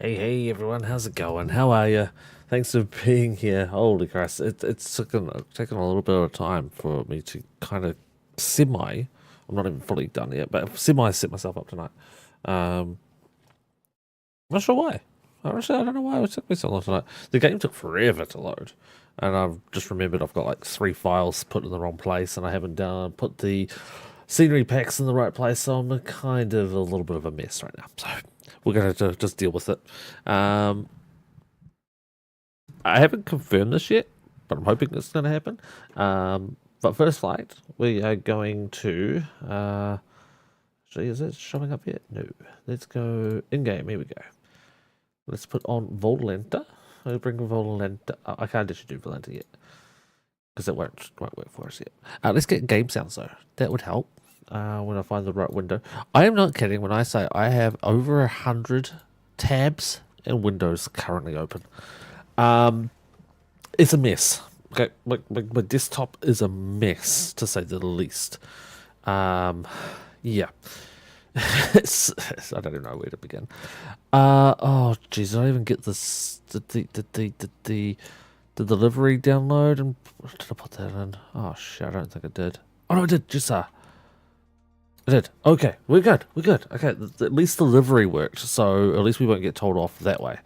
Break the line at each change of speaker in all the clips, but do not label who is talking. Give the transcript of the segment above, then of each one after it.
Hey everyone, how's it going? How are you? Thanks for being here. Holy Christ, it's taken a little bit of time for me to kind of I'm not even fully done yet, but semi set myself up tonight. Not sure why. Honestly, I don't know why it took me so long tonight. The game took forever to load, and I've just remembered I've got like 3 files put in the wrong place, and I haven't put the scenery packs in the right place, so I'm kind of a little bit of a mess right now. So we're going to just deal with it. I haven't confirmed this yet, but I'm hoping it's going to happen. But first flight, we are going to... is it showing up yet? No. Let's go in-game. Here we go. Let's put on Volenta. I'll bring Volenta. I can't actually do Volenta yet, because it won't work for us yet. Let's get game sounds, though. That would help when I find the right window. I am not kidding when I say I have over 100 tabs and windows currently open. It's a mess. Okay, my desktop is a mess, to say the least. Yeah. I don't even know where to begin. Oh jeez, I don't even get this the delivery download, and did I put that in? Oh shit, I don't think I did. Oh no, I did. Just I did. Okay, we're good. Okay, at least delivery worked, so at least we won't get told off that way.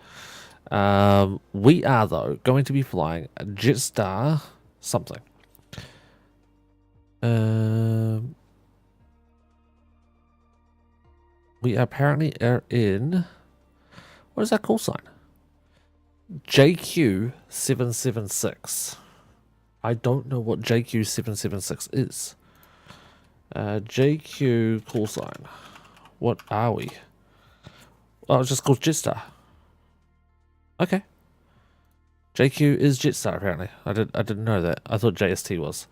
We are though going to be flying a Jetstar something. We apparently are in... What is that call sign? JQ776. I don't know what JQ776 is. JQ call sign. What are we? Oh, it's just called Jetstar. Okay. JQ is Jetstar apparently. I didn't know that. I thought JST was.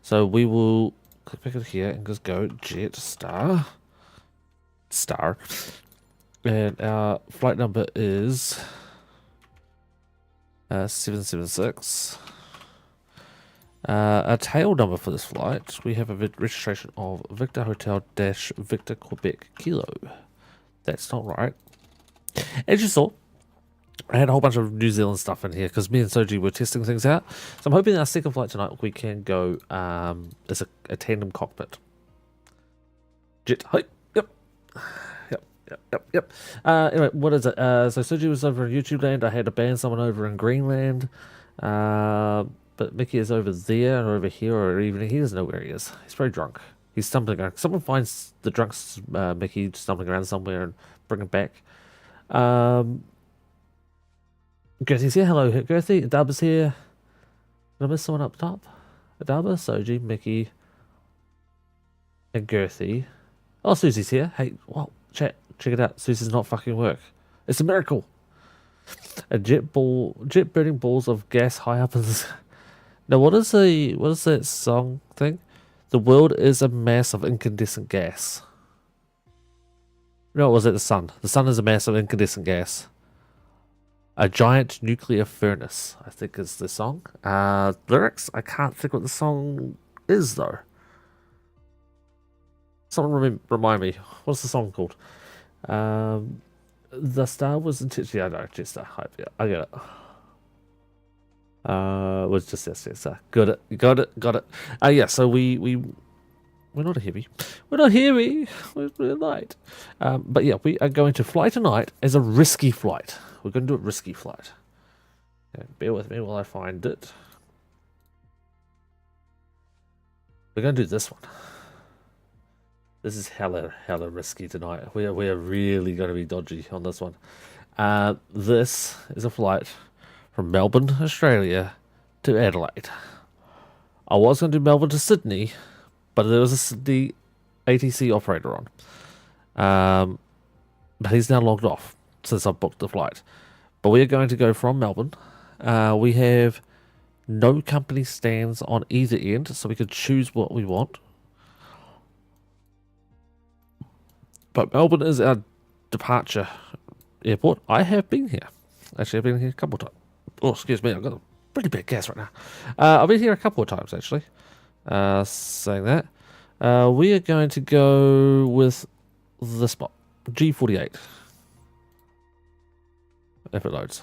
So we will click back in here and just go Jetstar. And our flight number is 776. Our tail number for this flight, we have a registration of Victor Hotel - Victor Quebec Kilo. That's not right. As you saw, I had a whole bunch of New Zealand stuff in here because me and Soji were testing things out. So I'm hoping our second flight tonight we can go as a tandem cockpit. Jet height. Yep. Anyway, what is it? So Suji was over in YouTube land. I had to ban someone over in Greenland. But Mickey is over there or over here, or even he doesn't know where he is. He's very drunk. He's stumbling around. Someone finds the drunk Mickey stumbling around somewhere and bring him back. Gertie's here. Hello, Gertie. Adaba's here. Did I miss someone up top? Adaba, Soji, Mickey, and Gertie. Oh, Susie's here. Hey, well, chat. Check it out. Susie's not fucking work. It's a miracle. A jet burning balls of gas high up in the... Now, what is that song thing? The world is a mass of incandescent gas. No, was it the sun? The sun is a mass of incandescent gas. A giant nuclear furnace, I think is the song. Lyrics? I can't think what the song is, though. Someone remind me. What's the song called? The star was intentionally... Yeah, no, just yeah, I get it. Was just yes. Got it. Yeah. So we're not heavy. We're not heavy. We're light. But yeah, we are going to fly tonight as a risky flight. We're going to do a risky flight. Okay, bear with me while I find it. We're going to do this one. This is hella risky tonight. We are really going to be dodgy on this one. This is a flight from Melbourne, Australia to Adelaide. I was going to do Melbourne to Sydney, but there was a Sydney ATC operator on. But he's now logged off since I've booked the flight. But we are going to go from Melbourne. We have no company stands on either end, so we could choose what we want. But Melbourne is our departure airport. I have been here. Actually, I've been here a couple of times. Oh, excuse me, I've got a pretty big gas right now. I've been here a couple of times, actually. Saying that. We are going to go with the spot. G48. If it loads.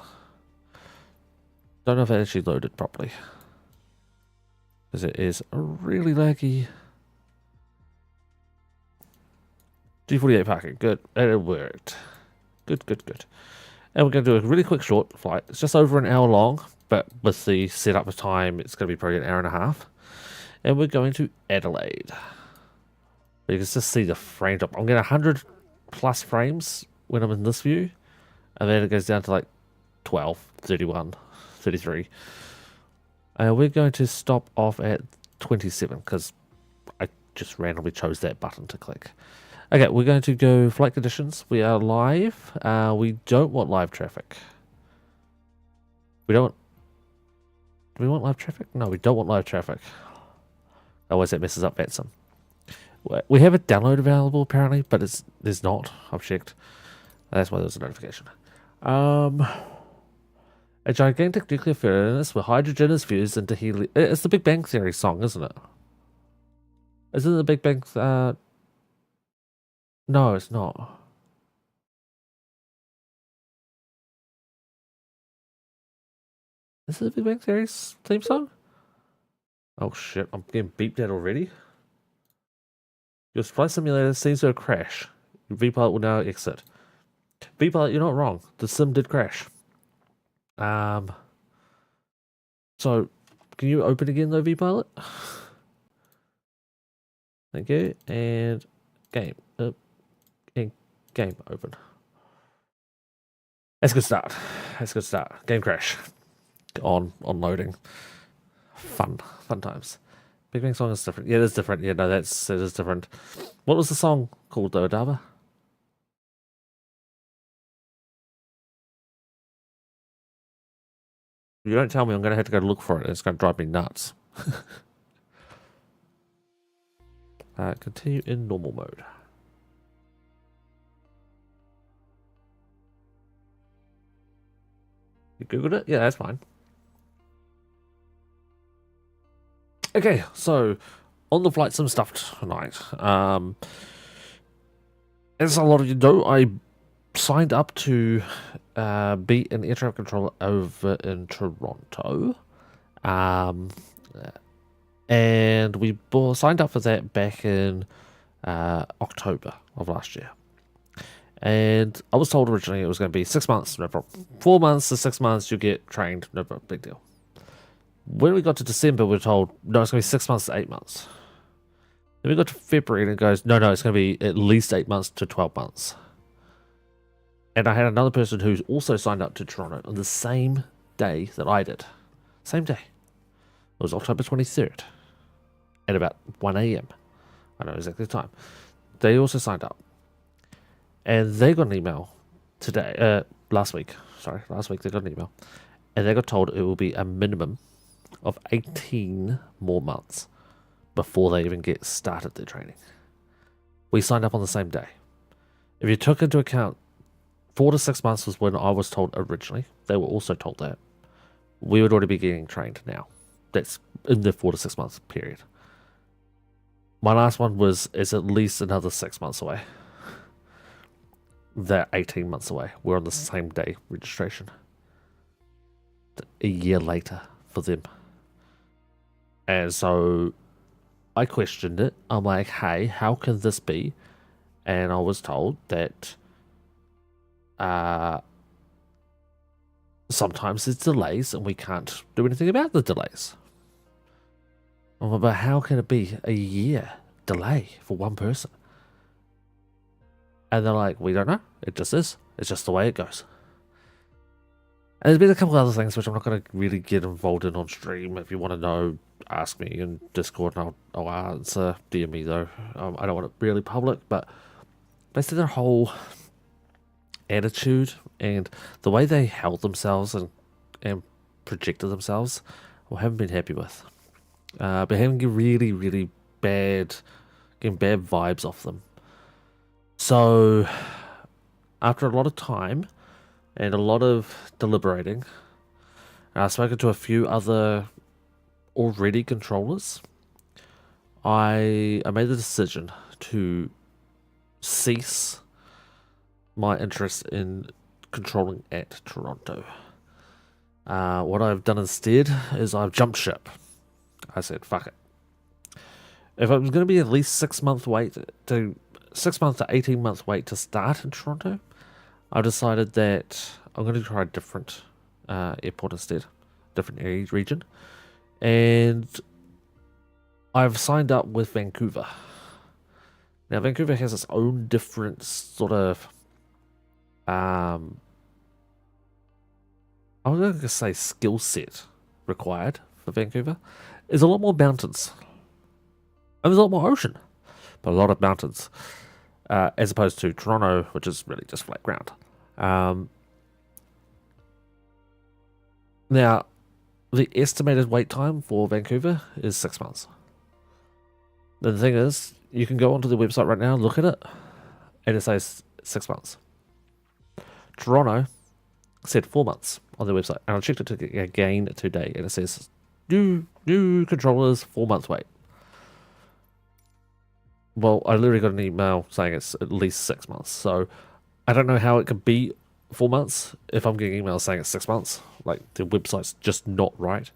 Don't know if it actually loaded properly. Because it is really laggy. G48 parking. Good. It worked. Good. And we're going to do a really quick short flight. It's just over an hour long, but with the setup time, it's going to be probably an hour and a half. And we're going to Adelaide. You can just see the frame drop. I'm getting 100 plus frames when I'm in this view. And then it goes down to like 12, 31, 33. And we're going to stop off at 27 because I just randomly chose that button to click. Okay, we're going to go flight conditions. We are live. We don't want live traffic. Do we want live traffic? No, we don't want live traffic. Otherwise that messes up VATSIM. We have a download available apparently, but there's not. I've checked. That's why there's a notification. A gigantic nuclear furnace where hydrogen is fused into helium. It's the Big Bang Theory song, isn't it? Isn't it the Big Bang... No, it's not. Is it the Big Bang Theory's theme song? Oh shit, I'm getting beeped at already. Your flight simulator seems to have crashed. Your VPilot will now exit. VPilot, you're not wrong. The sim did crash. So, can you open again though, VPilot? Thank you. And game. And game open. That's a good start. Game crash. On loading. Fun times. Big Bang song is different. Yeah, it is different. Yeah, no, it is different. What was the song called though, Adava? If you don't tell me, I'm going to have to go look for it. It's going to drive me nuts. Continue in normal mode. You Googled it? Yeah, that's fine. Okay, so on the flight sim stuff tonight. As a lot of you know, I signed up to be an air traffic controller over in Toronto. And we signed up for that back in October of last year. And I was told originally it was going to be 6 months, no problem. 4 months to 6 months, you get trained, no problem, big deal. When we got to December, we were told, no, it's going to be 6 months to 8 months. Then we got to February and it goes, no, it's going to be at least 8 months to 12 months. And I had another person who's also signed up to Toronto on the same day that I did. Same day. It was October 23rd at about 1 a.m. I know exactly the time. They also signed up. And they got an email last week. Last week they got an email. And they got told it will be a minimum of 18 more months before they even get started their training. We signed up on the same day. If you took into account 4 to 6 months was when I was told originally, they were also told that, we would already be getting trained now. That's in the 4 to 6 months period. My last one is at least another 6 months away. They're 18 months away. We're on the same day registration. A year later for them. And so I questioned it. I'm like, hey, how can this be? And I was told that sometimes there's delays and we can't do anything about the delays. I'm like, but how can it be a year delay for one person? And they're like, we don't know. It just is. It's just the way it goes. And there's been a couple of other things which I'm not going to really get involved in on stream. If you want to know, ask me in Discord and I'll answer. DM me though. I don't want it really public, but basically their whole attitude and the way they held themselves and projected themselves, I haven't been happy with. But having really, really getting bad vibes off them. So, after a lot of time and a lot of deliberating, I've spoken to a few other already controllers. I made the decision to cease my interest in controlling at Toronto. What I've done instead is I've jumped ship. I said, fuck it. If it was going to be at least 6 month wait to 6 months to 18 months wait to start in Toronto, I've decided that I'm going to try a different airport instead, different area, region, and I've signed up with Vancouver. Now Vancouver has its own different sort of I'm going to say skill set required for Vancouver. There's a lot more mountains. And there's a lot more ocean, but a lot of mountains, as opposed to Toronto, which is really just flat ground. Now, the estimated wait time for Vancouver is 6 months. The thing is, you can go onto the website right now and look at it, and it says 6 months. Toronto said 4 months on their website, and I checked it again today, and it says new controllers 4 months wait. Well, I literally got an email saying it's at least 6 months, so I don't know how it could be 4 months if I'm getting emails saying it's 6 months. Like, the website's just not right.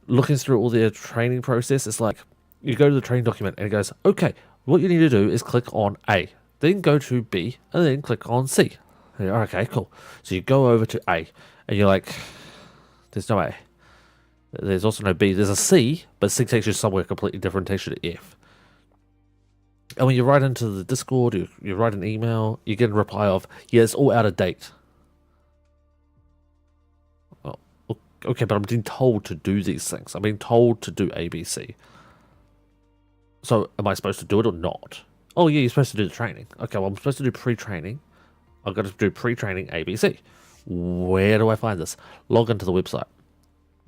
Looking through all their training process, it's like, you go to the training document and it goes, okay, what you need to do is click on A, then go to B, and then click on C. And you're, okay, cool. So you go over to A, and you're like, there's no A. There's also no B. There's a C, but C takes you somewhere completely different, takes you to F. And when you write into the Discord, you write an email, you get a reply of, yeah, it's all out of date. Oh, okay, but I'm being told to do these things. I'm being told to do ABC. So am I supposed to do it or not? Oh, yeah, you're supposed to do the training. Okay, well, I'm supposed to do pre-training. I've got to do pre-training ABC. Where do I find this? Log into the website.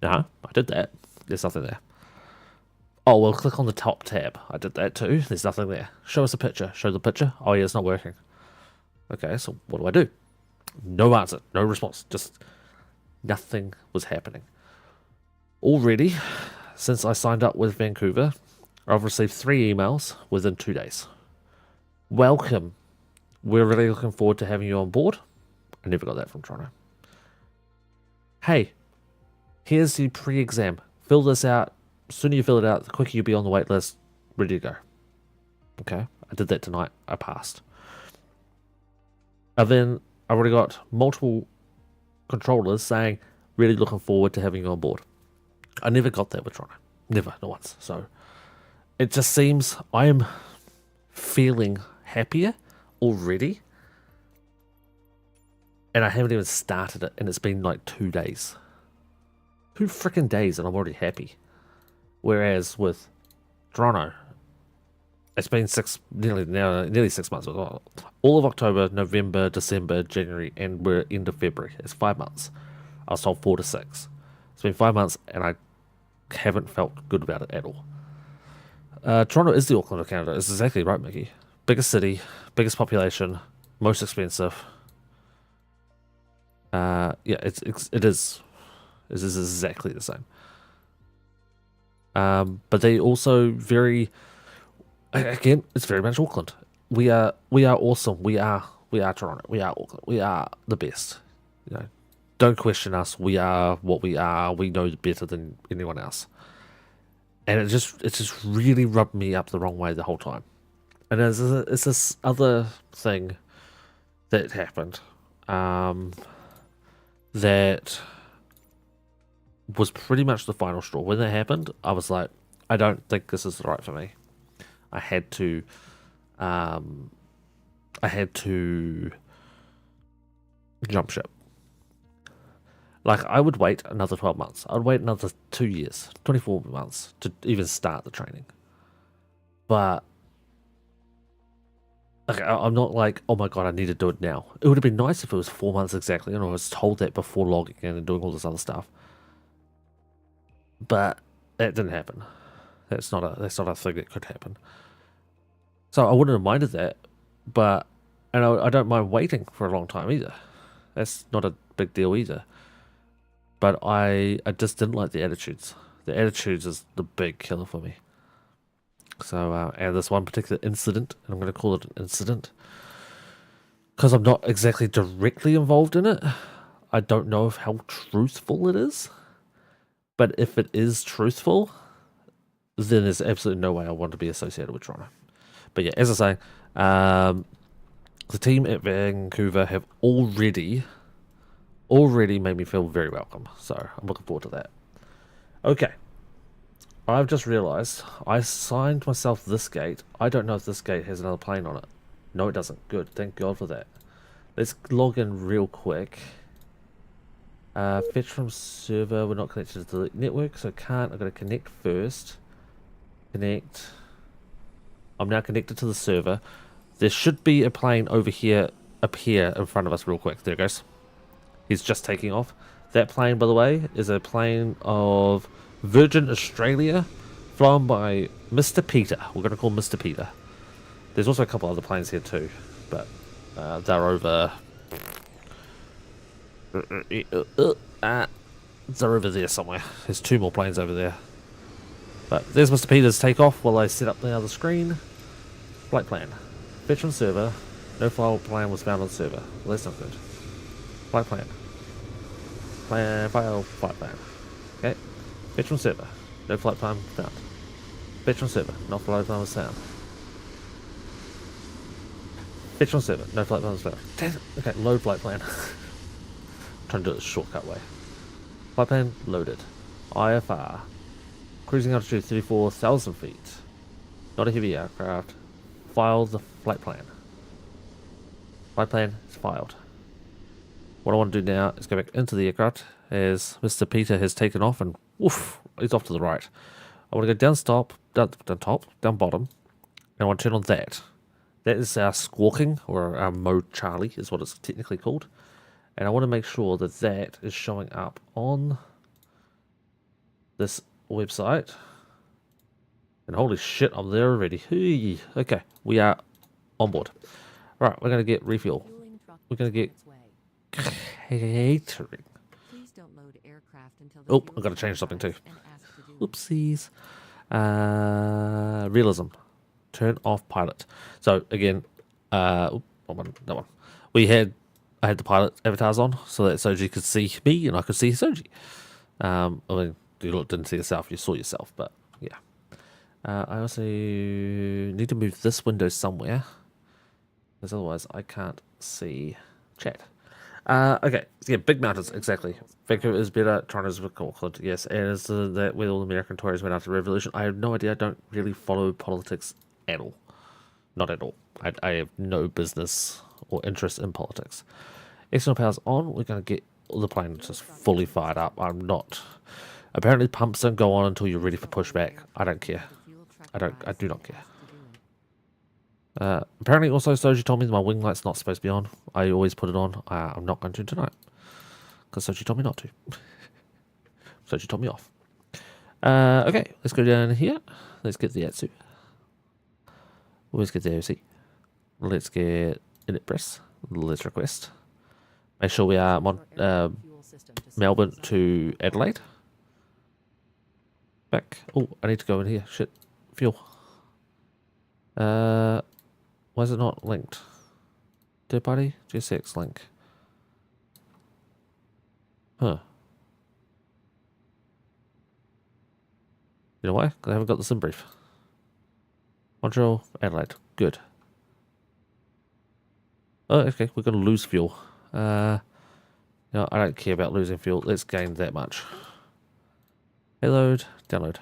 No, I did that. There's nothing there. Oh, well, click on the top tab. I did that too. There's nothing there. Show us a picture. Show the picture. Oh, yeah, it's not working. Okay, so what do I do? No answer. No response. Just nothing was happening. Already, since I signed up with Vancouver, I've received 3 emails within 2 days. Welcome. We're really looking forward to having you on board. I never got that from Toronto. Hey, here's the pre-exam. Fill this out. The sooner you fill it out, the quicker you'll be on the wait list, ready to go. Okay, I did that tonight. I passed. And then I already got multiple controllers saying, really looking forward to having you on board. I never got that with Toronto. Never, not once. So it just seems I am feeling happier already. And I haven't even started it, and it's been like 2 days. 2 freaking days, and I'm already happy. Whereas with Toronto, it's been nearly 6 months. All of October, November, December, January, and we're into February. It's 5 months. I was told 4 to 6. It's been 5 months, and I haven't felt good about it at all. Toronto is the Auckland of Canada. It's exactly right, Mickey. Biggest city, biggest population, most expensive. Yeah, it is. It is exactly the same. But they also again, it's very much Auckland. We are awesome. We are Toronto. We are Auckland. We are the best. You know, don't question us. We are what we are. We know better than anyone else. And it just really rubbed me up the wrong way the whole time. And it's this other thing that happened that was pretty much the final straw. When that happened, I was like, I don't think this is right for me. I had to jump ship. Like, I would wait another 12 months. I would wait another 2 years, 24 months to even start the training. But okay, I'm not like, oh my god, I need to do it now. It would have been nice if it was 4 months exactly, and I was told that before logging in and doing all this other stuff. But that didn't happen. That's not a thing that could happen. So I wouldn't have minded that, but I don't mind waiting for a long time either. That's not a big deal either. But I just didn't like the attitudes. The attitudes is the big killer for me. So, and this one particular incident, and I'm going to call it an incident, because I'm not exactly directly involved in it. I don't know how truthful it is. But if it is truthful, then there's absolutely no way I want to be associated with Toronto. But yeah, as I say, the team at Vancouver have already made me feel very welcome. So I'm looking forward to that. Okay. I've just realized I assigned myself this gate. I don't know if this gate has another plane on it. No, it doesn't. Good. Thank God for that. Let's log in real quick. Fetch from server. We're not connected to the network, so can't. I've got to connect first. Connect. I'm now connected to the server. There should be a plane over here, up here in front of us real quick. There it goes. He's just taking off. That plane, by the way, is a plane of Virgin Australia, flown by Mr. Peter. We're going to call Mr. Peter. There's also a couple other planes here too, but they're over. They're over there somewhere. There's 2 more planes over there. But there's Mr. Peter's takeoff while I set up the other screen. Flight plan. Fetch from server. No flight plan was found on server. Well, that's not good. Flight plan. Flight plan. Okay. Fetch from server. No flight plan found. Fetch from server. No flight plan was found. Fetch from server. No flight plan was found. Okay, load flight plan. Trying to do it the shortcut way. Flight plan loaded. IFR. Cruising altitude 34,000 feet. Not a heavy aircraft. File the flight plan. Flight plan is filed. What I want to do now is go back into the aircraft as Mr. Peter has taken off and woof, he's off to the right. I want to go down top, down bottom, and I want to turn on that. That is our squawking, or our mode Charlie is what it's technically called. And I want to make sure that that is showing up on this website. And holy shit, I'm there already. Hey. Okay, we are on board. Right, we're going to get refuel. We're going to get catering. Oh, I've got to change something too. Oopsies. Realism. Turn off pilot. So again, that one. I had the pilot avatars on so that Soji could see me and I could see Soji. I mean, you didn't see yourself, you saw yourself, but yeah. I also need to move this window somewhere because otherwise I can't see chat. Okay, so yeah, big mountains, exactly. Vancouver is better, Toronto's Auckland, yes, and is that where all the American Tories went after the revolution. I have no idea, I don't really follow politics at all. Not at all. I have no business or interest in politics. External power's on, we're going to get the plane just fully fired up. I'm not... Apparently pumps don't go on until you're ready for pushback. I don't care. I do not care. Apparently also Soji told me my wing light's not supposed to be on. I always put it on. I'm not going to tonight. Because Soji told me not to. Soji told me off. Okay, let's go down here. Let's get the Atsu. Let's get the OC. Let's get init press. Let's request. Make sure we are Melbourne to Adelaide. Back. Oh, I need to go in here. Shit. Fuel. Why is it not linked? Third party? GSX link. Huh. You know why? Because I haven't got the sim brief. Montreal, Adelaide. Good. Oh, okay. We're going to lose fuel. No, I don't care about losing fuel. Let's gain that much. Payload, download.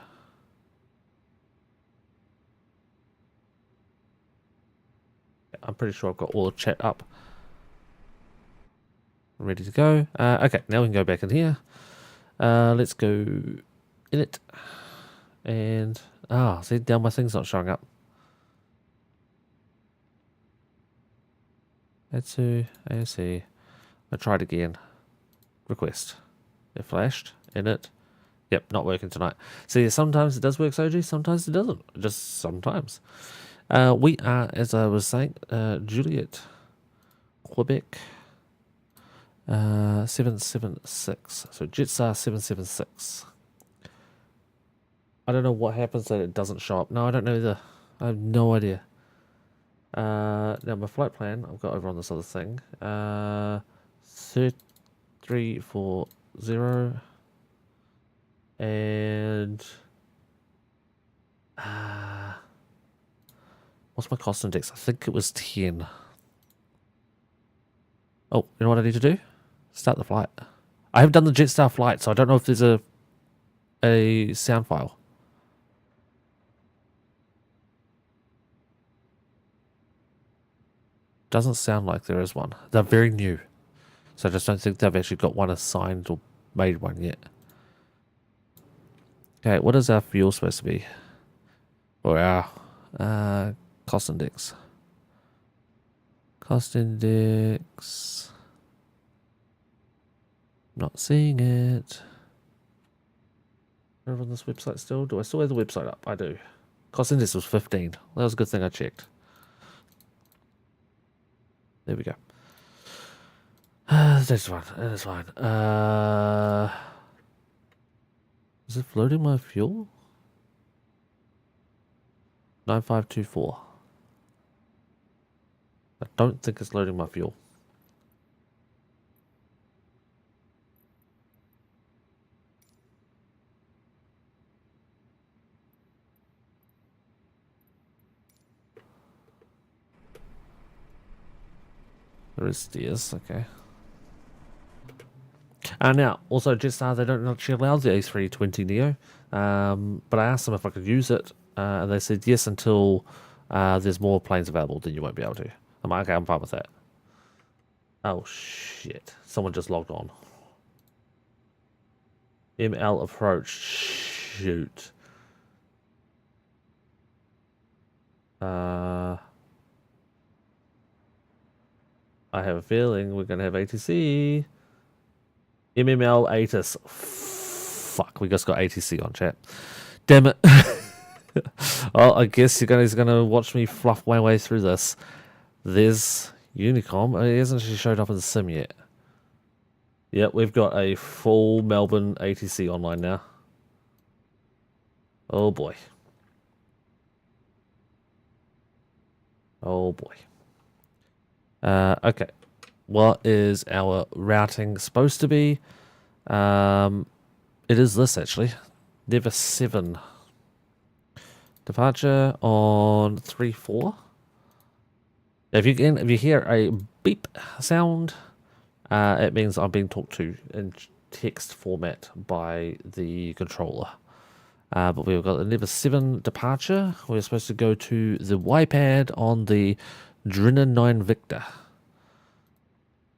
I'm pretty sure I've got all the chat up. Ready to go. Okay, now we can go back in here. Let's go in it. And, see, now my thing's not showing up. Atsu, AOC. I tried again. Request. It flashed. In it. Yep, not working tonight. See, sometimes it does work, Soji, sometimes it doesn't. Just sometimes. We are, as I was saying, Juliet, Quebec, 776. So Jetstar 776. I don't know what happens that it doesn't show up. No, I don't know either. I have no idea. Now my flight plan, I've got over on this other thing. 340 and what's my cost index? I think it was 10. Oh, you know what I need to do? Start the flight. I haven't done the Jetstar flight, so I don't know if there's a sound file. Doesn't sound like there is one. They're very new. So I just don't think they've actually got one assigned or made one yet. Okay, what is our fuel supposed to be? Or our cost index? Cost index. Not seeing it. Over on this website still? Do I still have the website up? I do. Cost index was 15. That was a good thing I checked. There we go. That's fine. That's fine. Is it floating my fuel? 9524. I don't think it's loading my fuel. There is steers, okay. Now, also Jetstar, they don't actually allow the A320neo, but I asked them if I could use it, and they said yes until there's more planes available, then you won't be able to. I'm like, okay, I'm fine with that. Oh shit, someone just logged on. ML approach, shoot. I have a feeling we're going to have ATC. MML ATIS. Fuck, we just got ATC on chat. Damn it. Well, I guess you guys are going to watch me fluff my way through this. There's Unicom. He hasn't actually showed up in the sim yet. Yep, we've got a full Melbourne ATC online now. Oh boy. Oh boy. Okay. What is our routing supposed to be? It is this actually. Never 7. Departure on 3-4. If you hear a beep sound, it means I'm being talked to in text format by the controller. But we've got a Never 7 departure. We're supposed to go to the YPAD on the Drinna 9 Victor.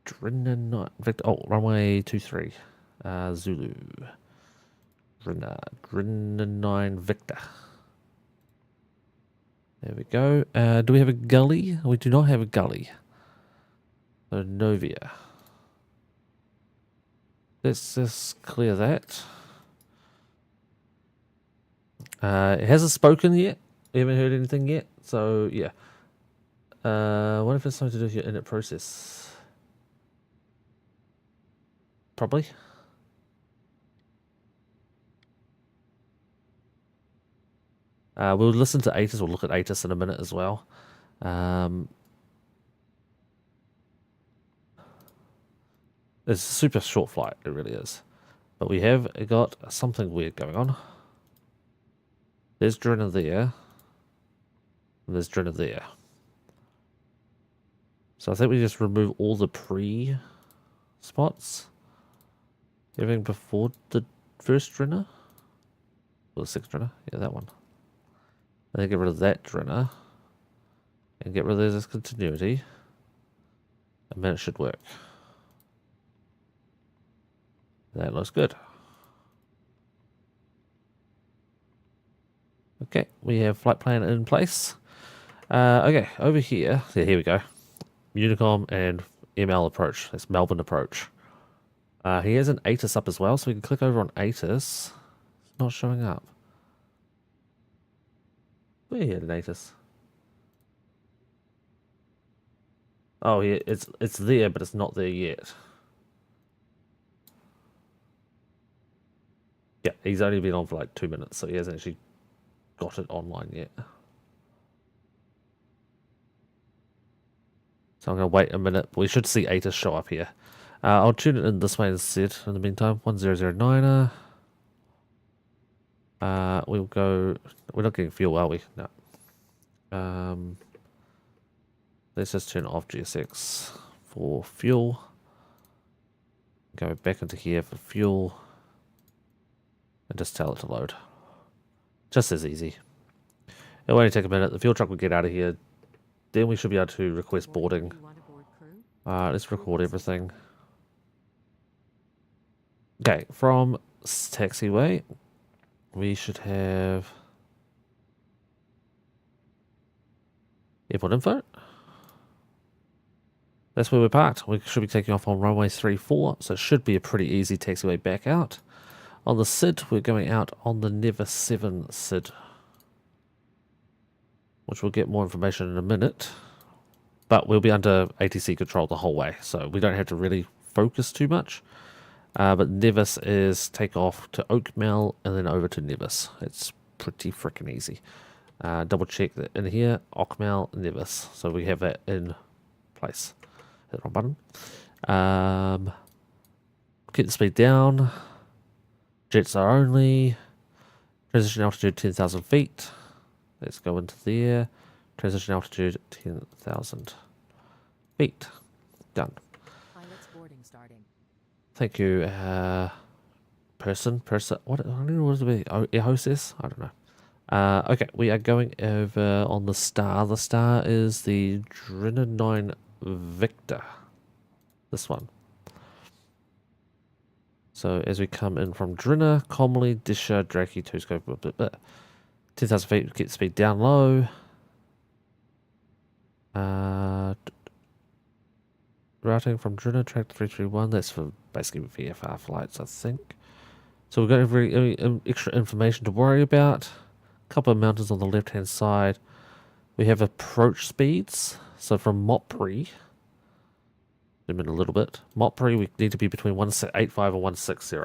Drinna 9 Victor. Oh, runway 23. Zulu. Drinna 9 Victor. There we go. Do we have a gully? We do not have a gully. So Novia. Let's just clear that. It hasn't spoken yet. We haven't heard anything yet. So yeah. What if it's something to do with your init process? Probably. We'll listen to ATIS. We'll look at ATIS in a minute as well. It's a super short flight. It really is. But we have got something weird going on. There's Drinner there. And there's Drinner there. So I think we just remove all the pre-spots. Everything before the first Drinner. Or the sixth Drinner. Yeah, that one. And then get rid of that Drinner. And get rid of this continuity. And then it should work. That looks good. Okay, we have flight plan in place. Okay, over here. Yeah, here we go. Unicom and ML approach. That's Melbourne approach. He has an ATIS up as well, so we can click over on ATIS. It's not showing up. Where he had an ATIS? Oh, yeah, it's there, but it's not there yet. Yeah, he's only been on for like 2 minutes, so he hasn't actually got it online yet. So I'm going to wait a minute. We should see ATIS show up here. I'll tune it in this way instead in the meantime. 1009er. We'll go... We're not getting fuel, are we? No. Let's just turn off GSX for fuel. Go back into here for fuel. And just tell it to load. Just as easy. It'll only take a minute. The fuel truck will get out of here. Then we should be able to request boarding. Let's record everything. Okay, from taxiway, we should have airport info. That's where we're parked. We should be taking off on runway 34, so it should be a pretty easy taxiway back out. On the SID, we're going out on the Never 7 SID, which we'll get more information in a minute. But we'll be under ATC control the whole way, so we don't have to really focus too much. But Nevis is take off to Oakmel and then over to Nevis. It's pretty freaking easy. Double check that in here, Oakmel, Nevis. So we have that in place. Hit the wrong button. Keep the speed down. Jets are only. Transition altitude 10,000 feet. Let's go into there. Transition altitude 10,000 feet. Done.
Pilot's boarding starting.
Thank you, person, what, I don't know what it be, air hostess? I don't know. Okay, we are going over on the star. The star is the Drinner 9 Victor. This one. So as we come in from Drinner, Comley, Disher, Draki, 2 scope, 10,000 feet, get speed down low. Routing from Drinner, track 331, that's for basically VFR flights, I think. So we've got every extra information to worry about. A couple of mountains on the left-hand side. We have approach speeds. So from Mopri, zoom in a little bit. Mopri, we need to be between 185 and 160.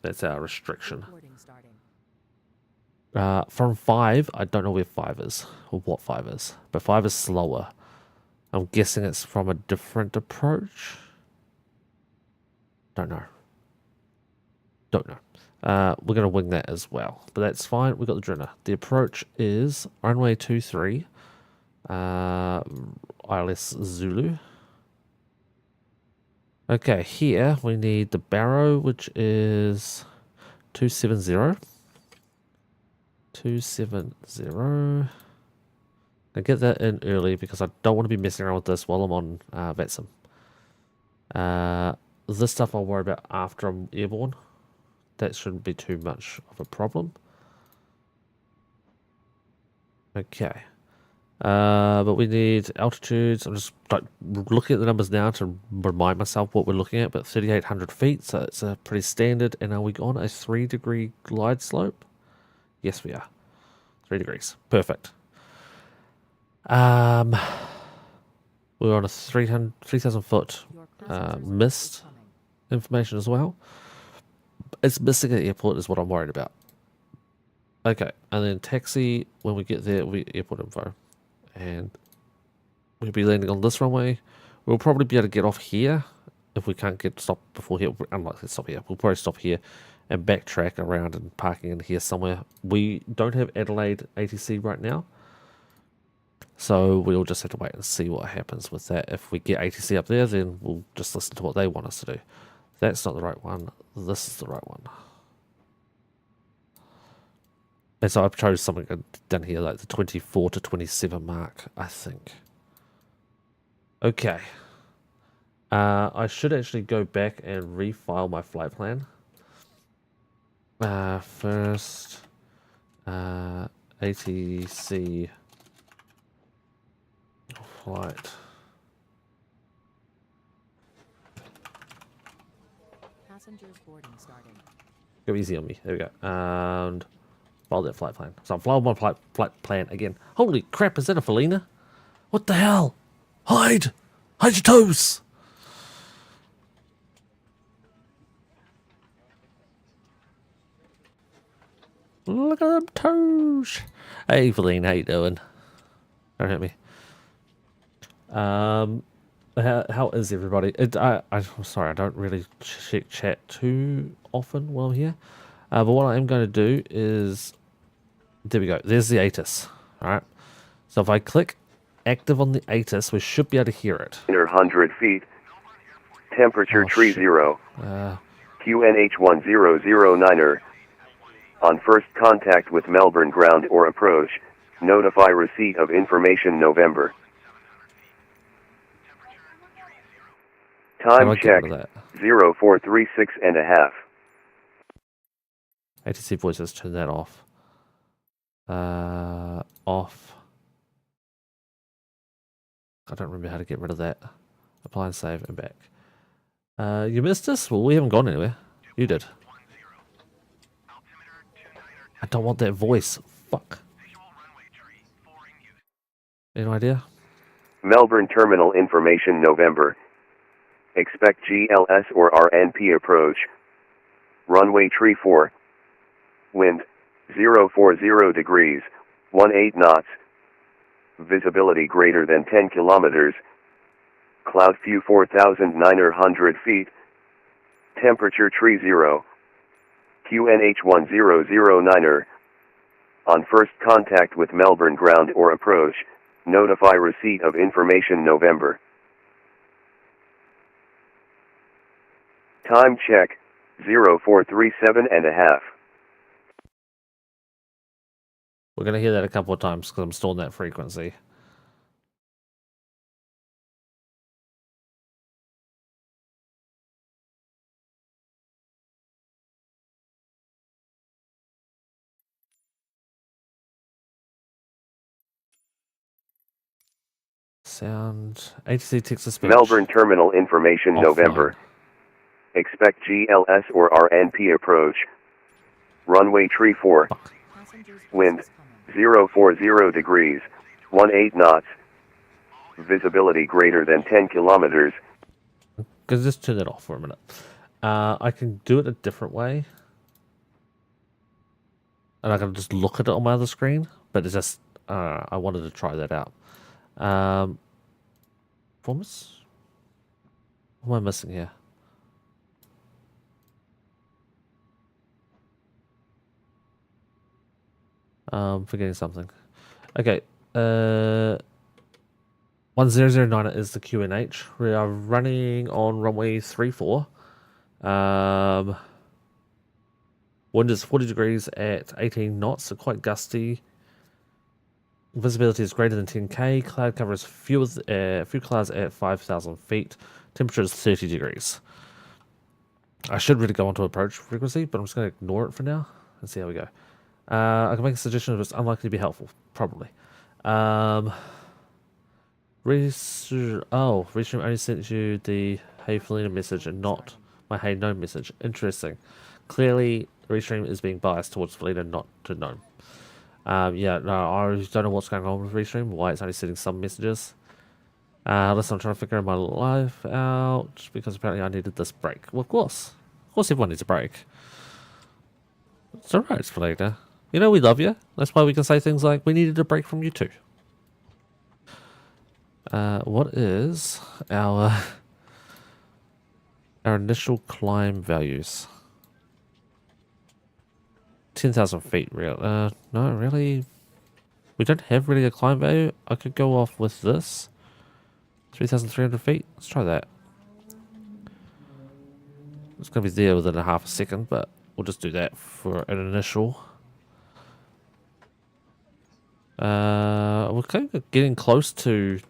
That's our restriction. From 5, I don't know where 5 is, or what 5 is. But 5 is slower. I'm guessing it's from a different approach. Don't know. We're going to wing that as well. But that's fine. We've got the Drinner. The approach is runway 23. ILS Zulu. Okay, here we need the Barrow, which is 270. 270. I get that in early because I don't want to be messing around with this while I'm on VATSIM. This stuff I'll worry about after I'm airborne. That shouldn't be too much of a problem. Okay. But we need altitudes. I'm just like looking at the numbers now to remind myself what we're looking at. But 3,800 feet, so it's a pretty standard. And are we on a 3-degree glide slope? Yes, we are. 3 degrees. Perfect. We're on a 3,000 foot
Your passenger is
mist
coming.
information as well. It's missing at the airport is what I'm worried about. Okay, and then taxi, when we get there, we airport info. And we'll be landing on this runway. We'll probably be able to get off here if we can't get stopped before here. Unlikely to stop here. We'll probably stop here and backtrack around and parking in here somewhere. We don't have Adelaide ATC right now. So we'll just have to wait and see what happens with that. If we get ATC up there, then we'll just listen to what they want us to do. That's not the right one. This is the right one. And so I've chose something down here like the 24 to 27 mark, I think. Okay. I should actually go back and refile my flight plan. First, ATC flight.
Passengers boarding starting.
Go easy on me. There we go. And file that flight plan. So I'm flying my flight plan again. Holy crap, is that a Felina? What the hell? Hide! Hide your toes! Look at them toes! Hey Felina, how you doing? Don't hit me. How is everybody? I'm sorry, I don't really check chat too often while I'm here. But what I am going to do is, there we go. There's the ATIS. All right. So if I click active on the ATIS, we should be able to hear it.
100 feet. Temperature
Oh,
tree
shit.
0. QNH 1009er. On first contact with Melbourne ground or approach, notify receipt of information November.
How do
Time
I get
check
rid of that?
0436.5.
ATC voices, turn that off. Off. I don't remember how to get rid of that. Apply and save and back. You missed us? Well, we haven't gone anywhere. You did. I don't want that voice. Fuck. Any idea?
Melbourne terminal information November. Expect GLS or RNP approach. Runway tree 4. Wind 040 degrees, 18 knots. Visibility greater than 10 kilometers. Cloud view 4,900 feet. Temperature tree 0. QNH 1009er. On first contact with Melbourne ground or approach, notify receipt of information November. Time check 0437.5.
We're going to hear that a couple of times because I'm still in that frequency. Sound. ATC Texas speech.
Melbourne terminal information
Offline.
November. Expect GLS or RNP approach. Runway tree 4.
Fuck.
Passengers
Wind
voices coming.
040 degrees, 18 knots. Visibility greater than 10 kilometers.
Because just turn that off for a minute. I can do it a different way. And I can just look at it on my other screen. But it's just, I wanted to try that out. Performance? What am I missing here? Forgetting something. Okay. 1009 is the QNH. We are running on runway 34. Wind is 40 degrees at 18 knots, so quite gusty. Visibility is greater than 10k. Cloud cover is few clouds at 5,000 feet. Temperature is 30 degrees. I should really go on to approach frequency, but I'm just going to ignore it for now and see how we go. I can make a suggestion if it's unlikely to be helpful, probably. Restream only sent you the Hey Felina message and not my Hey Gnome message. Interesting. Clearly, Restream is being biased towards Felina, not to Gnome. Yeah, no, I don't know what's going on with Restream, why it's only sending some messages. Listen, I'm trying to figure my life out, because apparently I needed this break. Well, of course. Of course everyone needs a break. It's alright, Splenida. You know we love you. That's why we can say things like, we needed a break from you too. What is our initial climb values? 10,000 feet, real. No, really. We don't have really a climb value. I could go off with this. 3,300 feet. Let's try that. It's going to be there within a half a second, but we'll just do that for an initial. We're kind of getting close to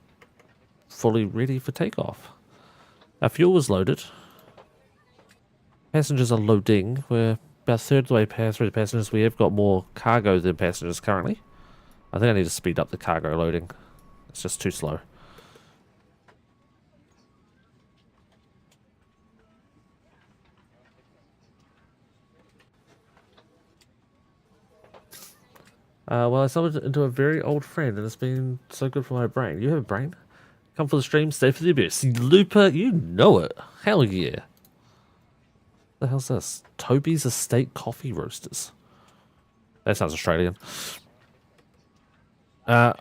fully ready for takeoff. Our fuel is loaded. Passengers are loading. We're about a third of the way through the passengers. We have got more cargo than passengers currently. I think I need to speed up the cargo loading. It's just too slow. Well, I summoned into a very old friend, and it's been so good for my brain. You have a brain? Come for the stream, stay for the abuse. Looper, you know it. Hell yeah. What the hell's this? Toby's Estate Coffee Roasters. That sounds Australian. I'm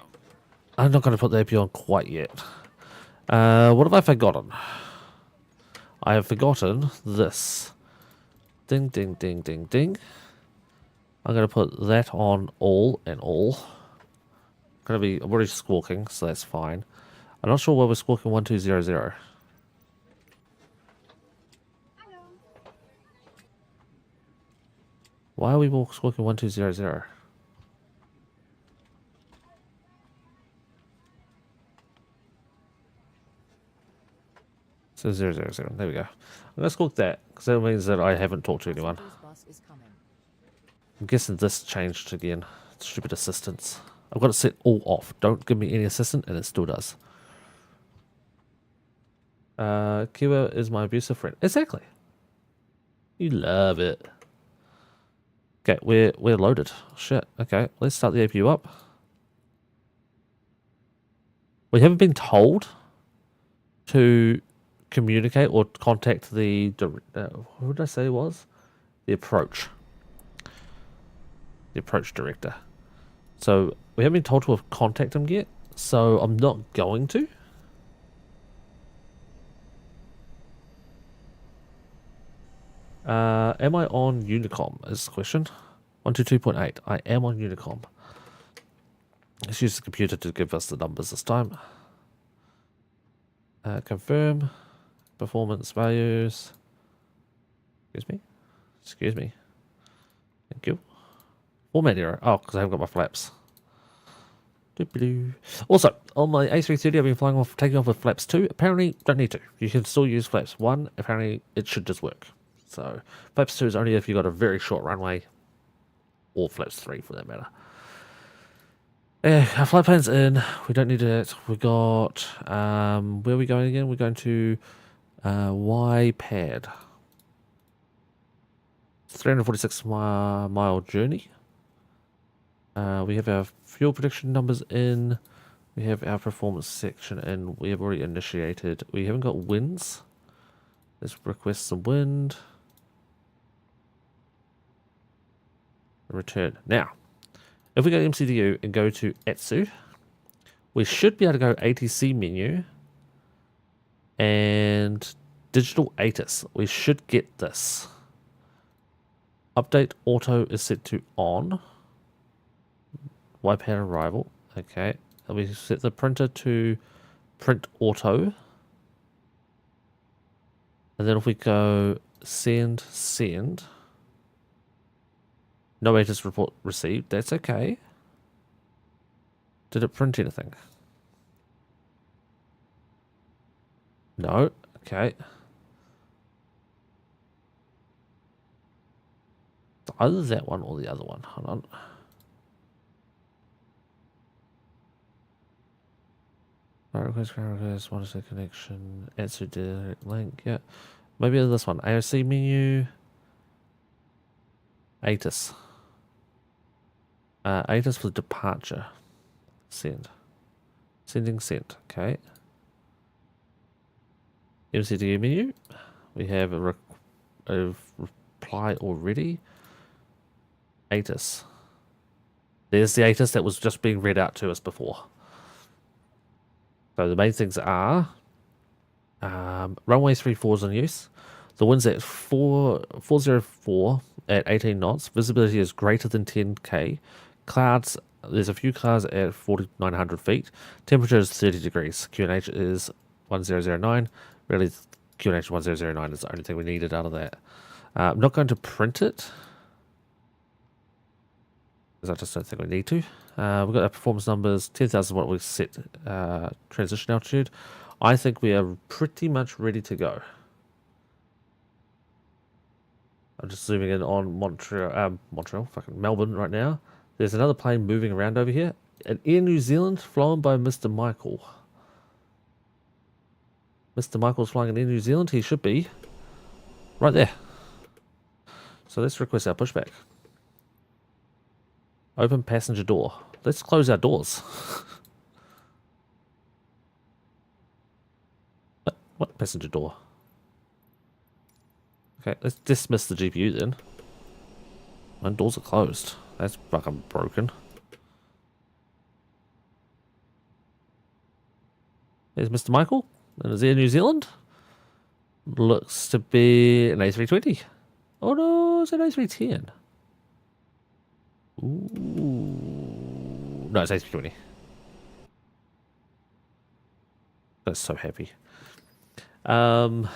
not going to put the AP on quite yet. What have I forgotten? I have forgotten this. Ding, ding, ding, ding, ding. I'm going to put that on all and all. I'm already squawking, so that's fine. I'm not sure why we're squawking 1200. Why are we all squawking 1200? So 000. There we go. I'm going to squawk that, because that means that I haven't talked to anyone. I'm guessing this changed again. Stupid assistance. I've got it set all off. Don't give me any assistant, and it still does. Kiwa is my abusive friend. Exactly. You love it. Okay, we're loaded. Shit. Okay, let's start the APU up. We haven't been told to communicate or contact the what did I say it was? The approach. The approach director. So we haven't been told to contact him yet, so I'm not going to. Am I on Unicom is the question. 122.8. I am on Unicom. Let's use the computer to give us the numbers this time. Confirm. Performance values. Excuse me. Excuse me. Thank you. Format error. Oh, because I haven't got my flaps. Also, on my A330, I've been taking off with flaps 2. Apparently, don't need to. You can still use flaps 1. Apparently, it should just work. So, flaps 2 is only if you've got a very short runway. Or flaps 3, for that matter. Our flight plan's in. We don't need it. We got... where are we going again? We're going to... YPAD. 346 mile journey. We have our fuel prediction numbers in. We have our performance section in. We have already initiated. We haven't got winds. Let's request some wind. Return. Now, if we go to MCDU and go to ETSU, we should be able to go ATC menu and digital ATIS. We should get this. Update auto is set to on. YPAD arrival. Okay. And we set the printer to print auto. And then if we go send. No ATIS report received. That's okay. Did it print anything? No. Okay. It's either that one or the other one. Hold on. Request, monitor connection, answer direct link, yeah. Maybe this one. AOC menu. ATIS. ATIS for departure. Send. Sending sent. Okay. MCDU menu. We have a reply already. ATIS. There's the ATIS that was just being read out to us before. So the main things are runway 34 is in use. The wind's at 404 at 18 knots. Visibility is greater than 10k. Clouds, there's a few clouds at 4,900 feet. Temperature is 30 degrees. QNH is 1009. Really, QNH 1009 is the only thing we needed out of that. I'm not going to print it, because I just don't think we need to. We've got our performance numbers, 10,000 watt we set transition altitude. I think we are pretty much ready to go. I'm just zooming in on fucking Melbourne right now. There's another plane moving around over here. An Air New Zealand flown by Mr. Michael. Mr. Michael's flying in Air New Zealand. He should be right there. So let's request our pushback. Open passenger door. Let's close our doors. What passenger door? Okay, let's dismiss the GPU then. My doors are closed. That's fucking broken. There's Mr. Michael. And is Air New Zealand? Looks to be an A320. Oh no, it's an A310. Ooh. No, it's A320. That's so happy. No,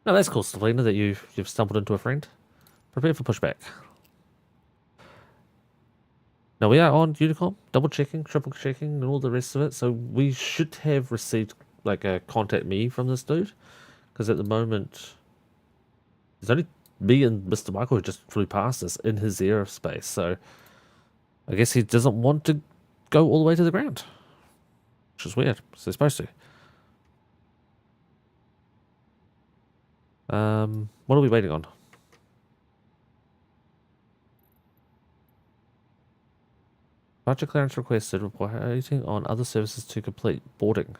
that's cool, Selena, that you've stumbled into a friend. Prepare for pushback. Now we are on Unicom, double checking, triple checking, and all the rest of it. So we should have received like a contact me from this dude, because at the moment there's only me and Mr. Michael who just flew past us in his aerospace. So I guess he doesn't want to go all the way to the ground, which is weird. So they're supposed to. What are we waiting on? Departure clearance requested, reporting on other services to complete. Boarding.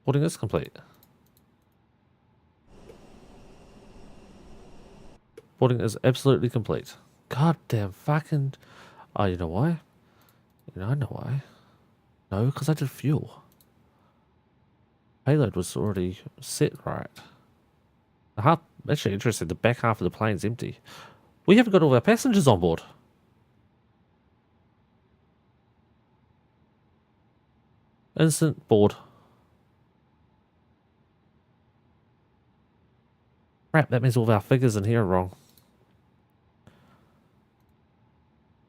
Boarding is complete. Boarding is absolutely complete. God damn fucking... Oh, you know why? You know, I know why. No, because I did fuel. Payload was already set right. Actually, interesting. The back half of the plane's empty. We haven't got all our passengers on board. Instant board. Crap, that means all of our figures in here are wrong.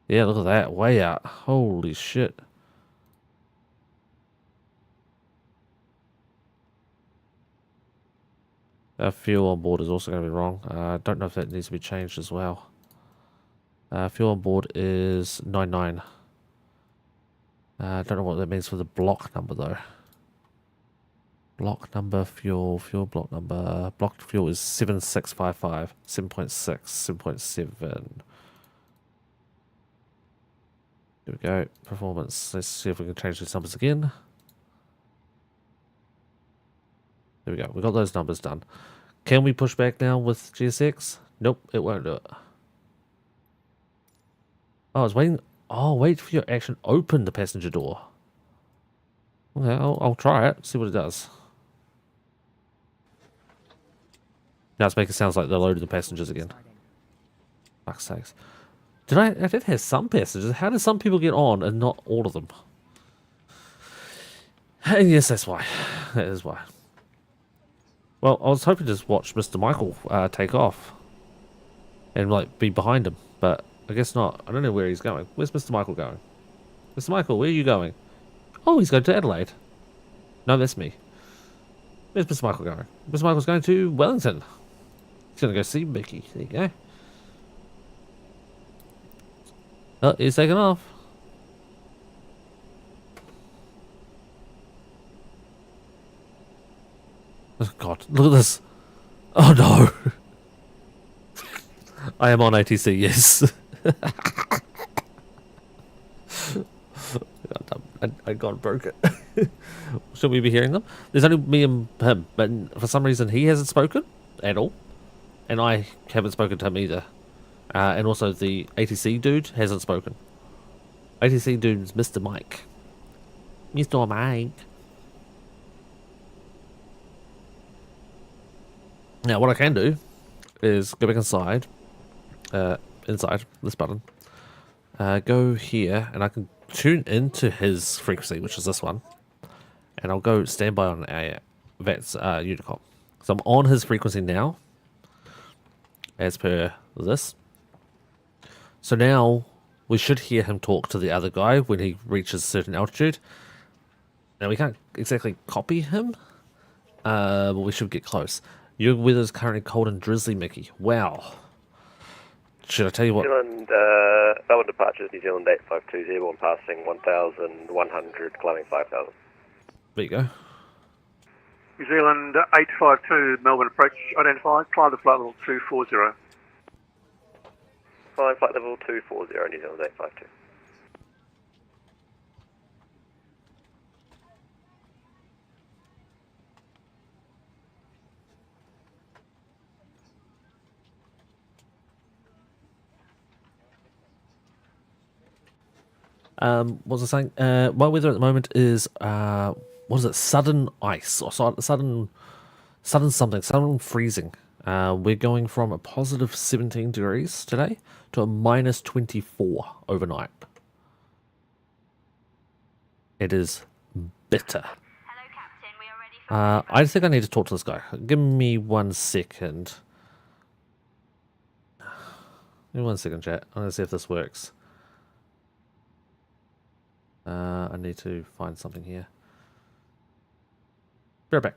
Yeah, look at that. Way out. Holy shit. Our fuel on board is also going to be wrong. I don't know if that needs to be changed as well. Fuel on board is 99. I don't know what that means for the block number though. Block number, fuel block number. Blocked fuel is 7655, 7.6, 7.7. Here we go. Performance. Let's see if we can change these numbers again. There we go. We got those numbers done. Can we push back now with GSX? Nope, it won't do it. Oh, I was waiting. Oh, wait for your action. Open the passenger door. Okay, I'll try it. See what it does. Now it's making sounds like they're loading the passengers again. Fuck's sakes. I did have some passengers. How did some people get on and not all of them? And yes, that's why. That is why. Well, I was hoping to just watch Mr. Michael take off and like be behind him, but I guess not. I don't know where he's going. Where's Mr. Michael going? Mr. Michael, where are you going? Oh, he's going to Adelaide. No, that's me. Where's Mr. Michael going? Mr. Michael's going to Wellington. He's going to go see Mickey. There you go. Oh, he's taking off. Oh God, look at this. Oh no. I am on ATC, yes. I got broken. Should we be hearing them? There's only me and him, but for some reason he hasn't spoken at all, and I haven't spoken to him either. And also the ATC dude hasn't spoken. ATC dude's Mr. Mike. Mr. Mike. Now what I can do is go back inside this button, go here, and I can tune into his frequency, which is this one, and I'll go standby on a VATS Unicom. So I'm on his frequency now, as per this. So now we should hear him talk to the other guy when he reaches a certain altitude. Now we can't exactly copy him, but we should get close. Your weather's currently cold and drizzly, Mickey. Wow. Should I tell you what?
New Zealand, Melbourne departures, New Zealand 852, airborne passing 1,100, climbing 5,000.
There you go.
New Zealand 852, Melbourne approach identified, climb to flight level 240.
Climb flight level 240, New Zealand 852.
What was I saying? My weather at the moment is what is it? Sudden ice or sudden freezing. We're going from a positive 17 degrees today to a minus 24 overnight. It is bitter.
Hello, Captain. We are ready for
I think I need to talk to this guy. Give me 1 second. Give me 1 second, chat. I'm gonna see if this works. I need to find something here. Be right back.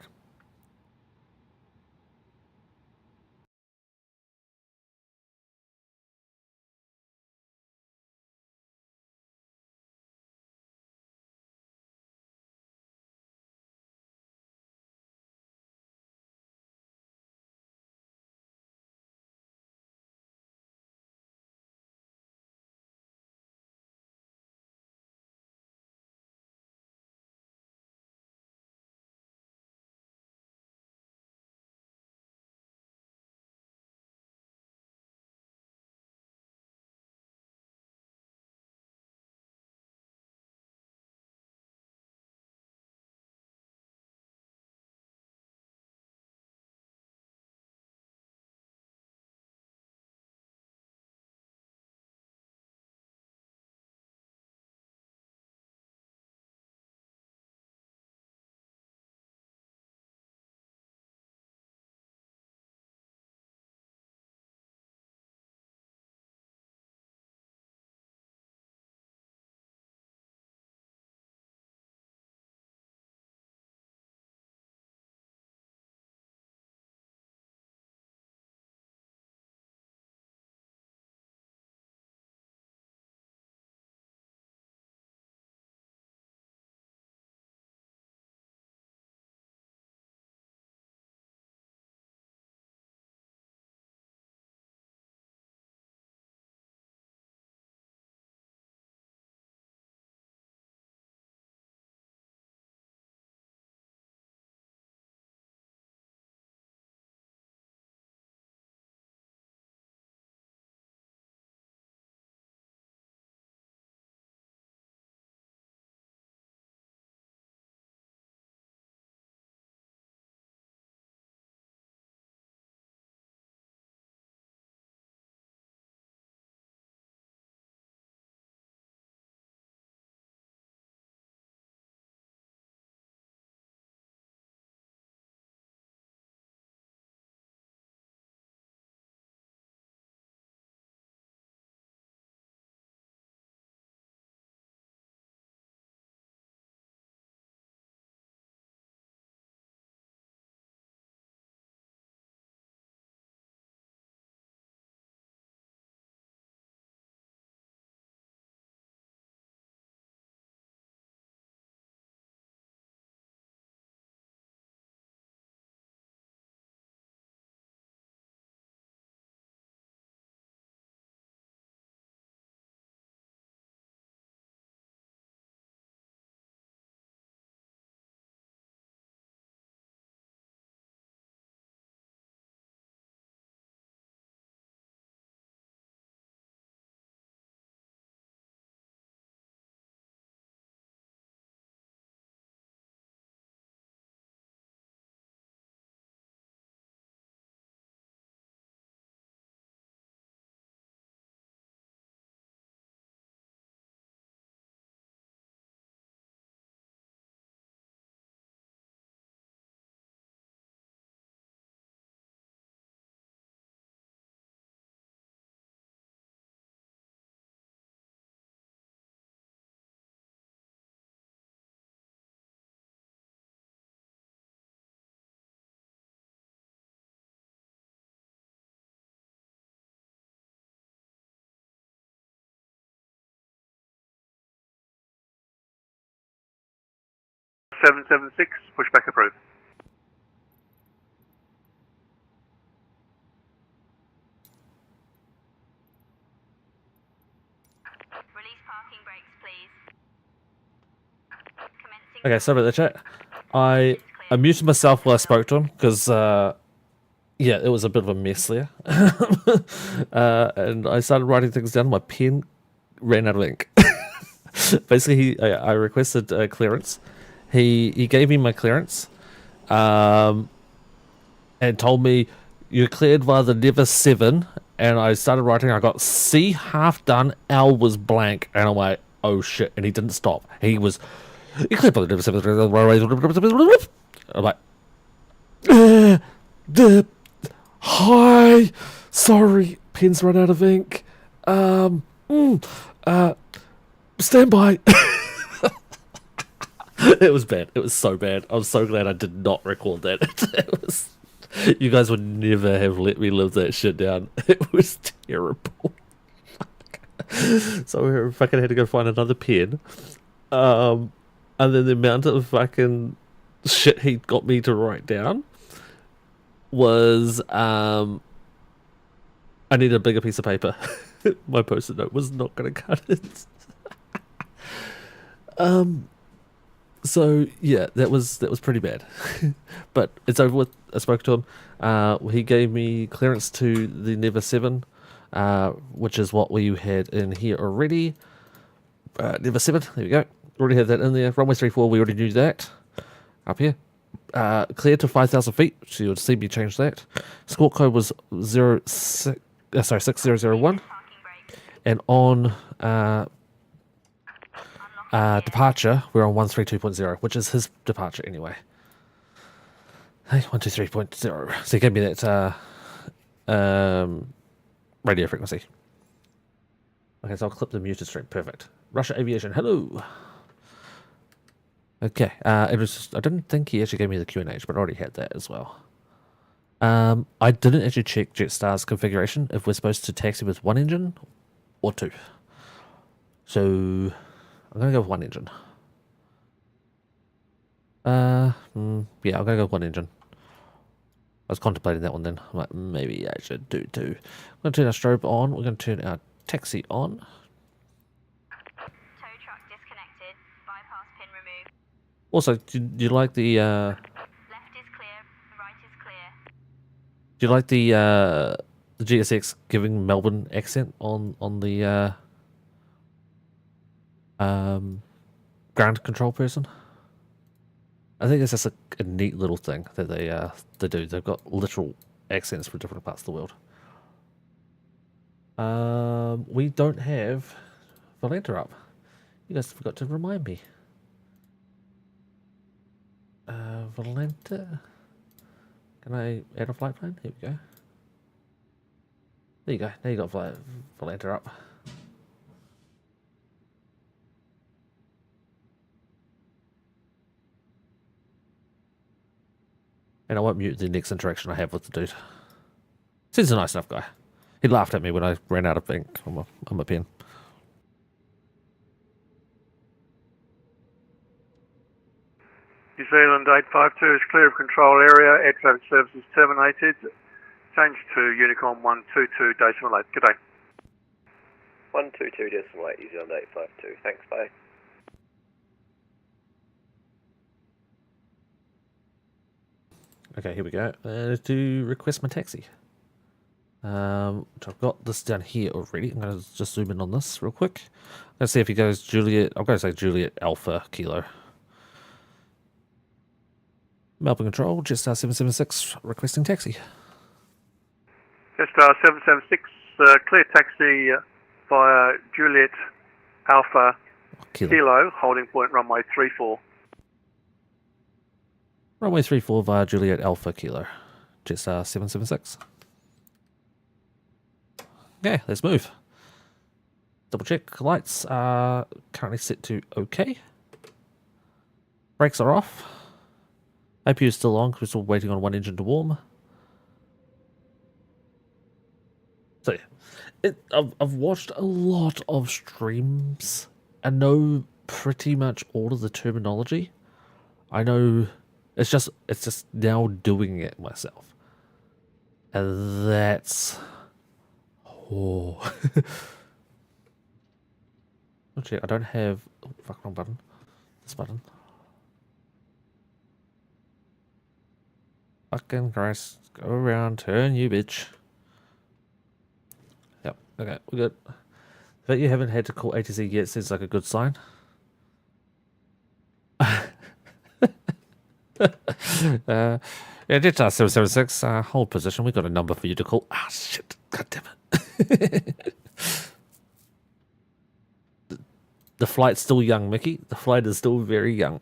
776, pushback approved.
Release parking brakes, please. Commencing.
Okay, sorry about the chat. I muted myself while I spoke to him because, yeah, it was a bit of a mess there. And I started writing things down. My pen ran out of ink. Basically, I requested clearance. He gave me my clearance, and told me you're cleared via the Never 7. And I started writing. I got C half done. L was blank, and I'm like, oh shit! And he didn't stop. He was. You cleared by the Never 7. I'm like, hi, sorry, pen's run out of ink. Stand by. It was bad. It was so bad. I'm so glad I did not record that. It was. You guys would never have let me live that shit down. It was terrible. So we fucking had to go find another pen. And then the amount of fucking shit he got me to write down was I needed a bigger piece of paper. My post-it note was not going to cut it. So yeah, that was pretty bad. But it's over with. I spoke to him. He gave me clearance to the Never 7, which is what we had in here already. Never 7, there we go. Already had that in there. Runway 34, we already knew that. Up here. Cleared to 5,000 feet, so you would see me change that. Squawk code was 6001. And on departure, we're on 132.0, which is his departure anyway. Hey, 123.0. So he gave me that radio frequency. Okay, so I'll clip the muted stream. Perfect. Russia Aviation, hello. Okay, it was just, I didn't think he actually gave me the QNH, but I already had that as well. I didn't actually check Jetstar's configuration if we're supposed to taxi with one engine or two. So I'm gonna go with one engine. Yeah, I'm gonna go with one engine. I was contemplating that one then. I'm like, maybe I should do two. I'm gonna turn our strobe on. We're gonna turn our taxi on.
Tow truck disconnected. Bypass pin removed.
Also, do you like the
Left is clear. Right is clear.
do you like the GSX giving Melbourne accent on the ground control person? I think it's just a neat little thing that they do. They've got literal accents for different parts of the world. We don't have Volanta up. You guys forgot to remind me. Volanta. Can I add a flight plan? Here we go. There you go. Now you got Volanta up. And I won't mute the next interaction I have with the dude. He's a nice enough guy. He laughed at me when I ran out of ink on my pen.
New Zealand 852 is clear of control area. Air traffic services terminated. Change to Unicorn 122.8. Good day.
122.8, New Zealand 852. Thanks, bye.
Okay, here we go. To request my taxi. Which I've got this down here already. I'm going to just zoom in on this real quick. Let's see if he goes Juliet. I'm going to say Juliet Alpha Kilo. Melbourne Control, Jetstar 776, requesting taxi.
Jetstar 776, clear taxi via Juliet Alpha Kilo, holding point runway 34.
Runway 34 via Juliet Alpha Kilo, Jetstar 776. Okay, let's move. Double check, lights are currently set to OK. Brakes are off. APU is still on because we're still waiting on one engine to warm. So yeah, I've watched a lot of streams and know pretty much all of the terminology. I know it's just now doing it myself. And that's oh actually I don't have fuck wrong button. This button. Fucking Christ. Go around, turn you bitch. Yep, okay, we're good. But you haven't had to call ATC yet seems like a good sign. Yeah, Jetta 776, hold position. We got a number for you to call. Ah, shit. God damn it. The flight's still young, Mickey. The flight is still very young.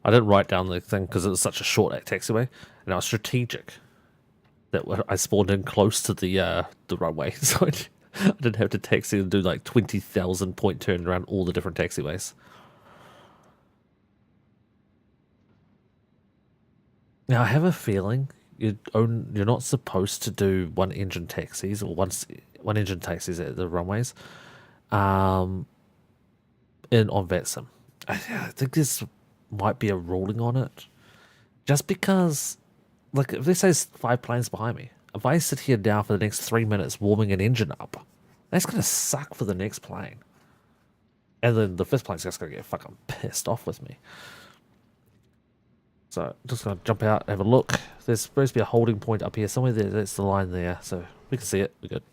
I didn't write down the thing because it was such a short taxiway, and I was strategic that I spawned in close to the runway, so I didn't have to taxi and do like 20,000 point turn around all the different taxiways. Now I have a feeling you're not supposed to do one engine taxis or one engine taxis at the runways, in on VATSIM. I think this might be a ruling on it, just because, like, if this says 5 planes behind me, if I sit here now for the next 3 minutes warming an engine up, that's gonna suck for the next plane, and then the 5th plane's just gonna get fucking pissed off with me. So just gonna jump out, have a look. There's supposed to be a holding point up here somewhere. That's the line there, so we can see it. We're good.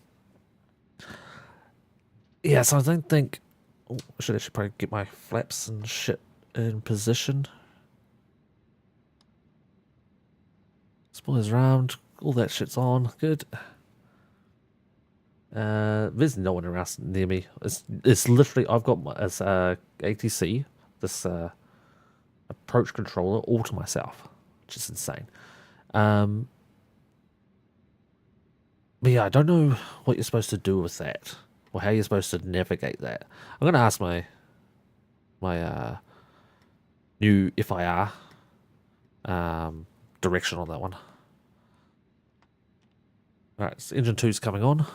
Yeah, so I don't think. Oh, I should actually probably get my flaps and shit in position. Spoilers round, all that shit's on, good. There's no one around near me. It's literally, I've got my ATC, this approach controller, all to myself, which is insane. But yeah, I don't know what you're supposed to do with that, or how you're supposed to navigate that. I'm gonna ask my new FIR direction on that one. Alright, so engine 2's coming on.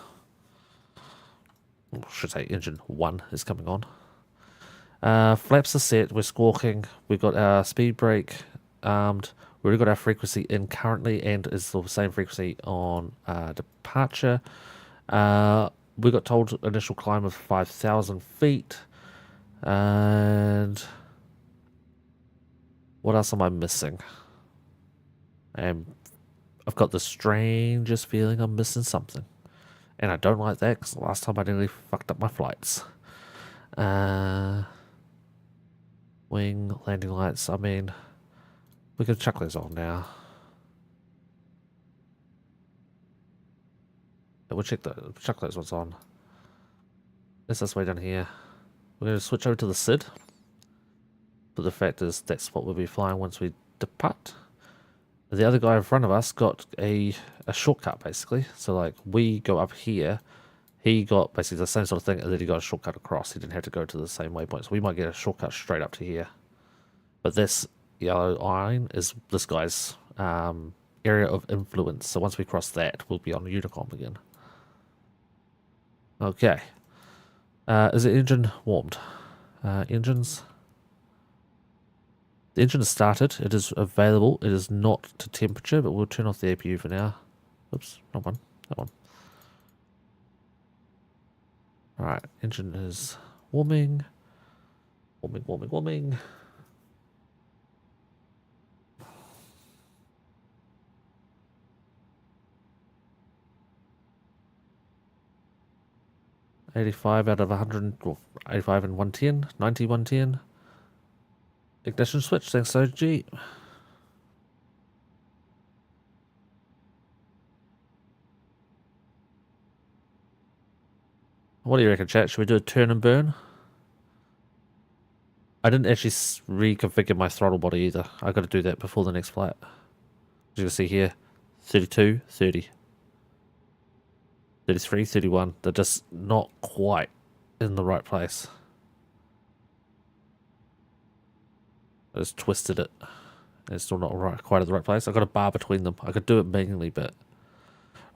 I should say engine 1 is coming on. Flaps are set, we're squawking, we've got our speed brake armed, we've already got our frequency in currently, and it's the same frequency on departure. We got told initial climb of 5,000 feet. And what else am I missing? I've got the strangest feeling I'm missing something. And I don't like that because the last time I nearly fucked up my flights. Wing, landing lights, I mean, we can chuck those on now. We'll chuck those ones on. It's this way down here. We're going to switch over to the SID. But the fact is, that's what we'll be flying once we depart. The other guy in front of us got a shortcut, basically. So, like, we go up here. He got basically the same sort of thing, and then he got a shortcut across. He didn't have to go to the same waypoint. So we might get a shortcut straight up to here. But this yellow line is this guy's area of influence. So once we cross that, we'll be on Unicom again. Okay. Is the engine warmed? Engines. The engine is started. It is available. It is not to temperature, but we'll turn off the APU for now. Oops, not one. That one. Alright, engine is warming. Warming. 85 out of 100, well, 85 and 110, 90, 110. Ignition switch, thanks OG. What do you reckon, chat? Should we do a turn and burn? I didn't actually reconfigure my throttle body either. I got to do that before the next flight. As you can see here, 32, 30. 33, 31. They're just not quite in the right place. I just twisted it. It's still not right, quite at the right place. I've got a bar between them. I could do it manually, but...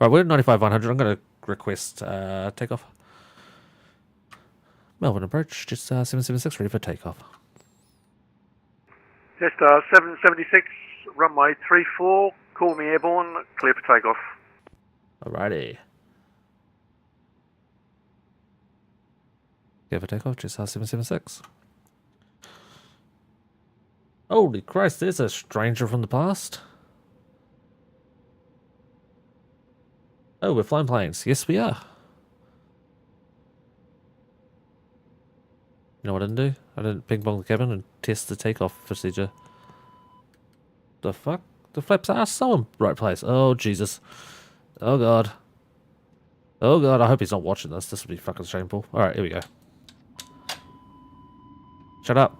Alright, we're at 95-100. I'm going to request takeoff. Melbourne approach, just 776, ready for takeoff.
Just 776, runway 34, call me airborne, clear for takeoff.
Alrighty. Clear for takeoff, just 776. Holy Christ, there's a stranger from the past. Oh, we're flying planes. Yes, we are. You know what I didn't do? I didn't ping pong the cabin and test the takeoff procedure. The fuck? The flaps are so in the right place. Oh, Jesus. Oh, God. Oh, God. I hope he's not watching this. This would be fucking shameful. Alright, here we go. Shut up.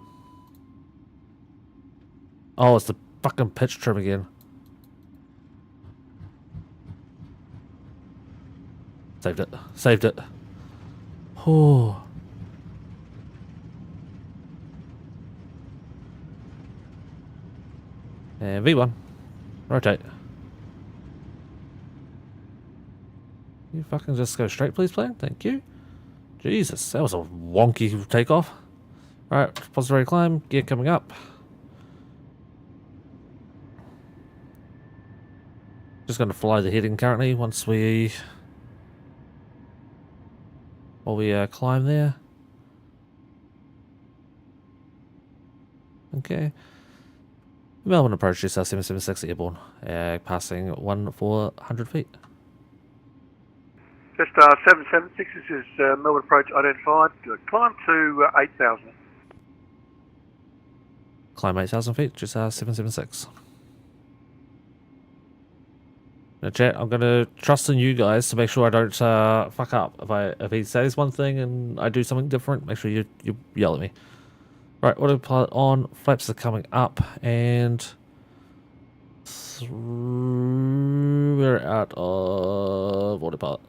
Oh, it's the fucking pitch trim again. Saved it. Saved it. Oh. And V1. Rotate. You fucking just go straight, please, plane? Thank you. Jesus, that was a wonky takeoff. Alright, positive rate climb. Gear coming up. Just going to fly the heading currently once we... while we climb there. Okay. Melbourne approach, just 776 airborne. Passing 1400 feet.
Just 776, this is Melbourne approach identified, climb to 8,000.
Climb 8,000 feet, just 776. Now, chat, I'm gonna trust in you guys to make sure I don't fuck up. If he says one thing and I do something different, make sure you yell at me. Right, autopilot on, flaps are coming up, and we're out of autopilot.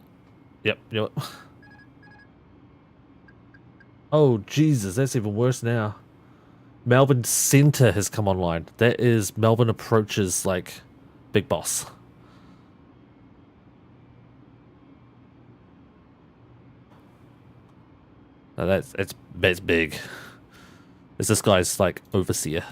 Yep, you know it. Oh Jesus, that's even worse now. Melbourne Centre has come online. That is Melbourne approaches like big boss. No, that's big. Is this guy's like overseer?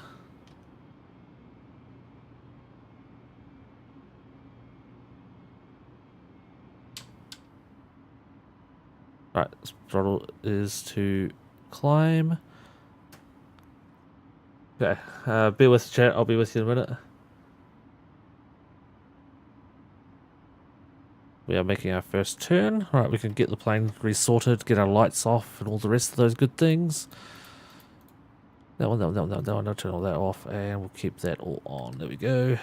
Right, throttle is to climb. Okay, bear with the chat. I'll be with you in a minute. We are making our first turn. All right, we can get the plane resorted, get our lights off, and all the rest of those good things. That one, I'll turn all that off, and we'll keep that all on. There we go.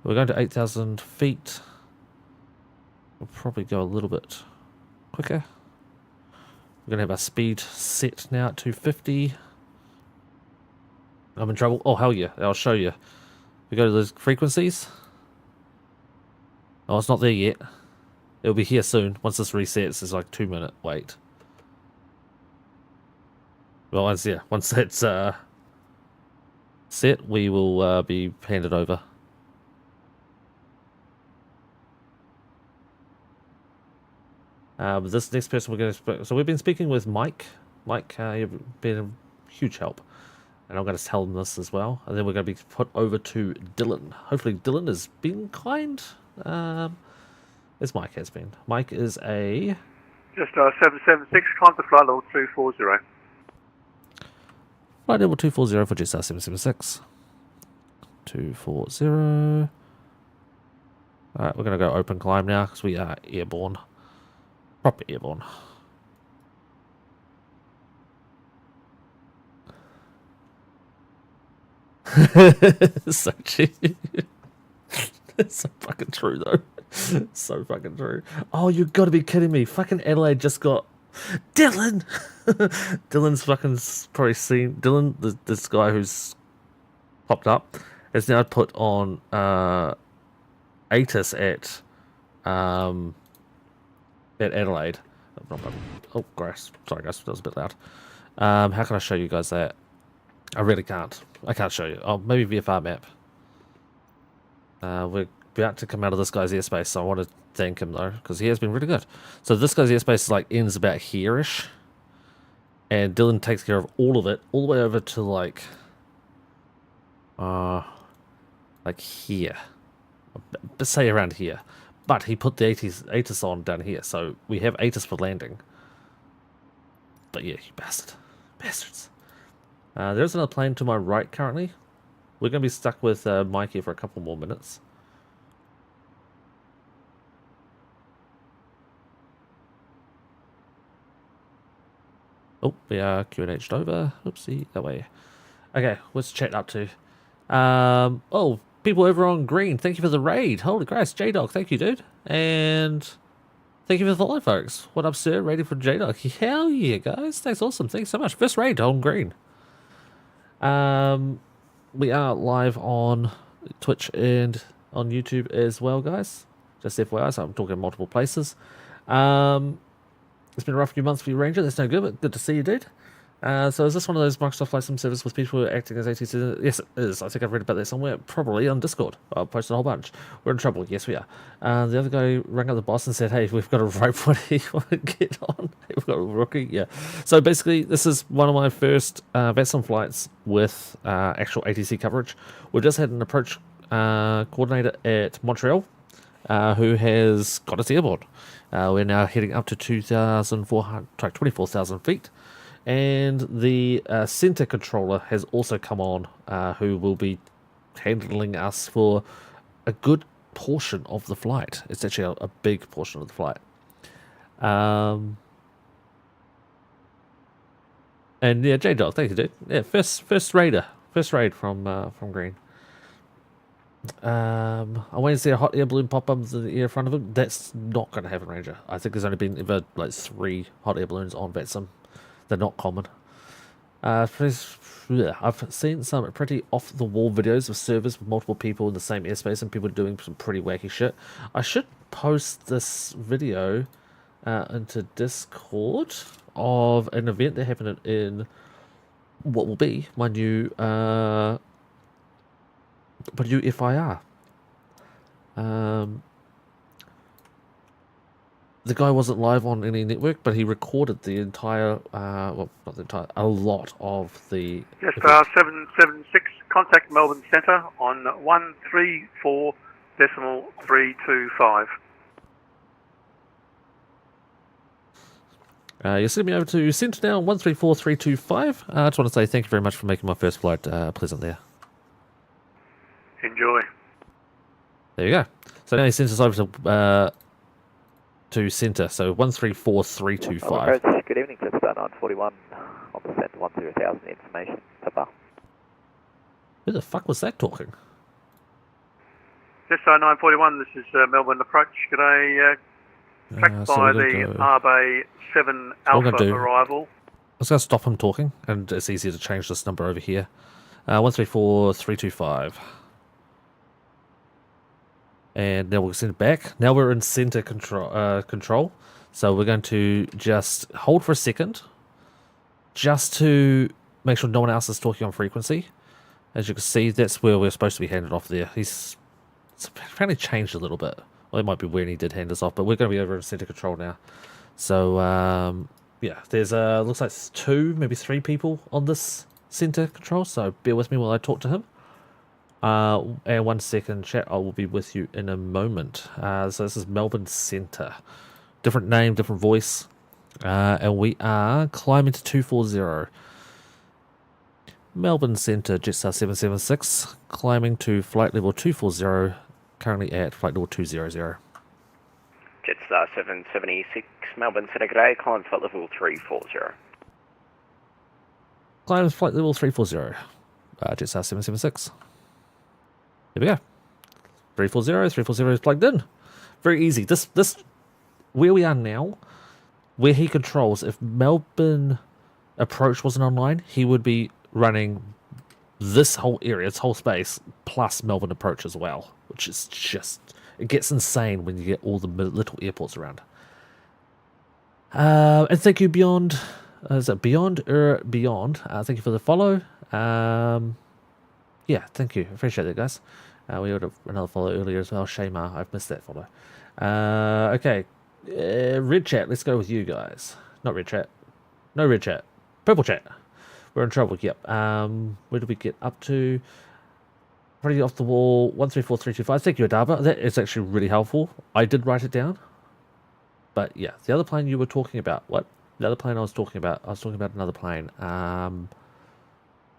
We're going to 8,000 feet. We'll probably go a little bit quicker. We're going to have our speed set now at 250. I'm in trouble. Oh, hell yeah. I'll show you. We go to those frequencies. Oh, it's not there yet. It'll be here soon. Once this resets, there's like 2-minute wait. Well, once that's set, we will be handed over. This next person we're going to speak. So we've been speaking with Mike. Mike, you've been a huge help, and I'm going to tell him this as well. And then we're going to be put over to Dylan. Hopefully, Dylan has been kind. As Mike has been. Mike is a...
Just 776, climb to flight level 240.
Flight level 240 for just 776. 240. Alright, we're going to go open climb now because we are airborne. Proper airborne. So cheap. It's so fucking true though. So fucking true. Oh, you've got to be kidding me. Fucking Adelaide just got... Dylan! Dylan's fucking probably seen... Dylan, this guy who's popped up, is now put on ATIS at Adelaide. Oh, grass. Sorry, guys. That was a bit loud. How can I show you guys that? I really can't. I can't show you. Oh, maybe VFR map. We're about to come out of this guy's airspace, so I want to thank him though, because he has been really good. So this guy's airspace is like ends about here-ish, and Dylan takes care of all of it, all the way over to like here, let's say around here. But he put the ATIS on down here, so we have ATIS for landing. But yeah, you bastards. There's another plane to my right currently. We're going to be stuck with Mike here for a couple more minutes. Oh, we are QNH'd over. Oopsie, that way. Okay, what's chat up to? Oh, people over on green, thank you for the raid. Holy Christ, J-Dog, thank you, dude. And thank you for the follow, folks. What up, sir? Raiding for J-Dog. Hell yeah, guys. Thanks, awesome. Thanks so much. First raid on green. We are live on Twitch and on YouTube as well, guys. Just FYI, so I'm talking multiple places. It's been a rough few months for you, Ranger. That's no good, but good to see you, dude. So is this one of those Microsoft Flight Sim service with people acting as ATs? Yes, it is. I think I've read about that somewhere, probably on Discord. I'll post a whole bunch. We're in trouble. Yes, we are. The other guy rang up the boss and said, hey, we've got a rope. What do you want to get on? We've got a rookie. Yeah. So basically, this is one of my first VATSIM flights with actual ATC coverage. We just had an approach coordinator at Montreal who has got us airborne. We're now heading up to 24,000 feet. And the center controller has also come on, who will be handling us for a good portion of the flight. It's actually a big portion of the flight. And yeah, J-Dog, thank you, dude. Yeah, first raid from Green. I'm waiting to see a hot air balloon pop up in the air in front of him. That's not going to happen, Ranger. I think there's only been ever like 3 hot air balloons on VATSIM. They're not common. I've seen some pretty off-the-wall videos of servers with multiple people in the same airspace and people doing some pretty wacky shit. I should post this video into Discord of an event that happened in what will be my new FIR. The guy wasn't live on any network, but he recorded the entire, well, not the entire, a lot of the...
Yes, 776, contact Melbourne Centre on 134.325.
You're sending me over to Centre now, 134.325. I just want to say thank you very much for making my first flight pleasant there.
Enjoy.
There you go. So now he sends us over to Centre, so 134.325.
Good evening, Centre 941 on the Centre 10,000 information. Papa.
Who the fuck was that talking?
Just 941, this is Melbourne Approach. G'day, tracked
so
by
we're
the
gonna go-
RBay 7 Alpha arrival.
I was going to stop him talking, and it's easier to change this number over here. 134.325. And now we'll send it back. Now we're in center control. So we're going to just hold for a second, just to make sure no one else is talking on frequency. As you can see, that's where we're supposed to be handed off there. It's apparently changed a little bit. Well, it might be when he did hand us off, but we're going to be over in center control now. So, yeah, there's looks like 2, maybe 3 people on this center control. So bear with me while I talk to him. And 1 second, chat. I will be with you in a moment. So this is Melbourne Centre. Different name, different voice. And we are climbing to 240. Melbourne Centre, Jetstar 776, climbing to flight level 240, currently at flight level 200.
Jetstar 776, Melbourne Centre, g'day, climb flight level 340.
Climb flight level 340, Jetstar 776. There we go. 340 is plugged in. Very easy. This where we are now, where he controls, if Melbourne Approach wasn't online, he would be running this whole area, this whole space, plus Melbourne Approach as well, which is just, it gets insane when you get all the little airports around. And thank you, Beyond. Is it Beyond? Beyond. Thank you for the follow. Yeah, thank you. Appreciate it, guys. We ordered another follow earlier as well. Shaymar, I've missed that follow. Okay. Red chat, let's go with you guys. Not red chat. No red chat. Purple chat. We're in trouble, yep. Where did we get up to? Ready off the wall, 134325. Thank you, Adaba. That is actually really helpful. I did write it down. But yeah, the other plane you were talking about. What? The other plane I was talking about another plane.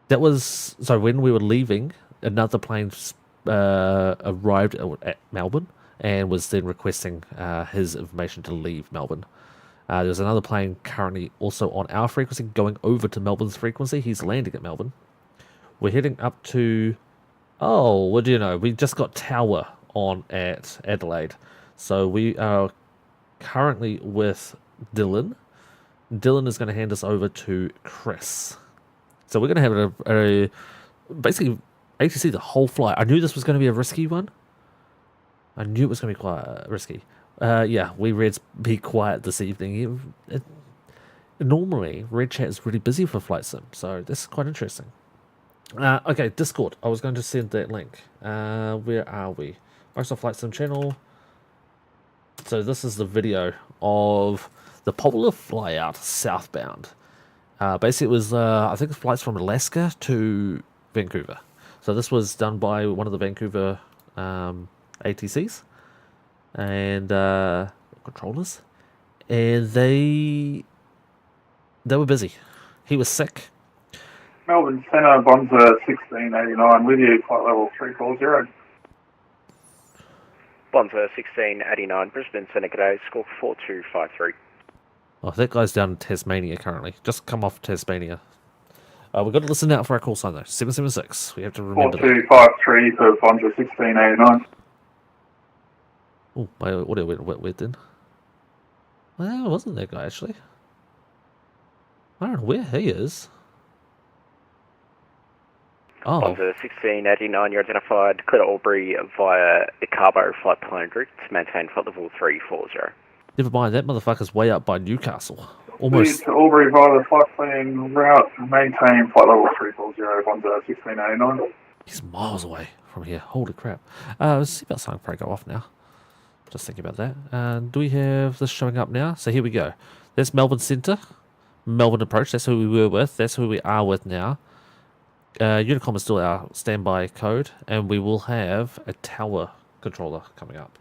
That was, so when we were leaving, another plane arrived at Melbourne and was then requesting his information to leave Melbourne. There's another plane currently also on our frequency going over to Melbourne's frequency. He's landing at Melbourne. We're heading up to, oh, what do you know? We just got Tower on at Adelaide. So we are currently with Dylan. Dylan is going to hand us over to Chris. So we're going to have a basically ATC the whole flight. I knew this was going to be a risky one. I knew it was going to be quite risky. Yeah, we Reds be quiet this evening. Normally, Red Chat is really busy for Flight Sim, so this is quite interesting. Okay, Discord. I was going to send that link. Where are we? Microsoft Flight Sim channel. So this is the video of the popular flyout southbound. Basically, it was, I think, flights from Alaska to Vancouver. So this was done by one of the Vancouver ATCs and controllers, and they were busy. He was sick.
Melbourne Centre, Bonza 1689, with you, flight level 340.
Bonza 1689, Brisbane Centre, g'day, score 4253.
Oh, that guy's down in Tasmania currently. Just come off Tasmania. We've got to listen out for our call sign though. 776. We have to remember
4253 for Bonza 1689.
Oh, my audio went weird then. Well, it wasn't that guy actually. I don't know where he is. Oh.
Bonza 1689, you're identified, clear to Albury via the Carbo flight plan route, maintain flight level 340.
Never mind, that motherfucker's way up by Newcastle. Almost.
To Albury via the flight plan route, maintain flight level 340, Bonza 1689.
He's miles away from here. Holy crap. Let's see about something probably go off now. Just thinking about that. Do we have this showing up now? So here we go. That's Melbourne Centre. Melbourne Approach. That's who we were with. That's who we are with now. Unicom is still our standby code. And we will have a tower controller coming up.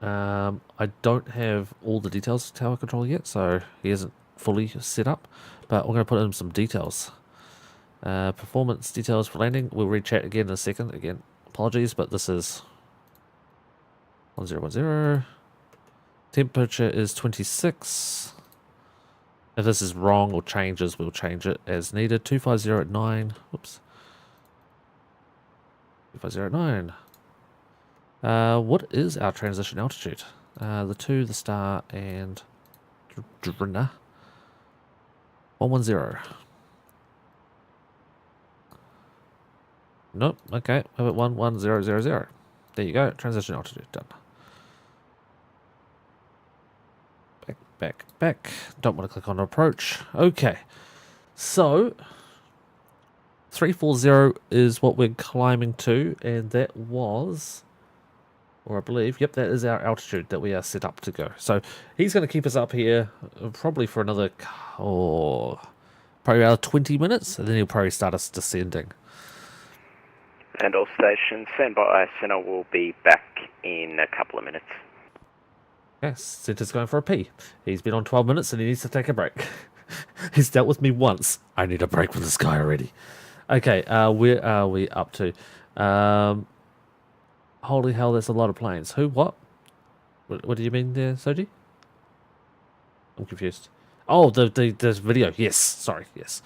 I don't have all the details of tower controller yet, so he isn't fully set up. But we're going to put in some details. Performance details for landing. We'll re-chat again in a second. Again, apologies, but this is 1010. Temperature is 26. If this is wrong or changes, we'll change it as needed. 250 at 9. Whoops. 250 at 9. What is our transition altitude? The 2, the star, and Drina. 110. Nope, okay, I'm at 11000. There you go, transition altitude, done. Back. Don't want to click on approach. Okay, so 340 is what we're climbing to, and that was, or I believe, yep, that is our altitude that we are set up to go. So he's going to keep us up here probably for another, probably about 20 minutes, and then he'll probably start us descending.
And all stations, standby, Centre will be back in a couple of minutes.
Yes, Centre's going for a pee. He's been on 12 minutes and he needs to take a break. He's dealt with me once. I need a break with this guy already. Okay, where are we up to? Holy hell, there's a lot of planes. Who, what? What do you mean there, Soji? I'm confused. Oh, the video. Yes, sorry, yes.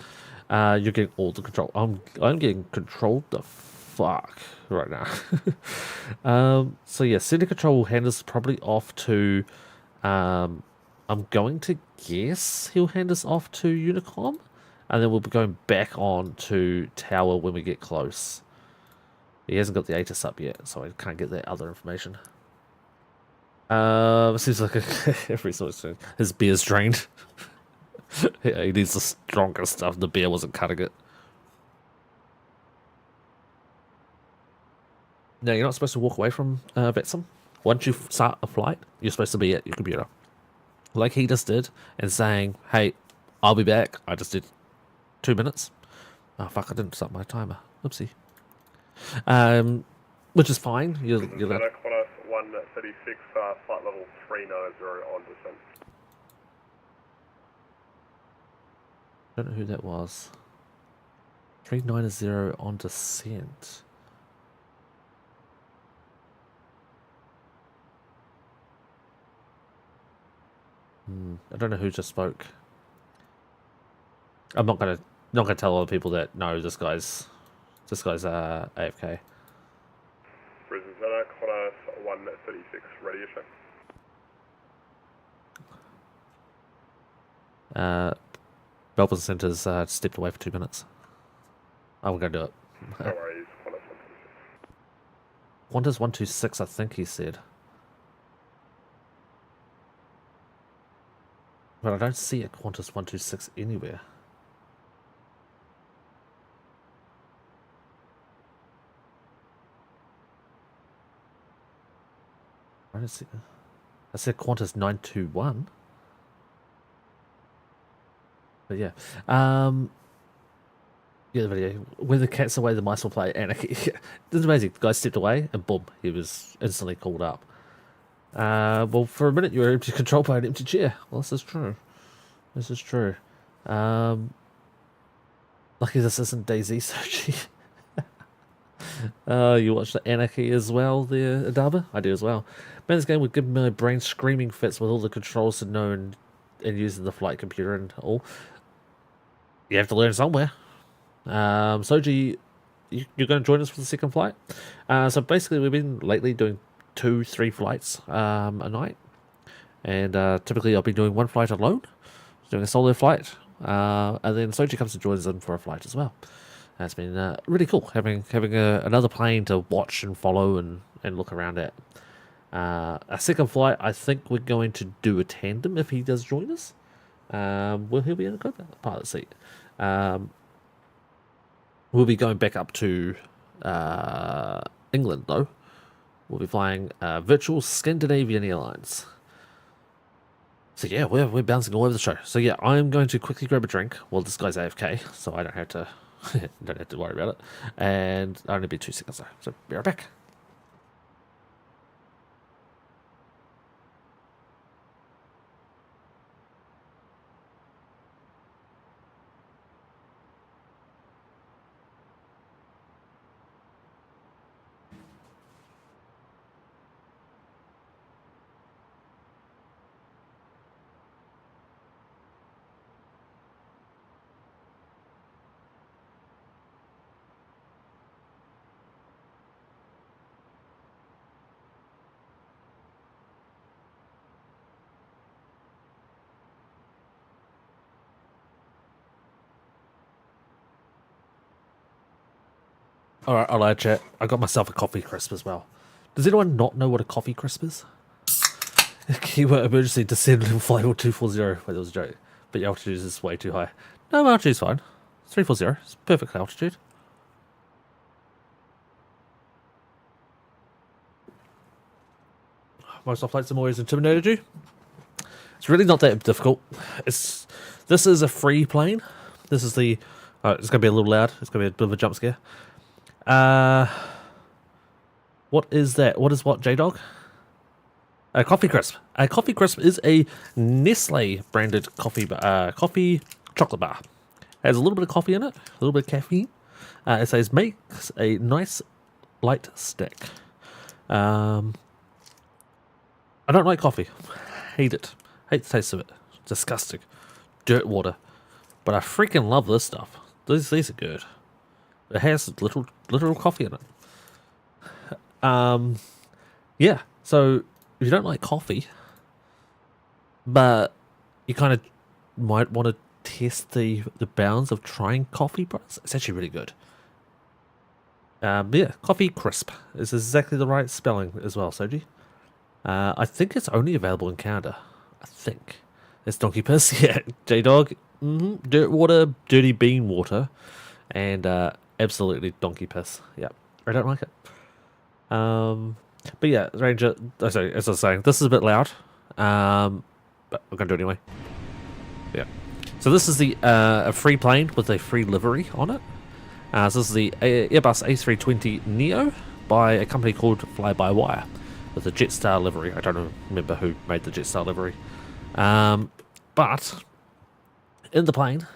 You're getting all the control. I'm getting controlled the fuck right now. So yeah, center control will hand us probably off to, I'm going to guess he'll hand us off to Unicom, and then we'll be going back on to tower when we get close. He hasn't got the ATIS up yet, so I can't get that other information. Seems like every sort of his beer's drained. Yeah, he needs the stronger stuff. The beer wasn't cutting it. No, you're not supposed to walk away from VATSIM. Once you start a flight, you're supposed to be at your computer. Like he just did, and saying, hey, I'll be back. I just did 2 minutes. Oh, fuck, I didn't start my timer. Oopsie. Which is fine. You're
Qantas 136, flight level 390 on descent.
Don't know who that was. 390 on descent. I don't know who just spoke. I'm not gonna tell other people that no, this guy's AFK.
Brisbane Center, Qantas 136, radio check.
Melbourne Centre's stepped away for 2 minutes. I will go do it.
No worries,
Qantas
Qantas 126.
126, I think he said. But I don't see a Qantas 126 anywhere. I don't see. I said Qantas 921. But yeah. Yeah, the video. When the cat's away, the mice will play. And this is amazing. The guy stepped away and boom, he was instantly called up. Well, for a minute you were empty control by an empty chair. Well, this is true. This is true. Lucky this isn't Daisy, so she... you watch the Anarchy as well there, Adaba? I do as well. Man, this game would give my brain screaming fits with all the controls to know and using the flight computer and all. You have to learn somewhere. Soji, you're going to join us for the second flight? So basically we've been lately doing 2-3 flights a night. And typically I'll be doing one flight alone, doing a solo flight. And then Soji comes and joins in for a flight as well. It's been really cool having another plane to watch and follow and look around at. A second flight, I think we're going to do a tandem if he does join us. Well, he'll be in a co-pilot seat. We'll be going back up to England, though. We'll be flying Virtual Scandinavian Airlines. So yeah, we're bouncing all over the show. So yeah, I'm going to quickly grab a drink while this guy's AFK, so I don't have to worry about it. And I'll only be 2 seconds though. So be right back. Alright, I'll chat. I got myself a coffee crisp as well. Does anyone not know what a coffee crisp is? Keyword emergency descend level flight 240. Wait, that was a joke. But your altitude is way too high. No, my altitude's fine. 340. It's perfect altitude. Most of flights have always intimidated you. It's really not that difficult. This is a free plane. This is the... it's going to be a little loud. It's going to be a bit of a jump scare. What is that? What is what, J-Dog? A coffee crisp. A coffee crisp is a Nestle branded coffee chocolate bar. It has a little bit of coffee in it, a little bit of caffeine. It says makes a nice light stick. I don't like coffee. Hate it. Hate the taste of it. Disgusting. Dirt water. But I freaking love this stuff. These are good. It has literal coffee in it. Yeah. So if you don't like coffee, but you kind of might want to test the bounds of trying coffee products, it's actually really good. Yeah, coffee crisp is exactly the right spelling as well, Soji. I think it's only available in Canada. I think. It's donkey piss. Yeah, J-Dog. Dirt water, dirty bean water, and absolutely donkey piss. Yeah, I don't like it. But yeah, Ranger. Oh, sorry, as I was saying, this is a bit loud. But we're gonna do it anyway. Yeah. So this is the a free plane with a free livery on it. So this is the Airbus A320 Neo by a company called Fly-by-Wire with a Jetstar livery. I don't remember who made the Jetstar livery. But in the plane,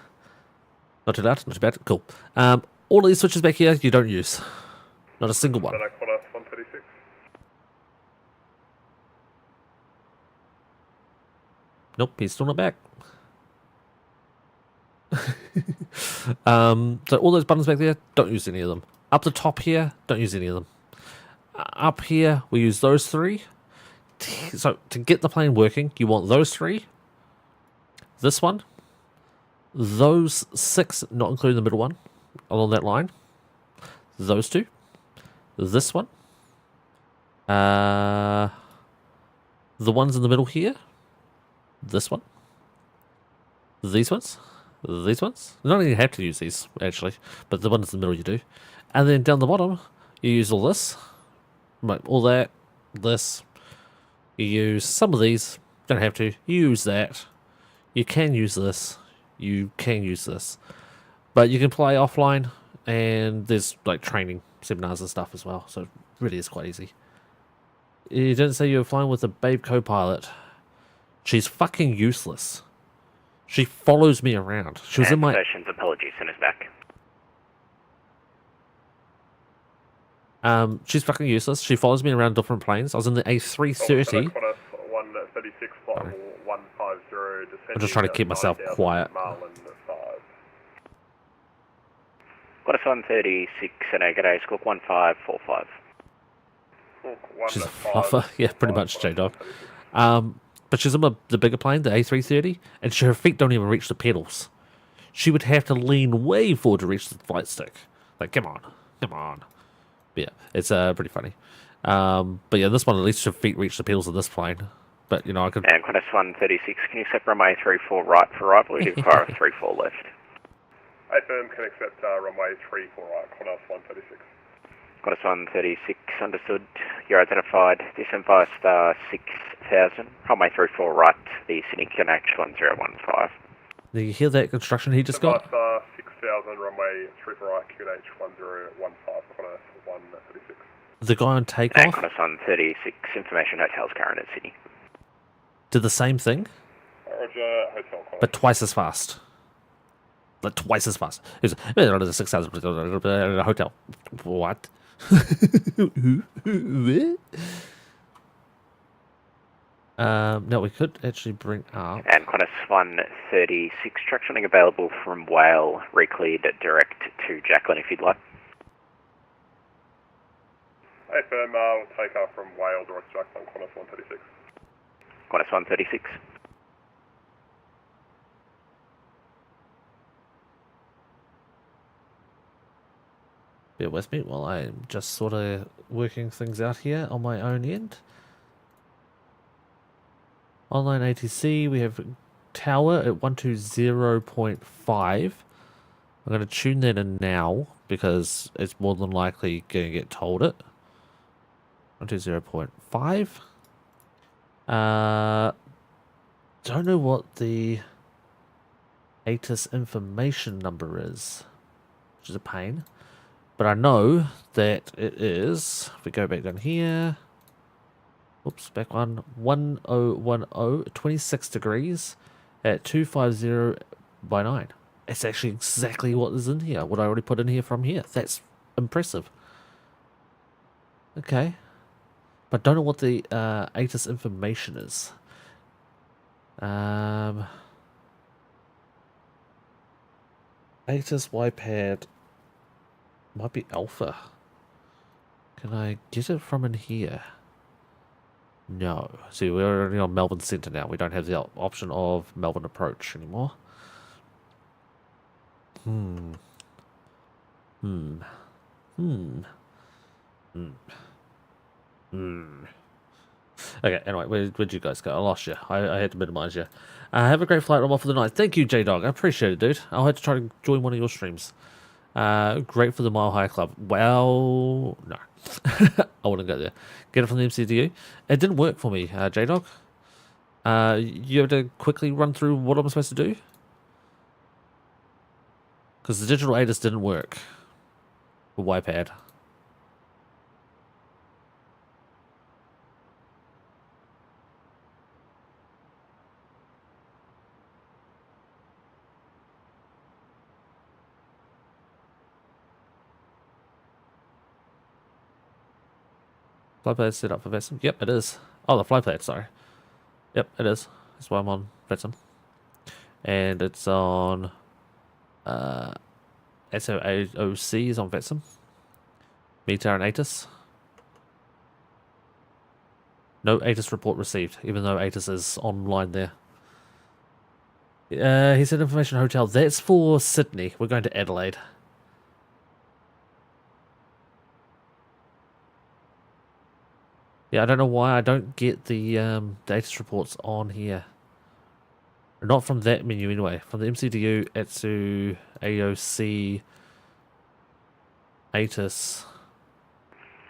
not too loud, not too bad, cool. All of these switches back here you don't use. Not a single one.
Then I call us 136.
Nope, he's still not back. So all those buttons back there, don't use any of them. Up the top here, don't use any of them. Up here, we use those three. So to get the plane working, you want those three. This one. Those 6, not including the middle one, along that line. Those 2. This one. The ones in the middle here. This one. These ones. These ones. You don't even have to use these, actually. But the ones in the middle you do. And then down the bottom, you use all this. Right, all that. This. You use some of these. Don't have to. You use that. You can use this. You can use this. But you can play offline. And there's like training seminars and stuff as well. So it really is quite easy. You didn't say you were flying with a babe co-pilot. She's fucking useless. She follows me around. She was in my...
Apologies, soon as back.
She's fucking useless. She follows me around different planes. I was in the A330.
136 flight 150.
I'm just trying to keep myself quiet.
Got us 136 and a g'day, Squawk 1545.
She's a fluffer. Yeah, pretty much, J-Dog. But she's in the bigger plane, the A330, and her feet don't even reach the pedals. She would have to lean way forward to reach the flight stick. Like, come on. Come on. But yeah, it's pretty funny. But yeah, this one, at least her feet reach the pedals of this plane. But, you know, I could...
And Qantas 136, can you accept runway 34 right for arrival? We do require 34 left.
AFM can accept runway 34 right, Qantas 136.
Qantas 136, understood. You're identified. Descent via star 6000. Runway 34 right, the Sydney Connect 1015.
Did you hear that construction he just got?
Star 6000, runway 34 right, QNH 1015, Qantas 136.
The guy on takeoff...
And Qantas 136, information hotels current at Sydney.
Did the same thing,
Roger, hotel Qantas.
but twice as fast. Like, twice as fast. It was 6,000 hotel. What? Now we could actually bring up...
And Qantas 136, track running available from Whale, recleared direct to Jacqueline if you'd like.
AFM will take off from Wales or Jacqueline, Qantas 136.
Qantas 136.
Bear with me while I'm just sort of working things out here on my own end. Online ATC, we have tower at 120.5. I'm going to tune that in now because it's more than likely going to get told it. 120.5. Don't know what the ATIS information number is, which is a pain. But I know that it is, if we go back down here, oops, back one, 1010, 26 degrees at 250 by 9. It's actually exactly what is in here, what I already put in here from here. That's impressive. Okay. But don't know what the ATIS information is. ATIS YPAD might be alpha. Can I get it from in here? No. See, we're already on Melbourne Centre now. We don't have the option of Melbourne Approach anymore. Okay, anyway, where'd you guys go? I lost you. I had to minimize you. Have a great flight. I'm off for the night. Thank you, J-Dog. I appreciate it, dude. I'll have to try to join one of your streams. Great for the Mile High Club. Well, no. I wouldn't go there. Get it from the MCDU. It didn't work for me, J-Dog. You have to quickly run through what I'm supposed to do? Because the digital ATIS didn't work for YPAD. Flypad set up for VATSIM? Yep, it is. Oh, the flypad, sorry. Yep, it is. That's why I'm on VATSIM. And it's on... SOAOC is on VATSIM. METAR and ATIS. No ATIS report received, even though ATIS is online there. He said information hotel. That's for Sydney. We're going to Adelaide. Yeah, I don't know why I don't get the ATIS reports on here. Not from that menu anyway. From the MCDU, ETSU, AOC, ATIS.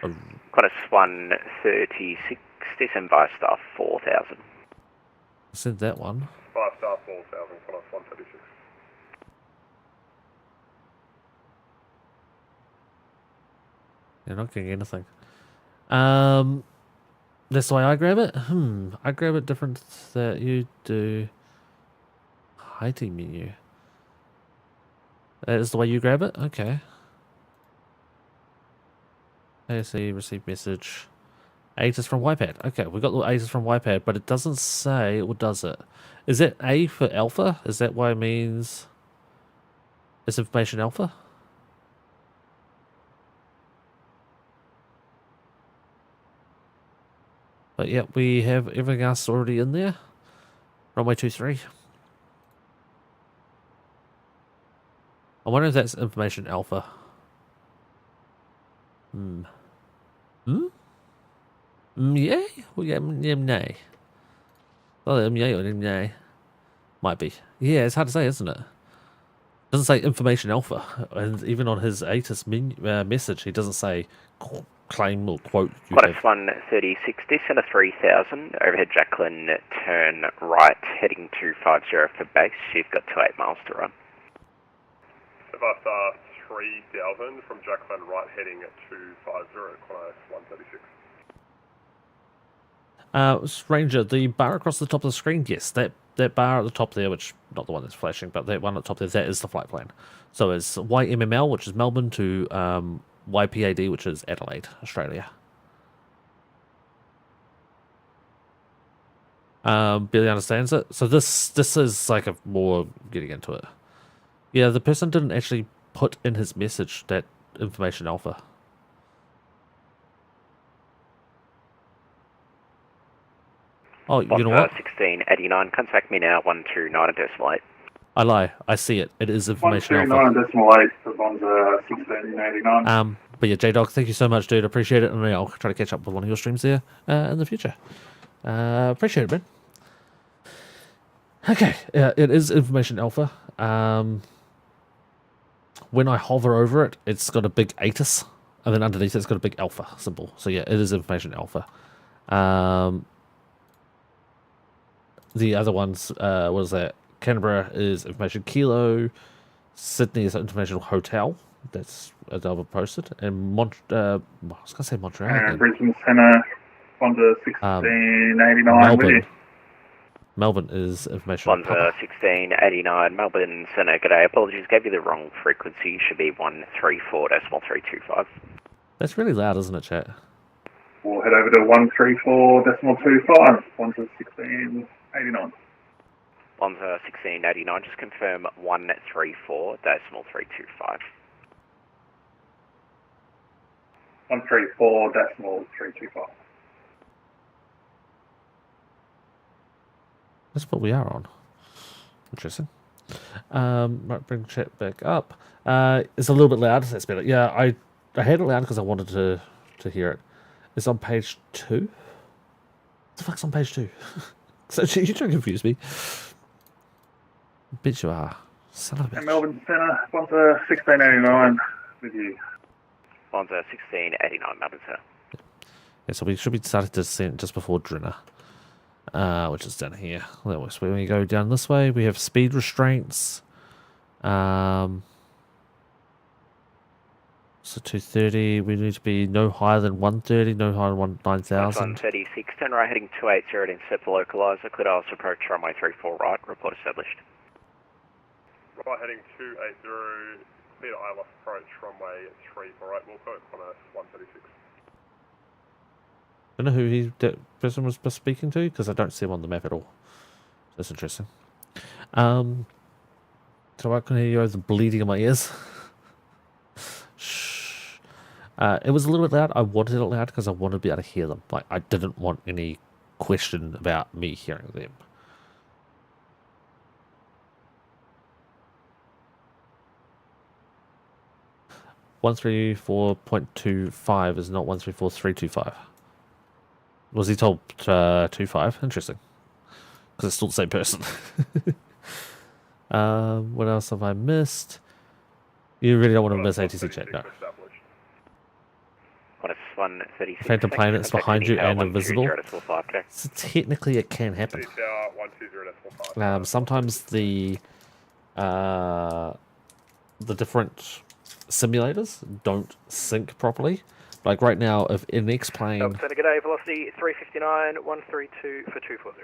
Qantas 136, December staff 4,000.
I said that one.
5 star 4,000, Qantas 136.
You're not getting anything. That's the way I grab it? I grab it different that you do. Hiding menu. That is the way you grab it? Okay. ASC, receive message. ATIS from YPAD. Okay, we got the ATIS from YPAD, but it doesn't say, or does it? Is that A for alpha? Is that why it means it's information alpha? But yeah, we have everything else already in there. Runway 23. I wonder if that's information alpha. Yeah? Well, yeah, nay. Well, yeah or nay. Might be. Yeah, it's hard to say, isn't it? Doesn't say information alpha. And even on his ATIS message, he doesn't say claim or quote.
Qantas 136, descend 3,000, overhead Jacqueline, turn right, heading 250 for base. You've got 28 miles to run.
5 star 3,000 from Jacqueline right, heading at 250, Qantas 136.
Ranger, the bar across the top of the screen, yes, that bar at the top there, which, not the one that's flashing, but that one at the top there, that is the flight plan. So it's YMML, which is Melbourne, to YPAD, which is Adelaide, Australia. Billy understands it. So this is like a more getting into it. Yeah, the person didn't actually put in his message that information alpha. Oh, you know what?
1689, contact me now, 129.8.
I lie. I see it. It is information alpha.
129.8 for Bonza 1689.
But yeah, J-Dog, thank you so much, dude. Appreciate it. And I'll try to catch up with one of your streams there in the future. Appreciate it, man. Okay, it is information alpha. When I hover over it, it's got a big ATIS, and then underneath it's got a big alpha symbol. So yeah, it is information alpha. The other ones, what is that? Canberra is information kilo. Sydney is information hotel. That's another posted. And I was going to say Montreal.
And Brisbane Centre, Bonza 1689.
Melbourne is information.
Bonza 1689, Melbourne Centre. G'day. Apologies, gave you the wrong frequency. Should be 134.325.
That's really loud, isn't it, chat?
We'll head over to 134.25. Bonza 1689.
Bonza 1689, just confirm 134.325.
134.325.
That's what we are on. Interesting. Might bring chat back up. It's a little bit loud. That's better. Yeah, I had it loud because I wanted to hear it. It's on page 2. the fuck's on page 2? So you don't confuse me. Bitch you are. Son of a
And
bitch.
Melbourne Centre, 1689 with you.
Bonza 1689, Melbourne Centre.
Yeah, so we should be starting to descent just before Drinner. Which is down here. So when we go down this way, we have speed restraints. So 230, we need to be no higher than 130, no higher than 9,000.
136, turn right heading 280 to intercept the localizer. Clear ILS approach runway 34 right, report established.
Right heading 280, clear ILS approach runway 34 right, Wilco, Qantas 136.
I don't know who that person was speaking to, because I don't see him on the map at all. That's interesting. So I can hear you over the bleeding in my ears. Shh. It was a little bit loud. I wanted it loud because I wanted to be able to hear them. Like, I didn't want any question about me hearing them. .134.25 is not 134.325. Was he told 25? Interesting. Because it's still the same person. What else have I missed? You really don't want to miss ATC check, no.
Qantas 136.
Phantom plane that's behind you and invisible.
120.45,
So technically it can happen. Sometimes the different simulators don't sync properly. Like right now, if an X-plane...
G'day, velocity 359, 132 for 240.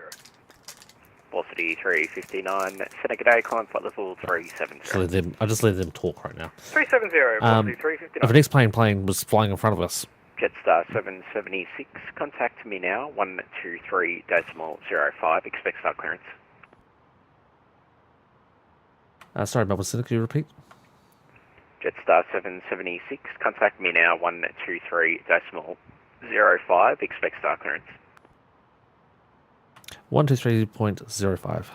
Velocity 359, Senate G'day, climb flight level 370.
I just let them talk right now.
370, velocity 359.
If an X-plane plane was flying in front of us...
Jetstar 776, contact me now, 123.05, expect start clearance.
Sorry, Melbourne City, can you repeat?
Jetstar 776, contact me now, 123.05, expect start clearance.
123.05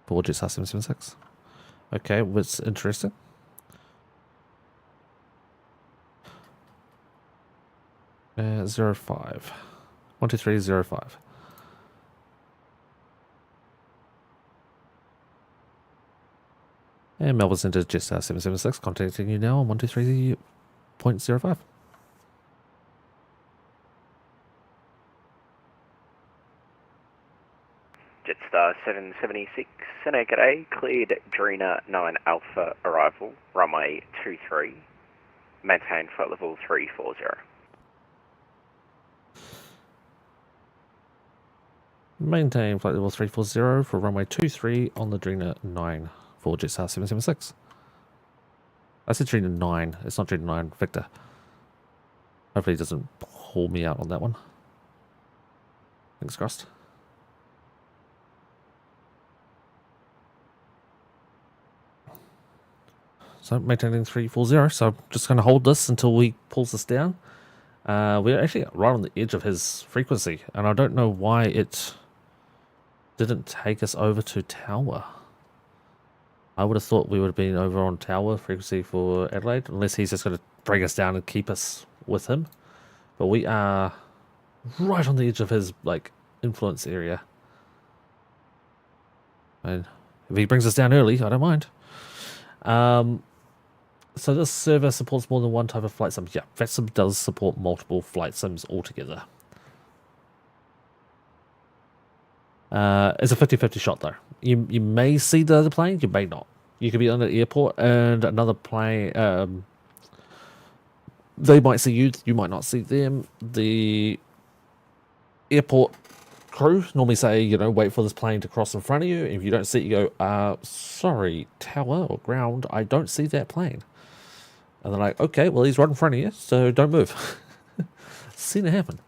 for Jetstar 776. Okay, what's interesting? Uh, 05. 123.05. And Melbourne Centre Jetstar 776 contacting you now on 123.05.
Jetstar 776, Senate G'day, cleared Drina 9 Alpha arrival, runway 23, maintain flight level 340.
Maintain flight level 340 for runway 23 on the Drina 9 for Jetstar 776. I said Drina 9, it's not Drina 9, Victor. Hopefully he doesn't pull me out on that one. Fingers crossed. So maintaining 340, so I'm just going to hold this until he pulls us down. We're actually right on the edge of his frequency, and I don't know why it didn't take us over to Tower. I would have thought we would have been over on Tower frequency for Adelaide, unless he's just going to bring us down and keep us with him. But we are right on the edge of his like influence area. And if he brings us down early, I don't mind. So this server supports more than one type of flight sim. Yeah, VATSIM does support multiple flight sims altogether. It's a 50-50 shot though. You may see the other plane, you may not. You could be on the airport and another plane, they might see you, you might not see them. The airport crew normally say, you know, wait for this plane to cross in front of you. If you don't see it, you go, sorry, tower or ground, I don't see that plane. And they're like, okay, well, he's right in front of you, so don't move. Seen it happen.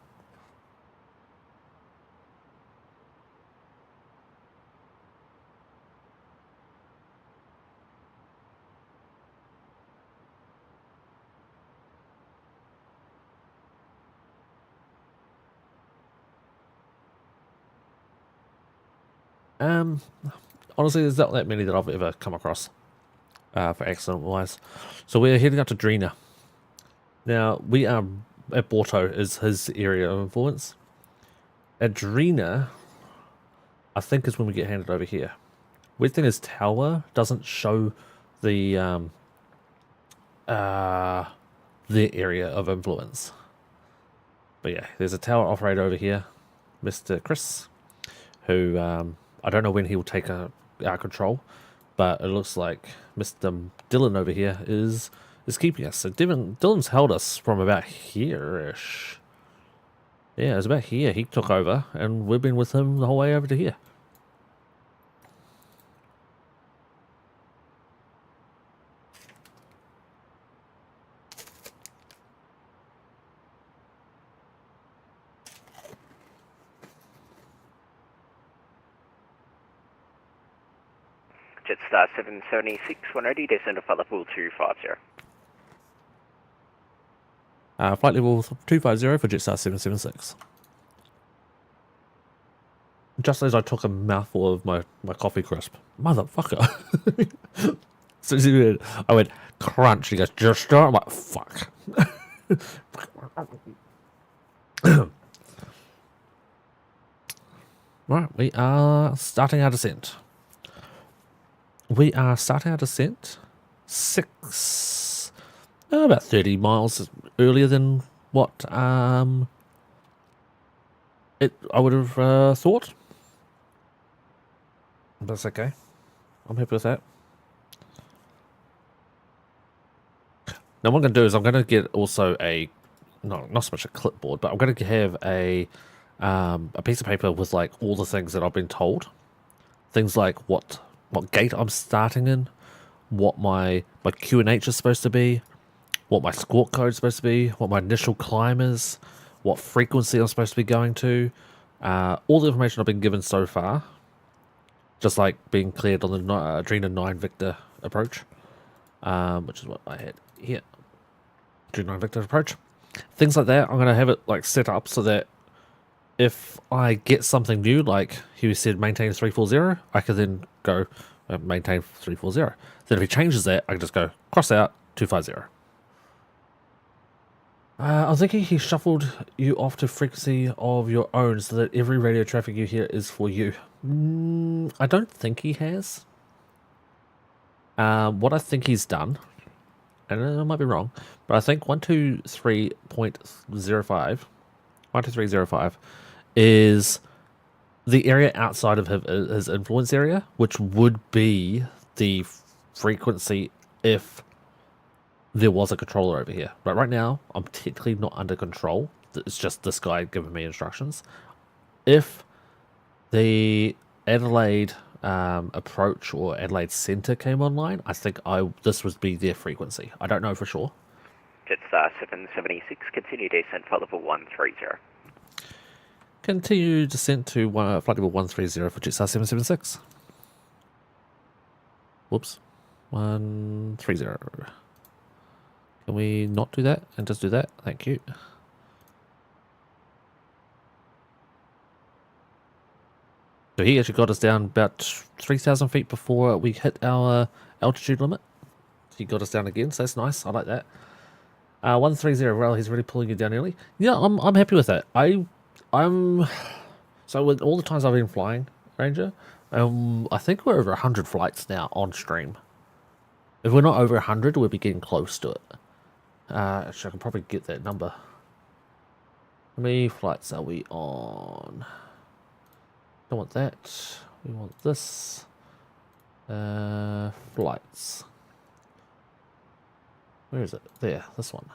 Honestly, there's not that many that I've ever come across for accident-wise. So we're heading up to Drina. Now, we are at Borto is his area of influence. Adrena, I think, is when we get handed over here. Weird thing is tower doesn't show the their area of influence. But yeah, there's a tower operator over here, Mr. Chris, who I don't know when he will take our control, but it looks like Mr. Dylan over here is keeping us. So Dylan's held us from about here-ish. Yeah, it was about here. He took over, and we've been with him the whole way over to here.
Jetstar 776, when ready, descend to flight level 250.
Flight level 250 for Jetstar 776. Just as I took a mouthful of my coffee crisp. Motherfucker. So I went crunch. He goes, Jetstar? I'm like, fuck. Right, we are starting our descent. We are starting our descent about 30 miles earlier than what I would have thought. That's okay. I'm happy with that. Now what I'm going to do is I'm going to get also not so much a clipboard, but I'm going to have a piece of paper with like all the things that I've been told. Things like what gate I'm starting in, what my QNH is supposed to be, what my squawk code is supposed to be, what my initial climb is, what frequency I'm supposed to be going to, all the information I've been given so far, just like being cleared on the Adrena 9 Victor approach, which is what I had here, Adrena 9 Victor approach. Things like that, I'm going to have it like set up so that if I get something new, like he said maintain 340, I can then go maintain 340. Then if he changes that, I can just go cross out 250. I'm thinking he shuffled you off to frequency of your own so that every radio traffic you hear is for you. I don't think he has. What I think he's done, and I might be wrong, but I think 123.05 is the area outside of his influence area, which would be the frequency if there was a controller over here. But right now, I'm technically not under control. It's just this guy giving me instructions. If the Adelaide approach or Adelaide Centre came online, I think this would be their frequency. I don't know for sure.
Jetstar 776, continue descent flight level 130.
Continue descent to flight level 130 for Jetstar 776. Whoops. 130. Can we not do that and just do that? Thank you. So he actually got us down about 3,000 feet before we hit our altitude limit. He got us down again, so that's nice. I like that. 130, well, he's really pulling you down early. Yeah, I'm happy with that. I'm so with all the times I've been flying Ranger, I think we're over 100 flights now on stream. If we're not over 100, we'll be getting close to it. Actually, I can probably get that number. How many flights are we on? Don't want that. We want this. Flights. Where is it? There, this one.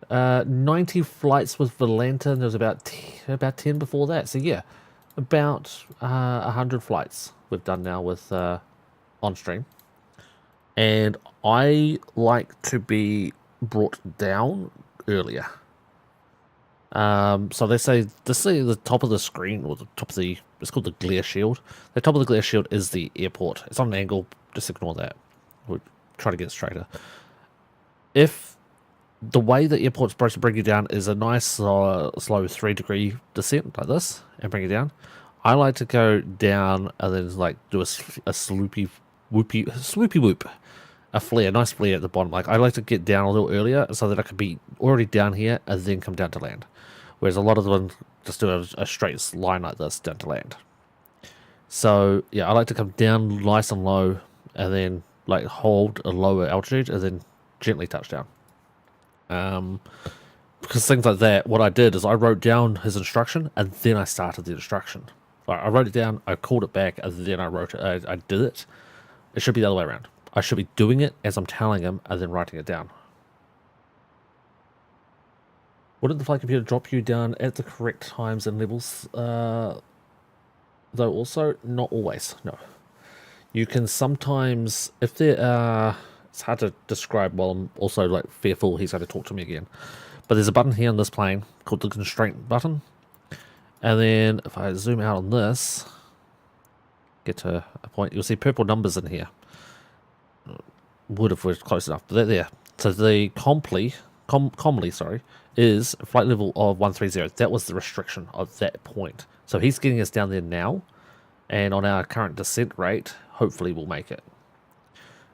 90 flights with Volanta, and there was about 10 before that. So yeah, about 100 flights we've done now with on stream. And I like to be brought down earlier. So they say the top of the screen, or the top of the, it's called the glare shield. The top of the glare shield is the airport. It's on an angle, just ignore that. We'll try to get straighter. If the way the airport's supposed to bring you down is a nice slow 3-degree descent like this and bring you down, I like to go down and then like do a swoopy whoop, a flare, nice flare at the bottom. Like I like to get down a little earlier so that I could be already down here and then come down to land. whereas a lot of them just do a straight line like this down to land. So yeah, I like to come down nice and low, and then like hold a lower altitude, and then gently touch down. Because things like that, what I did is I wrote down his instruction, and then I started the instruction. Like, I wrote it down, I called it back, and then I wrote it. I did it. It should be the other way around. I should be doing it as I'm telling him, and then writing it down. Wouldn't the flight computer drop you down at the correct times and levels? Though also, not always, no. You can sometimes, if there are, it's hard to describe while I'm also like fearful he's going to talk to me again. But there's a button here on this plane called the constraint button. And then if I zoom out on this, get to a point, you'll see purple numbers in here. Would if we're close enough, but they're there. So the commonly, is flight level of 130. That was the restriction of that point. So he's getting us down there now, and on our current descent rate, hopefully we'll make it.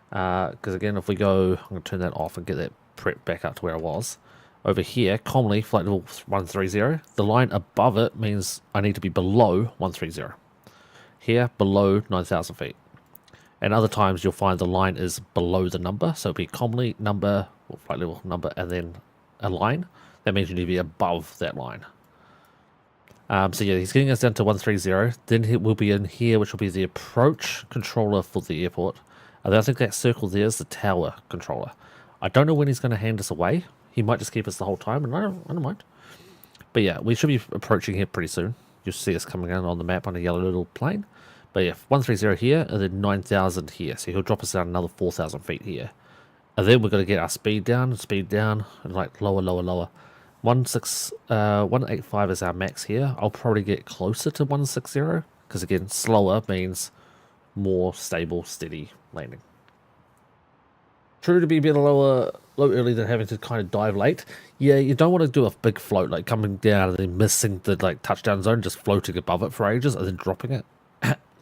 Because again, if we go, I'm going to turn that off and get that prep back up to where I was. Over here, commonly, flight level 130. The line above it means I need to be below 130. Here, below 9,000 feet. And other times you'll find the line is below the number. So it'll be commonly number, or flight level number, and then a line. That means you need to be above that line. So yeah, he's getting us down to 130. Then we'll be in here, which will be the approach controller for the airport. And then I think that circle there is the tower controller. I don't know when he's going to hand us away. He might just keep us the whole time, and I don't mind. But yeah, we should be approaching here pretty soon. You'll see us coming in on the map on a yellow little plane. But yeah, 130 here, and then 9,000 here. So he'll drop us down another 4,000 feet here. And then we're going to get our speed down, and like lower. 185 is our max here. I'll probably get closer to 160, because again, slower means more stable, steady landing. True to be a bit low early than having to kind of dive late. Yeah, you don't want to do a big float, like coming down and then missing the like touchdown zone, just floating above it for ages and then dropping it,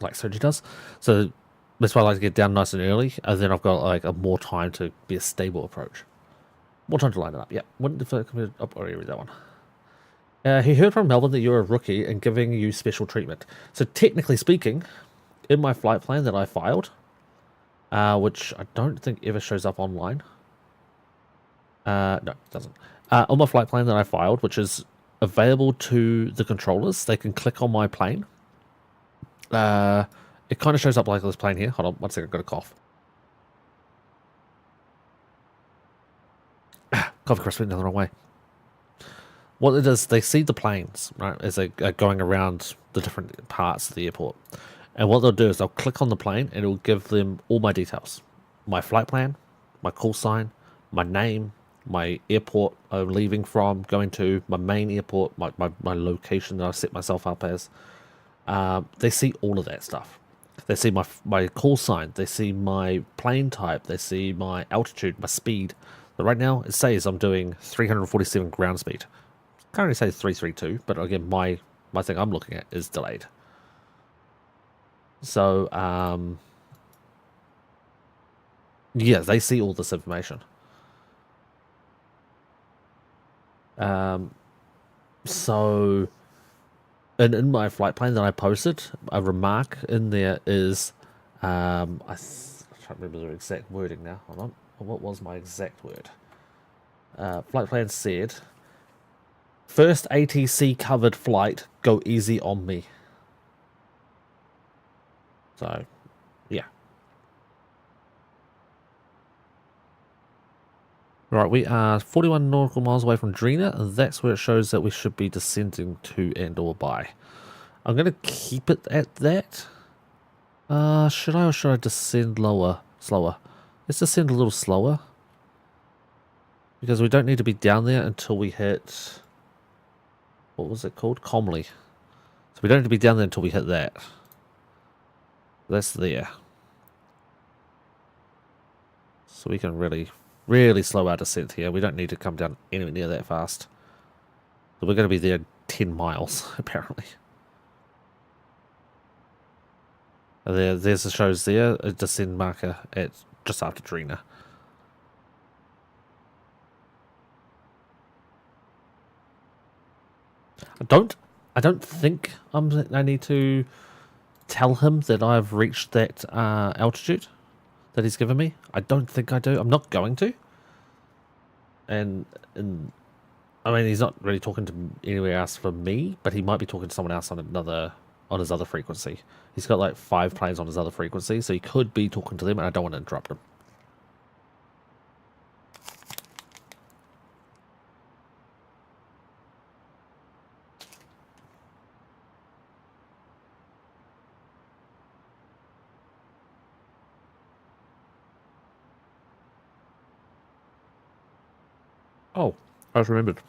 like Soji does. So that's why I like to get down nice and early, and then I've got like more time to be a stable approach. More time to line it up. Yeah, when did come up? Already read that one. He heard from Melbourne that you're a rookie and giving you special treatment. So technically speaking, in my flight plan that I filed, which I don't think ever shows up online. No, it doesn't. On my flight plan that I filed, which is available to the controllers, they can click on my plane. It kind of shows up like this plane here. Hold on, one second, I've got a cough. Coffee crust went down the wrong way. What it is, they see the planes, right, as they are going around the different parts of the airport. And what they'll do is they'll click on the plane and it will give them all my details. My flight plan, my call sign, my name, my airport I'm leaving from, going to, my main airport, my location that I set myself up as. They see all of that stuff. They see my call sign, they see my plane type, they see my altitude, my speed. But right now it says I'm doing 347 ground speed. Currently says 332, but again my thing I'm looking at is delayed. So yeah, they see all this information. So in my flight plan that I posted, a remark in there is, I can't remember the exact wording now. Hold on. What was my exact word? Flight plan said, "First ATC covered flight, go easy on me." So, yeah. Right, we are 41 nautical miles away from Drina, and that's where it shows that we should be descending to and or by. I'm going to keep it at that. Should I or should I descend slower? Let's descend a little slower. Because we don't need to be down there until we hit... What was it called? Comley. So we don't need to be down there until we hit that. That's there. So we can really slow our descent here. We don't need to come down anywhere near that fast. So we're going to be there 10 miles, apparently. And there's the shows there, a descent marker at just after Drina. I don't think I need to tell him that I've reached that altitude that he's given me. I don't think I do. I'm not going to. And I mean, he's not really talking to anywhere else for me, but he might be talking to someone else on his other frequency. He's got like 5 planes on his other frequency, so he could be talking to them, and I don't want to interrupt him. Oh, I just remembered.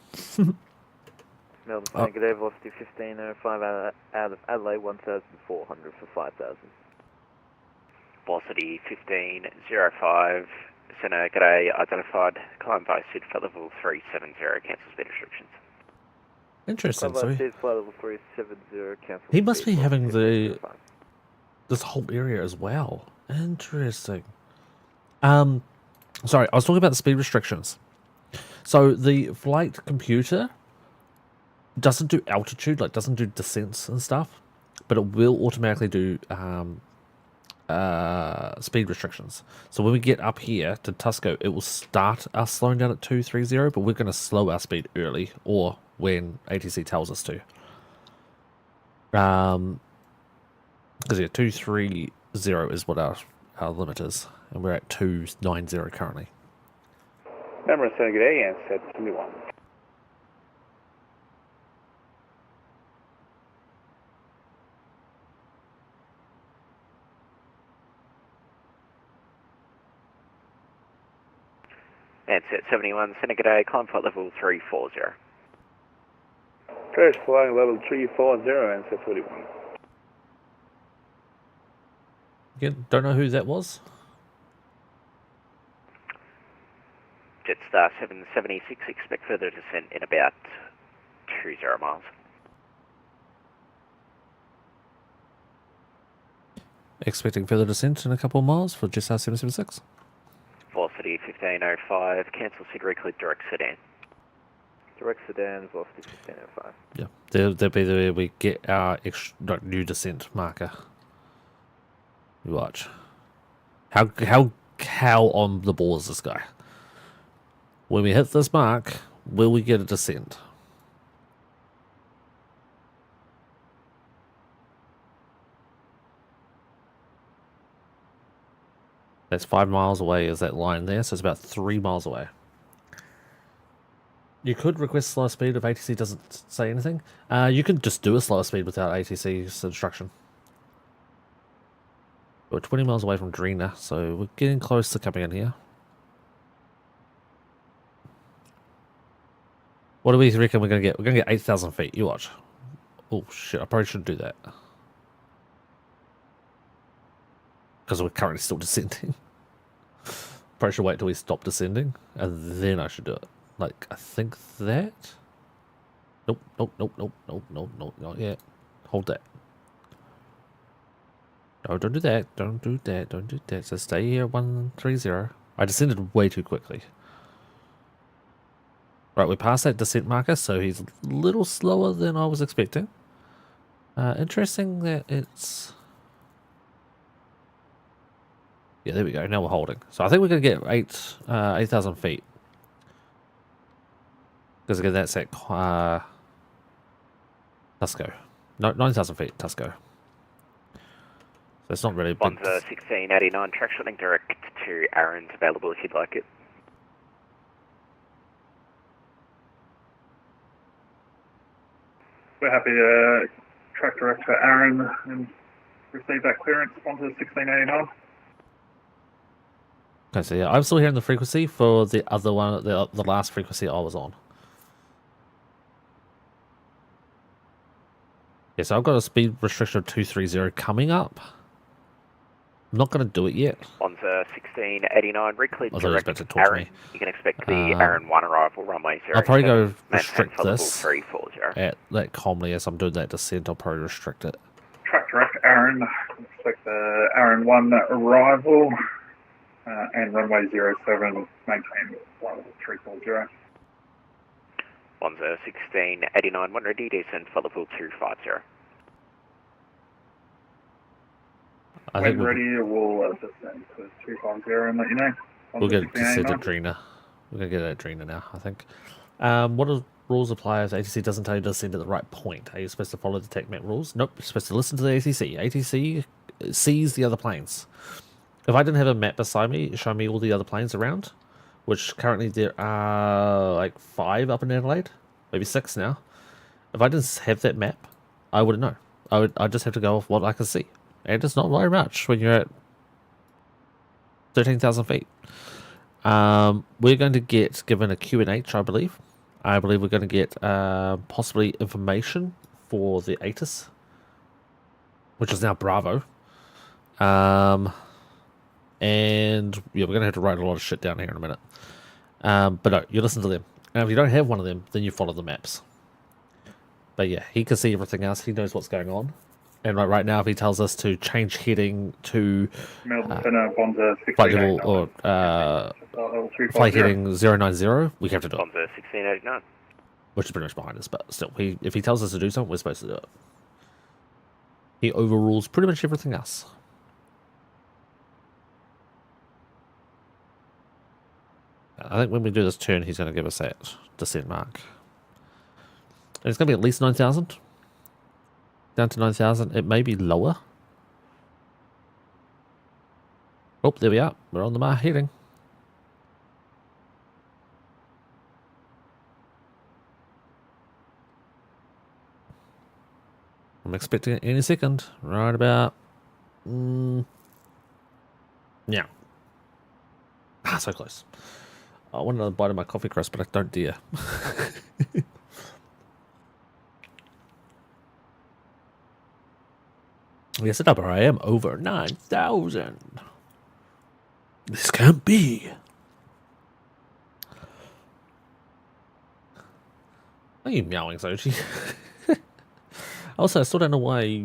Melbourne, Sunny, good day, velocity 1505 out of Adelaide, 1,400 for 5,000.
Velocity 1505, Center, g'day, identified, climb by SID for level 370, cancel speed restrictions.
Interesting.
Climb
So
by SID, flight level 370, cancel
he must be
speed,
having
velocity
this whole area as well. Interesting. Sorry, I was talking about the speed restrictions. So the flight computer doesn't do altitude, like doesn't do descents and stuff, but it will automatically do speed restrictions. So when we get up here to Tusco, it will start us slowing down at 230, but we're going to slow our speed early or when ATC tells us to. Because yeah, 230 is what our limit is, and we're at 290 currently.
Melbourne, Sunny, good day, and set 71.
And set 71, Center, g'day, climb flight level 340.
First flying level 340 and set 41.
Again, don't know who that was.
Jetstar 776, expect further descent in about 20 miles.
Expecting further descent in a couple of miles for Jetstar 776.
Velocity 1505, cancel SID, reclick direct sedan.
Direct sedan, velocity 1505.
Yeah, there'll be where we get our new descent marker. You watch. How on the ball is this guy? When we hit this mark, will we get a descent? That's 5 miles away, is that line there, so it's about 3 miles away. You could request slower speed if ATC doesn't say anything. You can just do a slower speed without ATC's instruction. We're 20 miles away from Drina, so we're getting close to coming in here. What do we reckon we're going to get? We're going to get 8,000 feet. You watch. Oh, shit. I probably shouldn't do that. Because we're currently still descending. Probably should wait till we stop descending, and then I should do it. Like, I think that... Nope, not yet. Hold that. No, don't do that. Don't do that. So stay here, 130. I descended way too quickly. Right, we passed that descent marker, so he's a little slower than I was expecting. Interesting that it's... Yeah, there we go. Now we're holding. So I think we're going to get 8,000 feet. Because again, that's at Tusco. No, 9,000 feet, Tusco. So it's not really big.
1689, track shotting direct to Aaron's available if you'd like it.
We're happy to track direct to Aaron and receive that clearance onto 1689.
Okay, so yeah, I'm still hearing the frequency for the other one, the last frequency I was on. Yeah, so I've got a speed restriction of 230 coming up. I'm not going to do it yet.
On the 1689, reclear direct
to talk
Aaron.
to me.
You can expect the Aaron 1 arrival, runway 0.
I'll probably go restrict
for level
this
340.
at that calmly as I'm doing that descent. I'll probably restrict it.
Track direct Aaron. Expect the Aaron 1 arrival and runway 07, maintain level 340.
Bonza 1689, 1 ready, descend for level 250.
I think
When ready, we'll descend to 250 and let you know.
we'll get to set
1689.
Adrena. We're going to get Adrena now, I think. What are rules apply if ATC doesn't tell you to descend at the right point? Are you supposed to follow the tech map rules? Nope, you're supposed to listen to the ATC. ATC sees the other planes. If I didn't have a map beside me, show me all the other planes around, which currently there are like 5 up in Adelaide, maybe 6 now. If I didn't have that map, I wouldn't know. I'd just have to go off what I can see. And it's not very much when you're at 13,000 feet. We're going to get given a QNH, I believe. I believe we're going to get possibly information for the ATIS, which is now Bravo. And yeah, we're going to have to write a lot of shit down here in a minute. But no, you listen to them. And if you don't have one of them, then you follow the maps. But yeah, he can see everything else. He knows what's going on. And right now, if he tells us to change heading to
Melbourne Centre, Bonza
flight
1689.
level or
level 350.
flight heading 090, we have to do it.
Bonza 1689.
Which is pretty much behind us, but still, if he tells us to do something, we're supposed to do it. He overrules pretty much everything else. I think when we do this turn, he's going to give us that descent mark. And it's going to be at least 9,000. Down to 9,000. It may be lower. Oh, there we are. We're on the mark heading. I'm expecting it any second. Right about... yeah. Ah, so close. I want another bite of my coffee crust, but I don't dare. Yes, it up, or I am over 9,000. This can't be. Why are you meowing, Sochi? Also, I still don't know why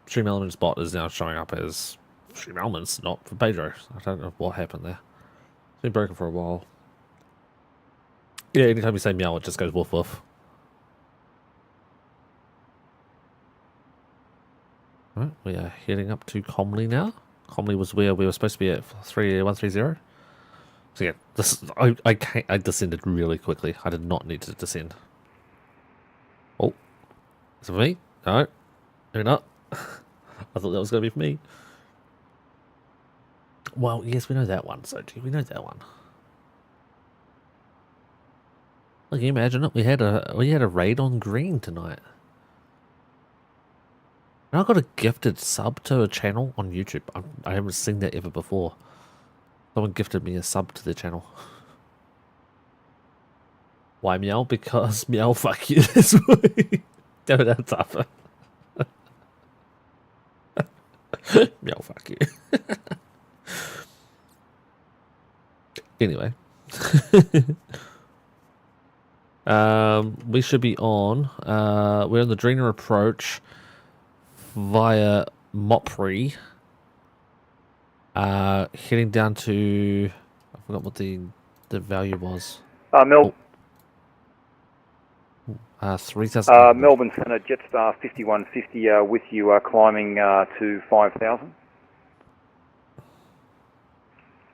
Stream Elements bot is now showing up as Stream Elements, not for Pedro. I don't know what happened there. It's been broken for a while. Yeah, anytime you say meow, it just goes woof woof. Alright, we are heading up to Comley now. Comley was where we were supposed to be at 3130. So yeah, this I descended really quickly. I did not need to descend. Oh, is it for me? No, maybe not. I thought that was going to be for me. Well, yes, we know that one, so we know that one. Look, can you imagine it? We had a raid on green tonight. And I got a gifted sub to a channel on YouTube. I haven't seen that ever before. Someone gifted me a sub to their channel. Why meow? Because meow fuck you this way. Damn it, that's tougher. Meow fuck you. Anyway. We should be on. We're on the Dreener approach via Mopri. Heading down to, I forgot what the value was.
Mel.
3,000.
Melbourne Centre, Jetstar 5150 with you climbing to 5,000.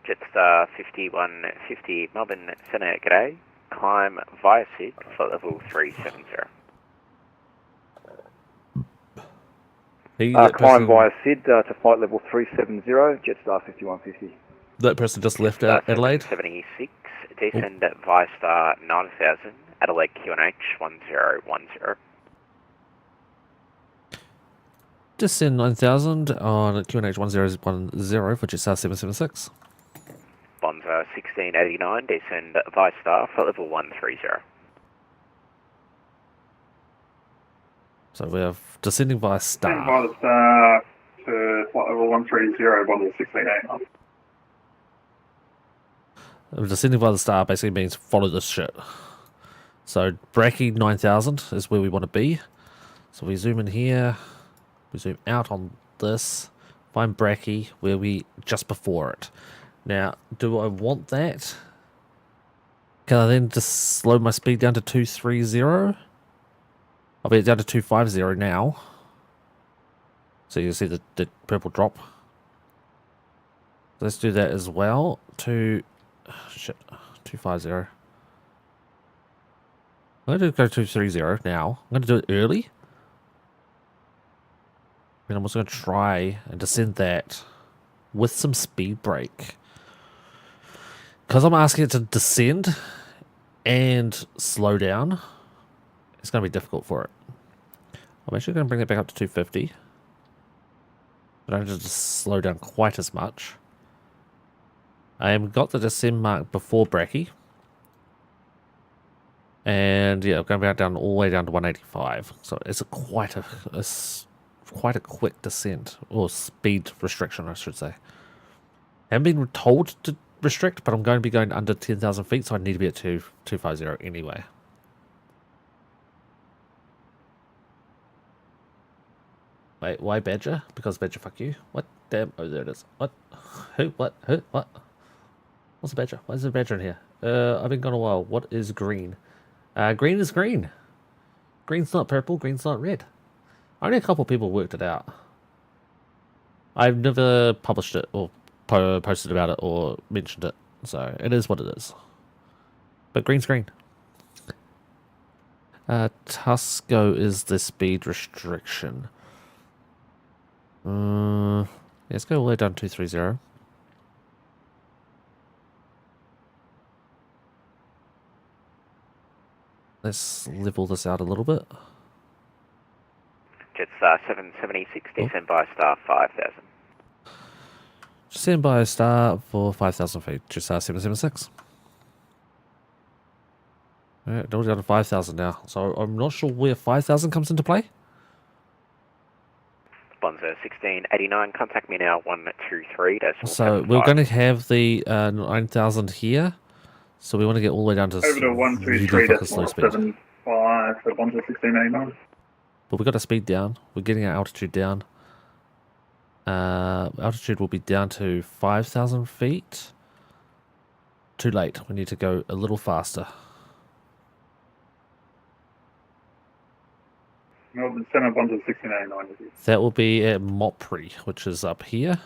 Jetstar 5150, Melbourne Centre, g'day. Climb via SID for level 370.
Climb via SID to flight level 370, Jetstar 5150.
That person just left Adelaide.
76, descend via star 9000, Adelaide QNH 1010.
Descend 9,000 on QNH 1010 for Jetstar 776.
Bonza 1689, descend via star for level 130.
So we're descending via star.
Descend via the star to flight level 130, Bonza 1689.
Descending via the star basically means follow this shit. So Bracky 9,000 is where we want to be. So we zoom in here, we zoom out on this, find Bracky where we just before it. Now, do I want that? Can I then just slow my speed down to 230? I'll be down to 250 now. So you see the purple drop. Let's do that as well. 250. I'm going to go 230 now. I'm going to do it early. And I'm also going to try and descend that with some speed brake. Because I'm asking it to descend and slow down, it's going to be difficult for it. I'm actually going to bring it back up to 250. But I don't just slow down quite as much. I have got the descend mark before Bracky. And yeah, I'm going back down all the way down to 185. So it's quite a quick descent, or speed restriction, I should say. I haven't been told to restrict, but I'm going to be going under 10,000 feet, so I need to be at 250 anyway. Wait, why Badger? Because Badger, fuck you. What? Damn. Oh, there it is. What? Who? What? Who? What? What's a Badger? Why is there a Badger in here? I've been gone a while. What is green? Green is green. Green's not purple. Green's not red. Only a couple people worked it out. I've never published it or posted about it or mentioned it. So it is what it is. But green's green. Tusco is the speed restriction. Let's go all the way down to 230. Let's level this out a little bit.
Jetstar 776, descend by star 5000.
Descend by a star for 5,000 feet. Jetstar 776. Alright, down to 5,000 now. So I'm not sure where 5,000 comes into play.
Bonzo 1689, contact me now 123.
So we're going to have the 9,000 here. So we want to get all the way down to
Over to 123.75 for Bonzo 1689.
But we got our speed down. We're getting our altitude down. Altitude will be down to 5,000 feet. Too late. We need to go a little faster.
Melbourne Centre, Bonzo 1689.
That will be at Mopri, which is up here.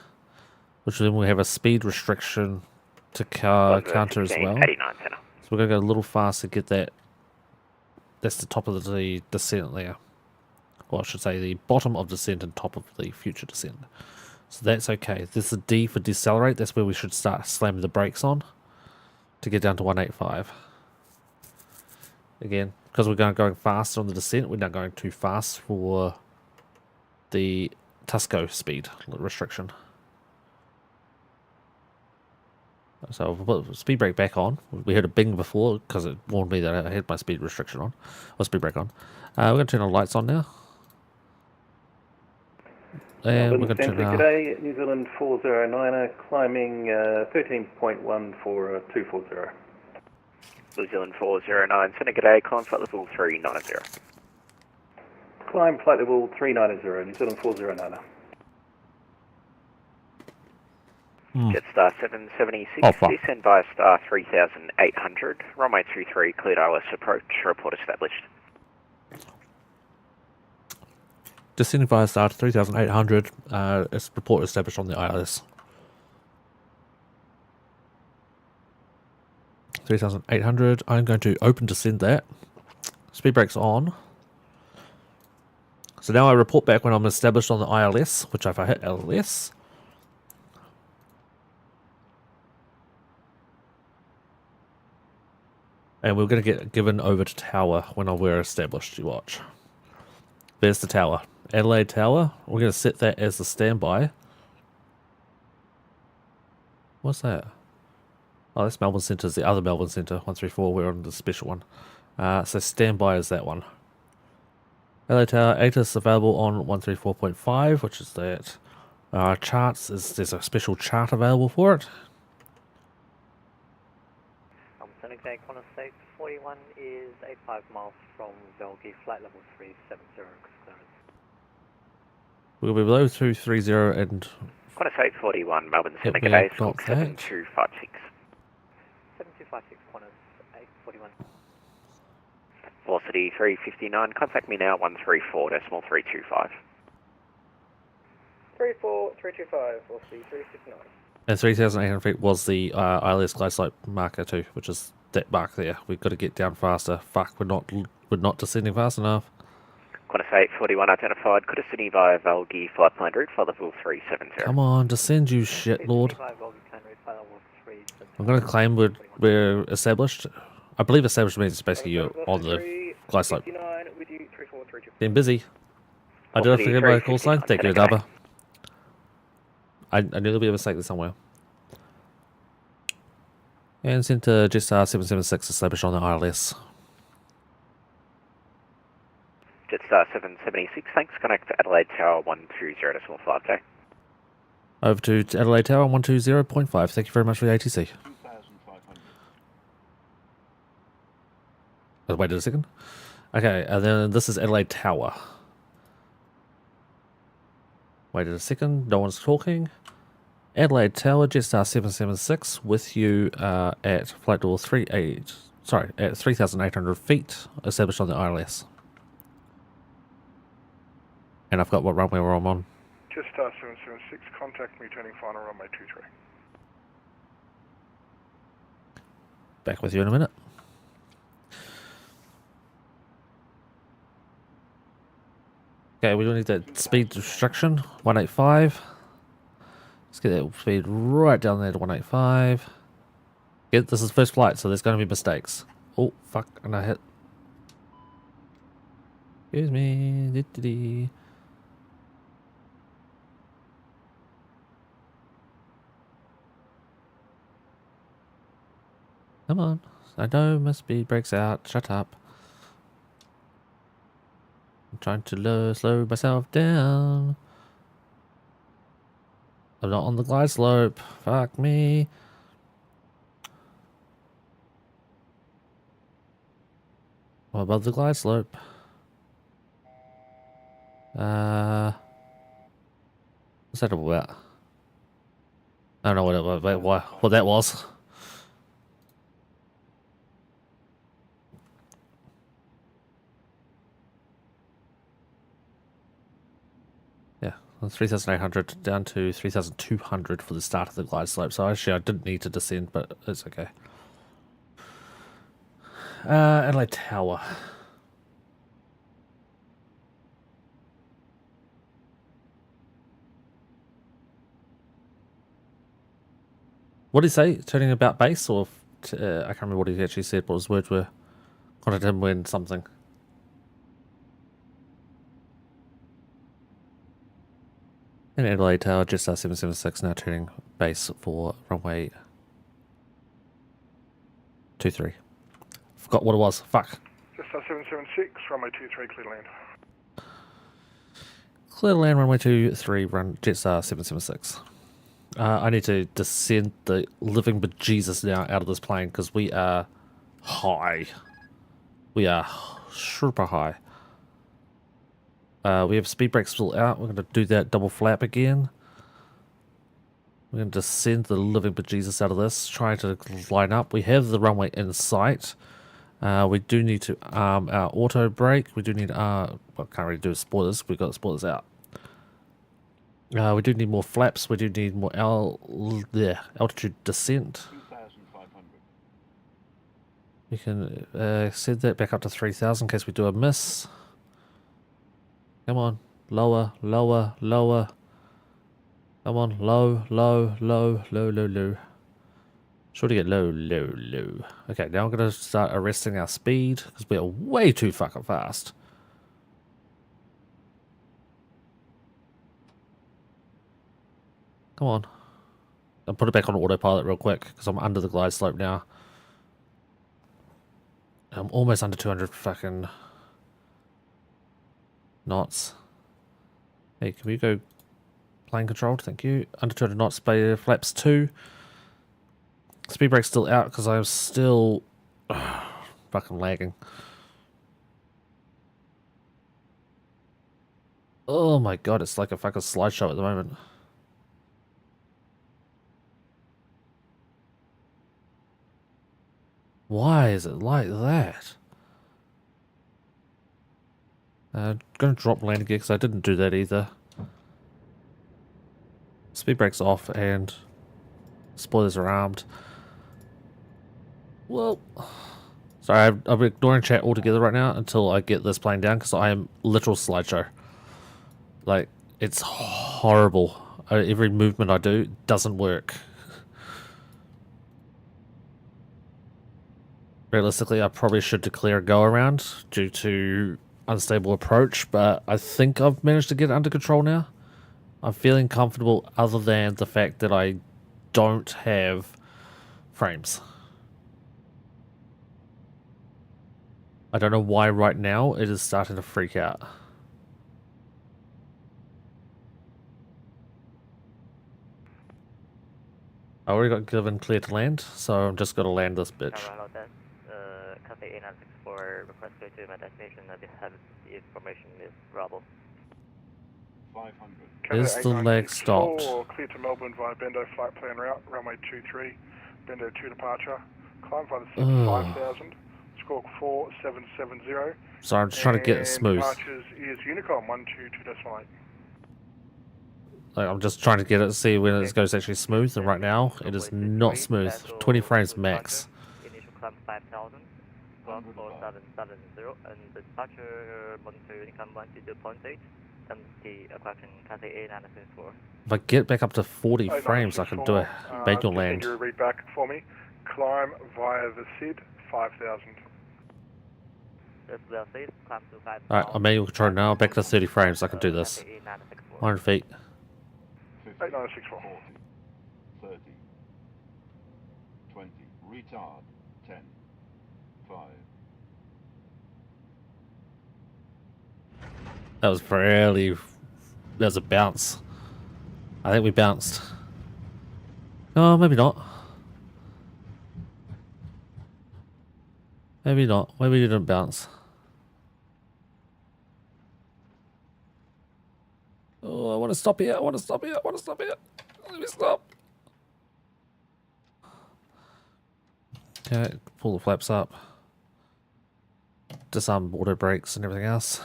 Which then we have a speed restriction to counter as well. So we're going to go a little faster, get that. That's the top of the descent there. Or I should say the bottom of descent and top of the future descent. So that's okay. This is a D for decelerate. That's where we should start slamming the brakes on to get down to 185. Again, because we're going faster on the descent, we're not going too fast for the Tusco speed restriction. So we'll put speed brake back on. We heard a bing before because it warned me that I had my speed restriction on, or speed brake on. We're going to turn our lights on now. And we're going to turn our...
Today, New Zealand 409er, climbing 13.1 for 240.
New Zealand 409, Sydney, g'day, climb flight level 390.
Climb flight level 390, New Zealand 409er.
Jetstar 776, descend by star 3800, runway 23, cleared ILS approach, report established.
Descending via star 3800, it's report established on the ILS. 3800, I'm going to open descend that. Speed brake's on. So now I report back when I'm established on the ILS, which if I hit LS. And we're going to get given over to tower when we're established, you watch. There's the tower. Adelaide Tower. We're going to set that as the standby. What's that? Oh, that's Melbourne Centre. The other Melbourne Centre. 134. We're on the special one. So standby is that one. Adelaide Tower. ATIS available on 134.5, which is that. Charts. There's a special chart available for it.
Sonic Qantas 41 is 85 miles from Belgium, flight level 370 clearance.
We'll be below 230 and...
Qantas 841, Melbourne, Sydney, g'day, Squawk 7256.
7256, Qantas
Velocity 359, contact me now, 134.325.
34325, velocity 359.
And 3,800 feet was the ILS glide slope marker too, which is that mark there. We've got to get down faster. Fuck, we're not descending fast enough.
Qantas 841 identified, Could Sydney via Valgi flight plan route, flight level 370.
Come on, descend, you shit lord. I'm going to claim we're established. I believe established means basically you're on the glide slope. Been busy. I did forget my call sign. Thank you, Adaba. I knew there'd be a mistake there somewhere. And sent to JST 776 established on the ILS.
Jetstar 776, thanks. Connect to Adelaide Tower 120.5, okay?
Over to Adelaide Tower 120.5. Thank you very much for the ATC. Wait a second. Okay, and then this is Adelaide Tower. Wait a second, no one's talking. Adelaide Tower, Jetstar 776, with you at flight level 3,800 feet, established on the ILS. And I've got what runway we're on.
Jetstar 776, contact me turning final runway 23.
Back with you in a minute. Okay, we don't need that speed restriction, 185. Let's get that speed right down there to 185. Yeah, this is first flight, so there's going to be mistakes. Oh, fuck, and I hit. Excuse me. Dee-dee-dee. Come on. I know my speed breaks out. Shut up. I'm trying to slow myself down. I'm not on the glide slope. Fuck me. I'm above the glide slope. What's that about? I don't know what that was. Yeah, 3,800 down to 3,200 for the start of the glide slope. So actually I didn't need to descend, but it's okay. Adelaide Tower. What did he say? Turning about base, or I can't remember what he actually said. What his words were. Contact him when something. And Adelaide Tower, Jetstar 776, now turning base for runway 23. Forgot what it was. Fuck.
Jetstar 776, runway 23, clear to land.
Clear to land, runway 23, run Jetstar 776. I need to descend the living bejesus now out of this plane because we are high. We are super high. We have speed brakes still out. We're going to do that double flap again. We're going to descend the living bejesus out of this, trying to line up. We have the runway in sight. We do need to arm our auto brake. We do need well, can't really do spoilers. We've got spoilers out. We do need more flaps. We do need more altitude descent. We can set that back up to 3,000 in case we do a miss. Come on, lower, lower, lower. Come on, low, low, low, low, low, low. Sure to get low, low, low. Okay, now I'm going to start arresting our speed because we are way too fucking fast. Come on. I'll put it back on autopilot real quick because I'm under the glide slope now. I'm almost under 200 fucking knots. Hey, can we go plane controlled? Thank you. Under 200 knots, flaps 2. Speed brake's still out because I'm still fucking lagging. Oh my god, it's like a fucking slideshow at the moment. Why is it like that? Gonna drop landing gear because I didn't do that either. Speed brakes off and spoilers are armed. Well, sorry, I'm ignoring chat altogether right now until I get this plane down because I am literal slideshow. Like, it's horrible. Every movement I do doesn't work. Realistically, I probably should declare a go around due to unstable approach, but I think I've managed to get it under control now. I'm feeling comfortable other than the fact that I don't have frames. I don't know why right now it is starting to freak out. I already got given clear to land, so I'm just gonna land this bitch.
Cathay 8964, request go to my destination. I have the information is Bravo.
500.
Is the leg stopped?
Clear to Melbourne via Bendo flight plan route, runway 23, Bendo 2 departure. Climb via the 5000, score 4770.
Sorry, I'm just trying to get it smooth.
Departures is Unicom 122.8.
Like, I'm just trying to get it, see when it goes actually smooth, and right now it is not smooth. 20 frames max.
Initial climb 5000, score 4770, and the departure monitor income 122.8. The question Cathay 8964.
If I get back up to 40 frames, I can do a manual land.
Just read back for me. Climb via the SID 5000.
Alright, I'm manual control now, back to 30 frames, I can do this. 100 feet.
8964.
30. 20. Retard. 10. 5.
That was fairly... That was a bounce. I think we bounced. Oh, maybe not. Maybe not. Maybe we didn't bounce. Oh, I want to stop here. I want to stop here. I want to stop here. Let me stop. Okay, pull the flaps up. Disarm auto brakes and everything else.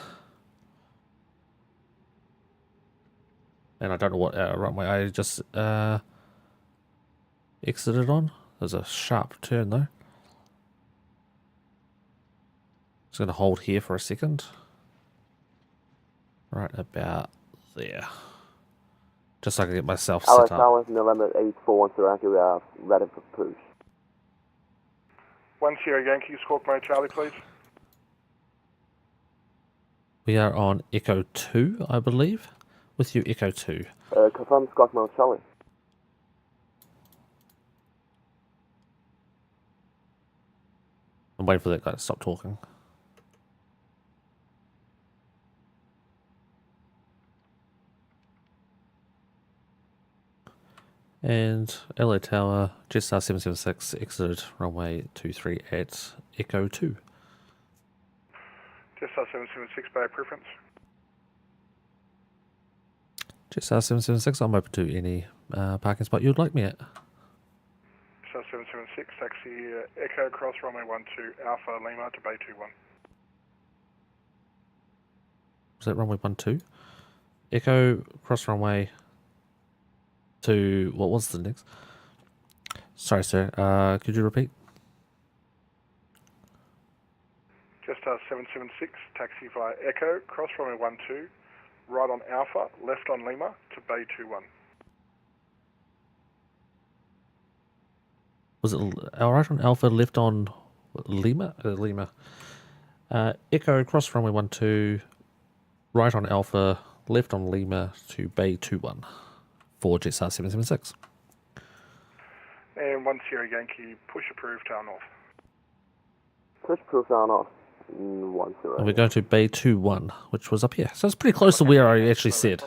And I don't know what runway I just exited on. There's a sharp turn though. Just going to hold here for a second. Right about there. Just so I can get myself set up.
November 8410, we are ready for push.
1 Sierra Yankee, Squawk Mode Charlie, please.
We are on Echo 2, I believe. With you, Echo 2.
Confirm Squawk Mode Charlie.
I'm waiting for that guy to stop talking. And LA Tower, JST 776, exited runway 23 at Echo 2.
JST 776 by preference.
JST 776, I'm open to any parking spot you'd like me at.
JST 776, taxi Echo cross runway 12 Alpha Lima to Bay 21.
Was that runway 12? Echo cross runway to, what was the next? Sorry, sir. Could you repeat?
JST 776, taxi via Echo, cross runway 12, right on Alpha, left on Lima to Bay 21.
Was it right on Alpha, left on Lima? Lima. Echo, cross runway 12, right on Alpha, left on Lima to Bay 21 for JST 776.
And 1 Sierra Yankee, push approved, tail north.
Push approved, tail north. 1 0.
And we're going to Bay 21, which was up here. So it's pretty close to where I actually said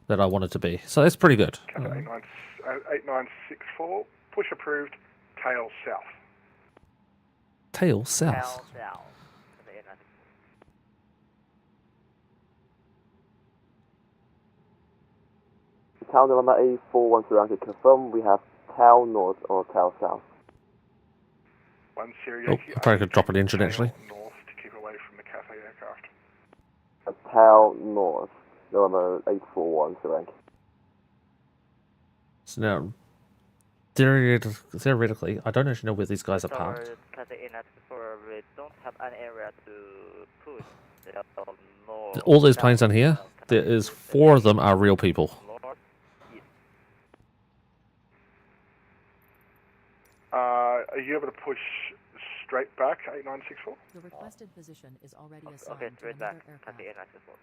that I wanted to be. So that's pretty good.
8964, push approved, tail south.
Tail south.
Town November 8410, confirm we have tail north or tail south.
One Sierra
Oh,
Yankee.
I probably could drop an engine actually.
North to keep away from the Cathay aircraft.
PAL North, November 841, Quebec.
So now, theoretically, I don't actually know where these guys are parked.
Cathay 894, we don't have an area to push. North,
All these planes down here, there is 4 of them are real people.
Are you able to push straight back 8964?
The requested position is already assigned
Okay,
to
straight back.
another aircraft.
Cathay 894.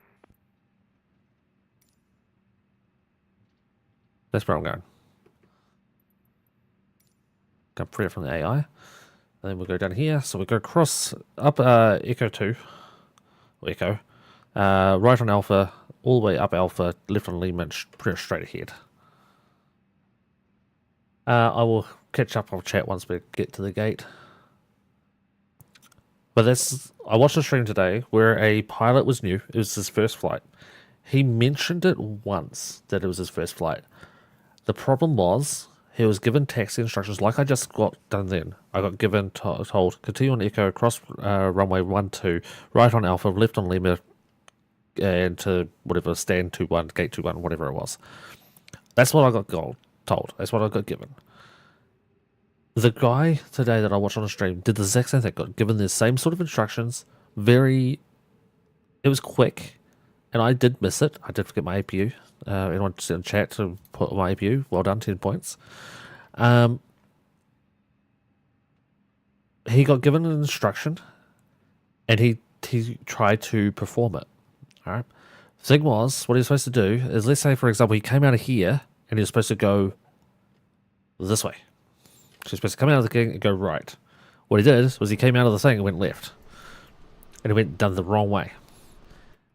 That's where I'm going. Go free it from the AI. And then we'll go down here. So we go across, up Echo 2. Or Echo. Right on Alpha, all the way up Alpha, left on Lima, pretty straight ahead. I will catch up on chat once we get to the gate. But that's, I watched a stream today where a pilot was new. It was his first flight. He mentioned it once that it was his first flight. The problem was he was given taxi instructions like I just got done then. I got given told continue on Echo, across runway 12, right on Alpha, left on Lima, and to whatever, stand 21, gate 21, whatever it was. That's what I got told. That's what I got given. The guy today that I watched on the stream did the exact same thing. Got given the same sort of instructions. It was quick, and I did miss it. I did forget my APU. Anyone in chat to put my APU? Well done, 10 points. He got given an instruction, and he tried to perform it. All right. Thing was, what he was supposed to do is, let's say, for example, he came out of here, and he was supposed to go this way. So he's supposed to come out of the thing and go right. What he did was he came out of the thing and went left. And he went done the wrong way.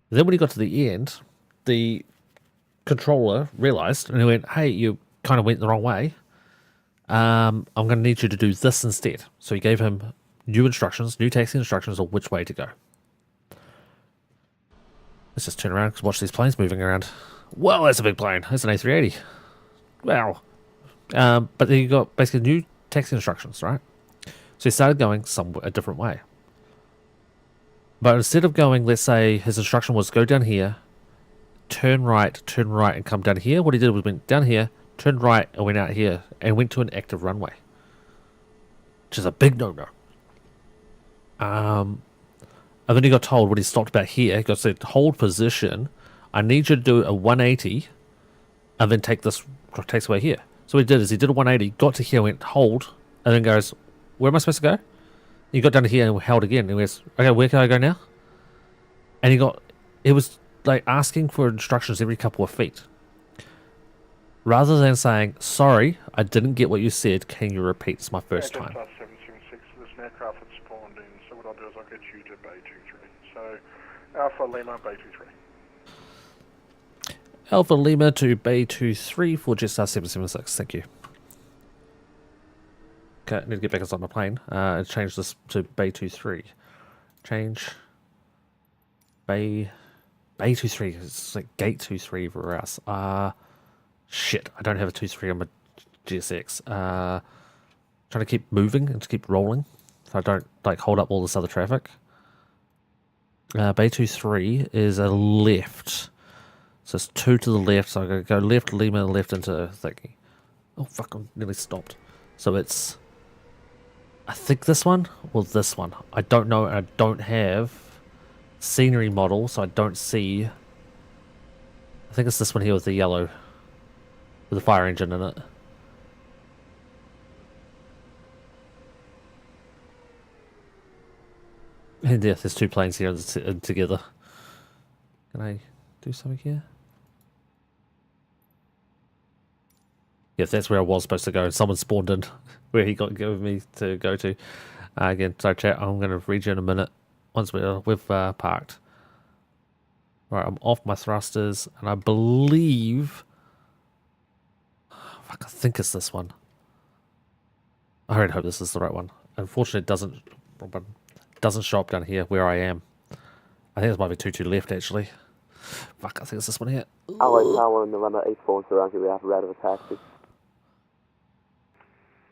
Then when he got to the end, the controller realized and he went, hey, you kind of went the wrong way. I'm going to need you to do this instead. So he gave him new instructions, new taxi instructions on which way to go. Let's just turn around and watch these planes moving around. Well, that's a big plane. That's an A380. Wow. But then you got basically new taxi instructions, right? So he started going a different way. But instead of going, let's say his instruction was go down here, turn right, and come down here. What he did was went down here, turned right, and went out here, and went to an active runway. Which is a big no-no. And then he got told when he stopped back here, he got said, hold position, I need you to do a 180, and then take this taxiway here. So what he did is he did a 180, got to here, went hold, and then goes, where am I supposed to go? He got down to here and held again, and he goes, okay, where can I go now? And it was like asking for instructions every couple of feet. Rather than saying, sorry, I didn't get what you said, can you repeat? It's my first time.
776, there's an aircraft that spawned in, so what I'll do is I'll get you to Bay 23. So, Alpha Lima, Bay 23.
Alpha Lima to Bay 23 for JST 776, thank you. Okay, I need to get back inside my plane and change this to Bay 23. Change Bay 23, it's like Gate 23 for us. Shit, I don't have a 23 on my GSX. Trying to keep moving and to keep rolling so I don't like hold up all this other traffic. Bay 23 is a left. So it's 2 to the left, so I'm going to go left, Lima, left into thingy. Oh fuck, I nearly stopped. So it's, I think this one or this one. I don't know, I don't have scenery model, so I don't see. I think it's this one here with the yellow, with the fire engine in it. And yeah, there's 2 planes here together. Can I do something here? Yeah, that's where I was supposed to go. Someone spawned in where he got given me to go to. Again, sorry chat, I'm going to read you in a minute once we've parked. Right, I'm off my thrusters, and I believe... Fuck, I think it's this one. I really hope this is the right one. Unfortunately, it doesn't show up down here where I am. I think this might be 2 left, actually. Fuck, I think it's this one here.
Alright, Tower in November 84 surrounded, we have a red of a taxi.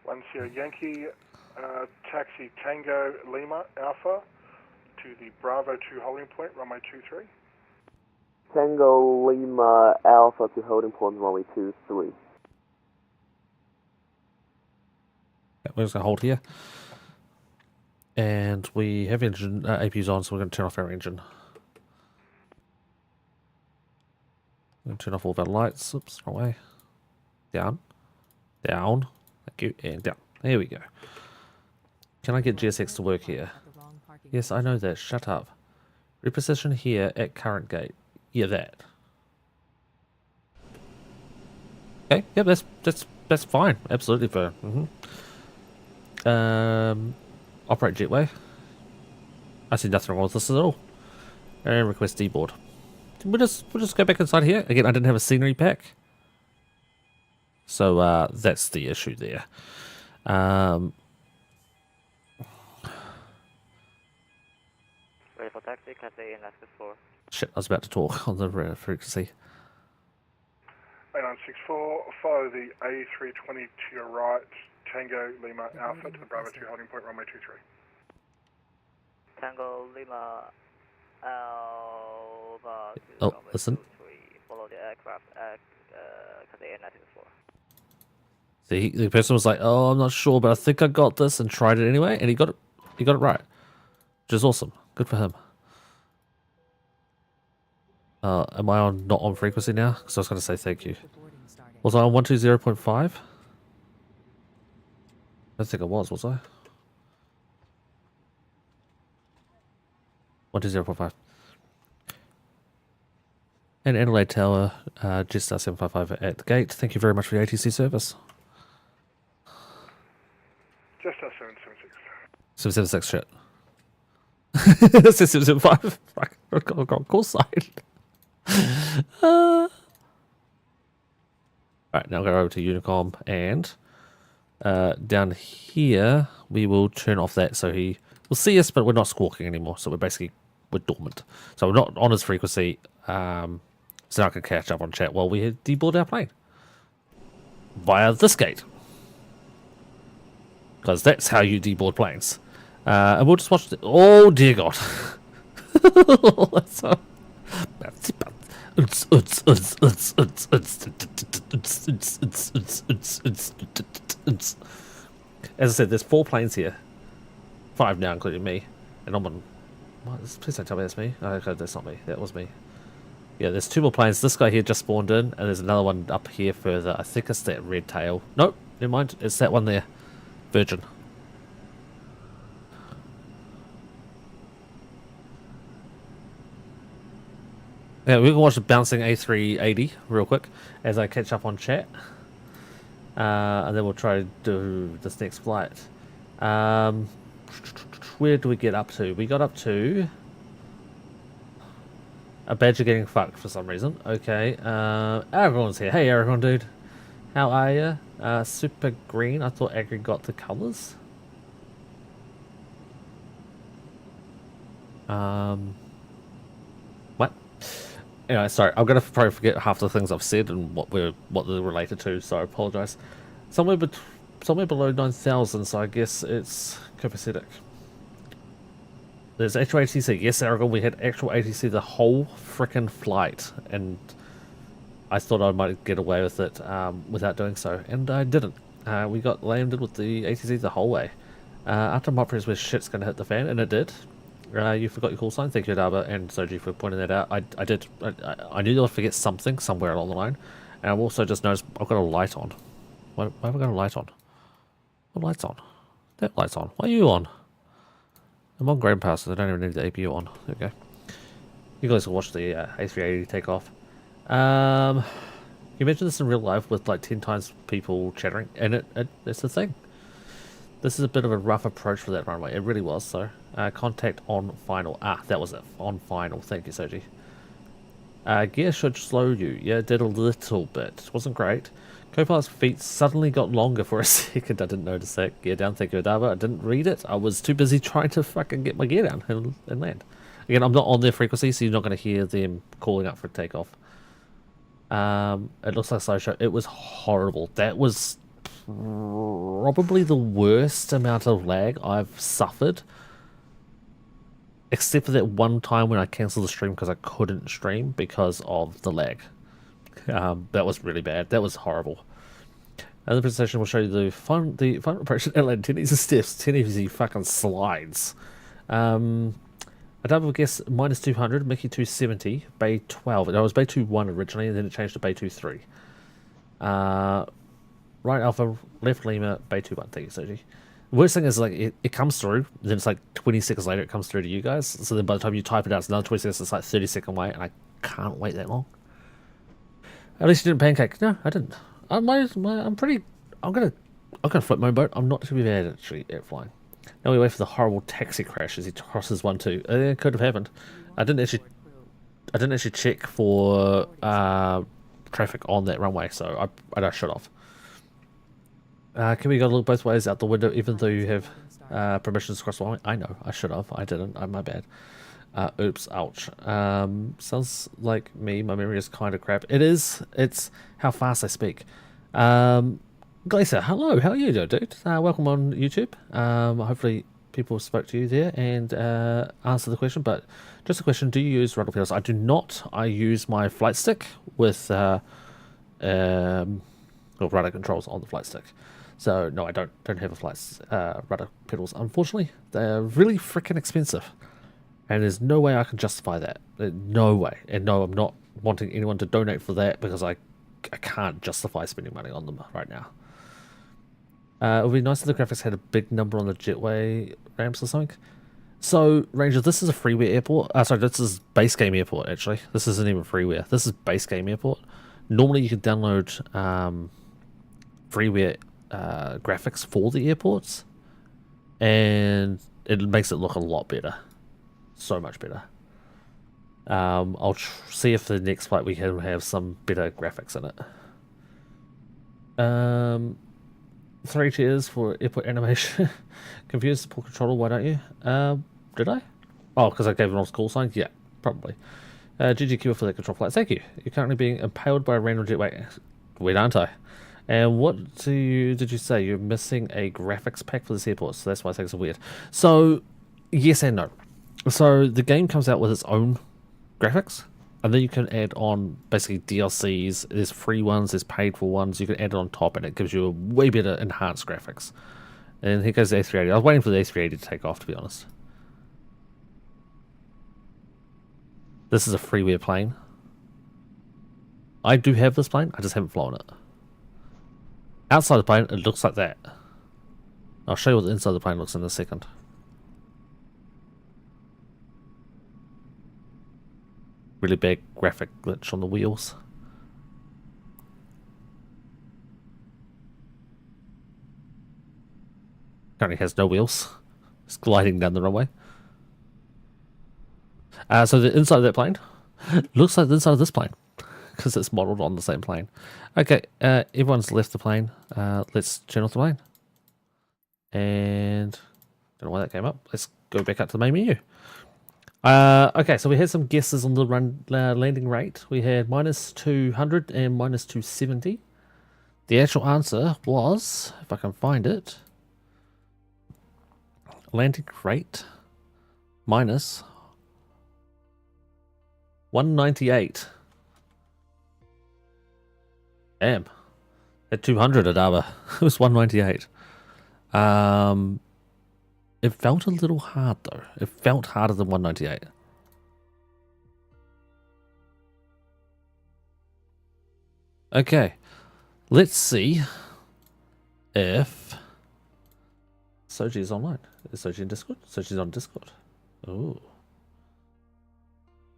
1 Sierra Yankee,
Taxi Tango Lima Alpha to the Bravo 2 holding point, runway 23.
Tango Lima Alpha to holding point runway 23.
We're just going to hold here. And we have engine APUs on, so we're going to turn off our engine. I'm going to turn off all of our lights. Oops, wrong way. Down. Down. Thank you. And down. There we go. Can I get GSX to work here? Yes, I know that. Shut up. Reposition here at current gate. Yeah, that. Okay, yeah, that's fine. Absolutely fair. Operate jetway. I see nothing wrong with this at all. And request deboard. We'll just go back inside here. Again, I didn't have a scenery pack. So that's the issue there.
Ready for taxi, Cathay in Alaska 4.
Shit, I was about to talk on the frequency.
8964, follow the A320 to your right, Tango Lima Alpha to the Bravo 2 holding point, runway 23.
Tango Lima Alpha to
Oh,
runway
listen.
23. Follow the aircraft at Cathay in Alaska 4.
See, the person was like, "Oh, I'm not sure, but I think I got this," and tried it anyway, and he got it. He got it right, which is awesome. Good for him. Am I not on frequency now? Because I was going to say thank you. Was I on 120.5? I don't think I was I? 120.5. And Adelaide Tower, JST 755 at the gate. Thank you very much for your ATC service.
Just 776.
776 shit. 775. Fuck, I got call sign. Alright, now go over to Unicom and down here we will turn off that so he will see us, but we're not squawking anymore. So we're dormant. So we're not on his frequency. So now I can catch up on chat while we deboard our plane via this gate, because that's how you deboard planes. And we'll just watch the, oh dear God. As I said, there's 4 planes here. 5 now, including me. And I'm on... What? Please don't tell me that's me. Oh, okay, that's not me. That was me. Yeah, there's 2 more planes. This guy here just spawned in, and there's another one up here further. I think it's that red tail. Nope, never mind. It's that one there. Virgin. Yeah, we can watch the bouncing A380 real quick as I catch up on chat. And then we'll try to do this next flight. Where do we get up to? We got up to... A badger getting fucked for some reason. Okay, Aragorn's here. Hey Aragorn dude. How are you? Super green. I thought Agri got the colours. What? Anyway, sorry. I'm gonna probably forget half the things I've said and what they're related to. So I apologise. Somewhere below 9,000. So I guess it's copacetic. There's actual ATC. Yes, Aragorn, we had actual ATC the whole frickin' flight, and I thought I might get away with it without doing so, and I didn't. We got landed with the ATC the whole way. After my prayers where shit's gonna hit the fan, and it did. You forgot your call sign. Thank you, Adaba and Soji, for pointing that out. I did. I knew I'd forget something somewhere along the line, and I've also just noticed I've got a light on. Why have I got a light on? What light's on? That light's on. Why are you on? I'm on Grand Pass, so I don't even need the APU on. There we go. You guys will watch the A380 take off. You mentioned this in real life with like 10 times people chattering, and it's the thing. This is a bit of a rough approach for that runway. It really was, so. Contact on final. Ah, that was it. On final. Thank you, Soji. Gear should slow you. Yeah, it did a little bit. It wasn't great. Copilot's feet suddenly got longer for a second. I didn't notice that. Gear down, thank you, Adaba. I didn't read it. I was too busy trying to fucking get my gear down and land. Again, I'm not on their frequency, so you're not going to hear them calling up for takeoff. It looks like a slideshow. It was horrible. That was... probably the worst amount of lag I've suffered. Except for that one time when I cancelled the stream because I couldn't stream because of the lag. That was really bad. That was horrible. And the presentation will show you the fun approach to Atlanta 10 easy steps, 10 easy fucking slides. A double guess minus 200, Mickey 270, Bay 12. It was Bay 2-1 originally, and then it changed to Bay 2-3. Right Alpha, left Lima, Bay 2-1. Thank you, Soji. The worst thing is, like, it comes through, then it's like 20 seconds later it comes through to you guys. So then by the time you type it out, it's another 20 seconds, it's like 30-second wait, and I can't wait that long. At least you didn't pancake. No, I didn't. I'm gonna flip my boat. I'm not too bad actually at flying. Now we wait for the horrible taxi crash as he crosses 1-2. It could have happened. I didn't actually check for traffic on that runway, so I shut off. Can we go look both ways out the window even though you have permissions across the runway? I know, I should have. I didn't. My bad. Oops, ouch. Sounds like me. My memory is kind of crap. It is. It's how fast I speak. Glacier, hello. How are you doing, dude? Welcome on YouTube. Hopefully people spoke to you there and answered the question. But just a question: do you use rudder pedals? I do not. I use my flight stick with rudder controls on the flight stick. So no, I don't have a flight rudder pedals. Unfortunately, they're really freaking expensive. And there's no way I can justify that. No way. And no, I'm not wanting anyone to donate for that because I can't justify spending money on them right now. It would be nice if the graphics had a big number on the jetway ramps or something. So, Ranger, this is a freeware airport. Sorry, this is base game airport, actually. This isn't even freeware. This is base game airport. Normally, you can download freeware graphics for the airports. And it makes it look a lot better. So much better. I'll see if the next flight we can have some better graphics in it. 3 cheers for airport animation. Confused the port controller, why don't you? Did I? Oh, because I gave an old call sign? Yeah, probably. GGQ for the control flight. Thank you. You're currently being impaled by a random jet. Wait, aren't I? And what did you say? You're missing a graphics pack for this airport, so that's why things are weird. So, yes and no. So the game comes out with its own graphics, and then you can add on basically DLCs. There's free ones, there's paid for ones. You can add it on top, and it gives you a way better enhanced graphics. And here goes the A380. I was waiting for the A380 to take off, to be honest. This is a freeware plane. I do have this plane, I just haven't flown it. Outside the plane, it looks like that. I'll show you what the inside of the plane looks in a second. Really big graphic glitch on the wheels. Currently has no wheels. It's gliding down the runway. So the inside of that plane looks like the inside of this plane because it's modeled on the same plane. Okay, everyone's left the plane. Let's turn off the plane. And don't know why that came up. Let's go back up to the main menu. Okay, so we had some guesses on the landing rate. We had minus 200 and minus 270. The actual answer was, if I can find it, landing rate minus 198. Damn. At 200 at Ava. It was 198. It felt a little hard though. It felt harder than 198. Okay. Let's see if Soji is online. Is Soji in Discord? Soji's on Discord. Oh.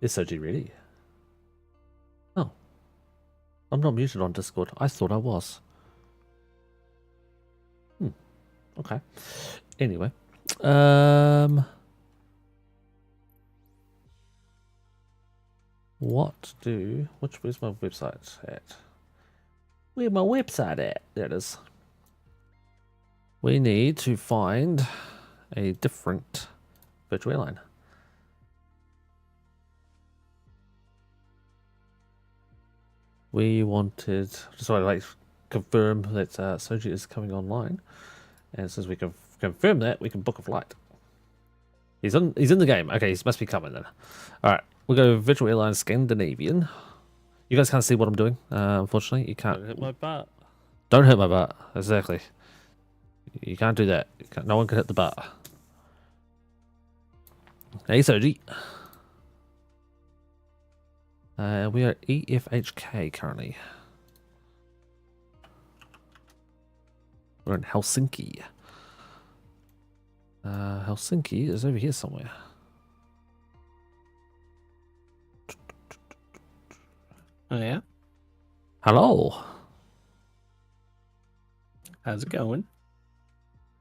Is Soji ready? Oh. I'm not muted on Discord. I thought I was. Okay. Anyway. Where's my website at? Where's my website at? There it is. We need to find a different virtual airline. We wanted, just so I like confirm that Soji is coming online, and as soon as we can confirm that, we can book a flight. He's in the game. Okay, he must be coming then. All right, we'll go Virtual Airlines Scandinavian. You guys can't see what I'm doing. Unfortunately, you can't.
Don't hit my butt.
Don't hit my butt. Exactly. You can't do that. No one can hit the butt. Hey, Soji. We are EFHK currently. We're in Helsinki. Helsinki is over here somewhere.
Oh yeah.
Hello.
How's it going?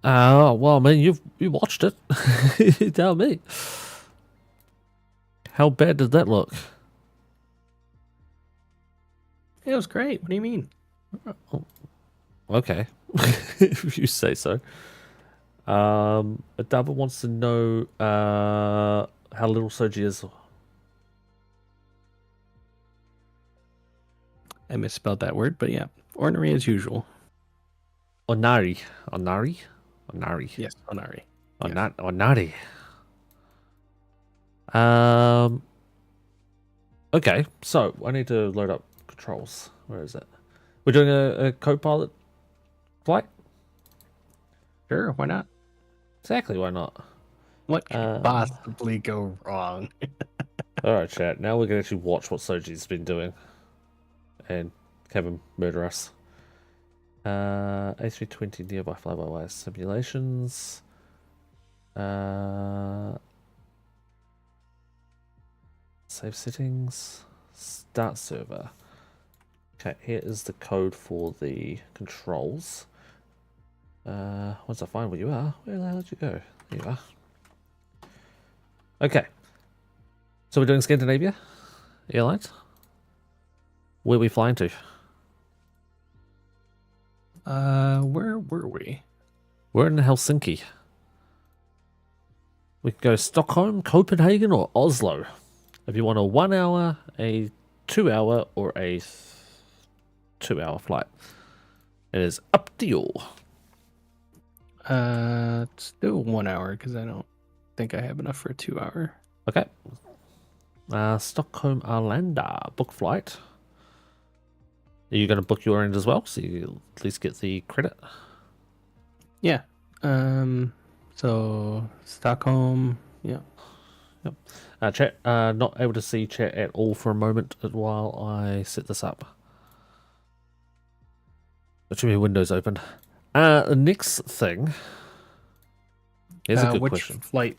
Well, man, you watched it. You tell me. How bad did that look?
It was great. What do you mean?
Oh, okay, if you say so. Adaba wants to know how little Soji is.
I misspelled that word, but yeah, ordinary as usual.
Onari.
Yes, Onari.
Onari. Okay, so I need to load up controls. Where is it? We're doing a co-pilot flight?
Sure, why not?
Exactly, why not?
What could possibly go wrong?
Alright, chat. Now we're going to actually watch what Soji's been doing. And have him murder us. A320 nearby fly-by-wire simulations. Save settings. Start server. Okay, here is the code for the controls. Once I find where you are, where the hell did you go? There you are. Okay. So we're doing Scandinavia Airlines. Where are we flying to?
Where were we?
We're in Helsinki. We can go Stockholm, Copenhagen, or Oslo. If you want a 1 hour, a 2 hour, or a 2 hour flight. It is up to you.
Let's do 1 hour because I don't think I have enough for a 2 hour.
Okay. Stockholm Arlanda book flight. Are you going to book your end as well, so you at least get the credit?
Yeah. So Stockholm. Yeah.
Yep. Chat. Not able to see chat at all for a moment while I set this up. There should be windows open. The next thing. Here's a good
which
question.
Flight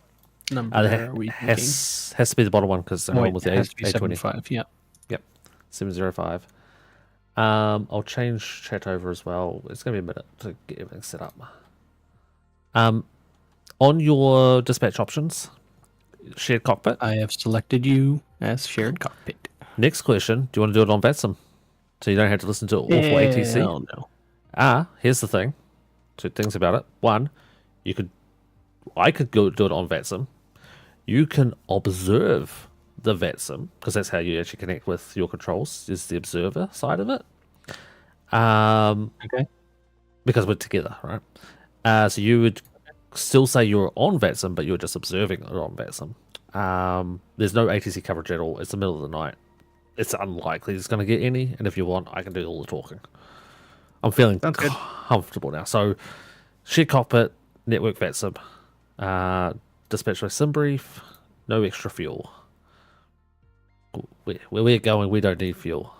number are we thinking?
Has to be the bottom one because I'm on with the A20.
75, yeah.
Yep. 705. I'll change chat over as well. It's going to be a minute to get everything set up. On your dispatch options, shared cockpit.
I have selected you as shared cockpit.
Next question: do you want to do it on VATSIM, so you don't have to listen to awful ATC?
Hell no.
Here's the thing. Two things about it. One, I could go do it on VATSIM. You can observe the VATSIM because that's how you actually connect with your controls. Is the observer side of it?
Okay.
Because we're together, right? So you would still say you're on VATSIM, but you're just observing it on VATSIM. There's no ATC coverage at all. It's the middle of the night. It's unlikely it's going to get any, and if you want, I can do all the talking. I'm feeling comfortable now. So, shared cockpit, network VATSIM, dispatch by SimBrief, no extra fuel. Where we're going, we don't need fuel.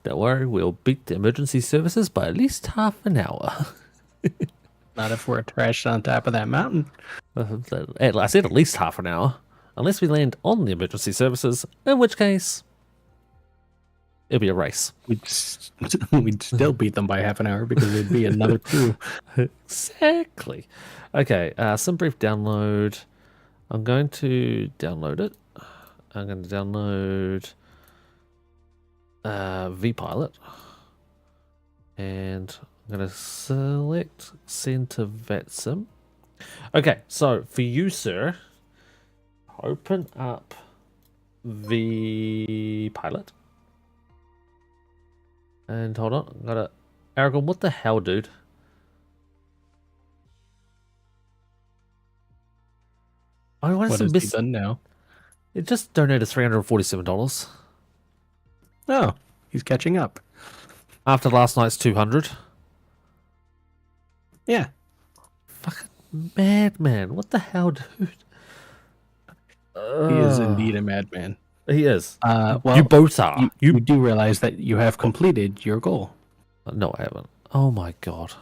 Don't worry, we'll beat the emergency services by at least half an hour.
Not if we're trashed on top of that mountain.
I said at least half an hour. Unless we land on the emergency services, in which case, it'll be a race.
We'd still beat them by half an hour because it'd be another crew.
Exactly. Okay, SimBrief download. I'm going to download it. I'm going to download VPilot. And I'm going to select send to VATSIM. Okay, so for you, sir, open up VPilot. And hold on, gotta... Aragon, what the hell, dude? I want
What
some
has he done now?
It just donated $347
Oh, he's catching up.
after last night's 200.
Yeah.
Fucking madman! What the hell, dude?
He is indeed a madman.
He is.
Well,
you both are.
You do realize that you have completed your goal.
No, I haven't. Oh my god!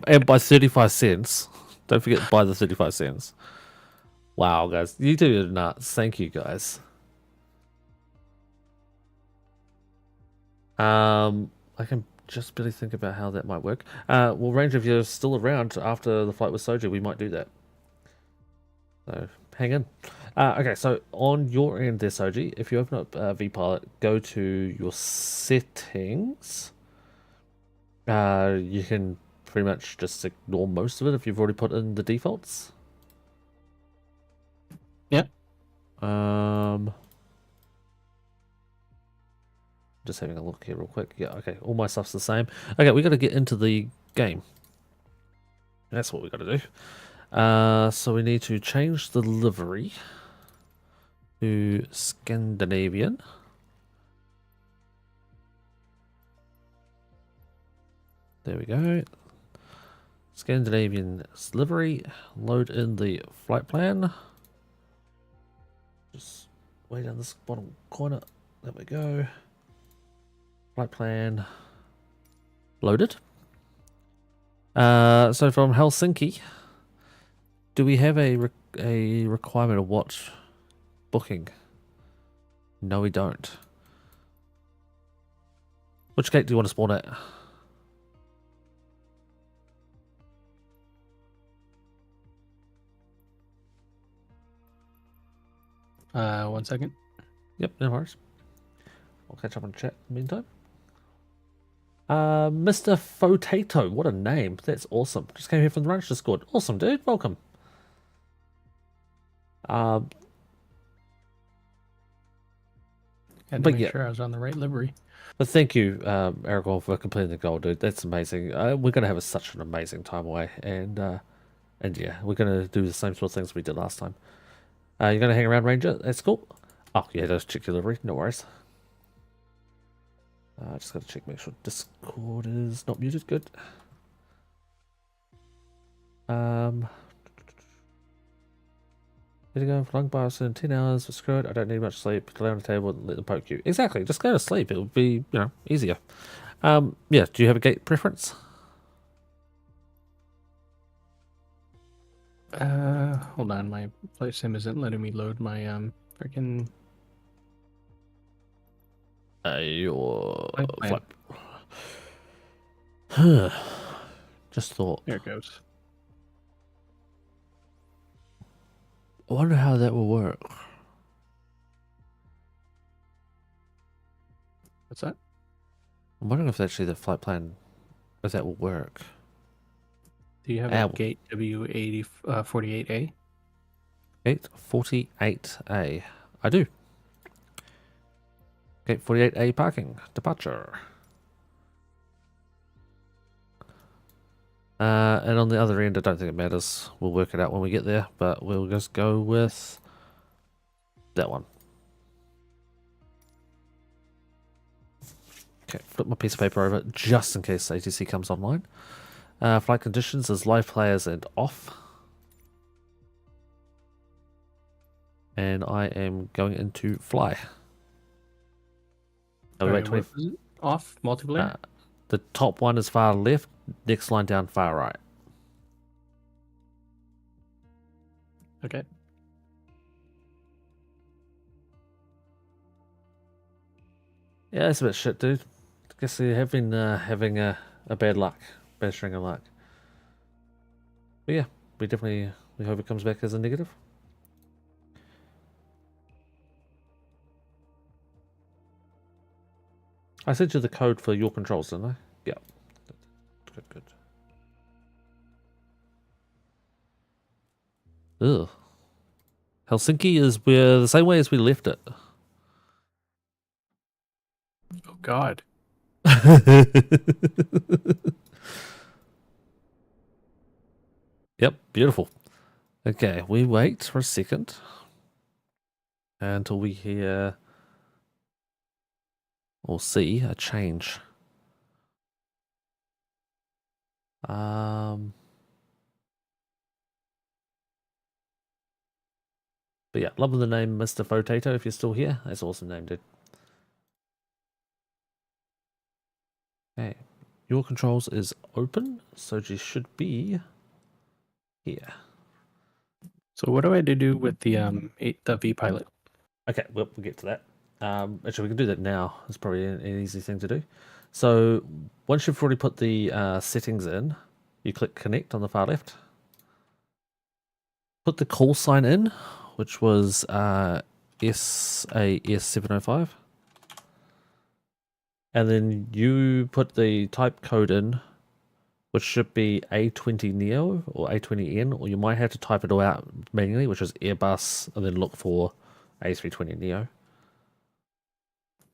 And by 35 cents. Don't forget by the 35 cents. Wow, guys, you two are nuts. Thank you, guys. I can just barely think about how that might work. Well, Ranger, if you're still around after the flight with Soju, we might do that. So hang in. Okay, so on your end there, Soji, if you open up vPilot, go to your settings. You can pretty much just ignore most of it if you've already put in the defaults.
Yep.
Just having a look here real quick. Yeah, okay, all my stuff's the same. Okay, we got to get into the game. That's what we got to do. So we need to change the livery to Scandinavian. There we go. Scandinavian livery. Load in the flight plan. Just way down this bottom corner. There we go. Flight plan loaded. So from Helsinki, do we have a requirement of what booking? No, we don't. Which gate do you want to spawn at?
1 second.
Yep, no worries. I'll catch up on chat in the meantime. Mr. Fotato, what a name. That's awesome. Just came here from the Ranch Discord. Awesome, dude. Welcome.
Had to
but
make
yeah.
sure I was on the right livery.
But thank you, Aragorn, for completing the goal, dude. That's amazing. We're going to have such an amazing time away. And yeah, we're going to do the same sort of things we did last time. You're going to hang around, Ranger? That's cool. Oh, yeah, just check your livery. No worries. Just got to check, make sure Discord is not muted. Good. Need to go for long bars in 10 hours. But screw it. I don't need much sleep. Lay on the table and let them poke you. Exactly. Just go to sleep. It'll be, easier. Yeah. Do you have a gate preference?
Hold on. My flight sim isn't letting me load my freaking.
Your
flight.
Just thought.
There it goes.
I wonder how that will work.
What's that?
I'm wondering if actually the flight plan, if that will work.
Do you have a gate W80 48A?
Gate 48A. I do. Gate 48A parking. Departure. And on the other end, I don't think it matters. We'll work it out when we get there, but we'll just go with that one. Okay, flip my piece of paper over just in case ATC comes online. Flight conditions is live players and off. And I am going into fly.
Wait, what is it? Off multiplayer?
The top one is far left, next line down far right.
Okay.
Yeah, it's a bit shit, dude. I guess they have been having a bad string of luck. But yeah, we hope it comes back as a negative. I sent you the code for your controls, didn't I? Yeah. Good. Ugh. Helsinki is where the same way as we left it.
Oh God.
Yep, beautiful. Okay, we wait for a second until we hear or see a change. But yeah, love the name Mr. Potato if you're still here. That's an awesome name, dude. Okay, your controls is open, so you should be here.
So what do I have to do with the V pilot?
Okay, we'll get to that. Actually, we can do that now. It's probably an easy thing to do. So once you've already put the settings in, you click connect on the far left. Put the call sign in, which was SAS705. And then you put the type code in, which should be A20neo or A20n, or you might have to type it all out manually, which is Airbus, and then look for A320neo.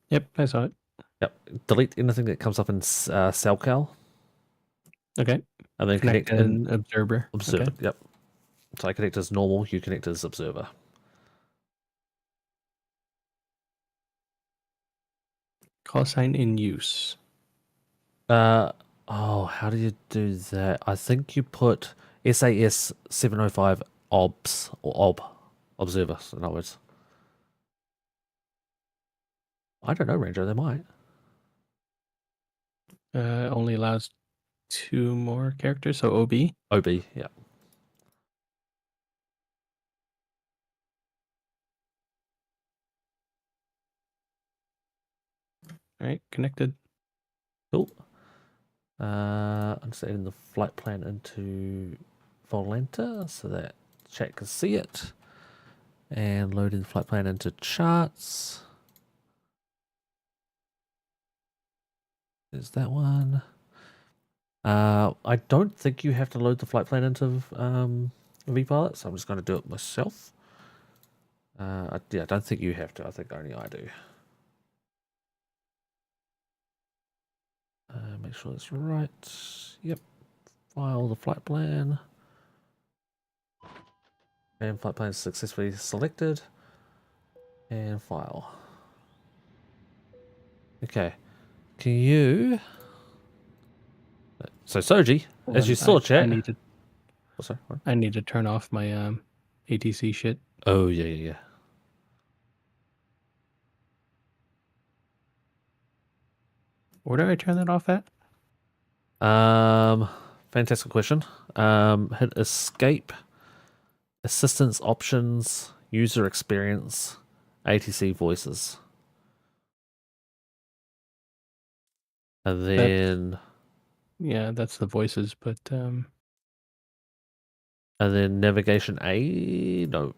Yep, I saw it.
Yep. Delete anything that comes up in Cellcal.
Okay.
And then connect
in observer.
Observer.
Okay.
Yep. So I connect as normal, you connect as observer.
Call sign in use.
How do you do that? I think you put SAS 705 OBS or OB observers, in other words. I don't know, Ranger, they might.
Only allows 2 more characters, so OB.
OB, yeah.
All right, connected.
Cool. I'm just adding the flight plan into Volanta so that chat can see it. And loading the flight plan into charts. There's that one. I don't think you have to load the flight plan into VPilot, so I'm just going to do it myself. I don't think you have to. I think only I do. Make sure it's right. Yep. File the flight plan. And flight plan is successfully selected. And file. Okay. Can you... So Soji, as you saw, chat...
I need to turn off my ATC shit.
Oh, yeah.
Where do I turn that off at?
Fantastic question. Hit escape, assistance options, user experience, ATC voices. And then...
Yeah, that's the voices, but...
And then navigation A... No.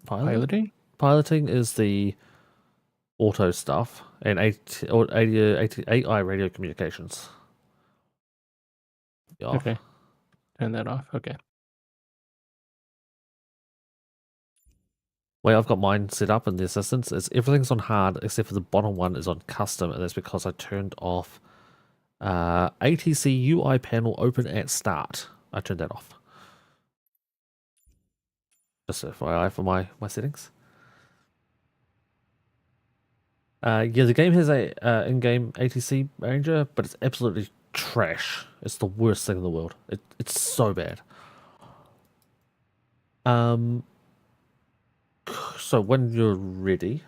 Piloting?
Piloting is the auto stuff. And AI radio communications.
Okay. Turn that off. Okay.
Way I've got mine set up in the assistance is everything's on hard except for the bottom one is on custom, and that's because I turned off ATC UI panel open at start. I turned that off. Just FYI for my settings. Yeah, the game has a in-game ATC ranger, but it's absolutely trash. It's the worst thing in the world. It's so bad. So when you're ready,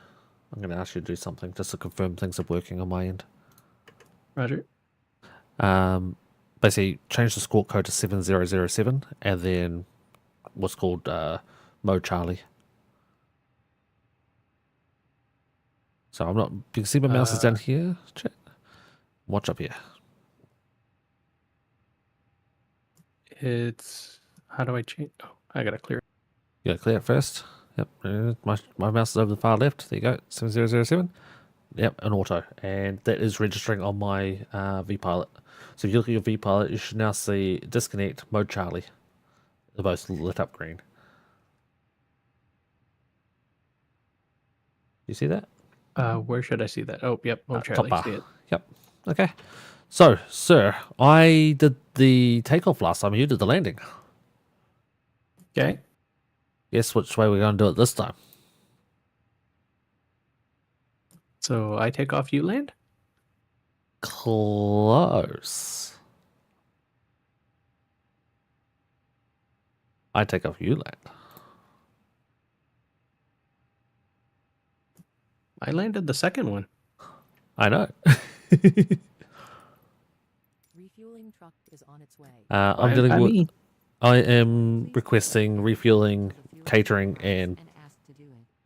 I'm going to ask you to do something just to confirm things are working on my end.
Roger.
Basically, change the squawk code to 7007 and then what's called mode Charlie. So I'm not... You can see my mouse is down here. Chat. Watch up here.
It's... How do I change... Oh, I gotta clear it.
You gotta clear it first. Yep. My mouse is over the far left. There you go. 7007. Yep, an auto. And that is registering on my VPilot. So if you look at your VPilot, you should now see disconnect, mode Charlie. They're both lit up green. You see that?
Where should I see that? Oh, yep. Oh,
Top
Charlie,
bar.
see it.
Yep. Okay. So, sir, I did the takeoff last time. You did the landing.
Okay.
Guess which way we're going to do it this time?
So I take off, you land?
Close. I take off, you land.
I landed the second one.
I know.
Refueling truck is on its way.
I'm dealing with. I am requesting refueling, catering,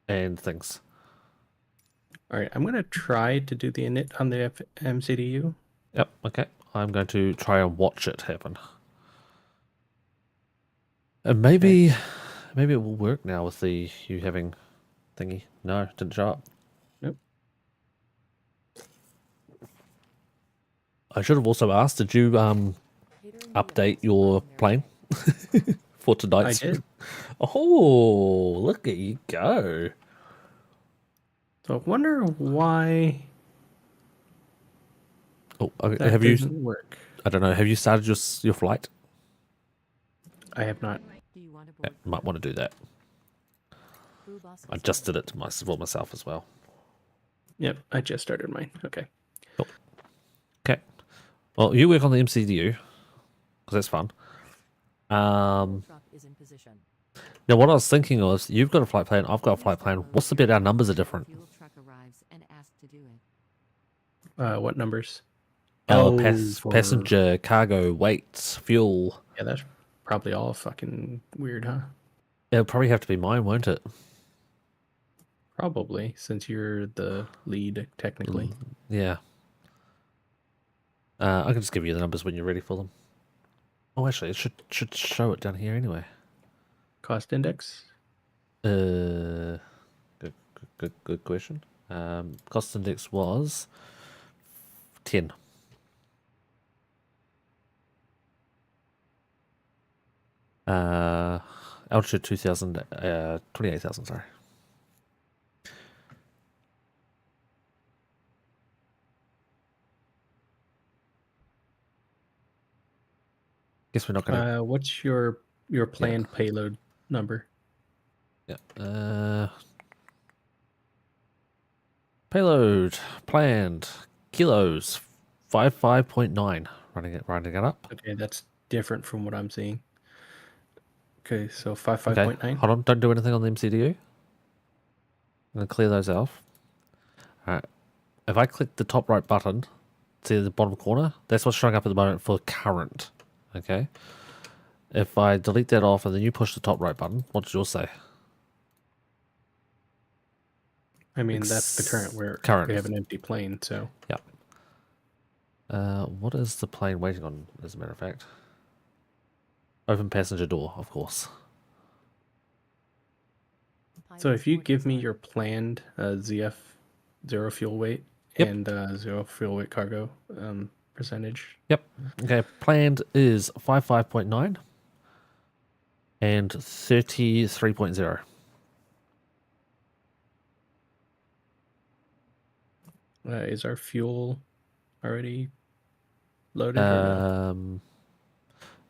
and things.
All right, I'm gonna try to do the init on the MCDU.
Yep. Okay. I'm going to try and watch it happen. And maybe it will work now with the you having thingy. No, didn't show up.
Nope.
I should have also asked, did you update your plane for tonight's?
I did.
Oh, look at you go.
So I wonder why.
Oh, okay.
That
Have you?
doesn't work.
I don't know. Have you started your flight?
I have not.
Yeah, might want to do that. I just did it to myself as well.
Yep, I just started mine. Okay.
Cool. Okay. Well, you work on the MCDU because that's fun.
Is in position.
Now, what I was thinking was, you've got a flight plan, I've got a flight plan. What's the bit our numbers are different?
Fuel truck arrives and asked to do it.
What numbers?
For passenger, cargo, weights, fuel.
Yeah, that's probably all fucking weird, huh?
It'll probably have to be mine, won't it?
Probably, since you're the lead, technically.
Yeah. I can just give you the numbers when you're ready for them. Oh, actually, it should show it down here anyway.
Cost index?
Good question. Cost index was 10. Altitude 2,000, 28,000, sorry. Guess we're not gonna.
What's your planned payload number?
Yeah. Payload planned kilos 55.9. Rounding it up.
Okay, that's different from what I'm seeing. Okay, so 55.9.
Okay, hold on. Don't do anything on the MCDU. I'm gonna clear those off. All right. If I click the top right button, see the bottom corner. That's what's showing up at the moment for current. Okay. If I delete that off and then you push the top right button, what does yours say?
I mean, that's the current where we have an empty plane, so.
Yeah. What is the plane waiting on, as a matter of fact? Open passenger door, of course.
So if you give me your planned ZF zero fuel weight and zero fuel weight cargo percentage.
Yep. Okay, planned is 55.9 and 33.0.
Is our fuel already loaded? Or no?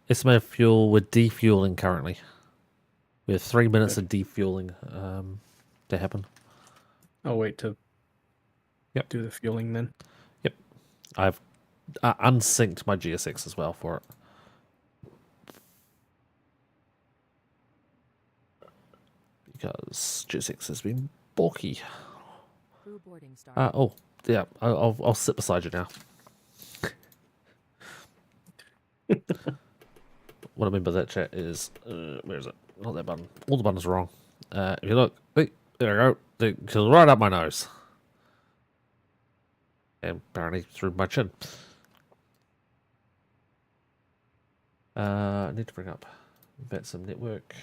Estimated fuel, we're defueling currently. We have 3 minutes of defueling to happen.
I'll wait to do the fueling then.
Yep. I've unsynced my GSX as well for it. Because GSX has been bulky.
Crew boarding start.
Oh, yeah. I'll sit beside you now. What I mean by that, chat, is where is it? Not that button. All the buttons are wrong. If you look, there we go. It goes right up my nose, and apparently through my chin. I need to bring up VATSIM network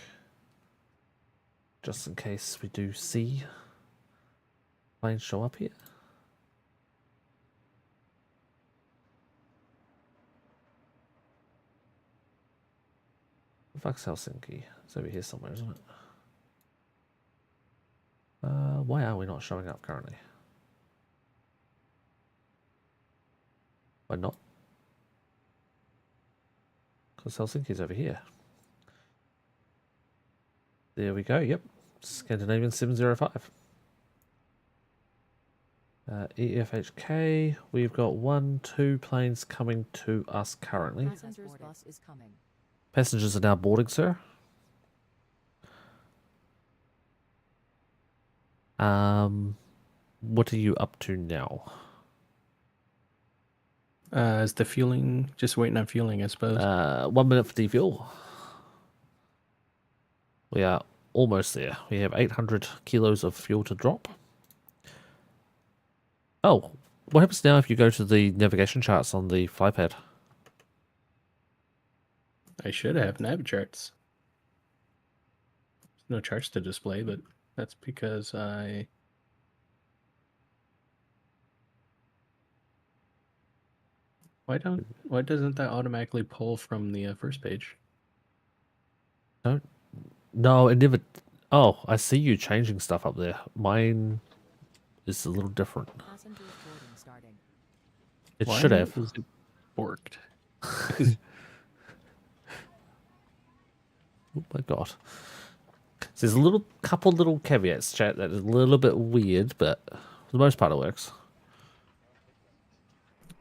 just in case we do see planes show up here. The fuck's Helsinki? It's over here somewhere, isn't it? Why are we not showing up currently? Why not? Because Helsinki's over here. There we go, yep. Scandinavian 705. EFHK, we've got 2 planes coming to us currently.
Passenger's bus is coming.
Passengers are now boarding, sir. What are you up to now?
Is the fueling just waiting on fueling, I suppose?
1 minute for defuel. We are almost there. We have 800 kilos of fuel to drop. Oh, what happens now if you go to the navigation charts on the FlyPad?
I should have nav charts. There's no charts to display, but that's because I... Why doesn't that automatically pull from the first page?
No, it never. Oh, I see you changing stuff up there. Mine is a little different.
Passengers boarding starting.
It
Why
should have.
is it borked?
Oh my god. So there's a couple little caveats, chat, that is a little bit weird, but for the most part it works.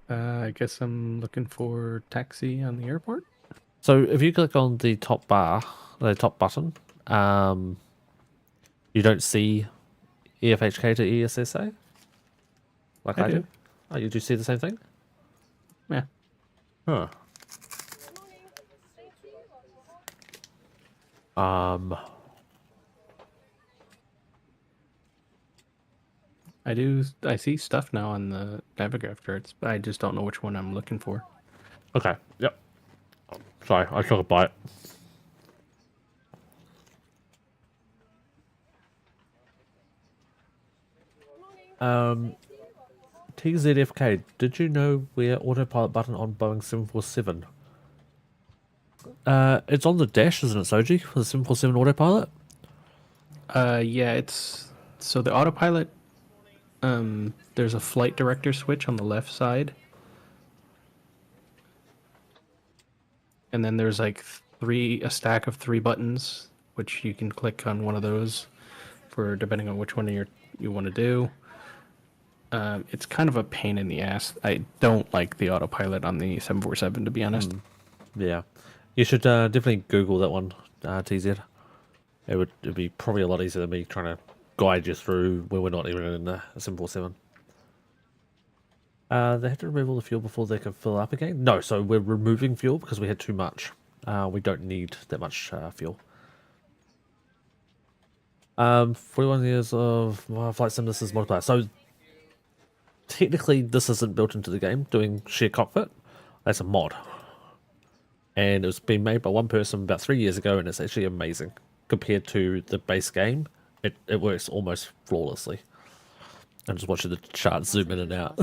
I guess I'm looking for taxi on the airport.
So if you click on the top bar, the top button, you don't see EFHK to ESSA? Like I do? Oh, you do see the same thing?
Yeah.
Huh.
I see stuff now on the Navigraph charts, but I just don't know which one I'm looking for.
Okay, yep. Sorry, I took a bite. TZFK, did you know where autopilot button on Boeing 747? It's on the dash, isn't it, Soji, for the 747 autopilot?
Yeah, it's... So the autopilot, there's a flight director switch on the left side. And then there's like a stack of 3 buttons, which you can click on one of those for depending on which one you want to do. It's kind of a pain in the ass. I don't like the autopilot on the 747, to be honest.
Yeah. You should definitely Google that one, TZ. It'd be probably a lot easier than me trying to guide you through where we're not even in a 747. They have to remove all the fuel before they can fill up again? No, so we're removing fuel because we had too much. We don't need that much fuel. 41 years of flight sim, this is multiplier. So technically this isn't built into the game, doing share cockpit. That's a mod. And it was being made by one person about 3 years ago, and it's actually amazing. Compared to the base game, it works almost flawlessly. I'm just watching the chart zoom in and out.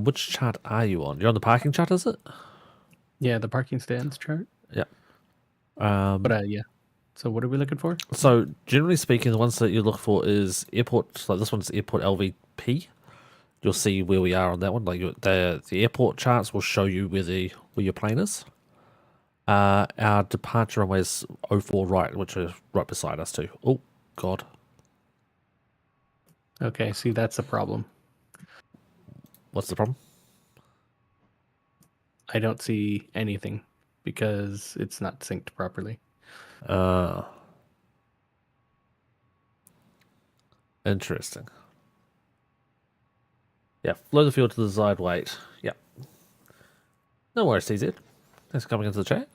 Which chart are you on? You're on the parking chart, is it?
Yeah, the parking stands chart.
Yeah.
Yeah. So what are we looking for?
So generally speaking, the ones that you look for is airport. Like this one's airport LVP. You'll see where we are on that one. Like the airport charts will show you where your plane is. Our departure runway is 04 right, which is right beside us too. Oh God.
Okay, see, that's the problem.
What's the problem?
I don't see anything because it's not synced properly.
Interesting. Yeah, flow the fuel to the desired weight. Yeah. No worries, TZ. Thanks for coming into the chat.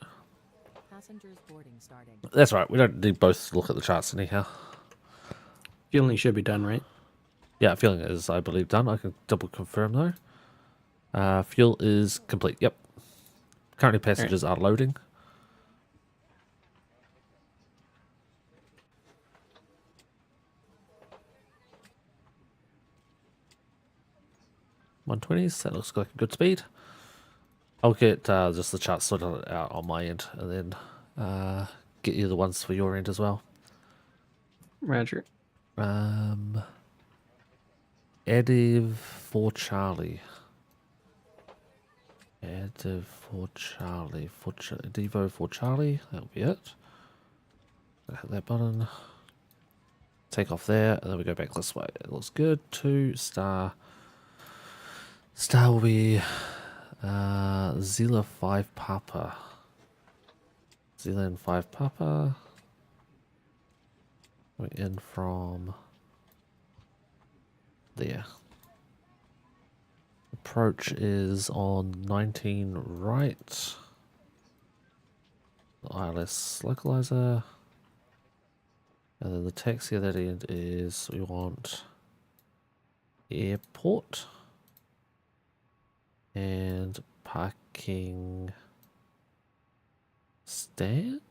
Passengers boarding starting.
That's right. We don't need both to look at the charts anyhow.
Fueling should be done, right?
Yeah, fueling is, I believe, done. I can double confirm though. Fuel is complete. Yep. Currently, passengers are loading. $120s. That looks like a good speed. I'll get just the chart sorted out on my end, and then get you the ones for your end as well.
Roger.
Adiv for Charlie. Adiv for Charlie. Devo for Charlie. That'll be it. Hit that button. Take off there, and then we go back this way. It looks good. 2 star. Star will be Zila 5 Papa. Zealand 5 Papa. Going in from there. Approach is on 19 right. The ILS localizer. And then the taxi at that end is, we want airport and parking stand.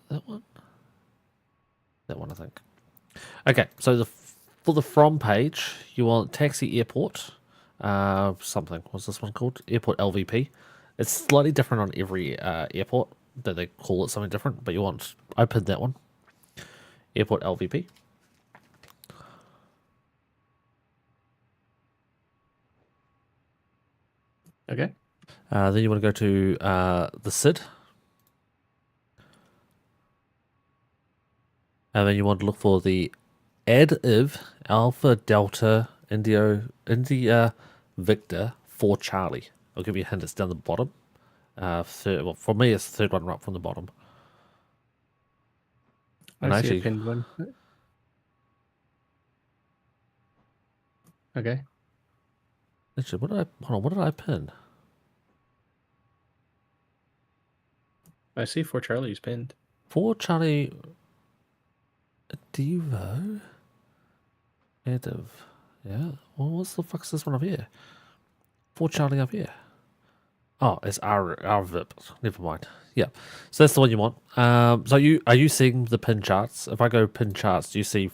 That one? That one, I think. Okay, so for the from page, you want taxi airport. Something. What's this one called? Airport LVP. It's slightly different on every airport that they call it something different, but you want open that one. Airport LVP.
Okay.
Then you want to go to the SID. And then you want to look for the ADIV Alpha Delta India Victor for Charlie. I'll give you a hint, it's down the bottom. Well, for me, it's the third one right from the bottom. And
I see
actually,
a pinned one. Okay.
Actually, what did I pin?
I see 4 Charlie's pinned.
4 Charlie Devo Ediv. Yeah. Well, what's the fuck's this one up here? 4 Charlie up here. Oh, it's RVIP. Never mind. Yeah. So that's the one you want. So are you seeing the pin charts? If I go pin charts, do you see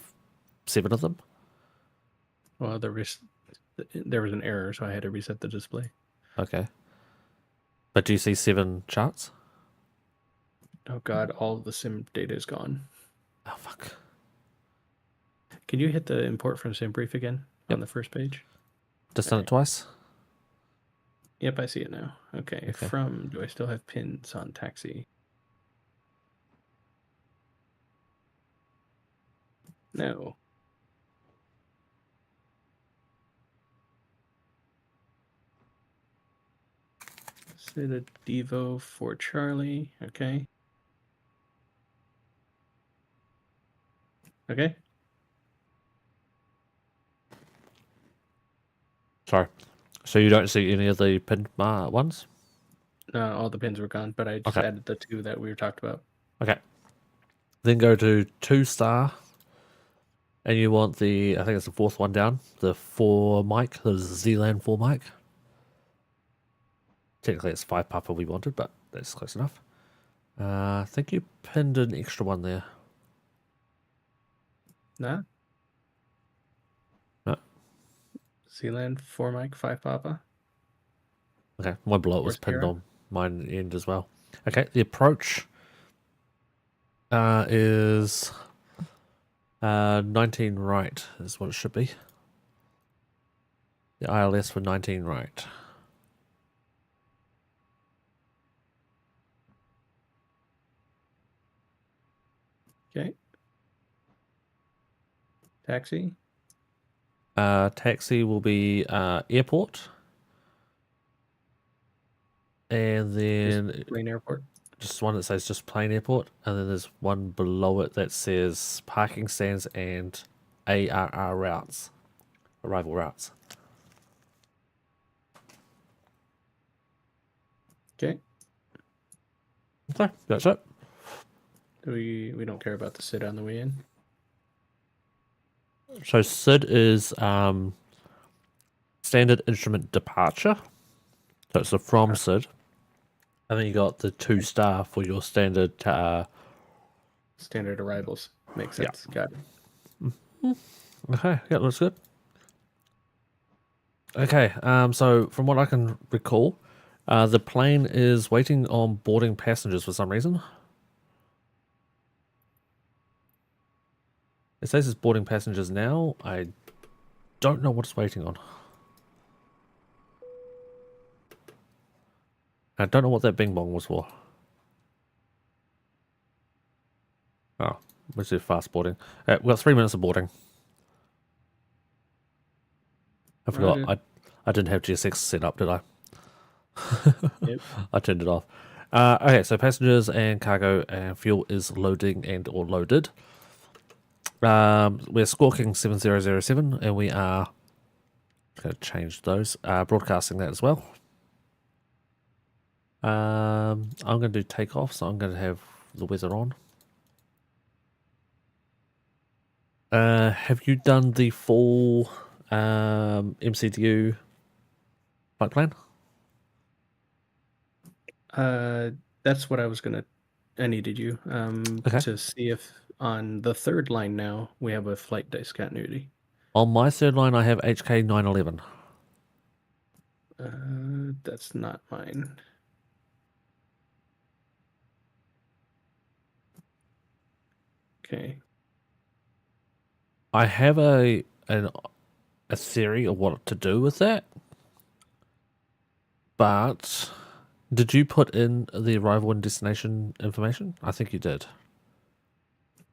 7 of them?
Well, there was an error, so I had to reset the display.
Okay. But do you see 7 charts?
Oh god, all of the sim data is gone.
Oh fuck.
Can you hit the import from SimBrief again on the first page?
Just done it twice?
Yep, I see it now. Okay. From, do I still have pins on taxi? No. Set a Devo for Charlie. Okay. Okay.
Sorry. So you don't see any of the pinned ones?
No, all the pins were gone, but I just added the 2 that we were talked about.
Okay. Then go to 2 star. And you want I think it's the 4th one down, the 4 mic, the Zealand 4 mic. Technically it's 5 Papa we wanted, but that's close enough. I think you pinned an extra one there.
Nah.
No.
Zealand 4 mic 5 Papa.
Okay, my blow was pinned on mine end as well. Okay, the approach is 19 right is what it should be. The ILS for 19 right.
Okay. Taxi.
Taxi will be airport. And then
Just plain airport.
Just one that says just plain airport, and then there's one below it that says parking stands and ARR routes, arrival routes.
Okay.
Okay, that's it.
We don't care about the sit on the way in.
So SID is standard instrument departure. So it's a from SID. And then you got the 2 star for your standard
standard arrivals. Makes sense. Got it.
Okay, yeah, looks good. Okay, so from what I can recall, the plane is waiting on boarding passengers for some reason. It says it's boarding passengers now. I don't know what it's waiting on. I don't know what that bing bong was for. Oh, let's do fast boarding. We've got 3 minutes of boarding. I forgot.
Roger.
I didn't have GSX set up, did I?
Yep.
I turned it off. Okay, so passengers and cargo and fuel is loading and or loaded. We're squawking 7007 and we are going to change those. Broadcasting that as well. I'm going to do takeoff, so I'm going to have the weather on. Have you done the full MCDU flight plan?
That's what I needed you
Okay.
to see if on the third line now we have a flight discontinuity.
On my third line, I have HK 911.
That's not mine. Okay.
I have a theory of what to do with that, but did you put in the arrival and destination information? I think you did.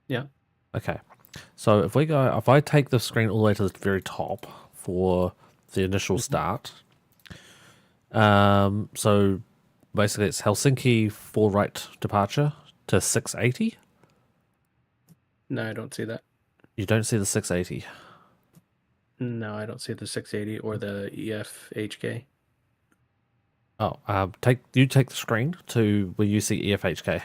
Yeah.
Okay. So if I take the screen all the way to the very top for the initial start, so basically it's Helsinki 4 right departure to 680.
No, I don't see that.
You don't see the 680.
No, I don't see the 680 or the EFHK.
Oh, take the screen to where you see EFHK.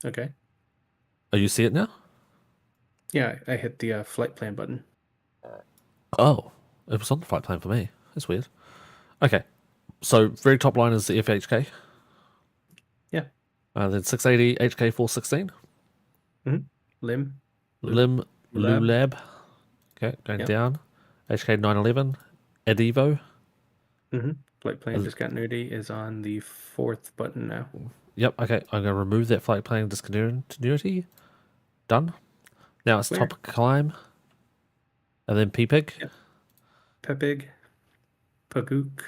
Okay.
Oh, you see it now?
Yeah, I hit the flight plan button.
Oh, it was on the flight plan for me. That's weird. Okay, so very top line is the EFHK.
Yeah.
Then 680 HK 416.
Lim.
Lulab. Okay, going
Yep.
down. HK 911. Edivo.
Flight plan discontinuity is on the fourth button now.
Yep, okay, I'm going to remove that flight plan discontinuity. Done. Now it's
Clear.
top climb. And then PPIG.
Yep. Pepig. Paguk.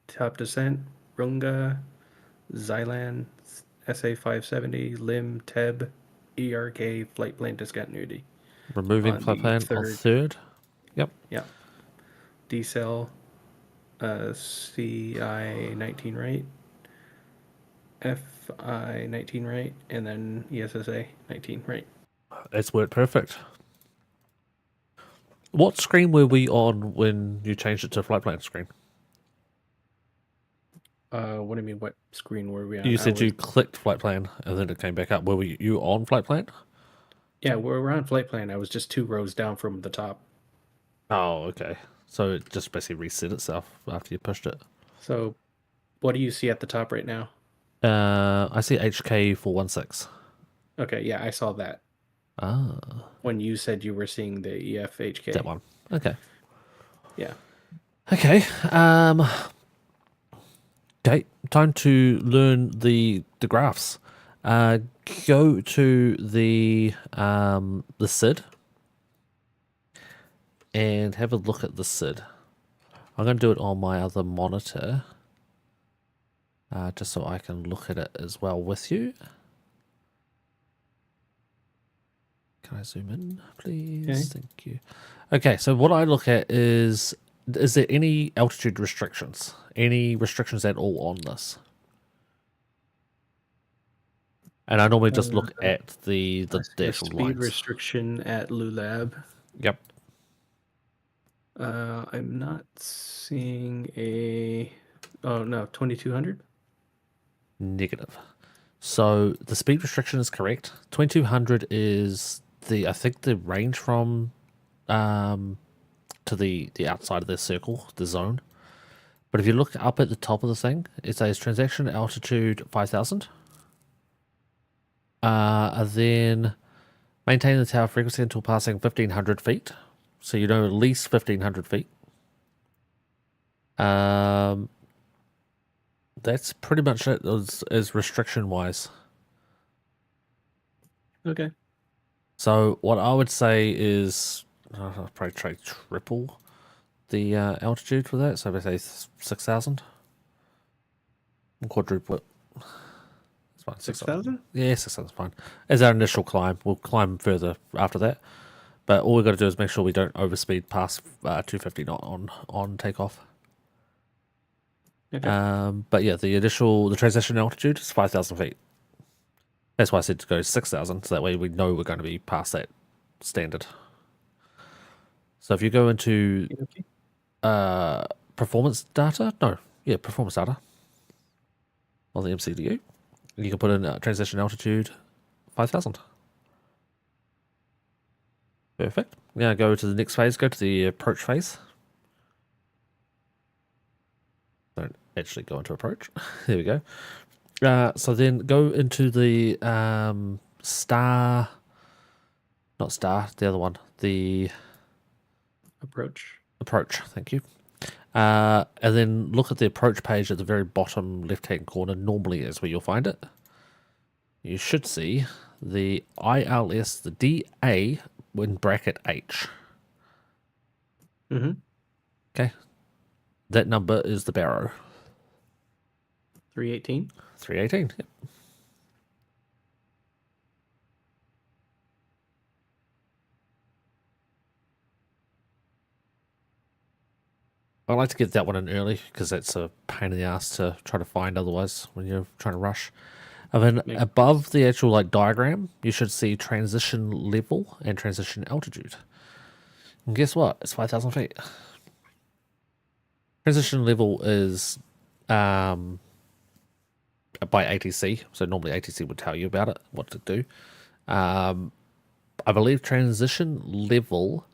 Top descent. Runga. Xylan. SA 570. Lim. Teb. ERK. Flight plan discontinuity.
Removing
On
flight
the
plan on third. Yep.
Yeah. Decel. CI 19 right. FI 19 right. And then ESSA 19 right.
It's worked perfect. What screen were we on when you changed it to flight plan screen?
What do you mean? What screen were we on?
You said you clicked flight plan and then it came back up. Were you on flight plan?
Yeah, we're on flight plan. I was just 2 rows down from the top.
Oh, okay. So it just basically reset itself after you pushed it.
So, what do you see at the top right now?
I see HK 416.
Okay, yeah, I saw that.
Ah.
When you said you were seeing the EFHK.
That one. Okay.
Yeah.
Okay. Okay. Time to learn the graphs. Go to the SID and have a look at the SID. I'm going to do it on my other monitor, just so I can look at it as well with you. Can I zoom in, please?
Okay.
Thank you. Okay, so what I look at is there any altitude restrictions? Any restrictions at all on this? And I normally just look at the actual
speed
lines.
restriction at Lulab.
Yep.
I'm not seeing a... Oh, no, 2200?
Negative. So the speed restriction is correct. 2200 is I think the range from to the outside of the circle, the zone. But if you look up at the top of the thing, it says transaction altitude 5000. Then maintain the tower frequency until passing 1500 feet. So you know at least 1500 feet. That's pretty much it as restriction wise.
Okay.
So what I would say is I'll probably try triple the altitude for that. So let's say 6,000. Quadruple it. It's fine.
6,000?
Yeah, 6,000 is fine. As our initial climb, we'll climb further after that. But all we've got to do is make sure we don't overspeed past 250 knot on takeoff.
Okay.
But yeah, the transition altitude is 5,000 feet. That's why I said to go 6,000, so that way we know we're going to be past that standard. So if you go into performance data, performance data on the MCDU, you can put in transition altitude 5,000. Perfect. Now go to the next phase, go to the approach phase. Don't actually go into approach. There we go. So then go into the not star, the other one, the
Approach.
Thank you. And then look at the approach page at the very bottom left-hand corner. Normally is where you'll find it. You should see the ILS, the DA in bracket H.
Mm-hmm.
Okay. That number is the barrow.
318?
318, yep. I like to get that one in early because that's a pain in the ass to try to find otherwise when you're trying to rush. And then above the actual diagram, you should see transition level and transition altitude. And guess what? It's 5,000 feet. Transition level is by ATC, so normally ATC would tell you about it, what to do. I believe transition level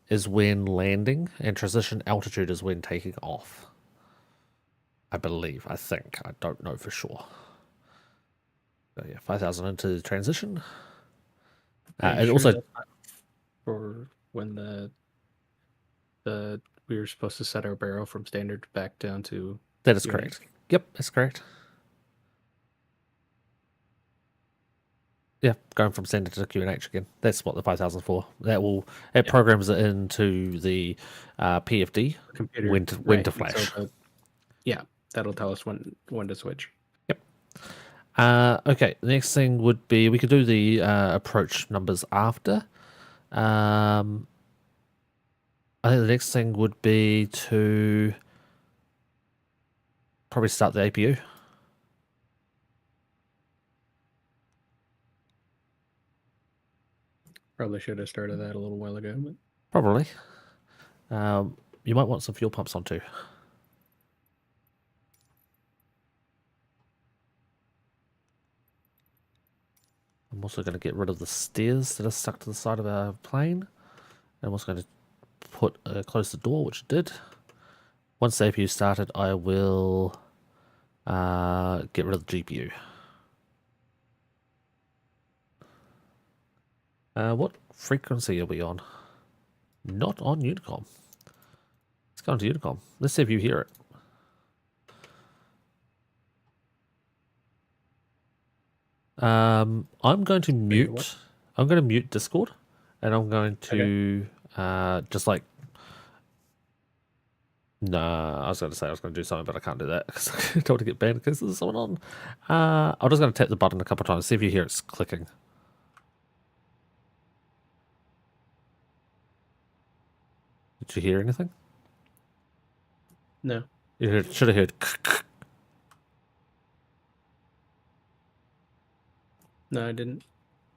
is when landing, and transition altitude is when taking off. I think. I don't know for sure. So yeah, 5,000 into transition. And also
for when the we were supposed to set our barrel from standard back down to.
That is correct. Yep, that's correct. Yeah, going from standard to QNH again. That's what the 5,000 for. It programs it into the PFD
Computer
when to flash.
So that'll tell us when to switch.
Yep. Okay, the next thing would be we could do the approach numbers after. I think the next thing would be to probably start the APU.
Probably should have started that a little while ago. But...
Probably. You might want some fuel pumps on too. I'm also going to get rid of the stairs that are stuck to the side of our plane. I'm also going to close the door, which it did. Once the APU started, I will get rid of the GPU. What frequency are we on? Not on Unicom. Let's go into Unicom. Let's see if you hear it. I'm going to mute. I'm going to mute Discord, and I'm going to just like. No, I was going to say I was going to do something, but I can't do that because I don't want to get banned because there's someone on. I'm just going to tap the button a couple of times, see if you hear it's clicking. Did you hear anything?
No.
You should have heard.
No, I didn't.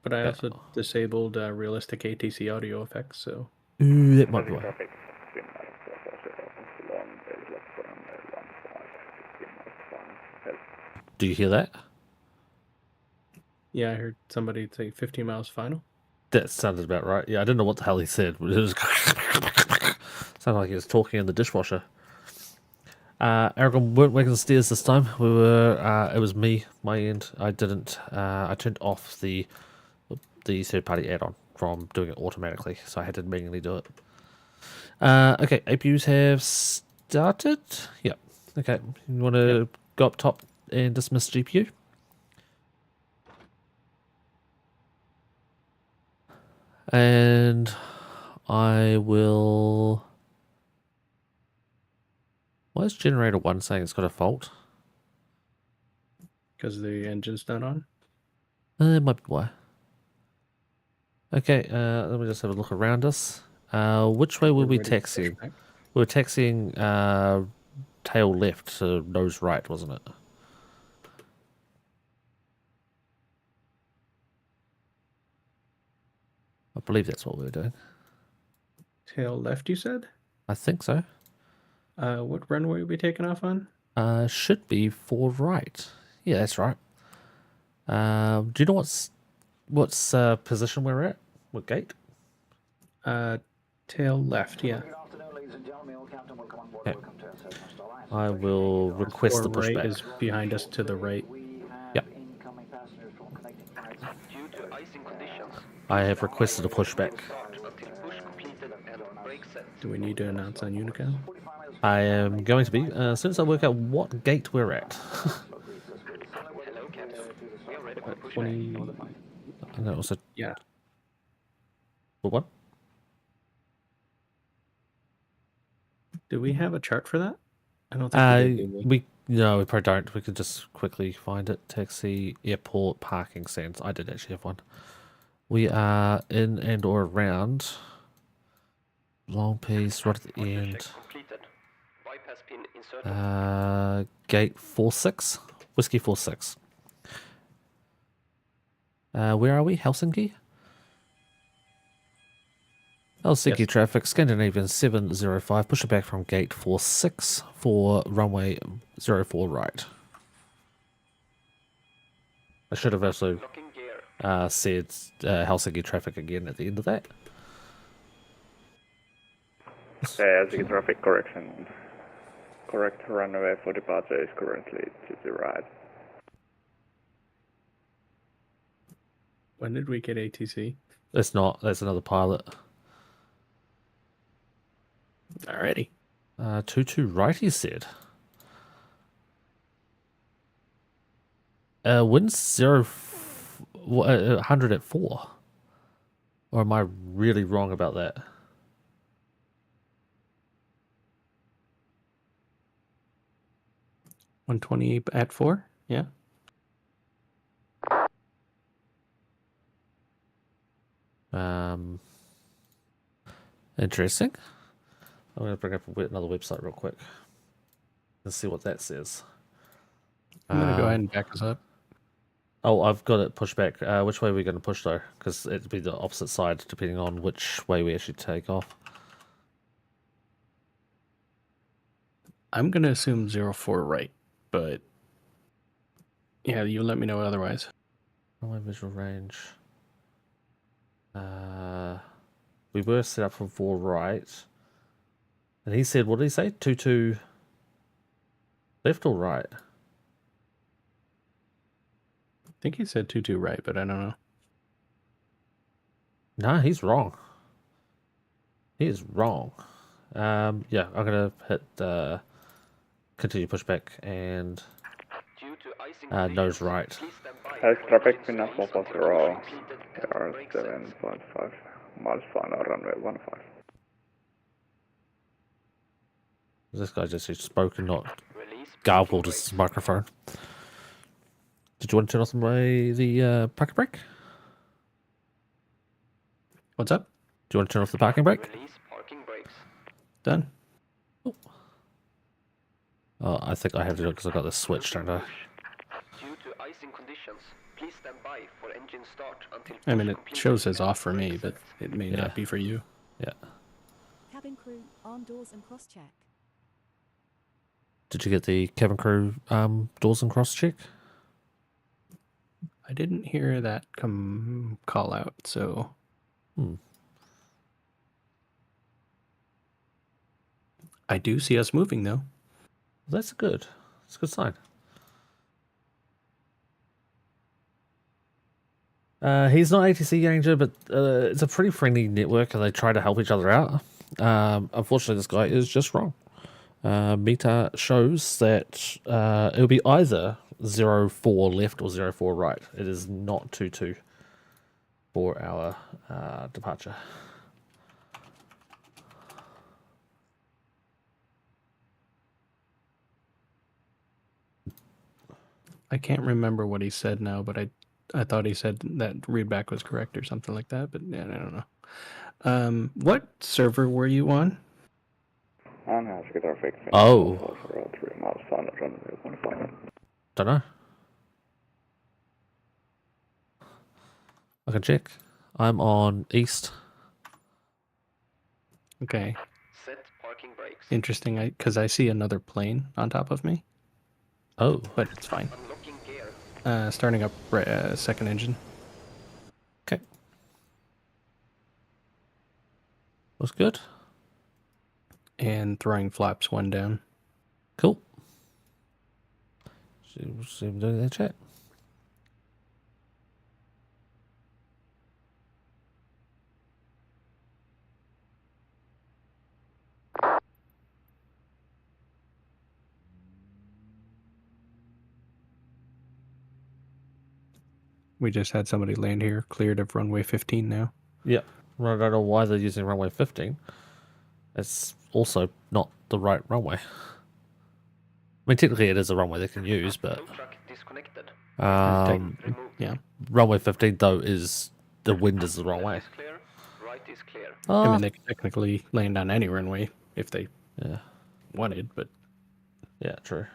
But I also disabled realistic ATC audio effects, so.
Ooh, that might be why. Do you hear that?
Yeah, I heard somebody say 15 miles final.
That sounded about right. Yeah, I didn't know what the hell he said, but it was sounded like he was talking in the dishwasher. Aragon weren't working the stairs this time. We were. It was me, my end. I didn't. I turned off the third-party add-on from doing it automatically, so I had to manually do it. Okay, APUs have started. Yep. Okay, you want to go up top and dismiss GPU? And I will... Why is generator 1 saying it's got a fault?
Because the engine's not on.
It might be why. Okay, let me just have a look around us. Which way were we
Ready to push
taxiing?
back.
We were taxiing tail left to nose right, wasn't it? I believe that's what we were doing.
Tail left, you said?
I think so.
What runway are we taking off on?
Should be for right. Yeah, that's right. Do you know what's position we're at? What gate?
Tail left, yeah.
Okay. I will request the
Or right
pushback.
is behind us to the right.
Yep. I have requested a pushback.
Do we need to announce on Unicom?
I am going to be, as soon as I work out what gate we're at.
20...
And that also...
Yeah.
What?
Do we have a chart for that? I don't think we did, did we?
No, we probably don't. We could just quickly find it. Taxi, airport, parking stands. I did actually have one. We are in and or around long piece right at the end. Gate 46, whiskey 46. Where are we? Helsinki? Helsinki traffic, Scandinavian 705, push it back from gate 46 for runway 04 right. I should have also said Helsinki traffic again at the end of that.
Helsinki traffic correction. Correct runway for departure is currently to the right.
When did we get ATC?
It's not. That's another pilot.
Alrighty.
22 right, he said. Wind's 100 at 4. Or am I really wrong about that?
$120 at 4? Yeah.
Interesting. I'm going to bring up another website real quick and see what that says.
I'm going to go ahead and back us up.
Oh, I've got it pushed back. Which way are we going to push though? Because it'd be the opposite side depending on which way we actually take off.
I'm going to assume 04 right, but yeah, you let me know otherwise.
Runway visual range. We were set up for 4 right. And he said, what did he say? 22 left or right?
I think he said 22 right, but I don't know.
No, he's wrong. He is wrong. Yeah, I'm going to hit continue pushback and nose right.
Has traffic been up for 0? There 7.5 miles final runway 15.
This guy just spoke and not garbled his microphone. Did you want to turn off the parking brake?
What's up?
Do you want to turn off the parking brake?
Done.
Oh, I think I have to do it because I got this switch, don't I?
I mean, it shows as off for me, but it may not be for you.
Yeah.
Cabin crew, arm doors and cross check.
Did you get the cabin crew doors and cross check?
I didn't hear that call out, so... I do see us moving, though.
That's good. That's a good sign. He's not ATC Ranger, but it's a pretty friendly network, and they try to help each other out. Unfortunately, this guy is just wrong. Meta shows that it'll be either 04 left or 04 right. It is not 22. for our departure.
I can't remember what he said now, but I thought he said that readback was correct or something like that, but yeah, I don't know. What server were you on?
Oh. Don't know. I can check. I'm on East.
Okay.
Set parking brakes.
Interesting, because I see another plane on top of me.
Oh.
But it's fine.
Unlocking gear.
Starting up second engine.
Okay. Looks good.
And throwing flaps 1 down.
Cool. See him doing their check.
We just had somebody land here, cleared of runway 15 now.
Yeah. I don't know why they're using runway 15. It's also not the right runway. I mean, technically it is a runway they can use, but
yeah.
Runway 15 though is the wind is the wrong way.
Right is clear.
I mean, they could technically land on any runway if they wanted, but
yeah, true.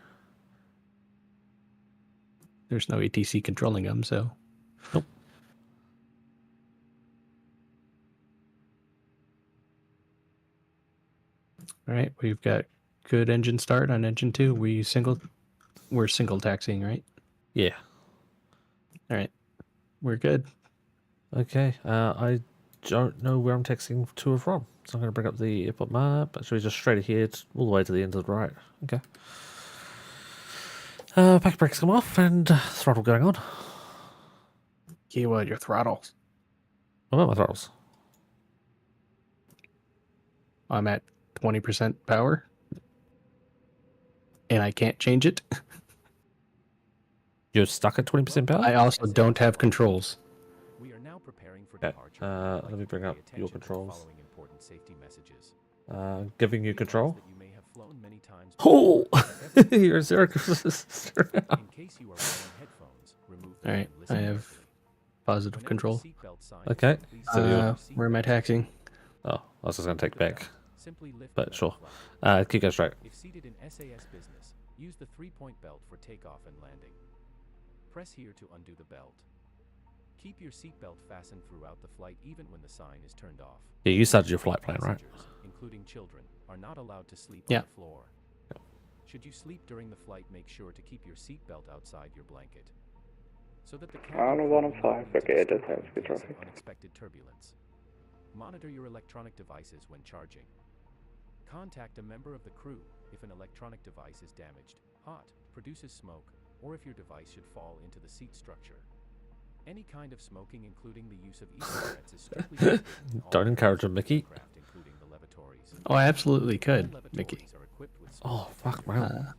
There's no ATC controlling them, so.
Nope.
All right, we've got good engine start on engine 2. We're single taxiing, right?
Yeah.
All right, we're good.
Okay. I don't know where I'm taxiing to or from, so I'm going to bring up the airport map. Actually, just straight ahead, all the way to the end to the right. Okay. Back brakes come off and throttle going on.
Keyword, your throttles.
I'm at my throttles.
I'm at 20% power. And I can't change it.
You're stuck at 20% power?
I also don't have controls.
We are now preparing for
departure. Let me bring up your controls.
Important safety messages.
Giving you control.
You may have flown many times.
Oh! You're zero.
In case you are wearing headphones, remove them.
All right, I have positive control.
Okay.
Where am I taxiing?
Oh, I was just going to take back. But sure. Keep going straight.
If seated in SAS business, use the 3-point belt for takeoff and landing. Press here to undo the belt. Keep your seatbelt fastened throughout the flight even when the sign is turned off.
Yeah, you started your flight plan, right?
Including children, are not allowed to sleep
Yeah.
on the floor. Should you sleep during the flight, make sure to keep your seatbelt outside your blanket. So that the unexpected turbulence. Monitor your electronic devices when charging. Contact a member of the crew if an electronic device is damaged, hot, produces smoke, or if your device should fall into the seat structure. Any kind of smoking, including the use of e-cigarettes, is strictly prohibited in all
Don't encourage him, Mickey.
aircraft, including the lavatories.
Oh, I absolutely could,
All
Mickey.
lavatories are equipped with
Oh,
smoke
fuck,
detectors.
man.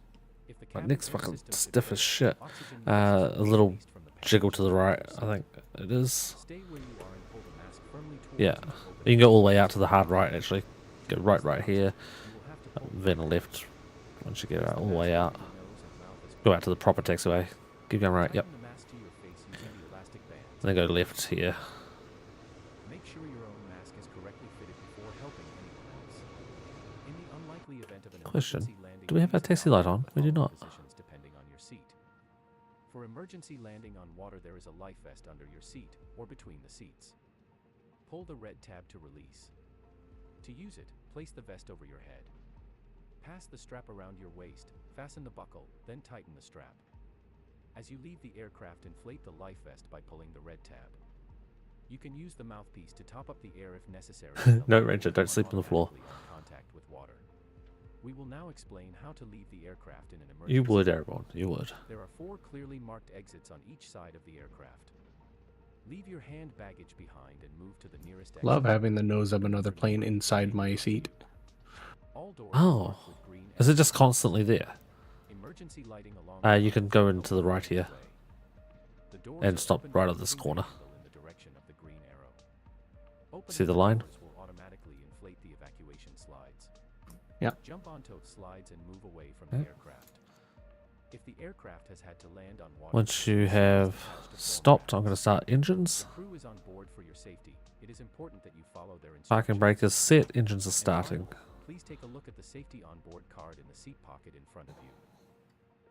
If the
My
cabin
neck's
air
fucking
system
stiff as
detects
shit.
oxygen
A
levels
little
released from the
jiggle to the right,
passenger
I think it is.
Stay where you are and pull the mask firmly towards
Yeah.
you to open
You can go all the way out to the hard right, actually. Go right here. Then left. Once you get out, all the way out. Go out to the proper taxiway. Keep going right, yep.
the mask to your face using the elastic bands.
Then go left here.
Make sure your own mask is correctly fitted before helping anyone else. In the unlikely event of an
Question.
emergency landing,
Do we have our
please
taxi light
adopt
on?
the
We do
following
not.
positions depending on your seat. For emergency landing on water, there is a life vest under your seat or between the seats. Pull the red tab to release. To use it, place the vest over your head. Pass the strap around your waist, fasten the buckle, then tighten the strap. As you leave the aircraft, inflate the life vest by pulling the red tab. You can use the mouthpiece to top up the air if necessary.
No, Ranger, don't sleep on the floor.
Contact with water. We will now explain how to leave the aircraft in an emergency.
You would, Airborne. You would.
There are 4 clearly marked exits on each side of the aircraft. Leave your hand baggage behind and move to the nearest exit.
Love having the nose of another plane inside my seat.
All doors
Oh.
marked with green
Is it just constantly there?
Emergency lighting along
You can go into the right here.
the doors
And
are
stop
open
right
at
at this
an
corner.
angle in the direction of the green
See the line?
Doors will automatically inflate the evacuation slides.
Yeah.
Jump onto slides and move away from
Okay.
the aircraft. If the aircraft has had to land on water,
Once you have stopped, I'm going to start engines.
the crew is on board for your safety. It is important that you follow their instructions.
Parking brake is set, engines are starting.
Please take a look at the safety onboard card in the seat pocket in front of you.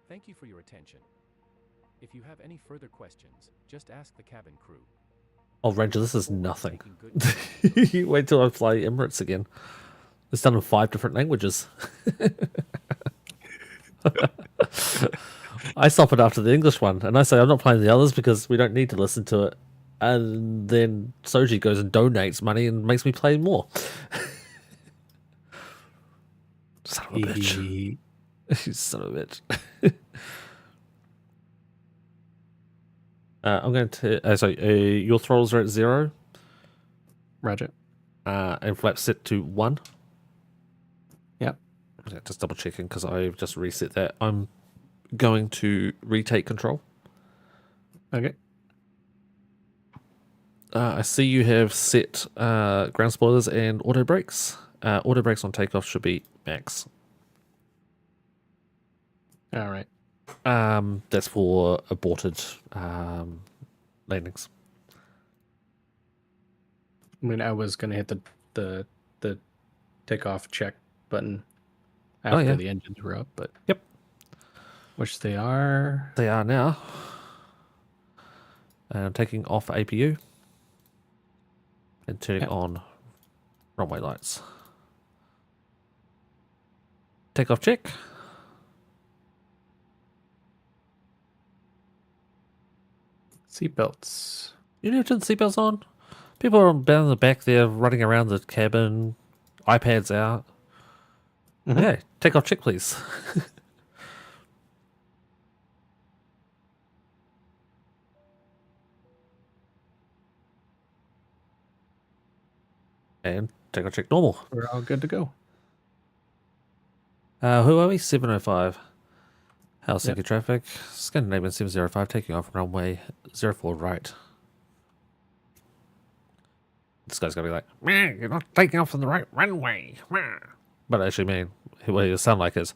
Thank you for your attention. If you have any further questions, just ask the cabin crew.
Oh, Ranger, this is nothing. Wait till I fly Emirates again. It's done in 5 different languages. I stop it after the English one, and I say I'm not playing the others because we don't need to listen to it. And then Soji goes and donates money and makes me play more. Son of a bitch. You son of a bitch. I'm going to... your throttles are at 0.
Roger.
And flaps set to 1.
Yep.
Just double checking because I've just reset that. I'm going to retake control.
Okay.
I see you have set ground spoilers and auto brakes. Auto brakes on takeoff should be max.
All right.
That's for aborted landings.
I mean, I was gonna hit the takeoff check button after the engines were up, but
yep,
which they are.
They are now. And I'm taking off APU and turning on runway lights. Takeoff check.
Seatbelts.
You need to turn the seatbelts on. People are down in the back there running around the cabin. iPads out.
Mm-hmm.
Hey, takeoff check, please. And takeoff check normal.
We're all good to go.
Who are we? 705. Helsinki traffic. Scandinavian 705 taking off runway 04 right. This guy's gonna be like, man, you're not taking off on the right runway. But I actually mean, what you sound like is.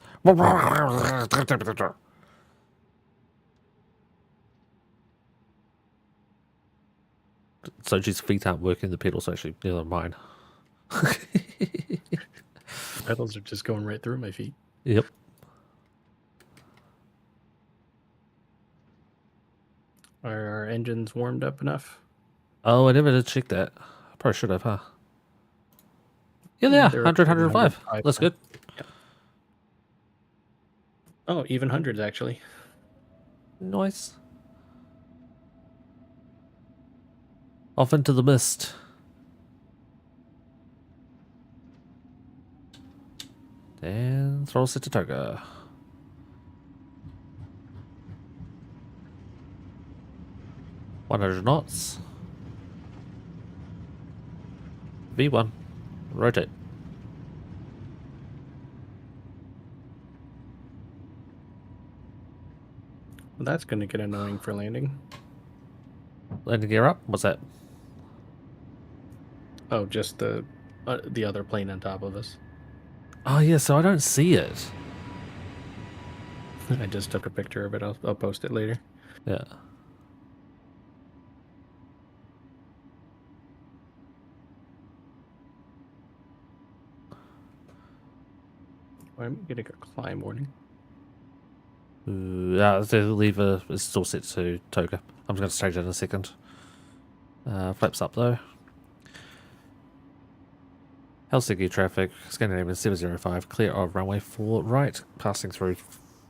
Soji's feet aren't working, the pedals actually, neither are mine.
Pedals are just going right through my feet.
Yep.
Are our engines warmed up enough?
Oh, I never did check that. I probably should have, huh? Yeah, they are. 100, 105. That's good.
Yeah. Oh, even hundreds, actually.
Nice. Off into the mist. And throw us to Toga. $100 knots. V1. Rotate.
Well, that's going to get annoying for landing.
Landing gear up? What's that?
Oh, just the other plane on top of us.
Oh, yeah, so I don't see it.
I just took a picture of it. I'll post it later.
Yeah.
I'm getting a climb warning.
Yeah, the lever is still set to Toga. I'm just going to stage it in a second. Flaps up though. Helsinki traffic, Scandinavian 705, clear of runway 4 right, passing through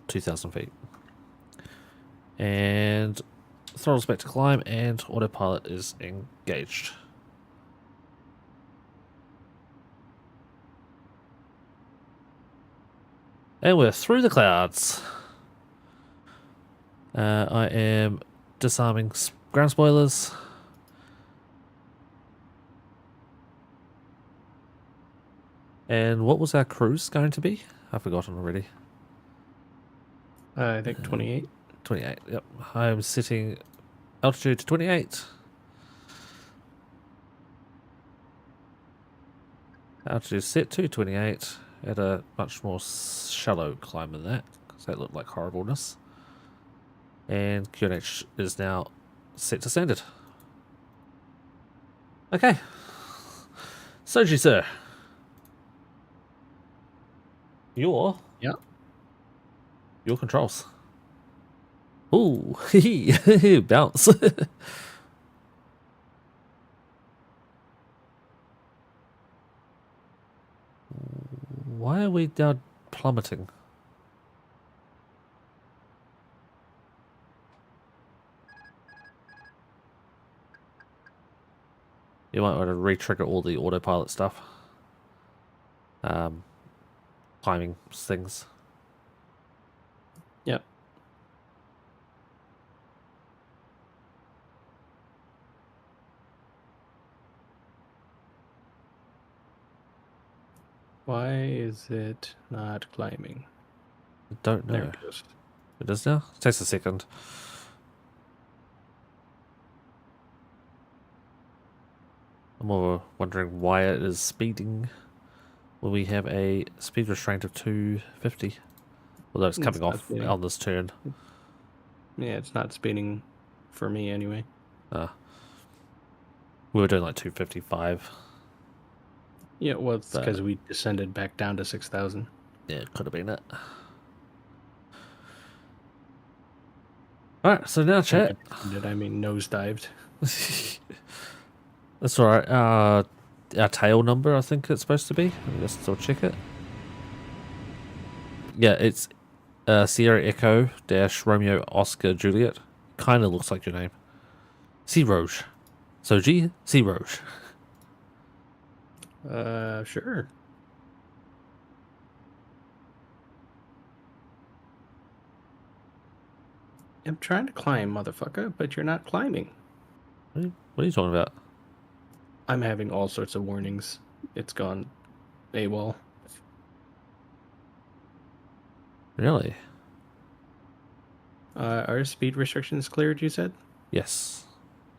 2,000 feet. And throttles back to climb, and autopilot is engaged. And we're through the clouds. I am disarming ground spoilers. And what was our cruise going to be? I've forgotten already.
I think 28.
28, yep. I'm setting altitude to 28. altitude set 228 at a much more shallow climb than that, because that looked like horribleness. And QNH is now set to standard. Okay. Soji, sir. Your controls. Ooh, bounce. Why are we now plummeting? You might want to re-trigger all the autopilot stuff. Climbing things.
Yep. Why is it not climbing?
I don't know.
There it goes.
It is now? It takes a second. I'm more wondering why it is speeding. Will we have a speed restraint of 250? Although it's coming off on this turn.
Yeah, it's not speeding for me anyway.
We were doing like 255.
Yeah, well, it's because we descended back down to 6,000.
Yeah, it could have been it. Alright, so now chat.
I mean nosedived.
That's alright. Our tail number, I think it's supposed to be. Let me just still check it. Yeah, it's Sierra Echo - Romeo Oscar Juliet. Kind of looks like your name. C Roge. Soji C Roge.
Sure. I'm trying to climb, motherfucker, but you're not climbing.
What are you talking about?
I'm having all sorts of warnings. It's gone AWOL.
Really?
Are speed restrictions cleared, you said?
Yes.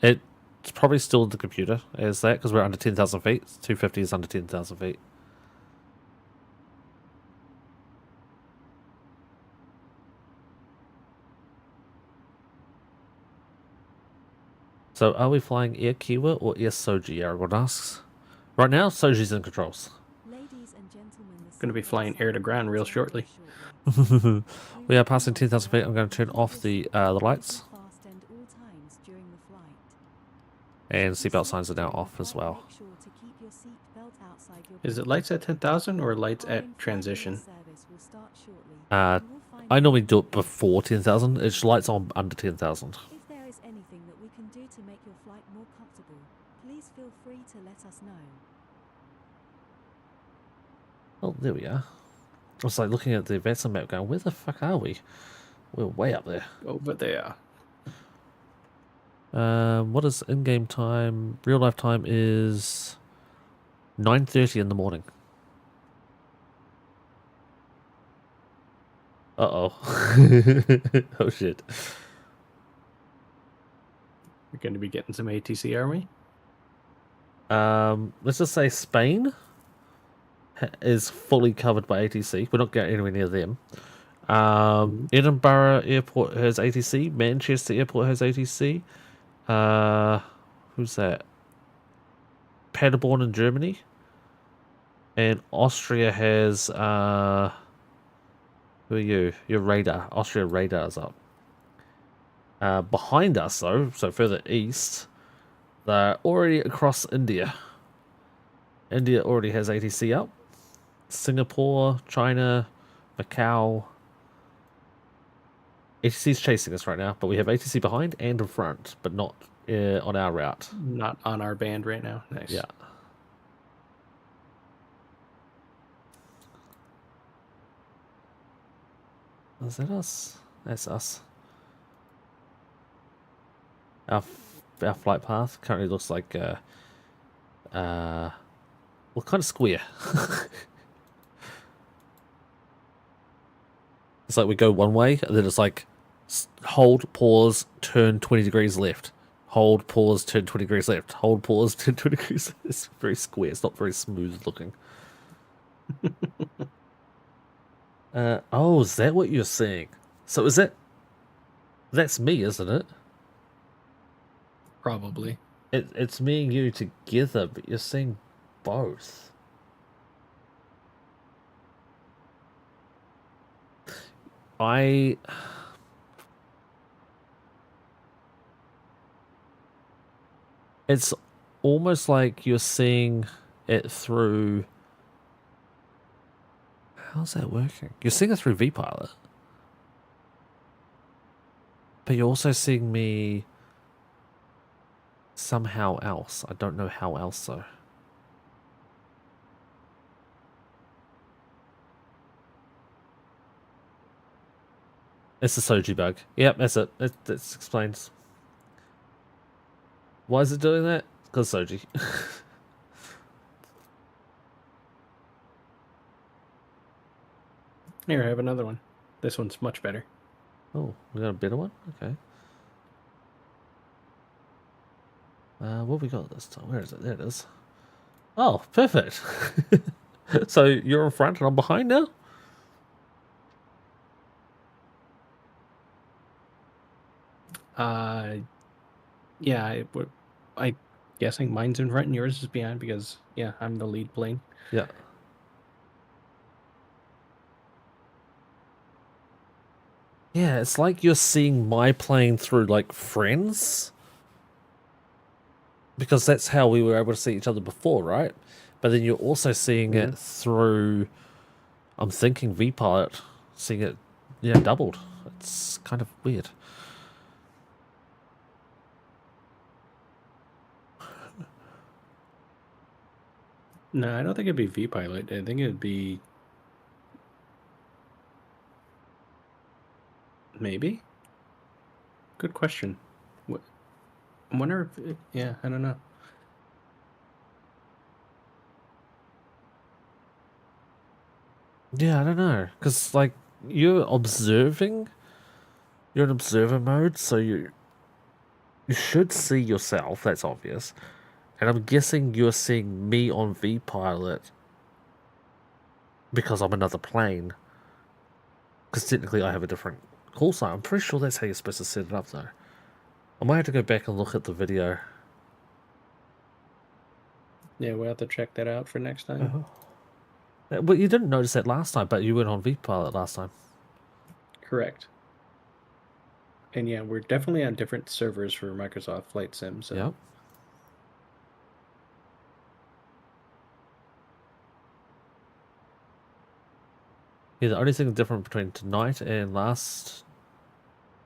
It's probably still the computer as that, because we're under 10,000 feet. 250 is under 10,000 feet. So are we flying Air Kiwa or Air Soji, everyone asks. Right now, Soji's in controls.
Ladies and gentlemen,
Going to be flying air to ground real shortly.
We are passing 10,000 feet. I'm going to turn off the lights. And seatbelt signs are now off as well.
Is it lights at 10,000 or lights at transition?
I normally do it before 10,000. It's lights on under 10,000.
If there is anything that we can do to make your flight more comfortable, please feel free to let us know.
Oh, there we are. I was like looking at the VATSIM map going, where the fuck are we? We're way up there.
Over there.
What is in-game time? Real life time is 9:30 in the morning. Uh-oh. Oh shit.
We're going to be getting some ATC, are we?
Let's just say Spain is fully covered by ATC. We're not getting anywhere near them. Edinburgh Airport has ATC. Manchester Airport has ATC. Who's that? Paderborn in Germany. And Austria has, who are you? Your radar. Austria radar's up. Behind us, though, so further east, they're already across India. India already has ATC up. Singapore, China, Macau. ATC's chasing us right now, but we have ATC behind and in front, but not on our route.
Not on our band right now. Nice.
Yeah. Is that us? That's us. Our flight path currently looks like well, kind of square. It's like we go one way, and then it's like hold, pause, turn 20 degrees left. Hold, pause, turn 20 degrees left. Hold, pause, turn 20 degrees. It's very square. It's not very smooth looking. Oh, is that what you're seeing? So is that... That's me, isn't it?
Probably.
It's me and you together, but you're seeing both. It's almost like you're seeing it through... How's that working? You're seeing it through VPilot. But you're also seeing me somehow else. I don't know how else though. It's the Soji bug. Yep, that's it. That explains. Why is it doing that? Because Soji.
Here, I have another one. This one's much better.
Oh, we got a better one? Okay. What have we got this time? Where is it? There it is. Oh, perfect. So you're in front and I'm behind now?
Yeah, I guessing mine's in front and yours is behind because, yeah, I'm the lead plane.
Yeah. Yeah, it's like you're seeing my plane through, like, friends. Because that's how we were able to see each other before, right? But then you're also seeing it through, I'm thinking VPilot, seeing it, yeah, doubled. It's kind of weird.
No, I don't think it'd be VPilot. I think it'd be... Maybe? Good question. What? I wonder if... yeah, I don't know.
Yeah, I don't know. Because, like, you're observing. You're in observer mode, so you should see yourself. That's obvious. And I'm guessing you're seeing me on VPilot because I'm another plane. Because technically I have a different call sign. I'm pretty sure that's how you're supposed to set it up, though. I might have to go back and look at the video.
Yeah, we'll have to check that out for next time.
Well, you didn't notice that last time, but you went on VPilot last time.
Correct. And yeah, we're definitely on different servers for Microsoft Flight Sim. So.
Yep. Yeah, the only thing different between tonight and not last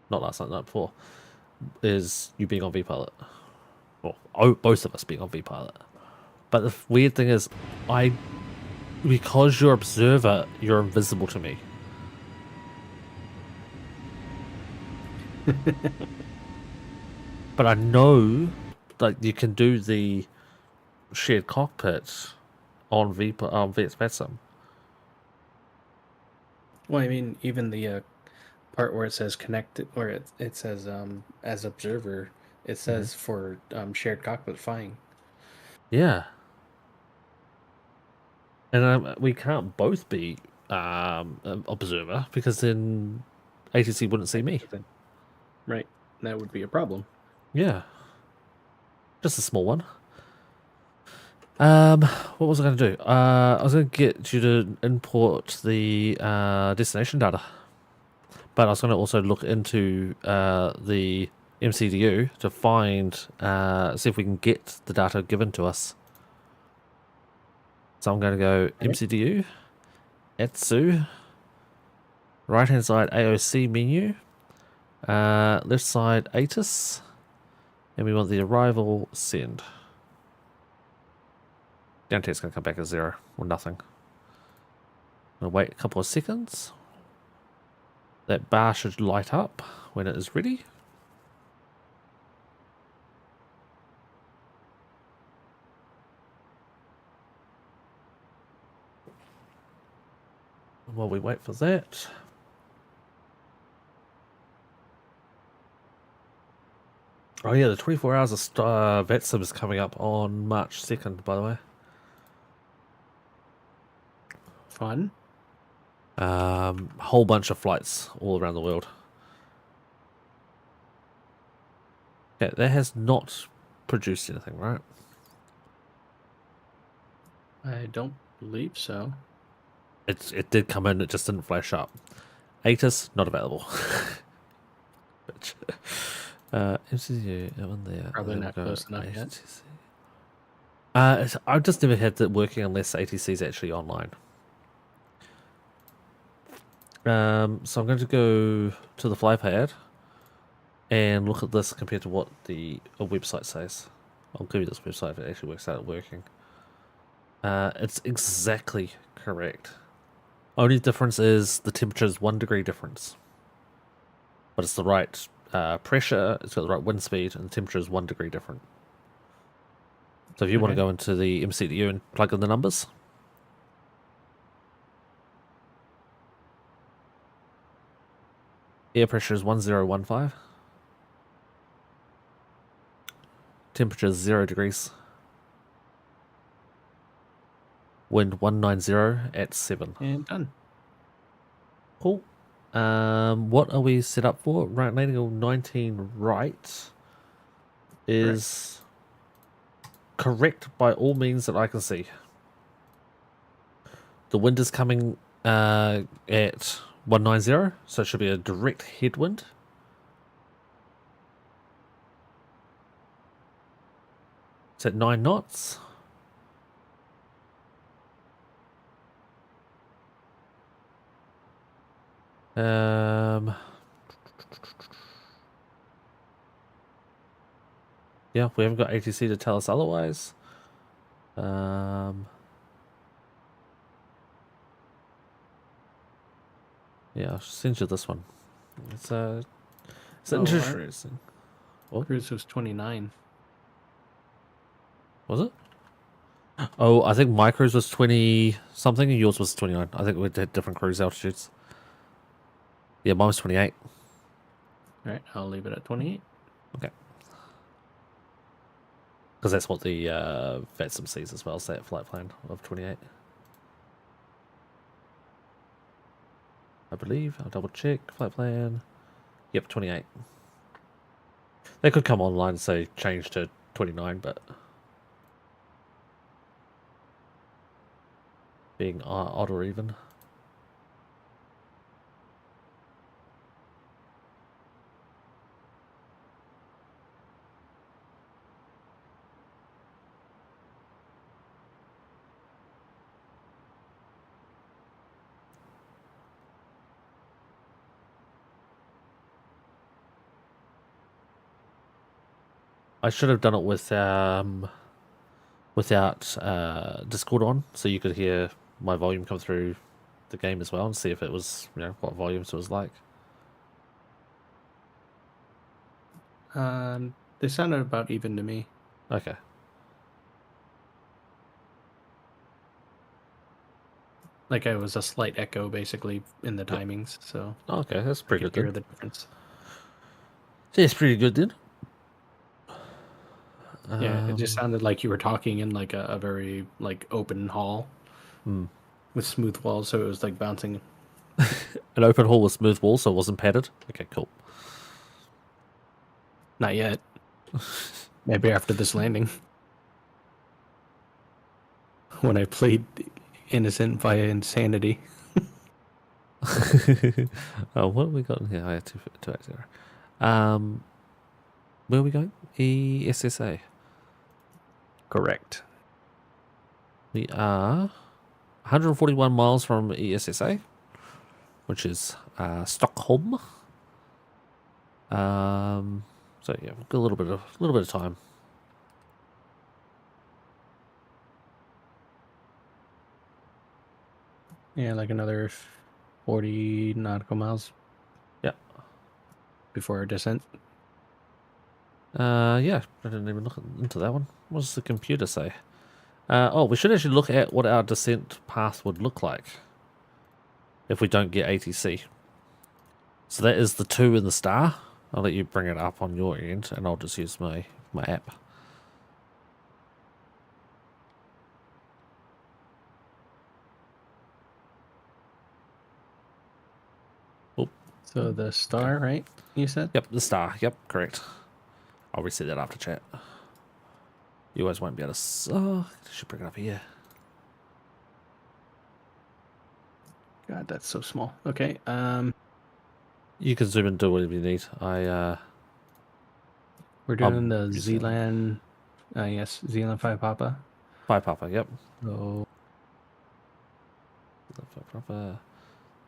night, the night before, is you being on VPilot. Well, both of us being on VPilot. But the weird thing is, because you're observer, you're invisible to me. But I know, like, you can do the shared cockpit on VATSIM.
Well, I mean, even the part where it says connected, where it says as observer, it says for shared cockpit flying.
Yeah. And we can't both be an observer because then ATC wouldn't see me.
Right. That would be a problem.
Yeah. Just a small one. What was I going to do? I was going to get you to import the destination data. But I was going to also look into the MCDU to find, see if we can get the data given to us. So I'm going to go MCDU, ETSU, right hand side AOC menu, left side ATIS, and we want the arrival send. Guarantee it's going to come back as 0 or nothing. I'm going to wait a couple of seconds. That bar should light up when it is ready. While we wait for that, Oh yeah, the 24 hours of VATSIM is coming up on March 2nd, by the way.
Fun.
Whole bunch of flights all around the world. Okay, that has not produced anything, right?
I don't believe so.
It did come in, it just didn't flash up. ATIS, not available. Bitch. MCU, that one there.
Probably
There we
not
go.
close enough yet.
I've just never had it working unless ATC is actually online. So I'm going to go to the flypad and look at this compared to what the website says. I'll give you this website if it actually works out working. It's exactly correct. Only difference is the temperature is 1 degree difference. But it's the right pressure, it's got the right wind speed, and the temperature is 1 degree different. So if you want to go into the MCDU and plug in the numbers. Air pressure is 1015. Temperature is 0 degrees. Wind 190 at 7.
And done.
Cool. What are we set up for? Right, landing on 19 right is correct by all means that I can see. The wind is coming at 190, so it should be a direct headwind. It's at 9 knots. Yeah, we haven't got ATC to tell us otherwise. Yeah, I'll send you this one. It's interesting.
What? Cruise was 29.
Was it? Oh, I think my cruise was 20 something and yours was 29. I think we had different cruise altitudes. Yeah, mine was 28.
Alright, I'll leave it at 28.
Okay. Because that's what the VATSIM sees as well, so that flight plan of 28. I believe. I'll double check. Flight plan. Yep, 28. They could come online and say change to 29, but being odd or even. I should have done it with without Discord on, so you could hear my volume come through the game as well and see if it was, you know, what volumes it was like.
They sounded about even to me.
Okay.
Like it was a slight echo basically in the timings, so
okay, that's pretty good.
Hear the difference.
Yeah, it's pretty good then.
Yeah, it just sounded like you were talking in like a very like open hall with smooth walls, so it was like bouncing.
An open hall with smooth walls, so it wasn't padded. Okay, cool.
Not yet. Maybe after this landing. When I played innocent via insanity.
Oh, what have we got in here? I had 280. Where are we going? ESSA.
Correct.
We are 141 miles from ESSA, which is Stockholm. So yeah, we've got a little bit of time.
Yeah, like another 40 nautical miles.
Yeah.
Before our descent.
Yeah, I didn't even look into that one. What does the computer say? Oh, we should actually look at what our descent path would look like if we don't get ATC. So that is the 2 in the star. I'll let you bring it up on your end, and I'll just use my app. Oh.
So the star, right? You said?
Yep, the star. Yep, correct. I'll reset that after chat. You guys won't be able to... Oh, I should bring it up here.
God, that's so small. Okay.
You can zoom and do whatever you need.
We're doing the ZLAN. Yes, ZLAN 5 Papa.
5 Papa, yep.
So...
5 Papa.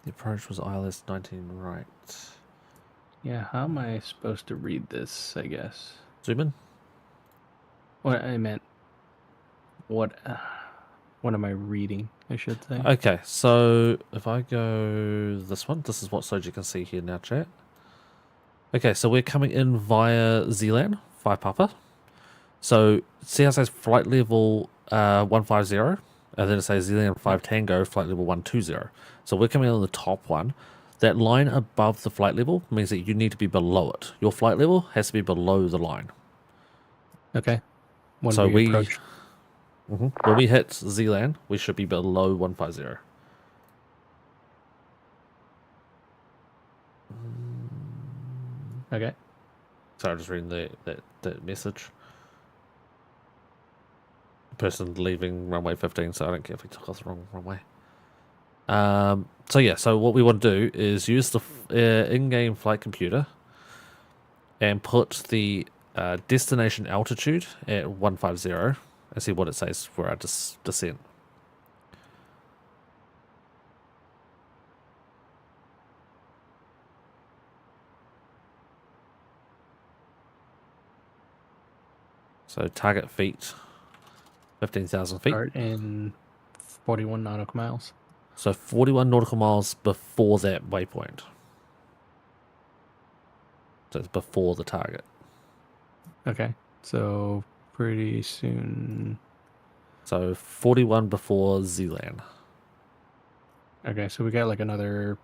The approach was ILS 19 right.
Yeah, how am I supposed to read this, I guess?
Zoom in.
What I meant... What am I reading, I should say?
Okay, so if I go this one, this is what Soji can see here now, chat. Okay, so we're coming in via ZLAN 5 Papa. So see how it says flight level 150, and then it says ZLAN 5 Tango flight level 120. So we're coming in on the top one. That line above the flight level means that you need to be below it. Your flight level has to be below the line.
Okay. When
so
we approach.
When we hit ZLAN, we should be below 150.
Okay.
So I'm just reading that message. Person leaving runway 15, so I don't care if we took off the wrong runway. So yeah, so what we want to do is use the in-game flight computer and put the destination altitude at 150 and see what it says for our descent. So target feet, 15,000 feet.
Start in 41 nautical miles.
So 41 nautical miles before that waypoint. So it's before the target.
Okay, so pretty soon.
So 41 before ZLAN.
Okay, so we got like another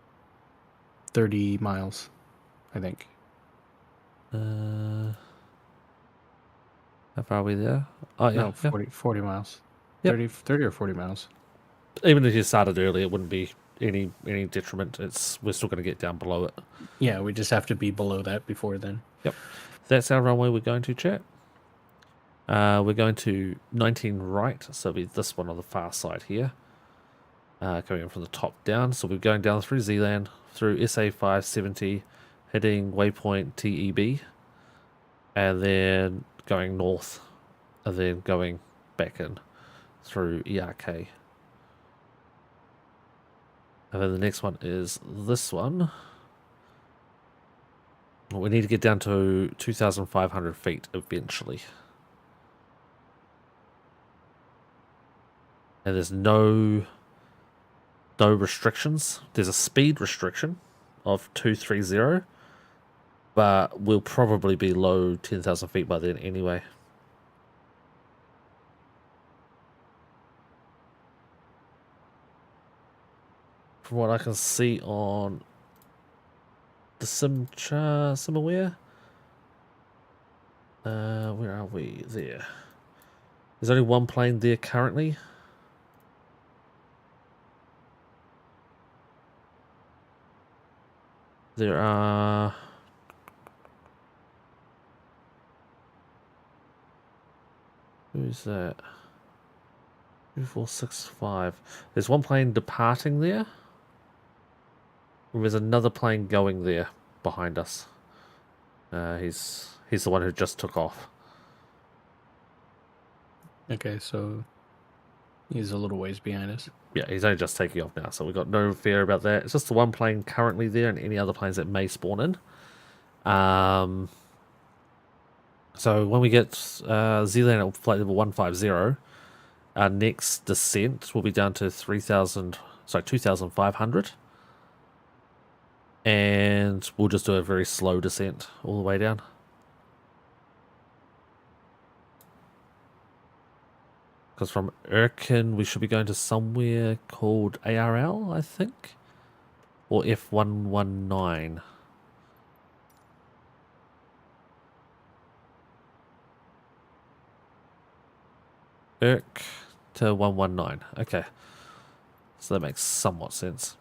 30 miles, I think.
How far are we there? Oh, yeah.
No, 40 miles.
Yep.
30 or 40 miles.
Even if you started early, it wouldn't be any detriment. We're still going to get down below it.
Yeah, we just have to be below that before then.
Yep. That's our runway we're going to, chat. We're going to 19 right, so it'll be this one on the far side here. Coming in from the top down. So we're going down through ZLAN, through SA570, hitting waypoint TEB, and then going north, and then going back in through ERK. And then the next one is this one. We need to get down to 2,500 feet eventually. And there's no restrictions. There's a speed restriction of 230, but we'll probably be low 10,000 feet by then anyway. From what I can see on the SimAware, where are we? There. There's only one plane there currently. There are... Who's that? 2465. There's one plane departing there. And there's another plane going there behind us. He's the one who just took off.
Okay, so he's a little ways behind us.
Yeah, he's only just taking off now, so we've got no fear about that. It's just the one plane currently there and any other planes that may spawn in. So when we get ZLAN at flight level 150, our next descent will be down to 2,500. And we'll just do a very slow descent all the way down. Because from Erkin, we should be going to somewhere called ARL, I think. Or F119. Irk to 119. Okay. So that makes somewhat sense.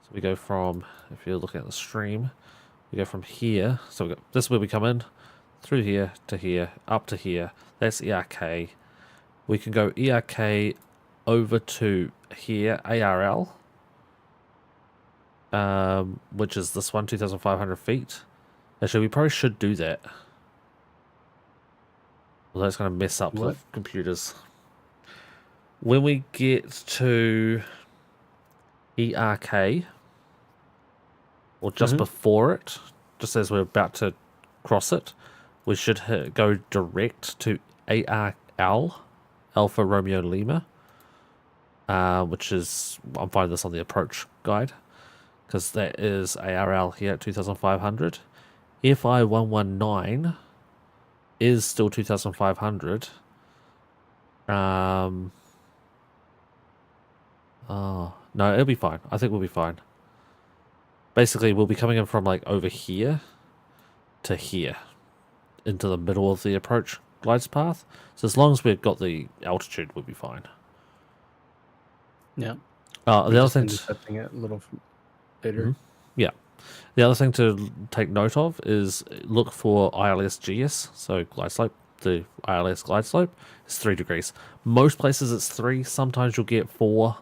So we go from, if you're looking at the stream, we go from here. So this is where we come in, through here to here, up to here. That's ERK. We can go ERK over to here, ARL, which is this one, 2,500 feet. Actually, we probably should do that. Although it's going to mess up the computers. When we get to ERK, or just before it, just as we're about to cross it, we should go direct to ARL, Alpha Romeo Lima, which is, I'm finding this on the approach guide, because that is ARL here at 2,500. FI 119 is still 2,500. Oh, no, it'll be fine. I think we'll be fine. Basically, we'll be coming in from like over here to here into the middle of the approach glides path. So as long as we've got the altitude, we'll be fine.
Yeah.
The other thing,
Setting it a little later.
Yeah. The other thing to take note of is look for ILS GS, so glide slope. The ILS glide slope is 3 degrees. Most places it's 3. Sometimes you'll get 4,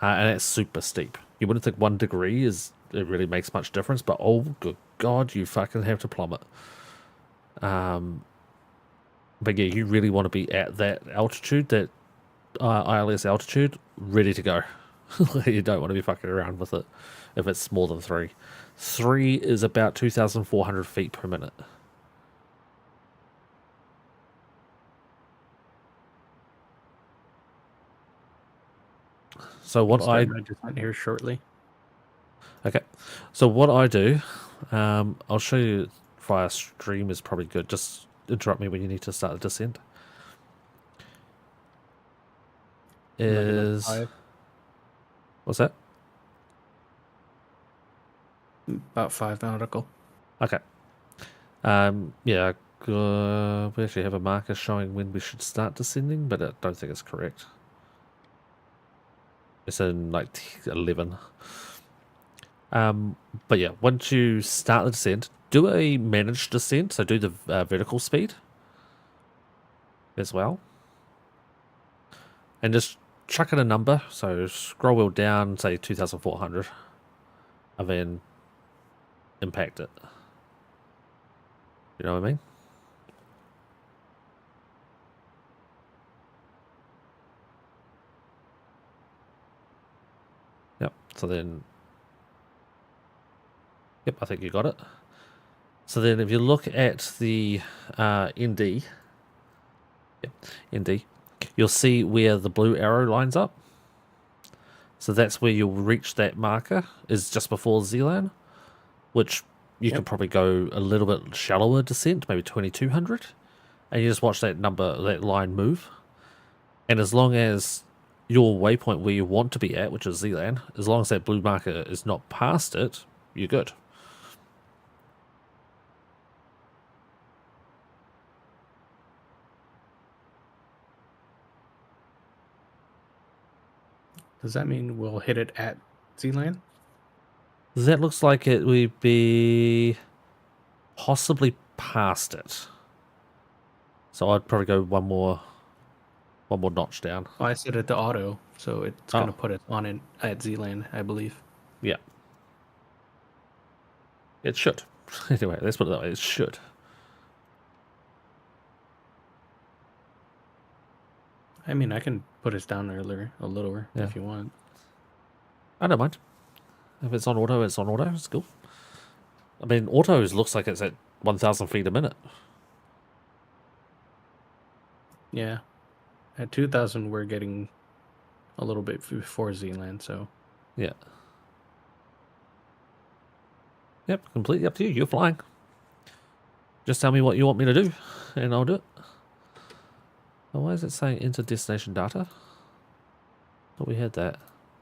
and it's super steep. You wouldn't think 1 degree it really makes much difference, but oh good God, you fucking have to plummet. But yeah, you really want to be at that altitude, that ILS altitude, ready to go. You don't want to be fucking around with it if it's more than 3. 3 is about 2,400 feet per minute. So what I
just here shortly.
Okay, so what I do, I'll show you via stream is probably good. Just interrupt me when you need to start the descent. What's that?
About 5 nautical.
Okay. Yeah, we actually have a marker showing when we should start descending, but I don't think it's correct. It's in like 11. But yeah, once you start the descent, do a managed descent, so do the vertical speed as well. And just chuck in a number, so scroll wheel down, say 2,400, and then impact it. You know what I mean? Yep, so then... Yep, I think you got it. So then if you look at the ND, ND, you'll see where the blue arrow lines up. So that's where you'll reach that marker, is just before Zealand, which you could probably go a little bit shallower descent, maybe 2,200, and you just watch that that line move. And as long as your waypoint where you want to be at, which is Zealand, as long as that blue marker is not past it, you're good.
Does that mean we'll hit it at Zealand?
That looks like it would be possibly past it. So I'd probably go one more notch down.
Oh, I set it to auto, so it's going to put it on it at Zealand, I believe.
Yeah. It should. Anyway, let's put it that way. It should.
I mean, I can put us down earlier, a little if you want.
I don't mind. If it's on auto, it's on auto. It's cool. I mean, auto looks like it's at 1,000 feet a minute.
Yeah. At 2,000, we're getting a little bit before Zealand, so...
Yeah. Yep, completely up to you. You're flying. Just tell me what you want me to do, and I'll do it. Oh, why is it saying enter destination data? Thought we had that.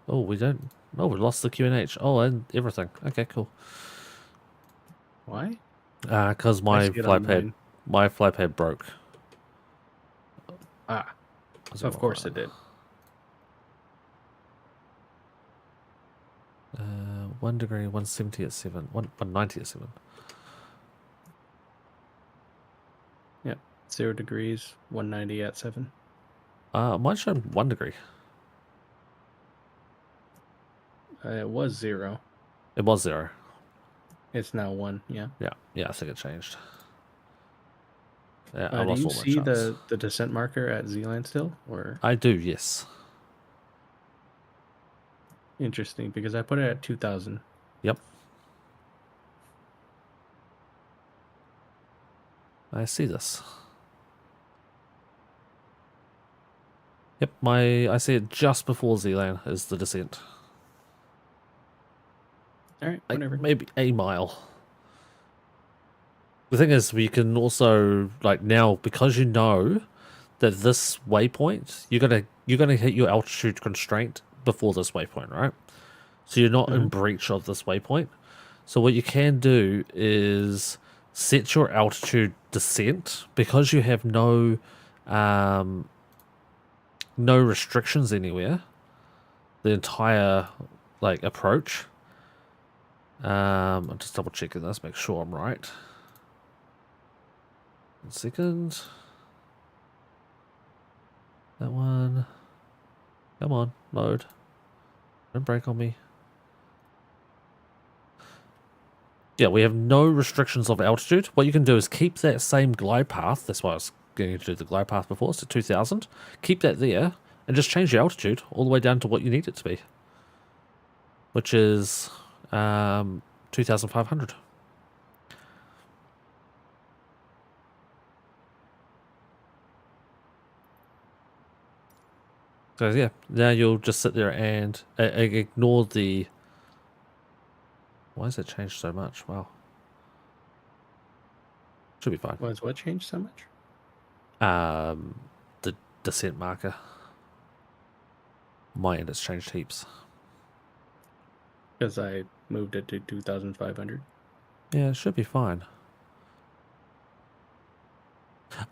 Oh, we don't. Oh, we lost the QNH. Oh, and everything. Okay, cool.
Why?
Because my fly pad broke.
Ah. Of course it did.
1 degree, 170 at 7, 190 at 7.
Yep. 0 degrees, 190 at 7.
Mine showed 1 degree.
It was 0.
It was 0.
It's now 1, yeah.
Yeah, I think it changed. Yeah, I
Do
lost
you
all my
see
charts.
the descent marker at Zealand still? Or
I do, yes.
interesting, because I put it at 2,000.
Yep. I see this. Yep, I see it just before Zealand is the descent.
Alright,
Like,
whatever.
maybe a mile. The thing is, we can also, like, now, because you know that this waypoint, you're gonna hit your altitude constraint before this waypoint, right? So you're not in breach of this waypoint. So what you can do is set your altitude descent, because you have no restrictions anywhere. The entire approach. I'm just double checking this, make sure I'm right. 1 second. That one. Come on, load. Don't break on me. Yeah, we have no restrictions of altitude. What you can do is keep that same glide path. That's why I was going to do the glide path before, so 2,000. Keep that there, and just change the altitude all the way down to what you need it to be. Which is 2,500. So yeah, now you'll just sit there and ignore the... Why has it changed so much? Wow. Should be fine.
Was what changed so much?
The descent marker. My end has changed heaps.
Because I moved it to 2,500.
Yeah, it should be fine.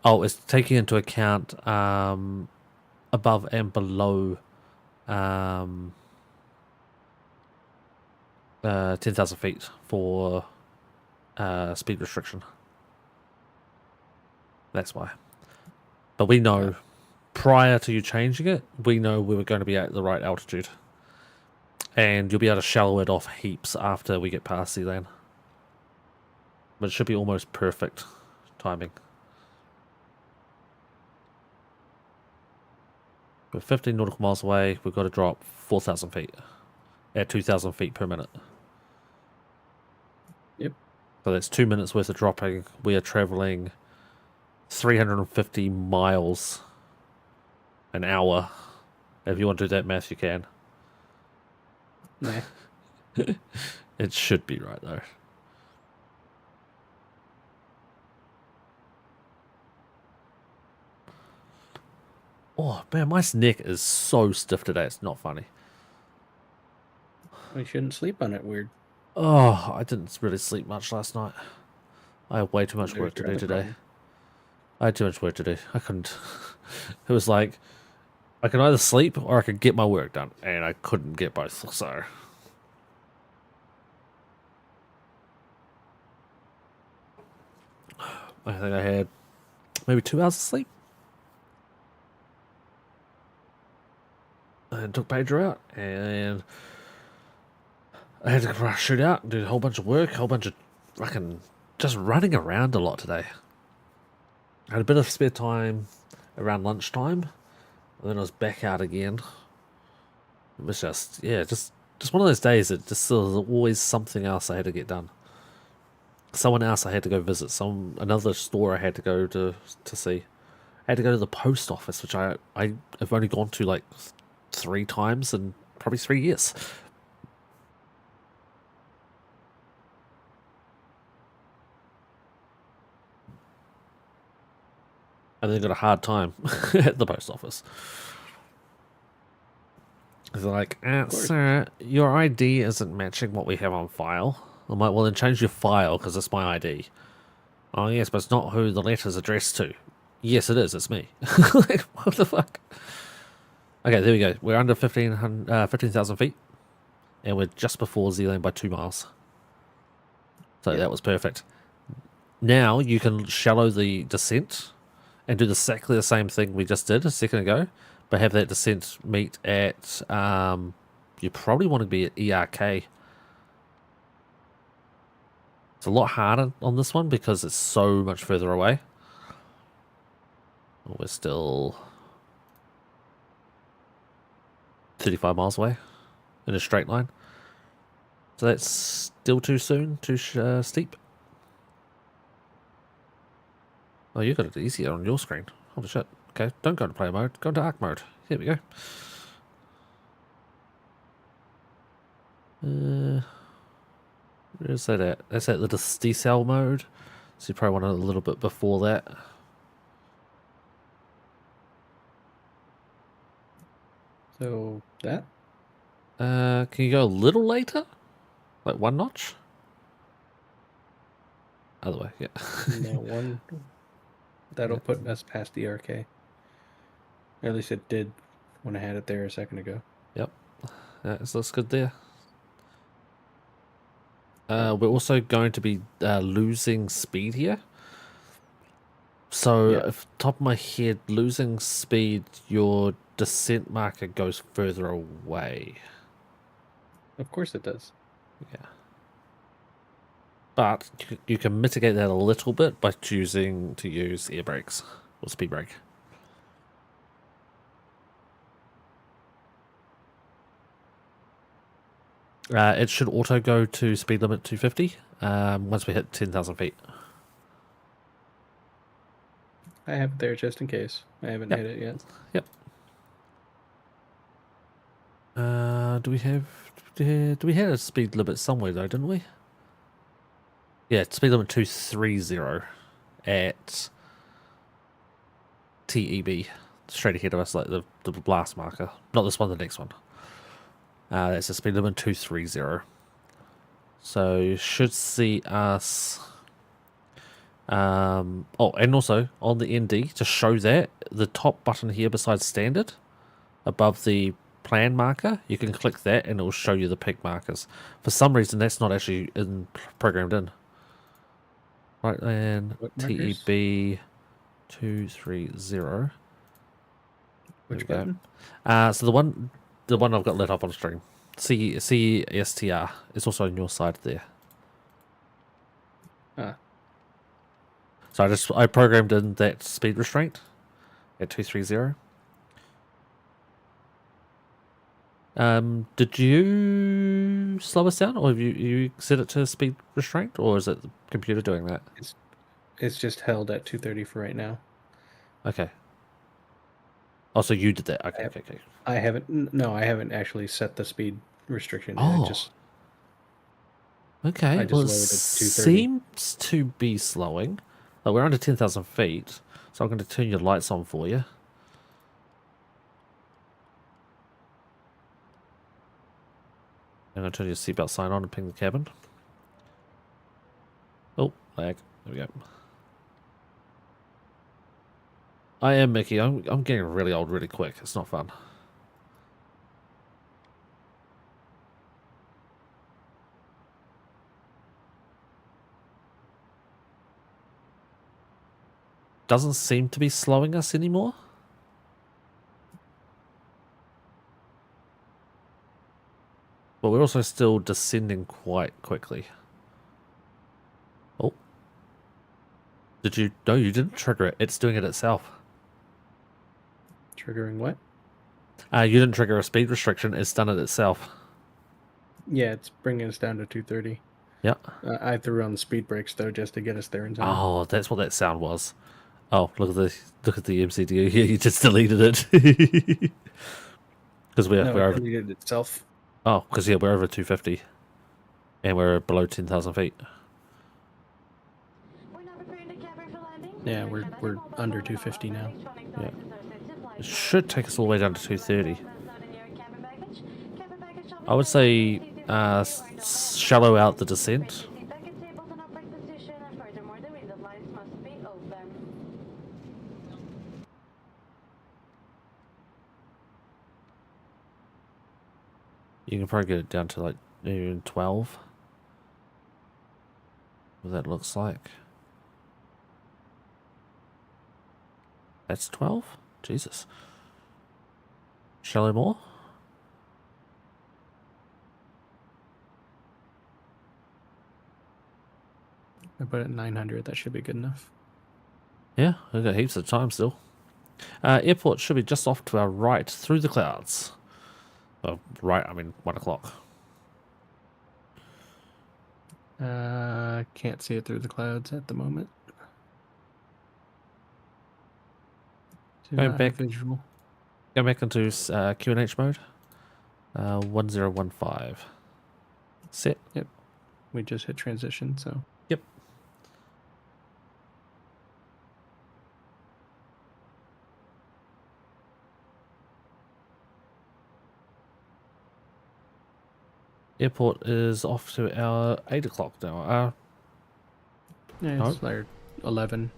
Oh, it's taking into account above and below 10,000 feet for speed restriction. That's why. But we know, prior to you changing it, we know we were going to be at the right altitude. And you'll be able to shallow it off heaps after we get past Sealand. But it should be almost perfect timing. We're 15 nautical miles away. We've got to drop 4,000 feet at 2,000 feet per minute.
Yep.
So that's 2 minutes worth of dropping. We are traveling 350 miles an hour. If you want to do that math, you can.
Nah.
It should be right though. Oh man, my neck is so stiff today, it's not funny.
We shouldn't sleep on it, weird.
Oh, I didn't really sleep much last night. I had way too much work to do today. I had too much work to do. I couldn't. It was like, I could either sleep or I could get my work done, and I couldn't get both, so... I think I had maybe 2 hours of sleep. And took Pager out, and I had to shoot out and do a whole bunch of work, a whole bunch of fucking just running around a lot today. I had a bit of spare time around lunchtime, and then I was back out again. It was just, yeah, just one of those days that just there was always something else I had to get done. Someone else I had to go visit, another store I had to go to see. I had to go to the post office, which I have only gone to like 3 times in probably 3 years. And then got a hard time at the post office. They're like, sir, your ID isn't matching what we have on file. I'm like, well then change your file because it's my ID. Oh yes, but it's not who the letter's addressed to. Yes, it is. It's me. Like, what the fuck? Okay, there we go. We're under 15,000 feet, and we're just before Z-Lane by 2 miles. So that was perfect. Now you can shallow the descent and do exactly the same thing we just did a second ago, but have that descent meet at, you probably want to be at ERK. It's a lot harder on this one because it's so much further away. We're still 35 miles away in a straight line. So that's still too soon, too steep. Oh, you got it easier on your screen. Holy shit. Okay, don't go to play mode. Go into arc mode. Here we go. Where is that at? That's at the decel mode. So you probably want it a little bit before that.
So that?
Can you go a little later? Like 1 notch? Other way, yeah.
No, one. That'll put us past the RK. Or at least it did when I had it there a second ago.
Yep. It looks good there. We're also going to be losing speed here. So, off the top of my head, losing speed, your descent marker goes further away.
Of course it does.
Yeah. But you can mitigate that a little bit by choosing to use air brakes or speed brake. It should auto go to speed limit 250 once we hit 10,000 feet.
I have it there just in case. I haven't hit it yet.
Yep. Do we have a speed limit somewhere though, didn't we? Yeah, speed limit 230 at TEB, straight ahead of us, like the blast marker. Not this one, the next one. That's a speed limit 230. So you should see us. Oh, and also on the ND to show that the top button here besides standard, above the plan marker, you can click that and it will show you the peak markers. For some reason, that's not actually programmed in. Right, and TEB 230.
Which button?
So the one I've got lit up on stream. CESTR is also on your side there. So I programmed in that speed restraint at 230. Did you slow us down, or have you set it to speed restraint, or is it the computer doing that?
It's just held at 230 for right now.
Okay. Oh, so you did that. Okay, okay.
I haven't actually set the speed restriction.
Oh. Okay,
I just
well, it
lowered it to 230.
seems to be slowing. Like, we're under 10,000 feet, so I'm going to turn your lights on for you. I'm going to turn your seatbelt sign on and ping the cabin. Oh, lag. There we go. I am Mickey. I'm getting really old really quick. It's not fun. Doesn't seem to be slowing us anymore. But we're also still descending quite quickly. Oh. Did you? No, you didn't trigger it. It's doing it itself.
Triggering what?
You didn't trigger a speed restriction. It's done it itself.
Yeah, it's bringing us down to 230.
Yeah.
I threw on the speed brakes though, just to get us there in time.
Oh, that's what that sound was. Oh, look at the MCDU here. You just deleted it because we're over.
Deleted itself.
Oh, because yeah, we're over 250, and we're below 10,000 feet.
Yeah, we're under 250 now.
Yeah. It should take us all the way down to 230. I would say shallow out the descent. You can probably get it down to like even 12. What that looks like. That's 12? Jesus. Shallow more?
I put it at 900. That should be good enough.
Yeah, we've got heaps of time still. Airport should be just off to our right through the clouds. Well, right, I mean 1 o'clock.
Can't see it through the clouds at the moment. Do
Go
not
back,
have visual.
go back into QNH mode. 1015. Set.
Yep. We just hit transition, so.
Yep. Airport is off to our 8 o'clock now.
Yeah, it's like 11.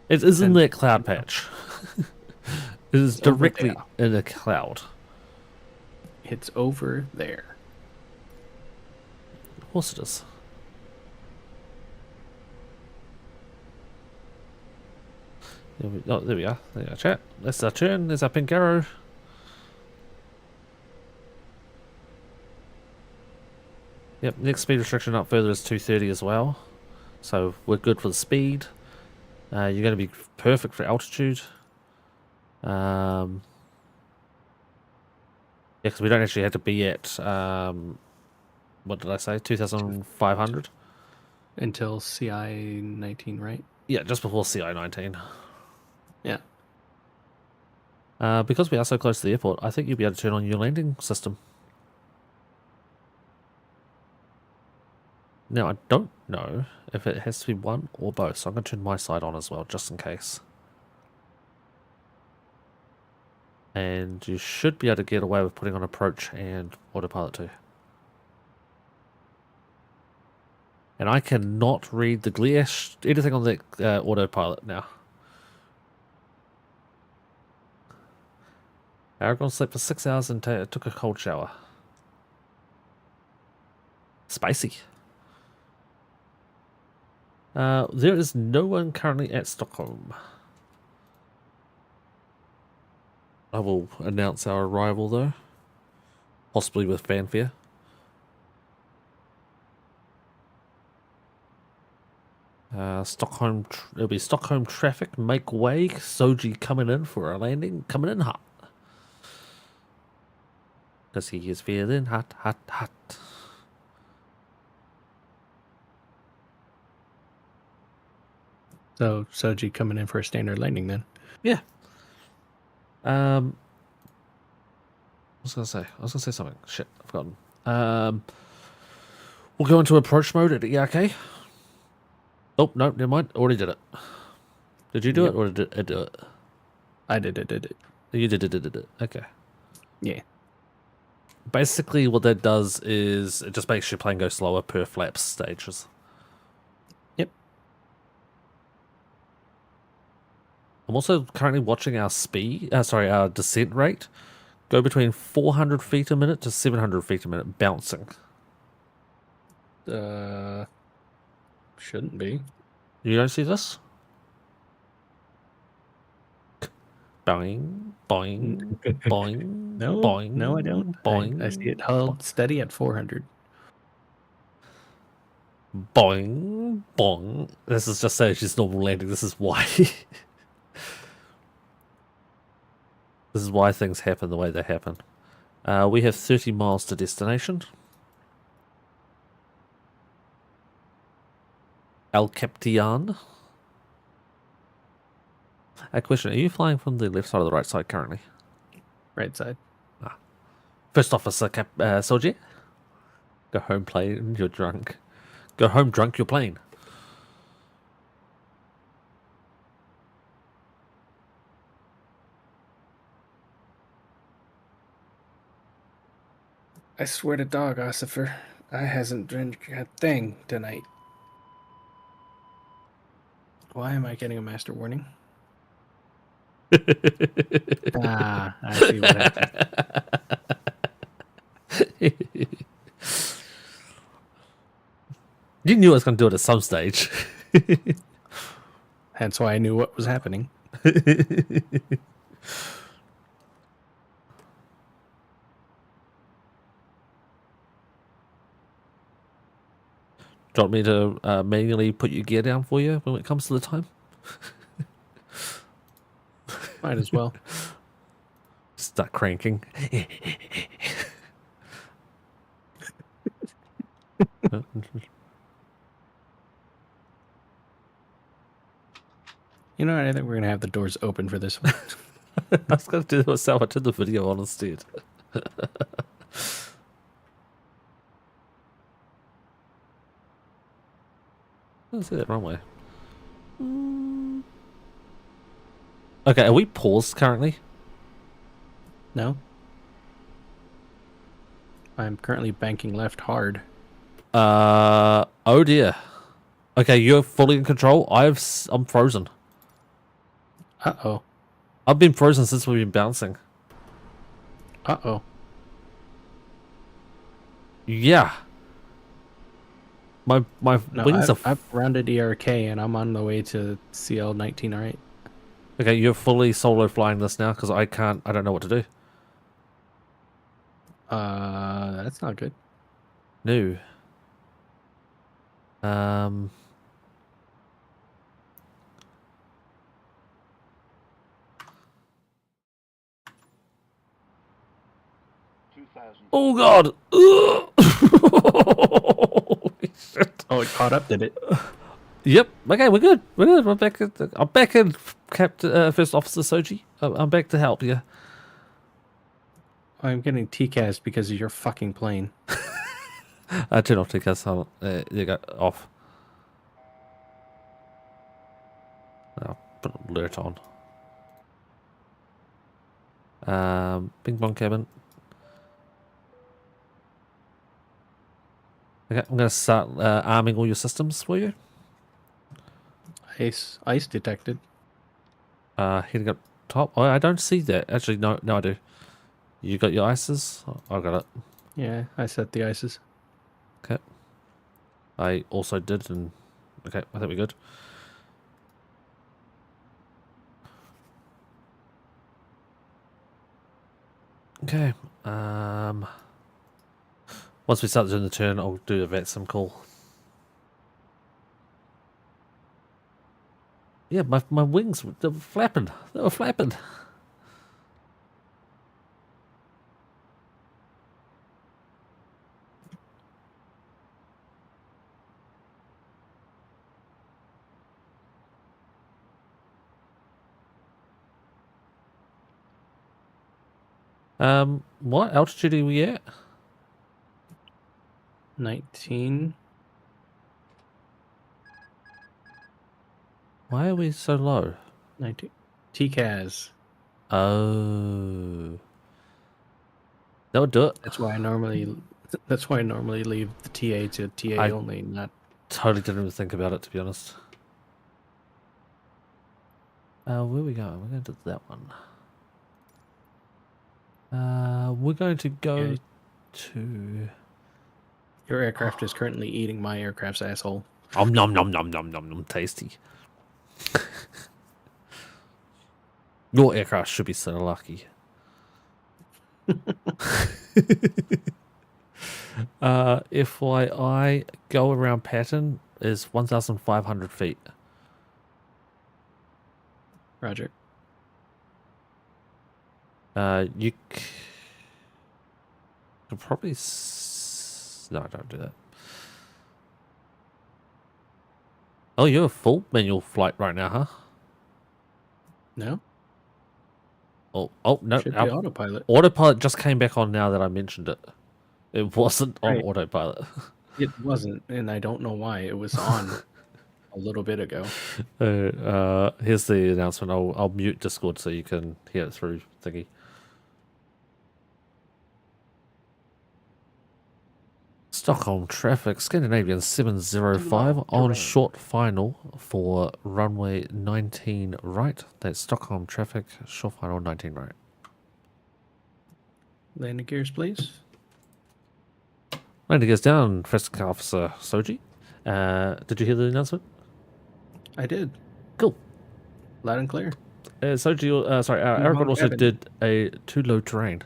It is in that cloud patch. It is directly in a cloud.
It's over there.
Of course it is. There we are. There we are, chat. That's our turn. There's our pink arrow. Yep, next speed restriction up further is 230 as well. So we're good for the speed. You're going to be perfect for altitude. Yeah, because we don't actually have to be at, what did I say, 2,500?
Until CI 19, right?
Yeah, just before CI 19.
Yeah.
Because we are so close to the airport, I think you'll be able to turn on your landing system. Now, I don't know if it has to be one or both, so I'm going to turn my side on as well, just in case. And you should be able to get away with putting on approach and autopilot too. And I cannot read the glare, anything on the autopilot now. Aragon slept for 6 hours and took a cold shower. Spicy. There is no one currently at Stockholm. I will announce our arrival though. Possibly with fanfare. Stockholm, it'll be Stockholm traffic, make way, Soji coming in for a landing, coming in hot. Because he is feeling hot, hot, hot.
So Soji coming in for a standard landing then?
Yeah. I was gonna say something. Shit, I've forgotten. We'll go into approach mode at ERK. Oh no, never mind. Already did it. Did you do it or did it do it?
I did it.
You did it. Okay.
Yeah.
Basically, what that does is it just makes your plane go slower per flaps stages.
Yep.
I'm also currently watching our our descent rate go between 400 feet a minute to 700 feet a minute, bouncing.
Shouldn't be.
You don't see this? Boing, boing, boing,
No,
boing.
no, I don't.
Boing.
I see it held steady at 400.
Boing, bong. This is just Soji's normal landing. This is why. This is why things happen the way they happen. We have 30 miles to destination. El Capitan. A question, are you flying from the left side or the right side currently?
Right side.
First Officer Soji. Go home plane, you're drunk. Go home drunk, you're plane.
I swear to dog, Ossifer, I hasn't drank a thing tonight. Why am I getting a master warning? I see what happened.
You knew I was going to do it at some stage.
That's why I knew what was happening.
Do you want me to manually put your gear down for you when it comes to the time?
Might as well.
Start cranking.
You know what? I think we're gonna have the doors open for this one.
I was going to do it myself. I turned the video on instead. Let's see that runway. Okay, are we paused currently?
No. I'm currently banking left hard.
Oh dear. Okay, you're fully in control. I'm frozen.
Uh-oh.
I've been frozen since we've been bouncing.
Uh-oh.
Yeah. My wings are...
I've rounded ERK and I'm on the way to CL19, right?
Okay, you're fully solo flying this now because I don't know what to do.
That's not good.
No. Oh god!
Oh, it caught up, did it?
Yep. Okay, we're good. We're good. I'm back in, Captain First Officer Soji. I'm back to help you.
I'm getting TCAS because of your fucking plane.
Turn off TCAS. There you go. Off. I'll put an alert on. Ping pong cabin. Okay, I'm going to start arming all your systems for you.
Ice detected.
Heading up top. Oh, I don't see that. Actually, no, I do. You got your ices? Oh, I got it.
Yeah, I set the ices.
Okay. I also did, and okay, I think we're good. Okay. Once we start doing the turn, I'll do a VATSIM call. Yeah, my wings, they were flapping. They were flapping. What altitude are we at?
19.
Why are we so low?
19. TCAS.
Oh. That would do it.
That's why I normally leave the TA to TA only, not...
Totally didn't even think about it, to be honest. Where are we going? We're going to do that one. We're going to go to...
Your aircraft is currently eating my aircraft's asshole.
Nom nom nom nom nom nom nom. Tasty. Your aircraft should be so lucky. FYI, go around pattern is 1,500 feet.
Roger.
You could probably... No, don't do that. Oh, you're a full manual flight right now, huh?
No.
Oh no.
Should be autopilot.
Autopilot just came back on now that I mentioned it. It wasn't on autopilot.
It wasn't, and I don't know why. It was on a little bit ago.
Here's the announcement. I'll mute Discord so you can hear it through thingy. Stockholm traffic, Scandinavian 705 on short final for runway 19 right. That's Stockholm traffic, short final 19 right.
Landing gears, please.
Landing gears down, First Officer Soji. Did you hear the announcement?
I did.
Cool.
Loud and clear.
Aragon also
cabin.
did a too low terrain.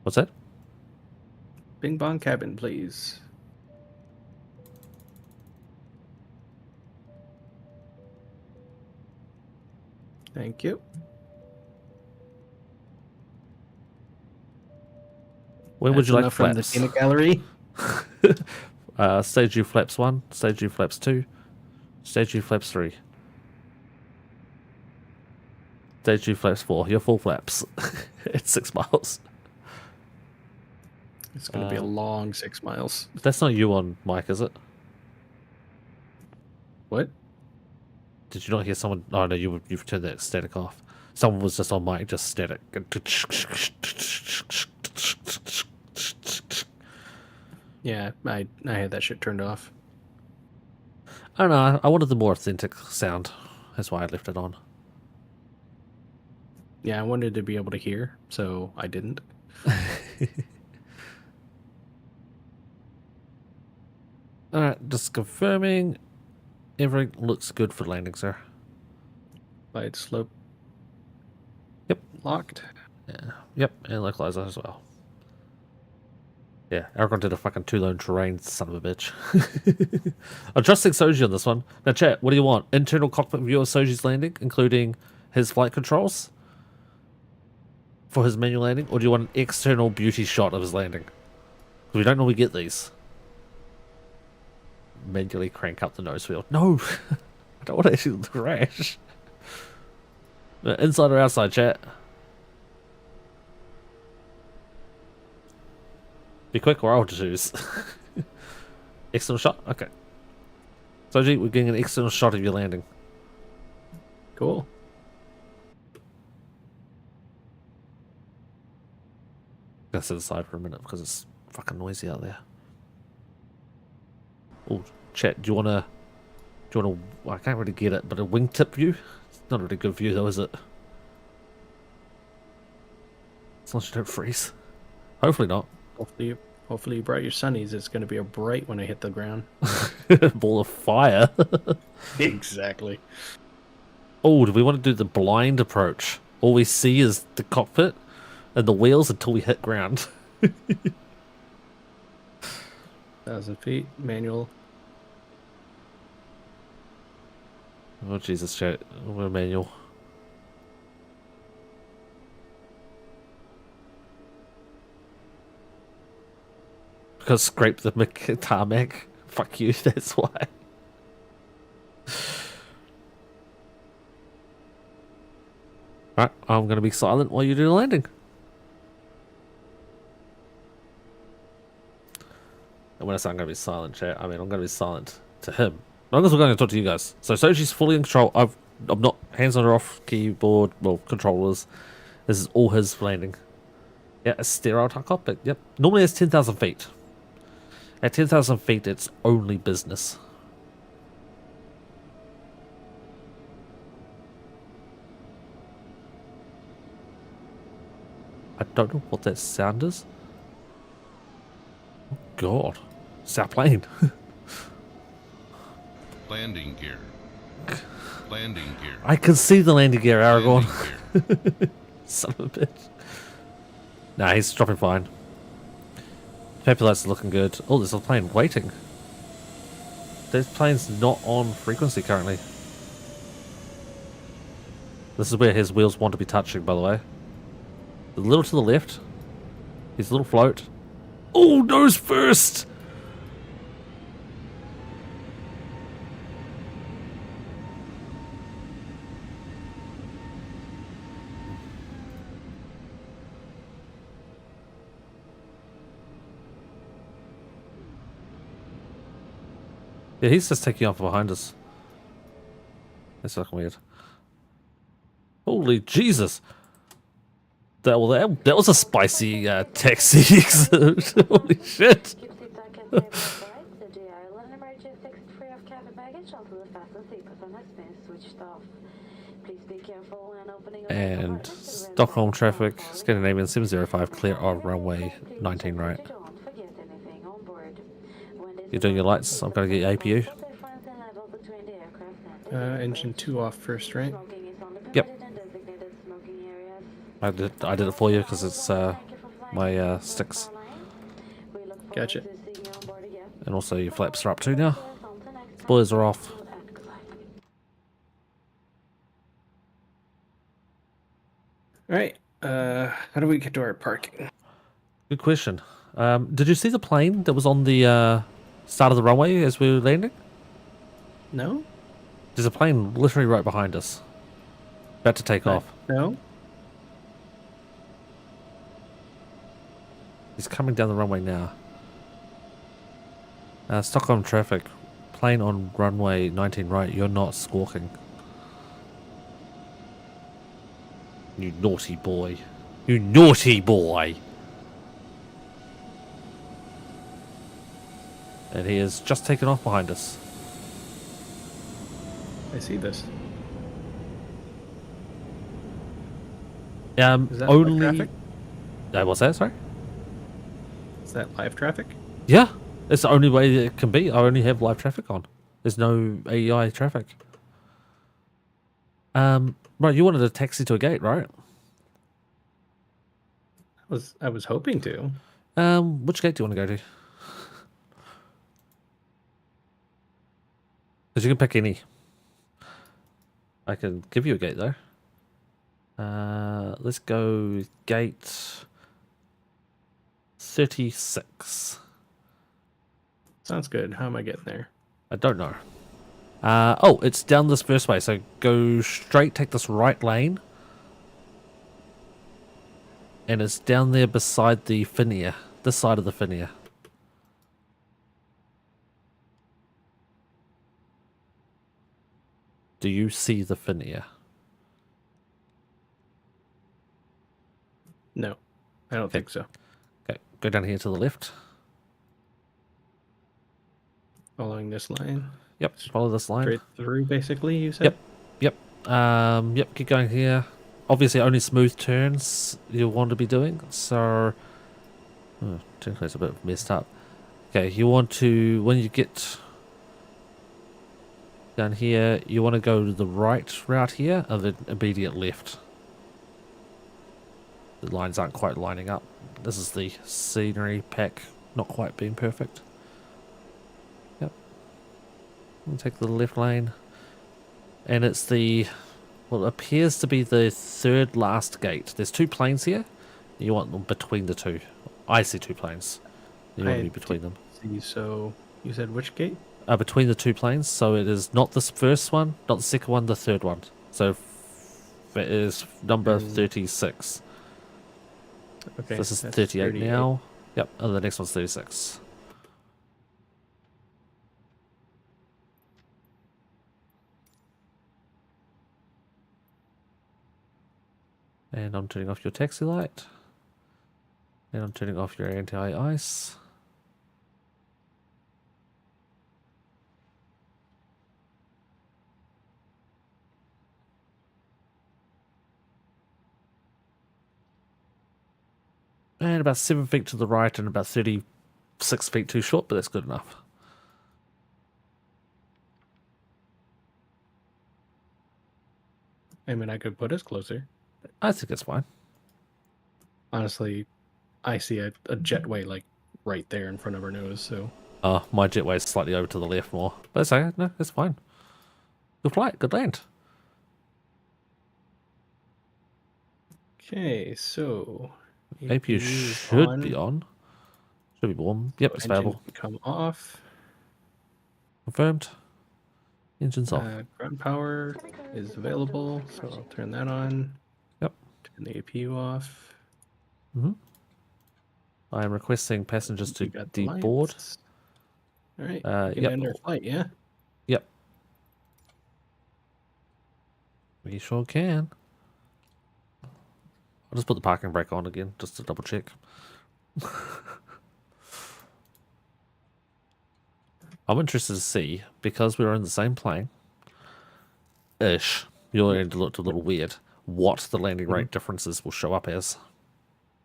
What's that?
Bing bong cabin, please. Thank you.
When would
That's
you like
enough from the
flaps?
peanut gallery?
Stage U flaps 1, stage U flaps 2, stage U flaps 3. Stage U flaps 4, you're full flaps. It's 6 miles.
It's going to be a long 6 miles.
That's not you on mic, is it?
What?
Did you not hear someone? Oh no, you've turned that static off. Someone was just on mic, just static.
Yeah, I had that shit turned off.
I don't know. I wanted the more authentic sound. That's why I left it on.
Yeah, I wanted to be able to hear, so I didn't.
Alright, just confirming. Everything looks good for landing, sir.
Light slope.
Yep.
Locked.
Yeah. Yep, and localizer as well. Yeah, Aragon did a fucking too low terrain, son of a bitch. I'm trusting Soji on this one. Now, chat, what do you want? Internal cockpit view of Soji's landing, including his flight controls for his manual landing, or do you want an external beauty shot of his landing? Because we don't normally get these. Manually crank up the nose wheel. No! I don't want to actually crash. Inside or outside, chat? Be quick or I'll choose. External shot? Okay. Soji, we're getting an external shot of your landing.
Cool.
I'm gonna sit aside for a minute because it's fucking noisy out there. Oh, chat, do you wanna... well, I can't really get it, but a wingtip view? It's not a really good view though, is it? As long as you don't freeze. Hopefully not.
Hopefully you brought your sunnies. It's going to be a bright when I hit the ground.
Ball of fire.
Exactly.
Oh, do we want to do the blind approach? All we see is the cockpit and the wheels until we hit ground.
1,000 feet, manual.
Oh, Jesus, chat. We're manual. Because scrape the tarmac. Fuck you, that's why. Right, I'm going to be silent while you do the landing. And when I say I'm going to be silent, chat, I mean I'm going to be silent to him. As long as we're going to talk to you guys. So Soji's fully in control. I'm not hands on or off keyboard, well, controllers. This is all his landing. Yeah, a sterile cockpit. Yep. Normally it's 10,000 feet. At 10,000 feet, it's only business. I don't know what that sound is. Oh, God. It's our plane.
Landing gear. Landing gear.
I can see the landing gear, Aragorn. Son of a bitch. Nah, he's dropping fine. Paper lights are looking good. Oh, there's a plane waiting. This plane's not on frequency currently. This is where his wheels want to be touching, by the way. A little to the left. His little float. Oh, nose first! Yeah, he's just taking off behind us. That's fucking weird. Holy Jesus! That was a spicy taxi exit. Holy shit! And Stockholm traffic, Scandinavian 705, clear of runway 19 right. You're doing your lights. I'm going to get your APU.
Engine 2 off first, right?
Yep. I did it for you because it's my sticks.
Gotcha.
And also your flaps are up too now. Spoilers are off.
Alright, how do we get to our parking?
Good question. Did you see the plane that was on the start of the runway as we were landing?
No?
There's a plane literally right behind us. About to take off.
No?
He's coming down the runway now. Stockholm traffic. Plane on runway 19 right. You're not squawking. You naughty boy. You naughty boy. And he has just taken off behind us.
I see this.
Is
that
only...
live traffic?
What's that, sorry?
Is that live traffic?
Yeah. It's the only way that it can be. I only have live traffic on. There's no AEI traffic. Right, you wanted a taxi to a gate, right?
I was hoping to.
Which gate do you want to go to? Because you can pick any. I can give you a gate though. Let's go gate 36.
Sounds good. How am I getting there?
I don't know. Oh, it's down this first way. So go straight, take this right lane. And it's down there beside the Finia. This side of the Finia. Do you see the Finia?
No, I don't think so.
Okay, go down here to the left.
Following this line?
Yep, follow this line.
Straight through, basically, you said?
Yep. Yep, keep going here. Obviously, only smooth turns you'll want to be doing, so... Oh, technically it's a bit messed up. Okay, you want to... When you get down here, you want to go to the right route here, and then immediate left. The lines aren't quite lining up. This is the scenery pack not quite being perfect. Yep. We'll take the left lane. And it's the... Well, it appears to be the third last gate. There's two planes here. You want them between the two. I see two planes. You want to be between them.
See, so you said which gate?
Between the two planes. So it is not this first one, not the second one, the third one. So it is number 36.
Okay,
So this is
that's
38
38.
now. Yep, and the next one's 36. And I'm turning off your taxi light. And I'm turning off your anti-ice. And about 7 feet to the right and about 36 feet too short, but that's good enough.
I mean, I could put us closer.
I think it's fine.
Honestly, I see a jetway like right there in front of our nose, so...
My jetway is slightly over to the left more. But it's okay. No, it's fine. Good flight. Good land.
Okay, so...
APU should be on. Should be warm. Yep, it's available.
Come off.
Confirmed. Engine's off.
Ground power is available, so I'll turn that on.
Yep.
Turn the APU off.
I am requesting passengers to
got the
deboard.
lights. All right.
Yep.
End our flight, yeah?
Yep. We sure can. I'll just put the parking brake on again, just to double check. I'm interested to see, because we're in the same plane, you're going to look a little weird, what the landing rate differences will show up as.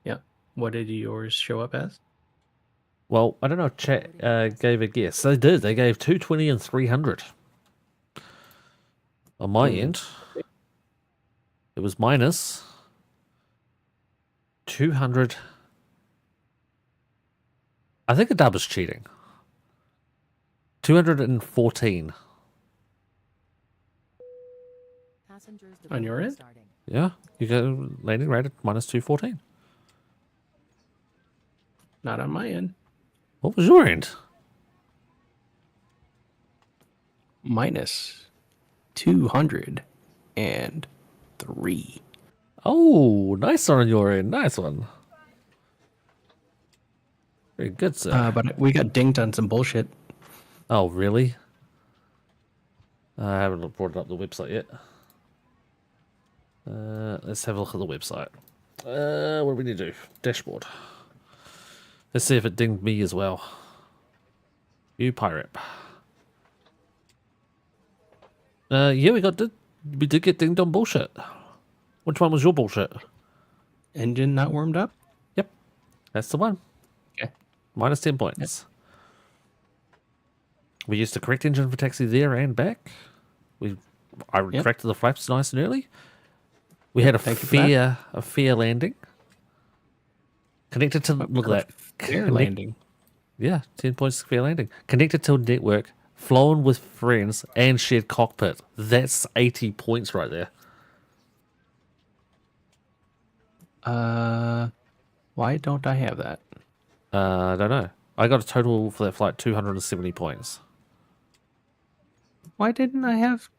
Yeah. What did yours show up as?
Well, I don't know if chat gave a guess. They did. They gave 220 and 300. On my end, it was minus 200. I think a dub is cheating. 214.
On your end?
Yeah, you go landing rate at minus 214.
Not on my end.
What was your end?
Minus 203.
Oh, nice one on your end. Nice one. Very good, sir.
But we got dinged on some bullshit.
Oh, really? I haven't brought up the website yet. Let's have a look at the website. What do we need to do? Dashboard. Let's see if it dinged me as well. You pirate. Yeah, we did get dinged on bullshit. Which one was your bullshit?
Engine not warmed up?
Yep. That's the one.
Okay.
Minus 10 points. Yep. We used the correct engine for taxi there and back. I retracted the flaps nice and early. We had a fair landing. Connected to look at that.
Fair landing.
Yeah, 10 points fair landing. Connected to network, flown with friends, and shared cockpit. That's 80 points right there.
Why don't I have that?
I don't know. I got a total for that flight 270 points.
Why didn't I have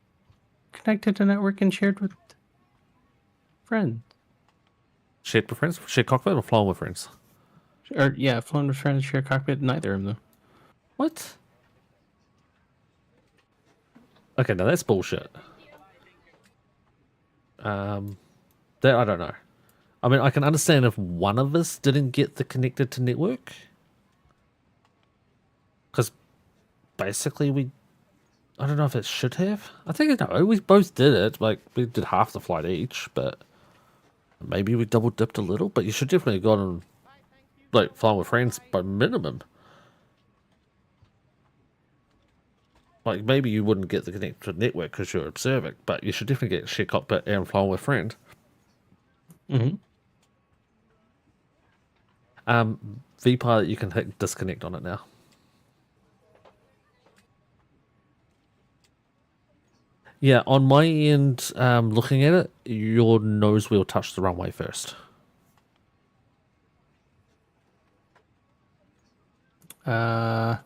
connected to network and shared with friends?
Shared with friends? Shared cockpit or flown with friends?
Or yeah, flown with friends, shared cockpit, neither of them.
What? Okay, now that's bullshit. That I don't know. I mean, I can understand if one of us didn't get the connected to network. Because basically I don't know if it should have. I think, no, we both did it. Like, we did half the flight each, but maybe we double dipped a little. But you should definitely have gone, like, flying with friends by minimum. Like, maybe you wouldn't get the connected network because you're observing, but you should definitely get share cockpit and flying with friend.
Mm-hmm.
VPilot, you can hit disconnect on it now. Yeah, on my end, looking at it, your nose wheel touched the runway first.
No,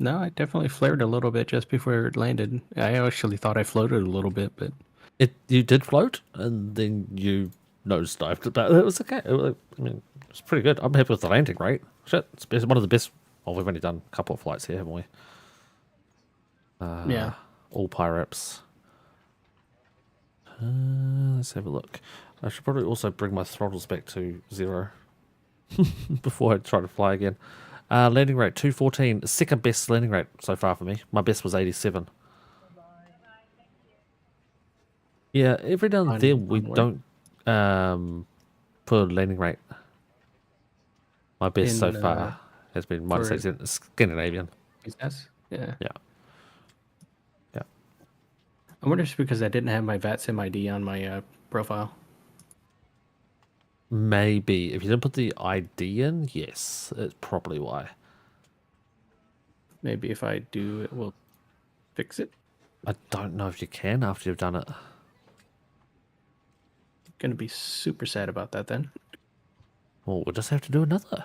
I definitely flared a little bit just before it landed. I actually thought I floated a little bit, but
you did float, and then you nosedived. But it was okay. I mean, it's pretty good. I'm happy with the landing rate. Shit, it's one of the best. Well, we've only done a couple of flights here, haven't we?
Yeah.
All PIREPs. Let's have a look. I should probably also bring my throttles back to 0 before I try to fly again. Landing rate 214, second best landing rate so far for me. My best was 87. Yeah, every now and then we don't put a landing rate. My best so far has been minus 87, Scandinavian.
Business? Yeah.
Yeah. Yeah.
I wonder if it's because I didn't have my VATSIM ID on my profile.
Maybe. If you didn't put the ID in, yes, it's probably why.
Maybe if I do, it will fix it.
I don't know if you can after you've done it.
Gonna be super sad about that then.
Well, we'll just have to do another.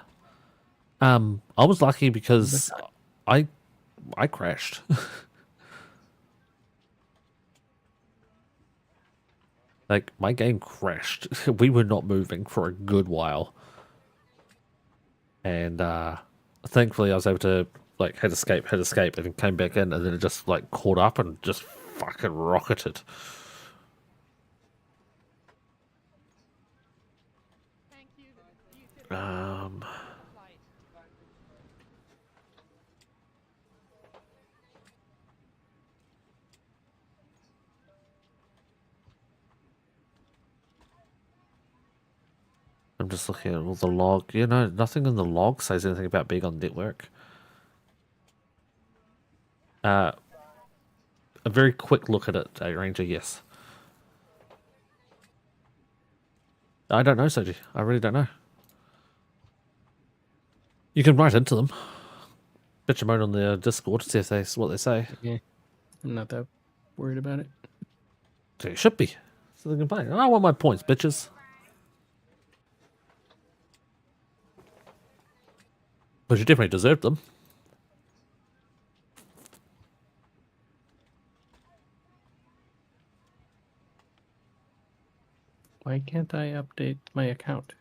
I was lucky because I crashed. Like, my game crashed. We were not moving for a good while. And thankfully I was able to, like, hit escape, and then came back in, and then it just, like, caught up and just fucking rocketed. I'm just looking at all the log. You know, nothing in the log says anything about being on network. A very quick look at it, Ranger, yes. I don't know, Soji. I really don't know. You can write into them. Bitch them out on the Discord, see if they what they say.
Yeah, I'm not that worried about it.
So it should be. So they can play. I want my points, bitches. But you definitely deserve them.
Why can't I update my account?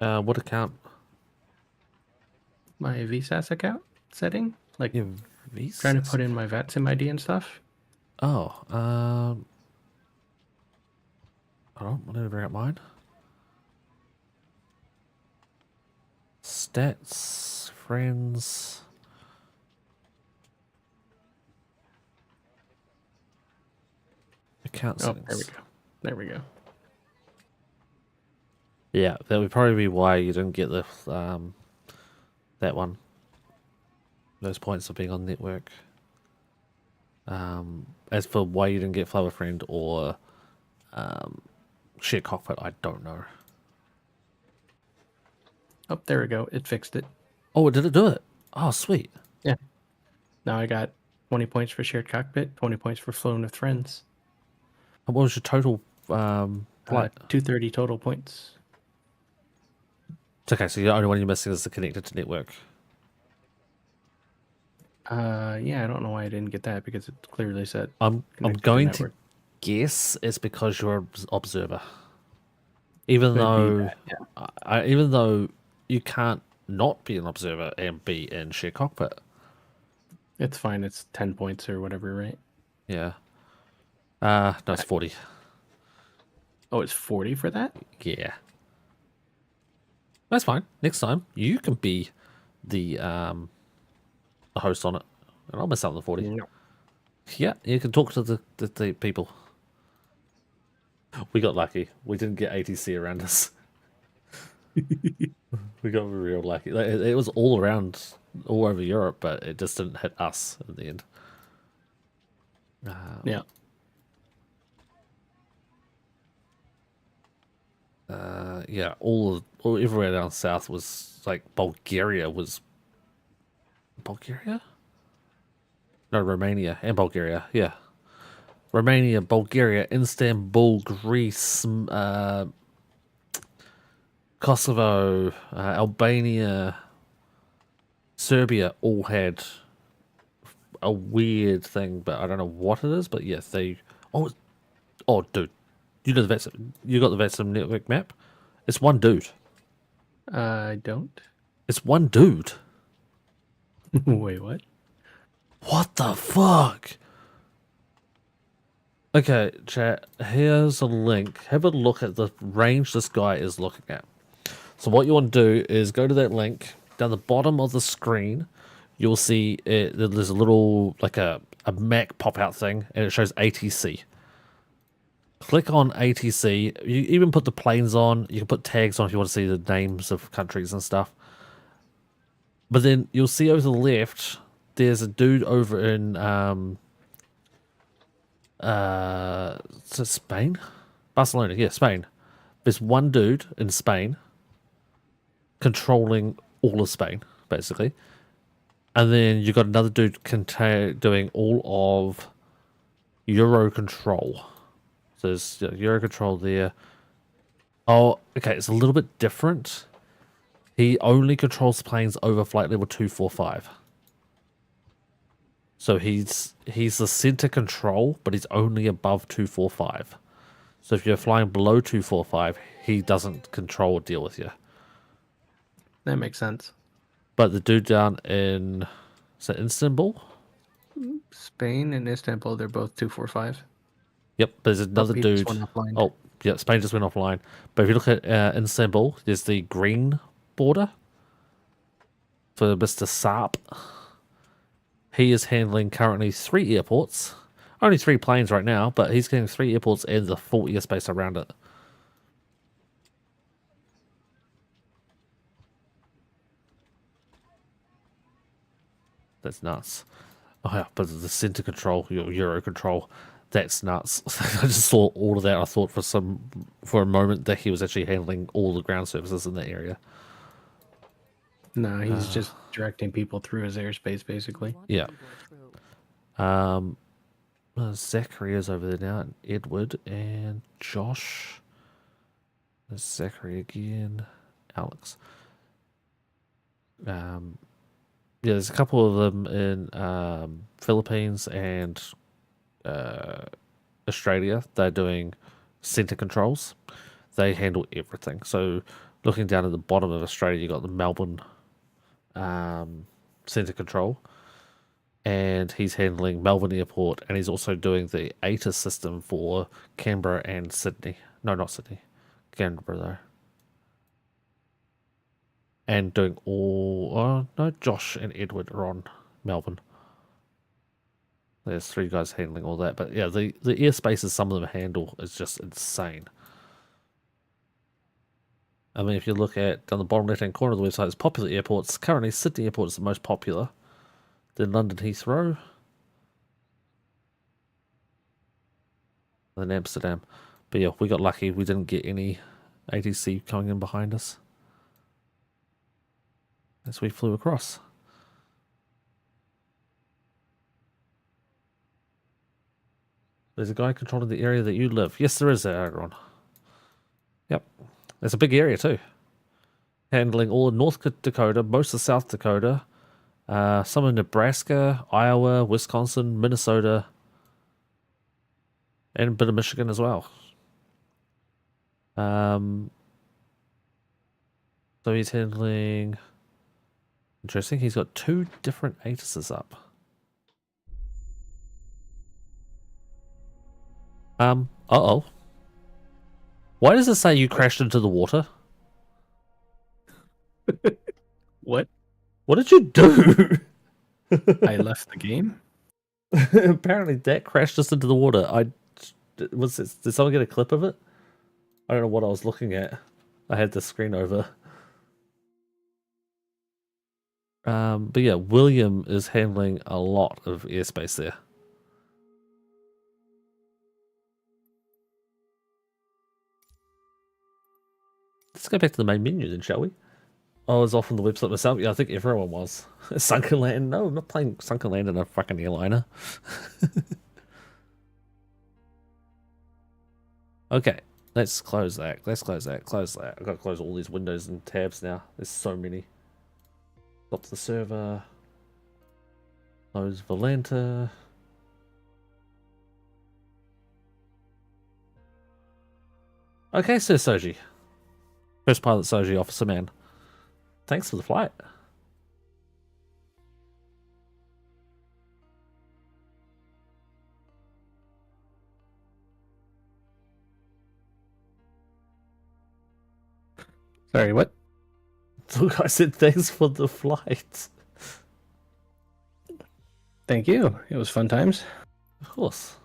What account?
My VSAS account setting? Like,
Your VSAS?
trying to put in my VATSIM ID and stuff?
Oh, hold on, let me bring up mine. Stats, friends. Account settings.
There we go. There we go.
Yeah, that would probably be why you didn't get the that one. Those points of being on network. As for why you didn't get Flower Friend or Share Cockpit, I don't know.
Oh, there we go. It fixed it.
Oh, did it do it? Oh, sweet.
Yeah. Now I got 20 points for shared cockpit, 20 points for flown with friends.
And what was your total flight?
230 total points.
It's okay, so the only one you're missing is the connected to network.
Yeah, I don't know why I didn't get that because it clearly said.
I'm going to guess it's because you're an observer. Even though, even though you can't not be an observer and be in share cockpit.
It's fine. It's 10 points or whatever, right?
Yeah. No, it's 40.
Oh, it's 40 for that?
Yeah. That's fine. Next time you can be the host on it, and I'll miss out on the 40.
No.
Yeah, you can talk to the people. We got lucky. We didn't get ATC around us. We got real lucky. It was all around, all over Europe, but it just didn't hit us in the end.
Yeah.
Yeah, all everywhere down south was like Bulgaria. No, Romania and Bulgaria. Yeah, Romania, Bulgaria, Istanbul, Greece, Kosovo, Albania, Serbia all had a weird thing, but I don't know what it is. But yes, they. Oh, dude, you know the VATSIM. You got the VATSIM network map. It's one dude.
I don't.
It's one dude.
Wait, what?
What the fuck? Okay, chat, here's a link. Have a look at the range this guy is looking at. So what you want to do is go to that link. Down the bottom of the screen, you'll see there's a little, like a Mac pop-out thing, and it shows ATC. Click on ATC. You even put the planes on. You can put tags on if you want to see the names of countries and stuff. But then you'll see over to the left, there's a dude over in is it Spain? Barcelona, yeah, Spain. There's one dude in Spain controlling all of Spain, basically. And then you've got another dude doing all of Euro control. So there's Euro control there. Oh, okay, it's a little bit different. He only controls planes over flight level 245. So he's the center control, but he's only above 245. So if you're flying below 245, he doesn't control or deal with you.
That makes sense.
But the dude down in, is it Istanbul?
Spain and Istanbul, they're both 245.
Yep, but there's another dude. Oh, yeah, Spain just went offline. But if you look at Istanbul, there's the green border for Mr. Saab. He is handling currently 3 airports. Only 3 planes right now, but he's getting 3 airports and the full airspace around it. That's nuts. Oh yeah, but the center control, your Euro control, that's nuts. I just saw all of that. I thought for a moment that he was actually handling all the ground services in that area.
No, he's just directing people through his airspace, basically.
Yeah. Zachary is over there now, and Edward and Josh. There's Zachary again, Alex. Yeah, there's a couple of them in Philippines and Australia. They're doing center controls. They handle everything. So looking down at the bottom of Australia, you got the Melbourne center control, and he's handling Melbourne Airport, and he's also doing the ATIS system for Canberra and Sydney. No, not Sydney. Canberra, though. And doing all... Oh, no, Josh and Edward are on Melbourne. There's 3 guys handling all that. But yeah, the airspaces some of them handle is just insane. I mean, if you look at down the bottom left-hand corner of the website, it's popular airports. Currently, Sydney Airport is the most popular. Then London Heathrow. Then Amsterdam. But yeah, we got lucky. We didn't get any ATC coming in behind us as we flew across. There's a guy controlling the area that you live. Yes, there is, Aaron. Yep. It's a big area too. Handling all of North Dakota, most of South Dakota, some of Nebraska, Iowa, Wisconsin, Minnesota, and a bit of Michigan as well. So he's handling... Interesting, he's got 2 different ATISs up. Uh-oh. Why does it say you crashed into the water?
What?
What did you do?
I left the game.
Apparently that crashed us into the water. Did someone get a clip of it? I don't know what I was looking at. I had the screen over. But yeah, William is handling a lot of airspace there. Let's go back to the main menu then, shall we? I was off on the website myself. Yeah, I think everyone was. Sunken Land? No, I'm not playing Sunken Land in a fucking airliner. Okay, let's close that. Let's close that. Close that. I've got to close all these windows and tabs now. There's so many. Stop the server. Close Valenta. Okay, Sir Soji. First Pilot Soji, Officer Man. Thanks for the flight.
Sorry, what?
Look, I said thanks for the flight.
Thank you. It was fun times.
Of course.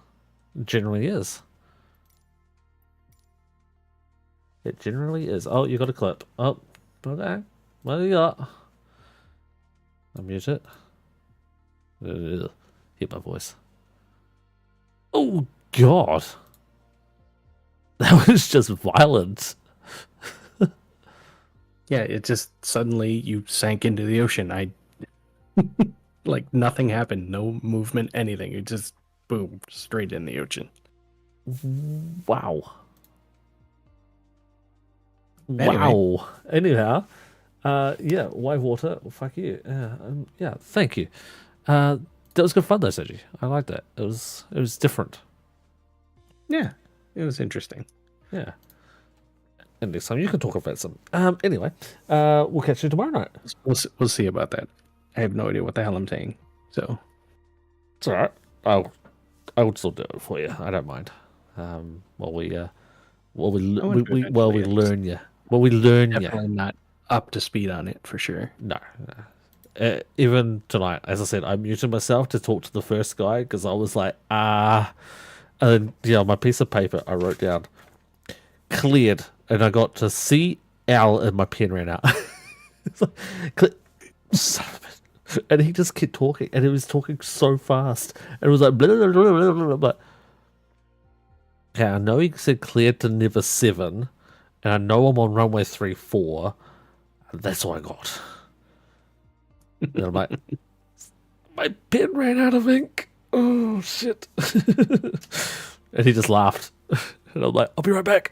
It generally is. It generally is. Oh, you got a clip. Oh, okay. What do you got? Unmute it. Hit my voice. Oh, God. That was just violent.
Yeah, it just suddenly you sank into the ocean. Like nothing happened, no movement, anything. It just boom, straight in the ocean.
Wow.
Anyway.
Wow. Anyhow, yeah, Whitewater, fuck you. Yeah, thank you. That was good fun though, Sergi. I liked that. It was different.
Yeah, it was interesting.
Yeah. And next time you can talk about some. Anyway, we'll catch you tomorrow night.
We'll see about that. I have no idea what the hell I'm saying. So
it's all right. I would still do it for you. I don't mind. While we learn you. Well, we learn you.
Definitely not up to speed on it for sure.
No. Even tonight, as I said, I muted myself to talk to the first guy because I was like, and then, yeah, on my piece of paper I wrote down cleared, and I got to CL and my pen ran out. Son of a bitch. And he just kept talking, and he was talking so fast. And it was like, blah, blah, blah, blah, blah, blah. Okay, I know he said clear to Never 7, and I know I'm on runway 34, and that's all I got. And I'm like, my pen ran out of ink. Oh, shit. And he just laughed. And I'm like, I'll be right back.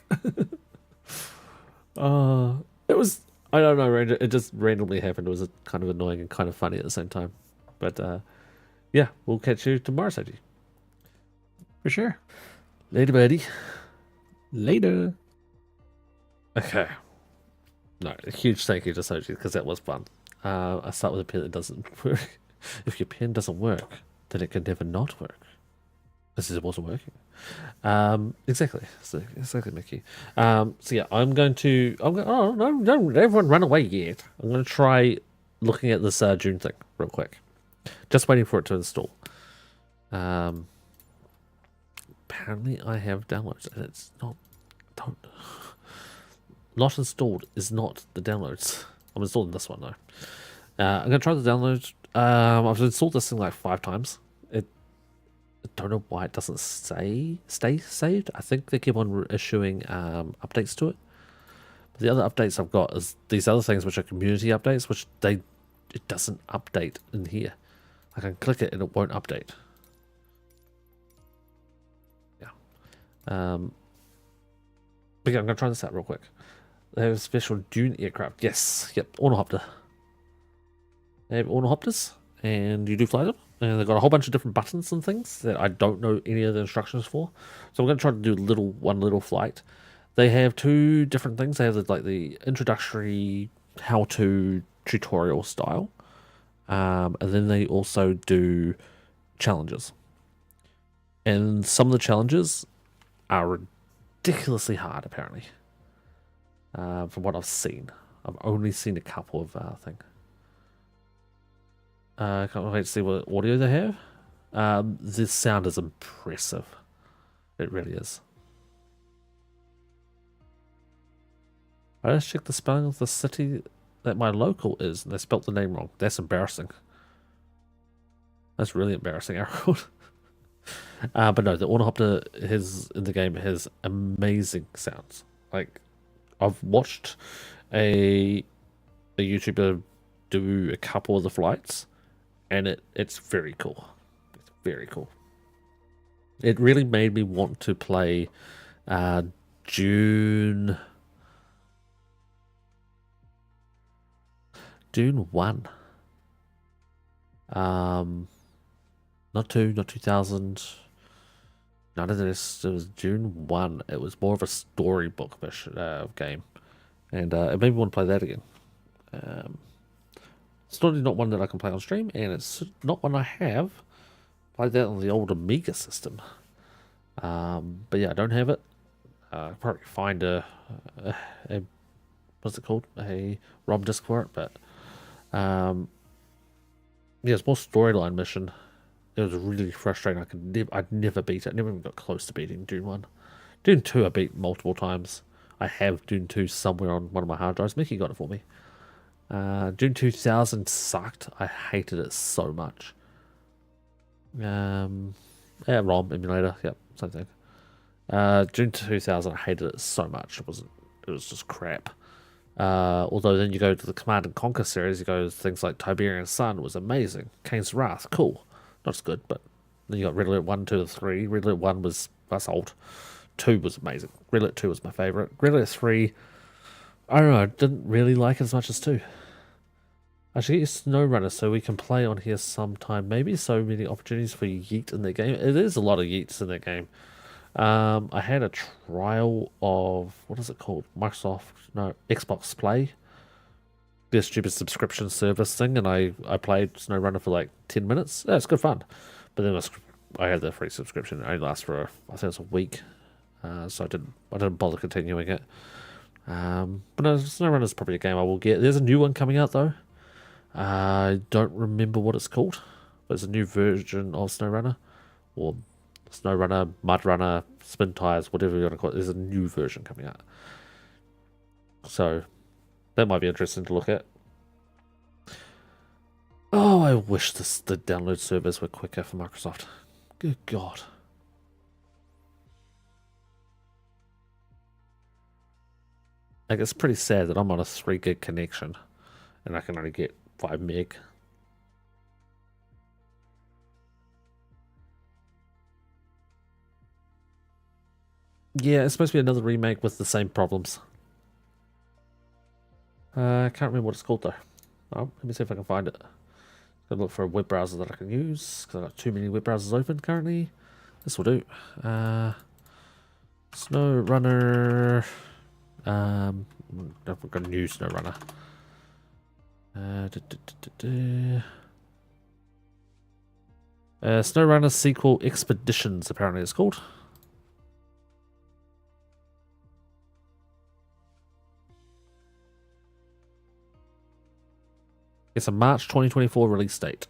It was, I don't know, Ranger. It just randomly happened. It was kind of annoying and kind of funny at the same time. But yeah, we'll catch you tomorrow, Soji.
For sure.
Later, buddy.
Later.
Okay. No, a huge thank you to Soji because that was fun. I start with a pen that doesn't work. If your pen doesn't work, then it can never not work. This is it wasn't working. Exactly. So, exactly, Mickey. So yeah, oh no, don't everyone run away yet. I'm gonna try looking at this June thing real quick. Just waiting for it to install. Apparently I have downloads and it's not installed is not the downloads. I'm installing this one though. I'm gonna try the download. I've installed this thing like 5 times. I don't know why it doesn't stay saved. I think they keep on issuing updates to it. But the other updates I've got is these other things which are community updates, which it doesn't update in here. I can click it and it won't update. Yeah. But yeah, I'm gonna try this out real quick. They have a special Dune aircraft. Yes, yep, ornithopter. They have ornithopters, and you do fly them. And they've got a whole bunch of different buttons and things that I don't know any of the instructions for. So I'm going to try to do one little flight. They have 2 different things. They have like the introductory how-to tutorial style. And then they also do challenges. And some of the challenges are ridiculously hard, apparently. From what I've seen. I've only seen a couple of things. Can't wait to see what audio they have. This sound is impressive. It really is. I just checked the spelling of the city that my local is, and they spelt the name wrong. That's embarrassing. That's really embarrassing, Harold. But no, the ornithopter in the game has amazing sounds. Like, I've watched a YouTuber do a couple of the flights, and it's very cool. It's very cool. It really made me want to play Dune 1. Not 2, not 2000. None of this. It was Dune 1. It was more of a storybook game. And it made me want to play that again. It's not one that I can play on stream, and it's not one I have. Played that on the old Amiga system. But yeah, I don't have it. I'll probably find a what's it called? A ROM disc for it, but yeah, it's more storyline mission. It was really frustrating. I'd never beat it. I never even got close to beating Dune 1. Dune 2 I beat multiple times. I have Dune 2 somewhere on one of my hard drives. Mickey got it for me. Dune 2000 sucked. I hated it so much. Yeah, ROM emulator. Yep, same thing. Dune 2000, I hated it so much. It was just crap. Although then you go to the Command and Conquer series, you go to things like Tiberian Sun was amazing. Kane's Wrath, cool. Not as good, but then you got Red Alert 1, 2, and 3. Red Alert 1 that's old. 2 was amazing. Red Alert 2 was my favourite. Red Alert 3, I don't know, I didn't really like it as much as 2. I should get SnowRunner so we can play on here sometime. Maybe so many opportunities for Yeet in the game. It is a lot of Yeets in that game. I had a trial of, what is it called? Xbox Play. This stupid subscription service thing, and I played SnowRunner for like 10 minutes. Yeah, it's good fun. But then I had the free subscription. It only lasts for, I think it's a week. So I didn't bother continuing it. But no, SnowRunner's probably a game I will get. There's a new one coming out though. I don't remember what it's called, but it's a new version of SnowRunner, or SnowRunner, MudRunner, Spin Tires, whatever you want to call it. There's a new version coming out, so that might be interesting to look at. Oh I wish the download servers were quicker for Microsoft. Good God. Like, it's pretty sad that I'm on a 3 gig connection and I can only get 5 meg. Yeah, it's supposed to be another remake with the same problems. I can't remember what it's called though. Oh, let me see if I can find it. Gotta look for a web browser that I can use because I've got too many web browsers open currently. This will do. SnowRunner. I've got a new SnowRunner. SnowRunner Sequel Expeditions, apparently it's called. It's a March 2024 release date.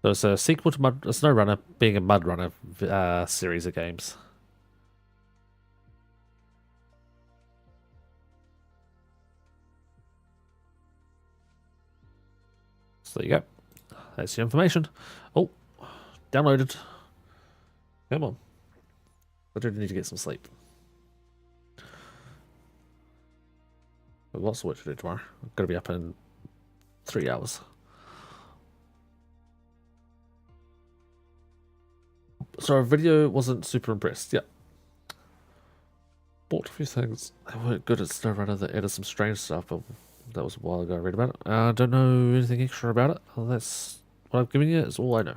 So it's a sequel to SnowRunner being a Mud Runner series of games. So there you go. That's the information. Oh, downloaded. Come on. I do need to get some sleep. I've lots of work to do tomorrow. I'm going to be up in 3 hours. So our video wasn't super impressed. Yeah. Bought a few things. They weren't good at SnowRunner. They added some strange stuff, but that was a while ago I read about it. I don't know anything extra about it. Well, that's what I've given you. It's all I know.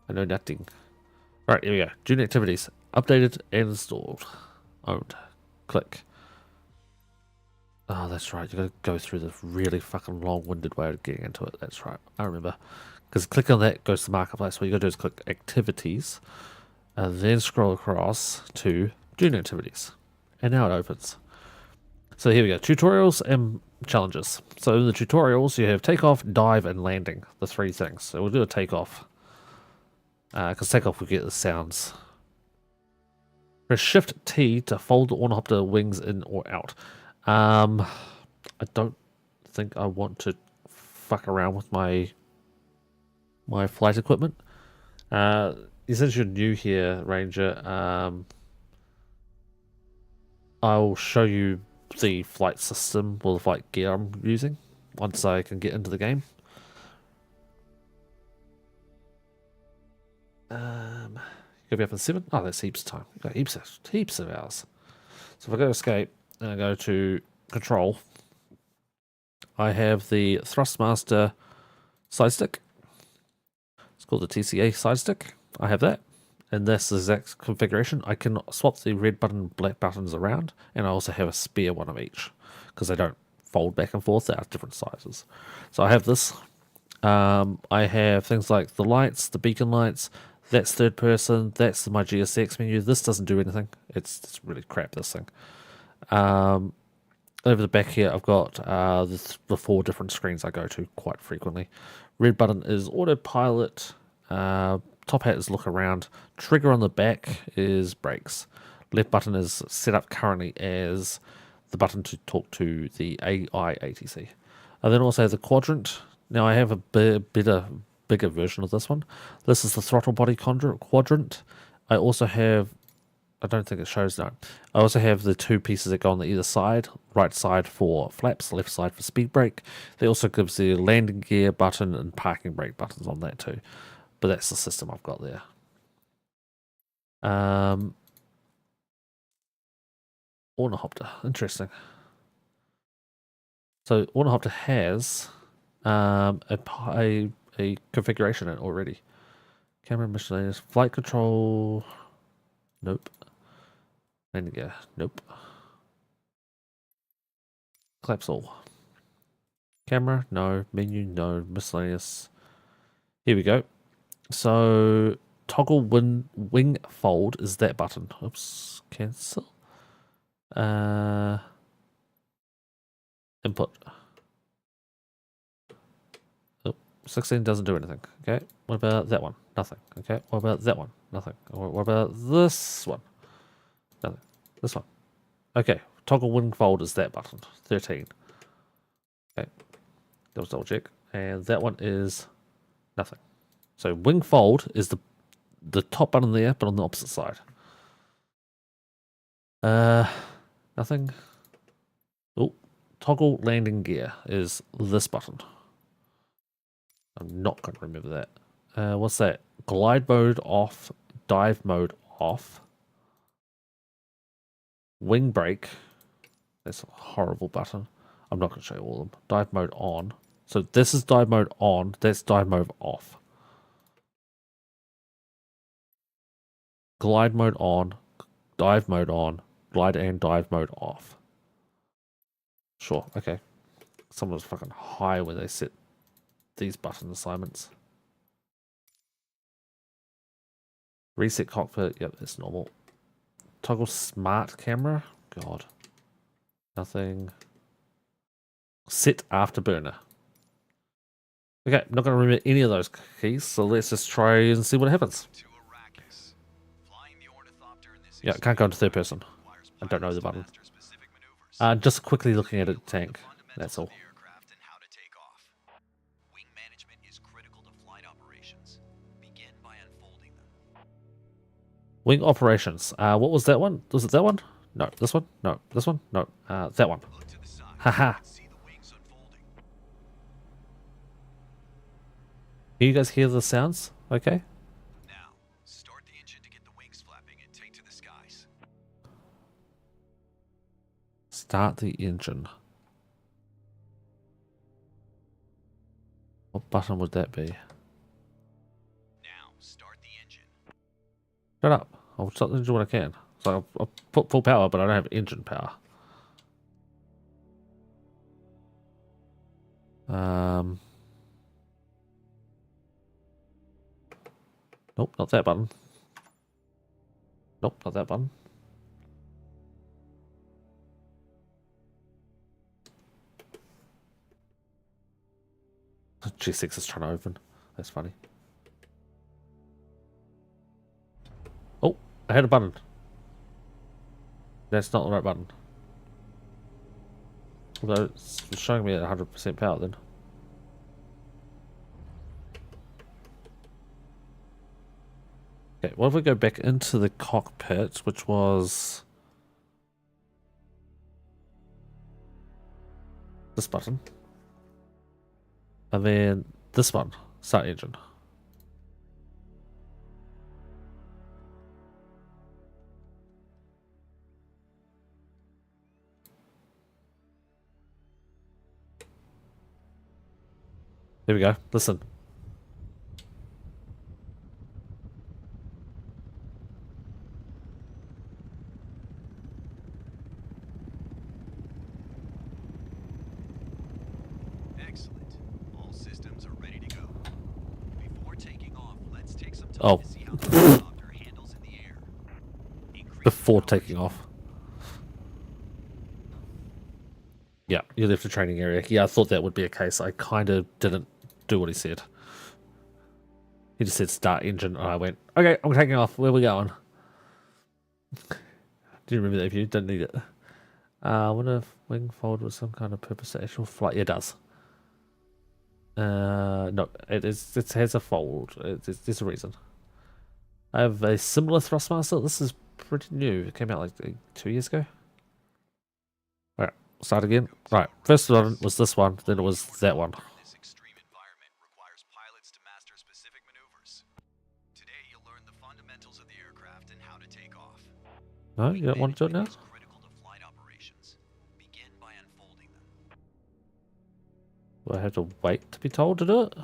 I know nothing. Right, here we go. June activities. Updated and installed. Owned. Click. Oh, that's right. You gotta go through the really fucking long-winded way of getting into it. That's right. I remember. Because click on that goes to Marketplace. What you gotta do is click Activities, and then scroll across to June activities. And now it opens. So here we go. Tutorials and challenges. So in the tutorials, you have takeoff, dive, and landing. The 3 things. So we'll do a takeoff. Because takeoff will get the sounds. Press Shift T to fold the ornithopter wings in or out. I don't think I want to fuck around with my flight equipment. Since you're new here, Ranger, I'll show you the flight system or the flight gear I'm using once I can get into the game. You'll be up in 7. Oh, that's heaps of time. We've got heaps of hours. So if I go to escape and I go to control, I have the Thrustmaster side stick. It's called the TCA side stick. I have that. And this exact configuration. I can swap the red button and black buttons around. And I also have a spare one of each. Because they don't fold back and forth. They are different sizes. So I have this. I have things like the lights, the beacon lights. That's third person. That's my GSX menu. This doesn't do anything. It's really crap, this thing. Over the back here, I've got the 4 different screens I go to quite frequently. Red button is autopilot. Top hat is look around. Trigger on the back is brakes. Left button is set up currently as the button to talk to the AI ATC. I then also have the quadrant. Now I have a bigger version of this one. This is the throttle body quadrant. I also have, I don't think it shows now. I also have the 2 pieces that go on the either side. Right side for flaps, left side for speed brake. They also gives the landing gear button and parking brake buttons on that too. But that's the system I've got there. Ornithopter, interesting. So Ornithopter has a configuration in it already. Camera miscellaneous, flight control, nope. Landing gear, nope. Collapse all. Camera, no. Menu, no. Miscellaneous. Here we go. So toggle wing fold is that button. Oops, cancel. Input. Oh, 16 doesn't do anything. Okay. What about that one? Nothing. Okay. What about that one? Nothing. What about this one? Nothing. This one. Okay. Toggle wing fold is that button. 13. Okay. That was double check. And that one is nothing. So wing fold is the top button there, but on the opposite side. Nothing. Oh, toggle landing gear is this button. I'm not going to remember that. What's that? Glide mode off, dive mode off. Wing brake. That's a horrible button. I'm not going to show you all of them. Dive mode on. So this is dive mode on. That's dive mode off. Glide mode on. Dive mode on. Glide and dive mode off. Sure, okay. Someone's fucking high where they set these button assignments. Reset cockpit. Yep, that's normal. Toggle smart camera. God. Nothing. Set afterburner. Okay, I'm not going to remember any of those keys, so let's just try and see what happens. Yeah, I can't go into third person. I don't know the button. Just quickly looking at a tank. That's all. Wing operations. What was that one? Was it that one? No. This one? No. This one? No. That one. Haha. Can you guys hear the sounds? Okay. Now, start the engine to get the wings flapping and take to the skies. Start the engine. What button would that be? Now, start the engine. Shut up. I'll start the engine when I can. So I'll put full power, but I don't have engine power. Nope, not that button. Nope, not that button. G6 is trying to open. That's funny. Oh, I had a button. That's not the right button. Although it's showing me at 100% power then. Okay, what if we go back into the cockpit, which was this button. And then this one, start engine. There we go, listen.
Excellent. All systems are ready to go. Before taking off, let's take some time
Oh.
to see how the helicopter handles in the air.
Before taking off. Yeah, you left the training area. Yeah, I thought that would be a case. I kind of didn't do what he said. He just said start engine, and I went, okay, I'm taking off. Where are we going? Do you remember that view? Didn't need it. I wonder if wing fold was some kind of purpose to actual flight. Yeah, it does. No, it has a fold. There's a reason. I have a similar Thrustmaster. This is pretty new. It came out like 2 years ago. Alright, start again. Right, first one was this one, then it was that one.
This extreme environment requires pilots to master specific maneuvers. Today you'll learn the fundamentals of the aircraft and how to take off.
No, you don't want to do it now?
Critical to flight operations. Begin by unfolding them.
Do I have to wait to be told to do it?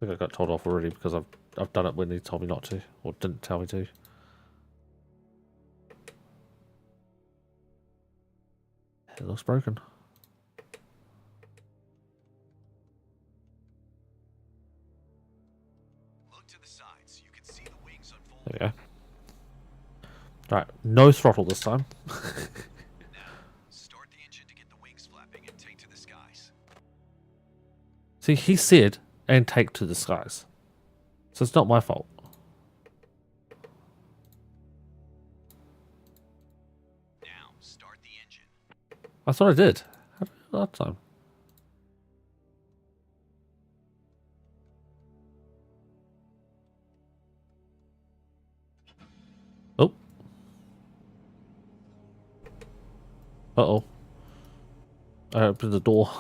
I think I got told off already because I've done it when he told me not to, or didn't tell me to. It looks broken.
Look to the sides. You can see the wings unfolding.
There we go. Right, no throttle this time.
Start the engine to get the wings flapping and take to the skies.
See, he said, and take to the skies. So it's not my fault.
Now, start the engine.
I thought I did. How did I do it last time? Oh. Uh-oh. I opened the door.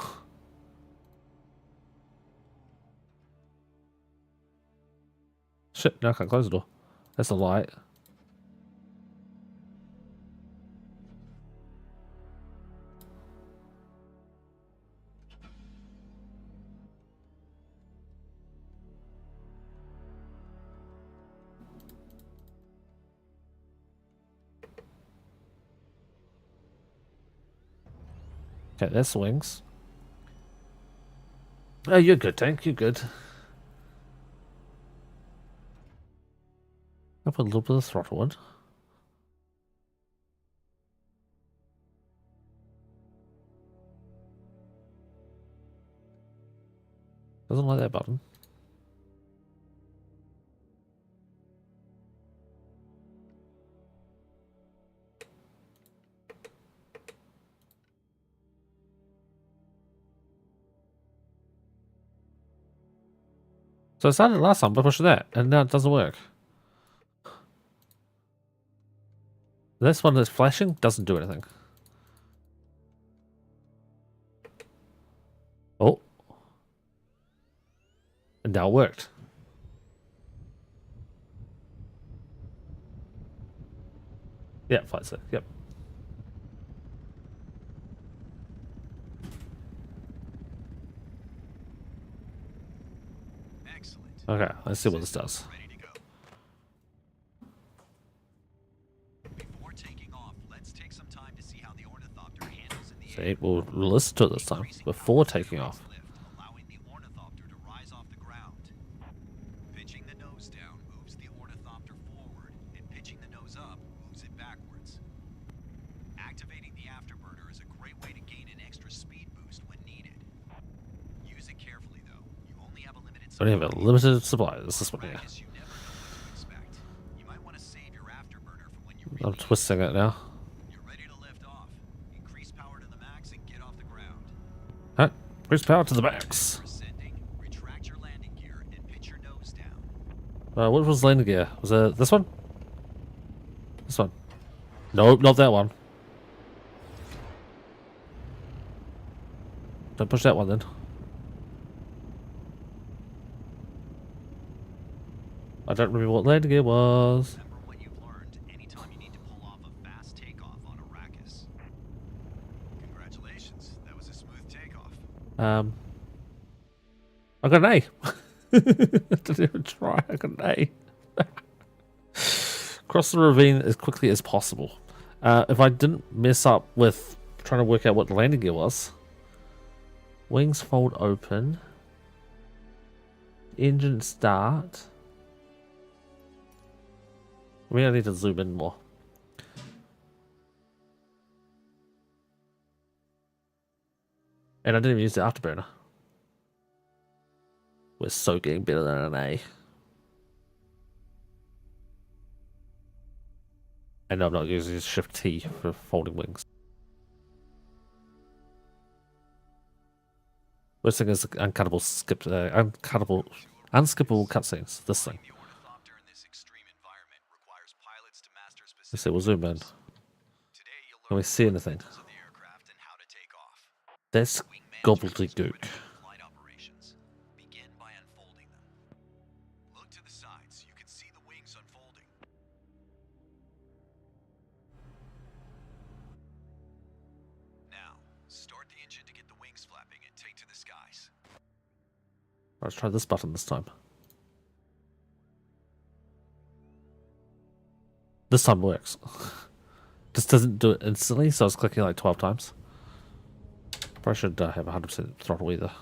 Shit, now I can't close the door. That's a light. Okay, that's the wings. Oh, you're good, Tank. You're good. I'll put a little bit of throttle in. Doesn't like that button. So I started last time by pushing that, and now it doesn't work. This one that's flashing doesn't do anything. Oh. And now it worked. Yeah, flight safe. Yep.
Excellent.
Okay, let's see what this does.
Ready to go. Before taking off, let's take some time to see how the ornithopter handles in the
See, we'll listen to it this time before taking off.
allowing the ornithopter to rise off the ground. Pitching the nose down moves the ornithopter forward, and pitching the nose up moves it backwards. Activating the afterburner is a great way to gain an extra speed boost when needed. Use it carefully though. You only have a limited
Only have a limited supply. This is one here.
you never know what to expect. You might want to save your afterburner for when you
I'm twisting it now.
You're ready to lift off. Increase power to the max and get off the ground.
Huh? Increase power to the max.
Retract your landing gear and pitch your nose down.
What was landing gear? Was it this one? This one? Nope, not that one. Don't push that one then. I don't remember what landing gear was.
Remember what you've learned anytime you need to pull off a fast takeoff on Arrakis. Congratulations, that was a smooth takeoff.
I got an A. I didn't even try. I got an A. Cross the ravine as quickly as possible. If I didn't mess up with trying to work out what the landing gear was. Wings fold open. Engine start. Maybe I need to zoom in more. And I didn't even use the afterburner. We're so getting better than an A. And I'm not using Shift T for folding wings. Worst thing is unskippable cutscenes. This thing. Let's see, we'll zoom in. Can we see anything? That's gobbledygook.
Look to the sides. You can see the wings unfolding. Now, start the engine to get the wings flapping and take to the skies.
Let's try this button this time. This time works. This doesn't do it instantly, so I was clicking like 12 times. Probably should have 100% throttle either.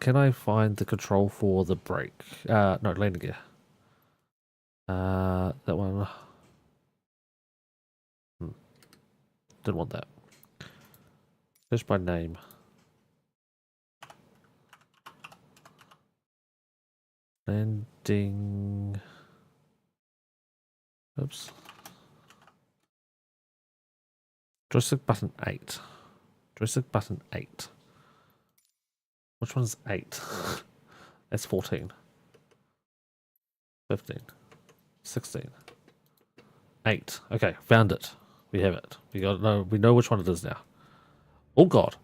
Can I find the control for the brake? No, landing gear. That one. Didn't want that. Fish by name. Landing. Oops. Joystick button 8. Joystick button 8. Which one's 8? That's 14. 15. 16. 8. Okay, found it. We have it. We know which one it is now. Oh god.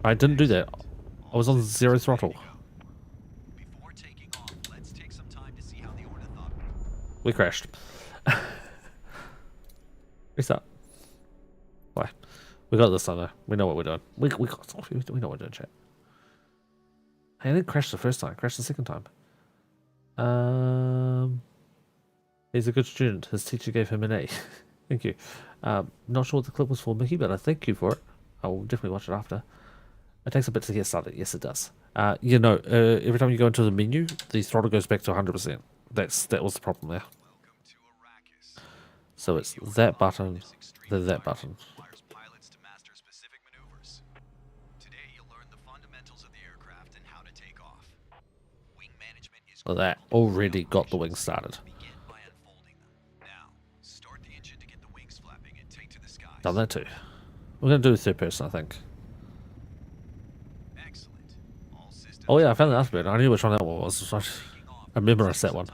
I didn't do that. I was on 0 throttle. We crashed. Restart. Why? We got this time though. We know what we're doing. We know what we're doing, chat. Hey, I didn't crash the first time. I crashed the second time. He's a good student. His teacher gave him an A. Thank you. Not sure what the clip was for, Mickey, but I thank you for it. I will definitely watch it after. It takes a bit to get started. Yes, it does. You know, every time you go into the menu, the throttle goes back to 100%. That was the problem there. So it's that button, then that button. So that already got the wings started. Done that too. We're going to do the third person, I think. Oh yeah, I found the alphabet. I knew which one that one was. I memorized that one.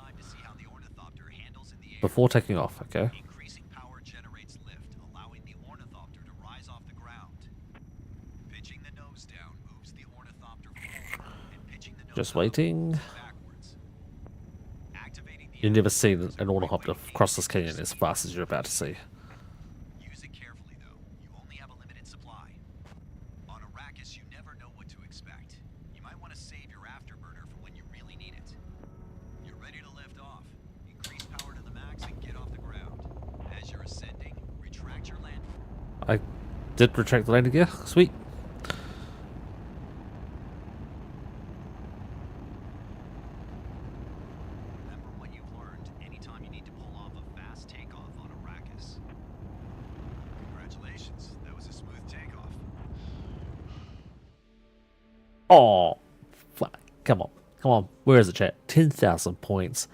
Before taking off, okay. Just waiting. You've never seen an ornithopter cross this canyon as fast as you're about to see.
Use it carefully though. You only have a limited supply. On Arrakis, you never know what to expect. You might want to save your afterburner for when you really need it. You're ready to lift off. Increase power to the max and get off the ground. As you're ascending, retract your landing.
I did retract the landing gear. Sweet. Oh, fuck. Come on. Come on. Where is it, chat? 10,000 points.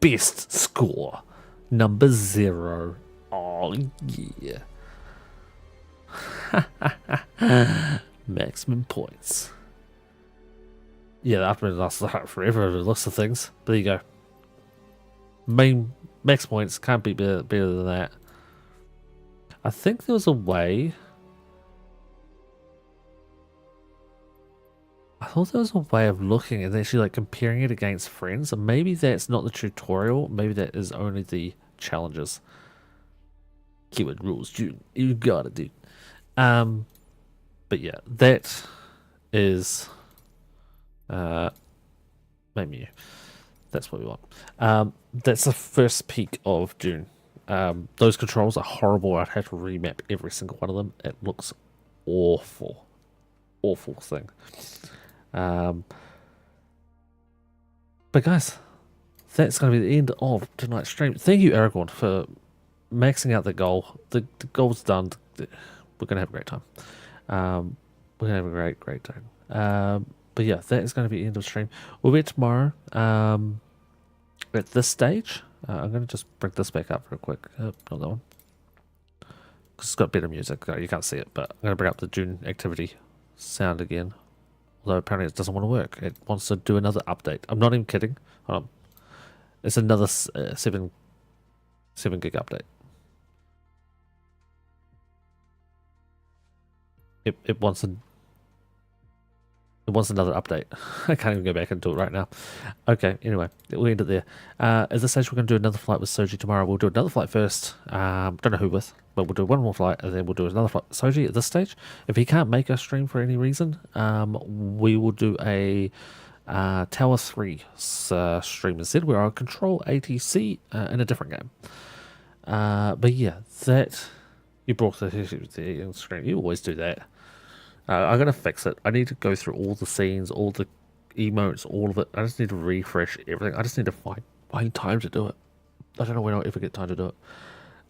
Best score. Number 0. Oh, yeah. Maximum points. Yeah, the afterburner lasts forever over the looks of things. There you go. Max points. Can't be better than that. I think there was a way... I thought there was a way of looking and actually like comparing it against friends. And maybe that's not the tutorial. Maybe that is only the challenges. Keyword rules, dude. You got it, dude. But yeah, that is menu. That's what we want. That's the first peak of June. Those controls are horrible. I'd have to remap every single one of them. It looks awful. Awful thing. But guys, that's going to be the end of tonight's stream. Thank you, Aragorn, for maxing out the goal. The goal's done. We're going to have a great time. We're going to have a great time. But yeah, that is going to be the end of the stream. We'll be tomorrow at this stage. I'm going to just bring this back up real quick. Not that one. Because it's got better music. You can't see it, but I'm going to bring up the June activity sound again. Although apparently it doesn't want to work. It wants to do another update. I'm not even kidding. Hold on. It's another 7 gig update. It wants another update. I can't even go back and do it right now. Okay, anyway, we'll end it there. At this stage, we're going to do another flight with Soji tomorrow. We'll do another flight first. Don't know who with, but we'll do one more flight, and then we'll do another flight with Soji at this stage. If he can't make a stream for any reason, we will do a Tower 3 stream instead, where I'll control ATC in a different game. But yeah, that... You brought the screen. You always do that. I'm going to fix it. I need to go through all the scenes, all the emotes, all of it. I just need to refresh everything. I just need to find time to do it. I don't know when I'll ever get time to do it.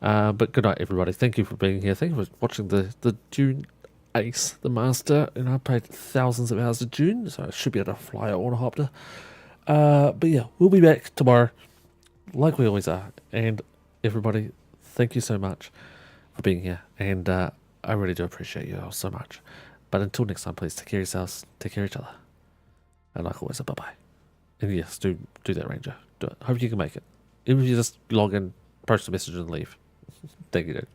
But good night, everybody. Thank you for being here. Thank you for watching the Dune Ace, the Master. And I played thousands of hours of Dune, so I should be able to fly an ornithopter. But yeah, we'll be back tomorrow, like we always are. And everybody, thank you so much for being here. And I really do appreciate you all so much. But until next time, please take care of yourselves, take care of each other. And like always, bye-bye. And yes, do that, Ranger. Do it. Hope you can make it. Even if you just log in, post a message and leave. Thank you, dude.